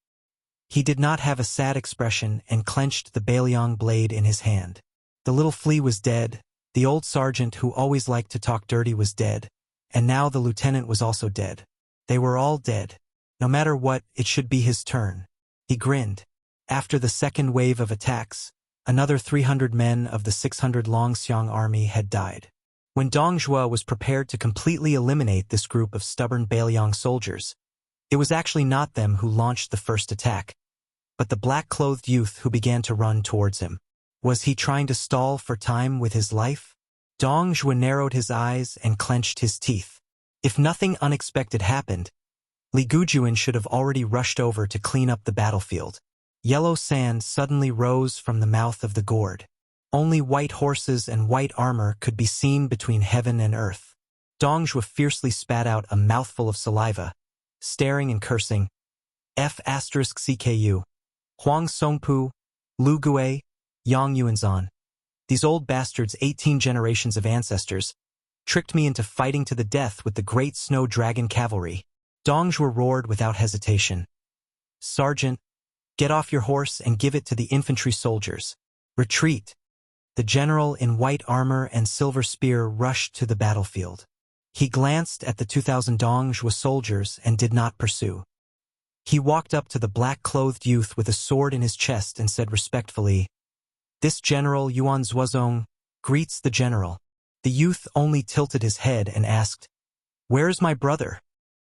He did not have a sad expression and clenched the Bailiang blade in his hand. The little flea was dead, the old sergeant who always liked to talk dirty was dead, and now the lieutenant was also dead. They were all dead. No matter what, it should be his turn. He grinned. After the second wave of attacks, another 300 men of the 600 Longxiang army had died. When Dong Zhuo was prepared to completely eliminate this group of stubborn Bailiang soldiers, it was actually not them who launched the first attack, but the black-clothed youth who began to run towards him. Was he trying to stall for time with his life? Dong Zhuo narrowed his eyes and clenched his teeth. If nothing unexpected happened, Li Gujuan should have already rushed over to clean up the battlefield. Yellow sand suddenly rose from the mouth of the gourd. Only white horses and white armor could be seen between heaven and earth. Dong Zhuo fiercely spat out a mouthful of saliva, staring and cursing. F***CKU. Huang Songpu, Lu Gui, Yang Yuanzan. These old bastards, 18 generations of ancestors, tricked me into fighting to the death with the great snow dragon cavalry. Dong Zhuo roared without hesitation. Sergeant, get off your horse and give it to the infantry soldiers. Retreat. The general in white armor and silver spear rushed to the battlefield. He glanced at the 2,000 Dong Zhuo soldiers and did not pursue. He walked up to the black-clothed youth with a sword in his chest and said respectfully, "This General Yuan Zuozong greets the general." The youth only tilted his head and asked, "Where is my brother?"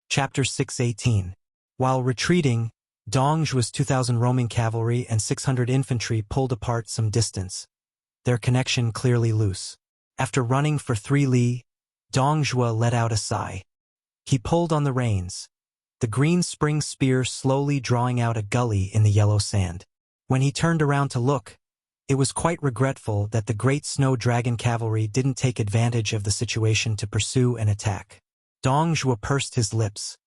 Chapter 6:18. While retreating, Dong Zhuo's 2,000 roaming cavalry and 600 infantry pulled apart some distance, their connection clearly loose. After running for 3 li, Dong Zhuo let out a sigh. He pulled on the reins, the green spring spear slowly drawing out a gully in the yellow sand. When he turned around to look, it was quite regretful that the great snow dragon cavalry didn't take advantage of the situation to pursue and attack. Dong Zhuo pursed his lips.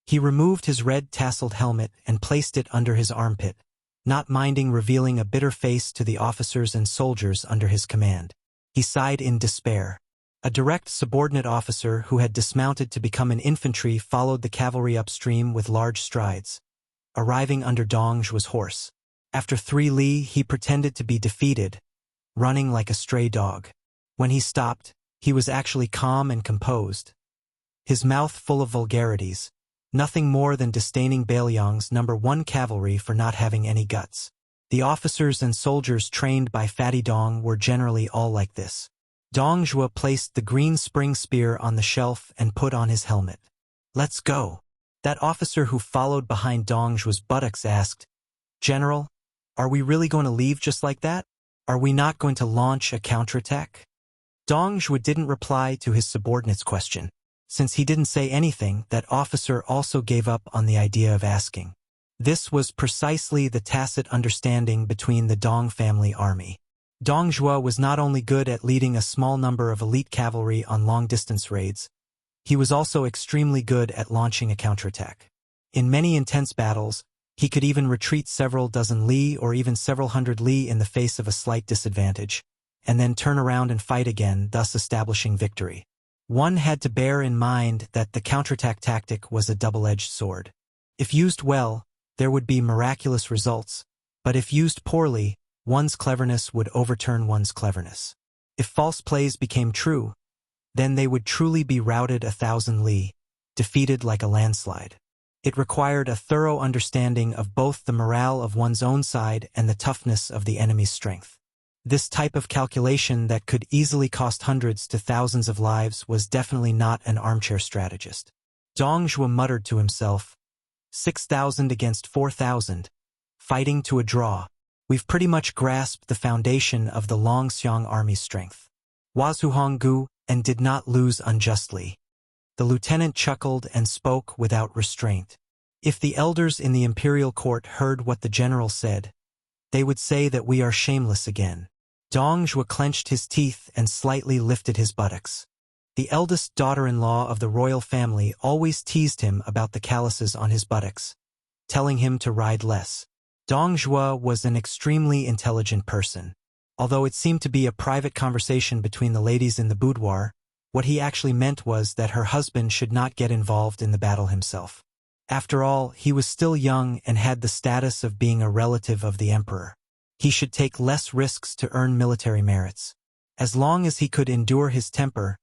He removed his red tasseled helmet and placed it under his armpit, not minding revealing a bitter face to the officers and soldiers under his command. He sighed in despair. A direct subordinate officer who had dismounted to become an infantry followed the cavalry upstream with large strides, arriving under Dong Zhuo's horse. After 3 li, he pretended to be defeated, running like a stray dog. When he stopped, he was actually calm and composed, his mouth full of vulgarities, nothing more than disdaining Bailiang's No. 1 cavalry for not having any guts. The officers and soldiers trained by Fatty Dong were generally all like this. Dong Zhuo placed the green spring spear on the shelf and put on his helmet. "Let's go." That officer who followed behind Dong Zhuo's buttocks asked, "General, are we really going to leave just like that? Are we not going to launch a counterattack?" Dong Zhuo didn't reply to his subordinate's question. Since he didn't say anything, that officer also gave up on the idea of asking. This was precisely the tacit understanding between the Dong family army. Dong Zhuo was not only good at leading a small number of elite cavalry on long-distance raids, he was also extremely good at launching a counterattack. In many intense battles, he could even retreat several dozen li or even several hundred li in the face of a slight disadvantage, and then turn around and fight again, thus establishing victory. One had to bear in mind that the counterattack tactic was a double-edged sword. If used well, there would be miraculous results, but if used poorly, one's cleverness would overturn one's cleverness. If false plays became true, then they would truly be routed 1,000 li, defeated like a landslide. It required a thorough understanding of both the morale of one's own side and the toughness of the enemy's strength. This type of calculation that could easily cost hundreds to thousands of lives was definitely not an armchair strategist. Dong Zhuo muttered to himself, 6,000 against 4,000, fighting to a draw. We've pretty much grasped the foundation of the Longxiang army's strength. Wazuhonggu and did not lose unjustly. The lieutenant chuckled and spoke without restraint. If the elders in the imperial court heard what the general said, they would say that we are shameless again. Dong Zhuo clenched his teeth and slightly lifted his buttocks. The eldest daughter-in-law of the royal family always teased him about the calluses on his buttocks, telling him to ride less. Dong Zhuo was an extremely intelligent person. Although it seemed to be a private conversation between the ladies in the boudoir, what he actually meant was that her husband should not get involved in the battle himself. After all, he was still young and had the status of being a relative of the emperor. He should take less risks to earn military merits. As long as he could endure his temper,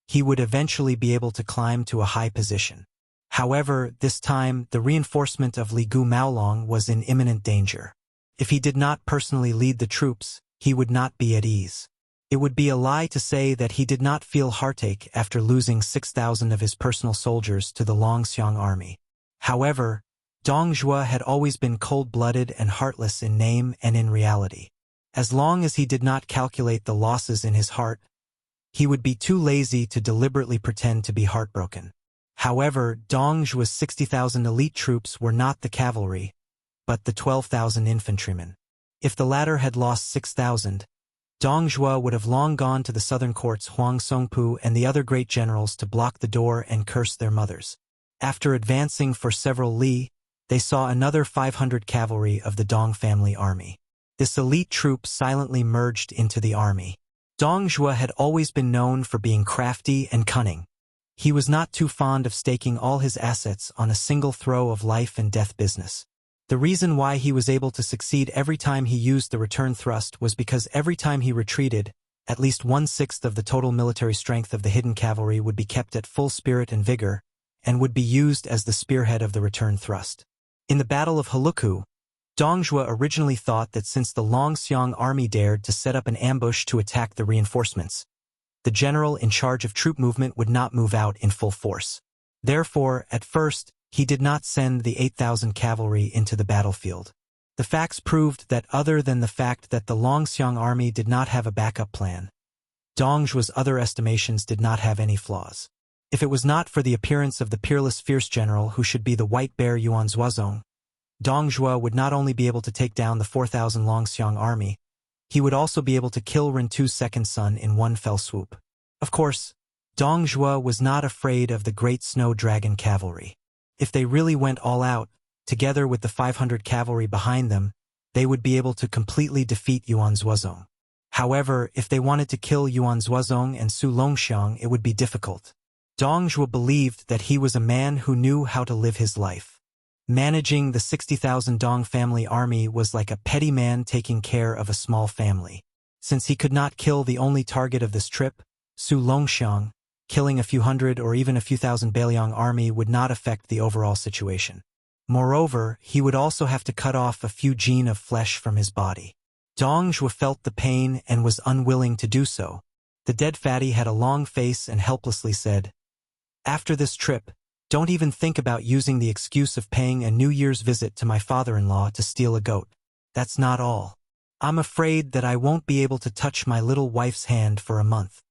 he would eventually be able to climb to a high position. However, this time, the reinforcement of Li Gu Maolong was in imminent danger. If he did not personally lead the troops, he would not be at ease. It would be a lie to say that he did not feel heartache after losing 6,000 of his personal soldiers to the Longxiang army. However, Dong Zhuo had always been cold-blooded and heartless in name and in reality. As long as he did not calculate the losses in his heart, he would be too lazy to deliberately pretend to be heartbroken. However, Dong Zhuo's 60,000 elite troops were not the cavalry, but the 12,000 infantrymen. If the latter had lost 6,000, Dong Zhuo would have long gone to the southern courts Huang Songpu and the other great generals to block the door and curse their mothers. After advancing for several li, they saw another 500 cavalry of the Dong family army. This elite troop silently merged into the army. Dong Zhuo had always been known for being crafty and cunning. He was not too fond of staking all his assets on a single throw of life and death business. The reason why he was able to succeed every time he used the return thrust was because every time he retreated, at least 1/6 of the total military strength of the hidden cavalry would be kept at full spirit and vigor, and would be used as the spearhead of the return thrust. In the Battle of Heluku, Dong Zhuo originally thought that since the Longxiang army dared to set up an ambush to attack the reinforcements, the general in charge of troop movement would not move out in full force. Therefore, at first, he did not send the 8,000 cavalry into the battlefield. The facts proved that other than the fact that the Longxiang army did not have a backup plan, Dong Zhuo's other estimations did not have any flaws. If it was not for the appearance of the peerless fierce general who should be the white bear Yuan Zuozong, Dong Zhuo would not only be able to take down the 4,000 Longxiang army, he would also be able to kill Rintu's second son in one fell swoop. Of course, Dong Zhuo was not afraid of the great snow dragon cavalry. If they really went all out, together with the 500 cavalry behind them, they would be able to completely defeat Yuan Zuozong. However, if they wanted to kill Yuan Zuozong and Su Longxiang, it would be difficult. Dong Zhuo believed that he was a man who knew how to live his life. Managing the 60,000 Dong family army was like a petty man taking care of a small family. Since he could not kill the only target of this trip, Su Longxiang, killing a few hundred or even a few thousand Beiliang army would not affect the overall situation. Moreover, he would also have to cut off a few gene of flesh from his body. Dong Zhuo felt the pain and was unwilling to do so. The dead fatty had a long face and helplessly said, "After this trip, don't even think about using the excuse of paying a New Year's visit to my father-in-law to steal a goat. That's not all. I'm afraid that I won't be able to touch my little wife's hand for a month."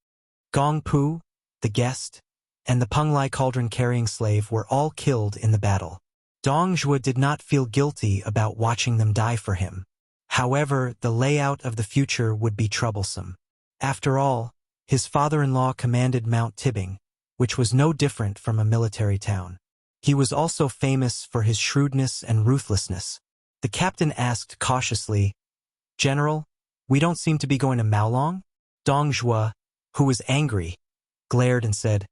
Gong Pu, the guest, and the Penglai cauldron-carrying slave were all killed in the battle. Dong Zhuo did not feel guilty about watching them die for him. However, the layout of the future would be troublesome. After all, his father-in-law commanded Mount Tibbing, which was no different from a military town. He was also famous for his shrewdness and ruthlessness. The captain asked cautiously, "General, we don't seem to be going to Maolong?" Dong Zhuo, who was angry, glared and said,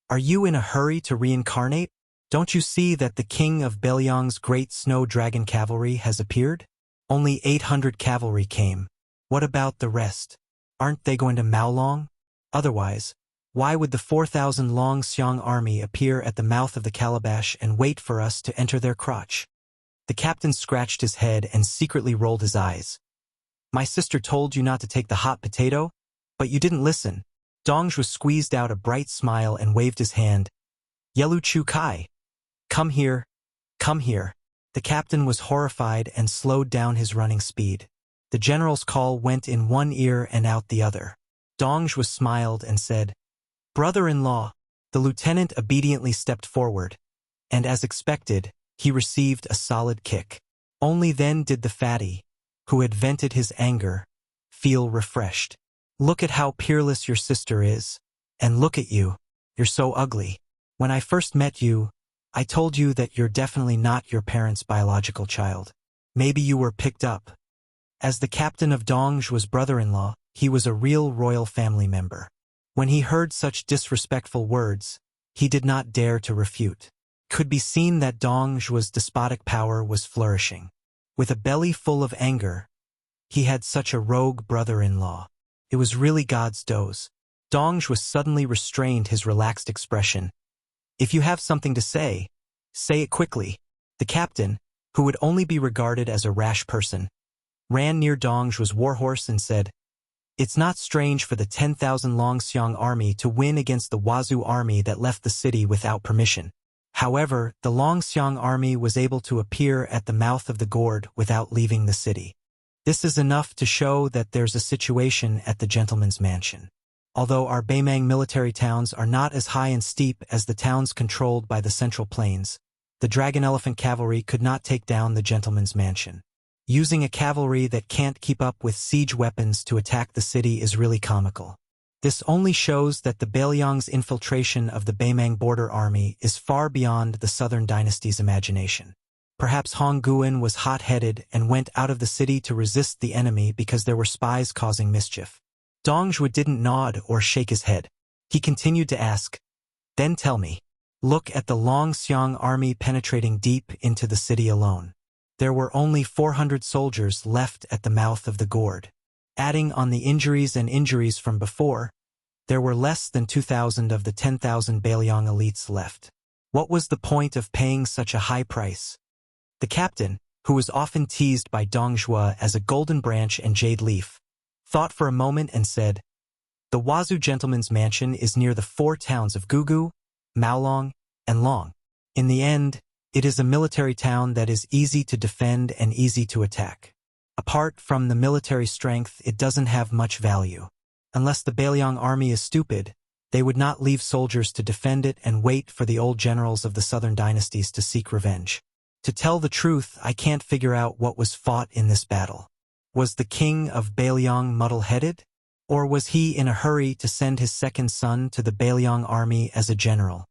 "Are you in a hurry to reincarnate? Don't you see that the king of Beiliang's great snow dragon cavalry has appeared? Only 800 cavalry came. What about the rest? Aren't they going to Maolong? Otherwise, why would the 4,000 Longxiang army appear at the mouth of the calabash and wait for us to enter their crotch?" The captain scratched his head and secretly rolled his eyes. "My sister told you not to take the hot potato, but you didn't listen." Dong Zhuo squeezed out a bright smile and waved his hand. "Yelu Chu Kai. Come here, come here." The captain was horrified and slowed down his running speed. The general's call went in one ear and out the other. Dongzhuo smiled and said, "Brother-in-law." The lieutenant obediently stepped forward, and as expected, he received a solid kick. Only then did the fatty, who had vented his anger, feel refreshed. "Look at how peerless your sister is. And look at you. You're so ugly. When I first met you, I told you that you're definitely not your parents' biological child. Maybe you were picked up." As the captain of Dongzhuo's brother-in-law, he was a real royal family member. When he heard such disrespectful words, he did not dare to refute. Could be seen that Dongzhuo's despotic power was flourishing. With a belly full of anger, he had such a rogue brother-in-law. It was really God's dose. Dongzhuo suddenly restrained his relaxed expression. "If you have something to say it quickly." The captain, who would only be regarded as a rash person, ran near Dongzhuo's warhorse and said, "It's not strange for the 10,000 Longxiang army to win against the Wazhu army that left the city without permission. However, the Longxiang army was able to appear at the mouth of the gorge without leaving the city. This is enough to show that there's a situation at the gentleman's mansion. Although our Beimang military towns are not as high and steep as the towns controlled by the Central Plains, the Dragon Elephant cavalry could not take down the gentleman's mansion. Using a cavalry that can't keep up with siege weapons to attack the city is really comical. This only shows that the Bailiang's infiltration of the Beimang border army is far beyond the Southern Dynasty's imagination. Perhaps Hong Guan was hot-headed and went out of the city to resist the enemy because there were spies causing mischief." Dongzhuo didn't nod or shake his head. He continued to ask, "Then tell me, look at the Longxiang army penetrating deep into the city alone. There were only 400 soldiers left at the mouth of the gorge. Adding on the injuries from before, there were less than 2,000 of the 10,000 Bailiang elites left. What was the point of paying such a high price?" The captain, who was often teased by Dongzhuo as a golden branch and jade leaf, thought for a moment and said, "The Wazhu gentleman's mansion is near the 4 towns of Gugu, Maolong, and Long. In the end, it is a military town that is easy to defend and easy to attack. Apart from the military strength, it doesn't have much value. Unless the Bailiang army is stupid, they would not leave soldiers to defend it and wait for the old generals of the southern dynasties to seek revenge. To tell the truth, I can't figure out what was fought in this battle. Was the king of Bailiang muddle-headed? Or was he in a hurry to send his second son to the Bailiang army as a general?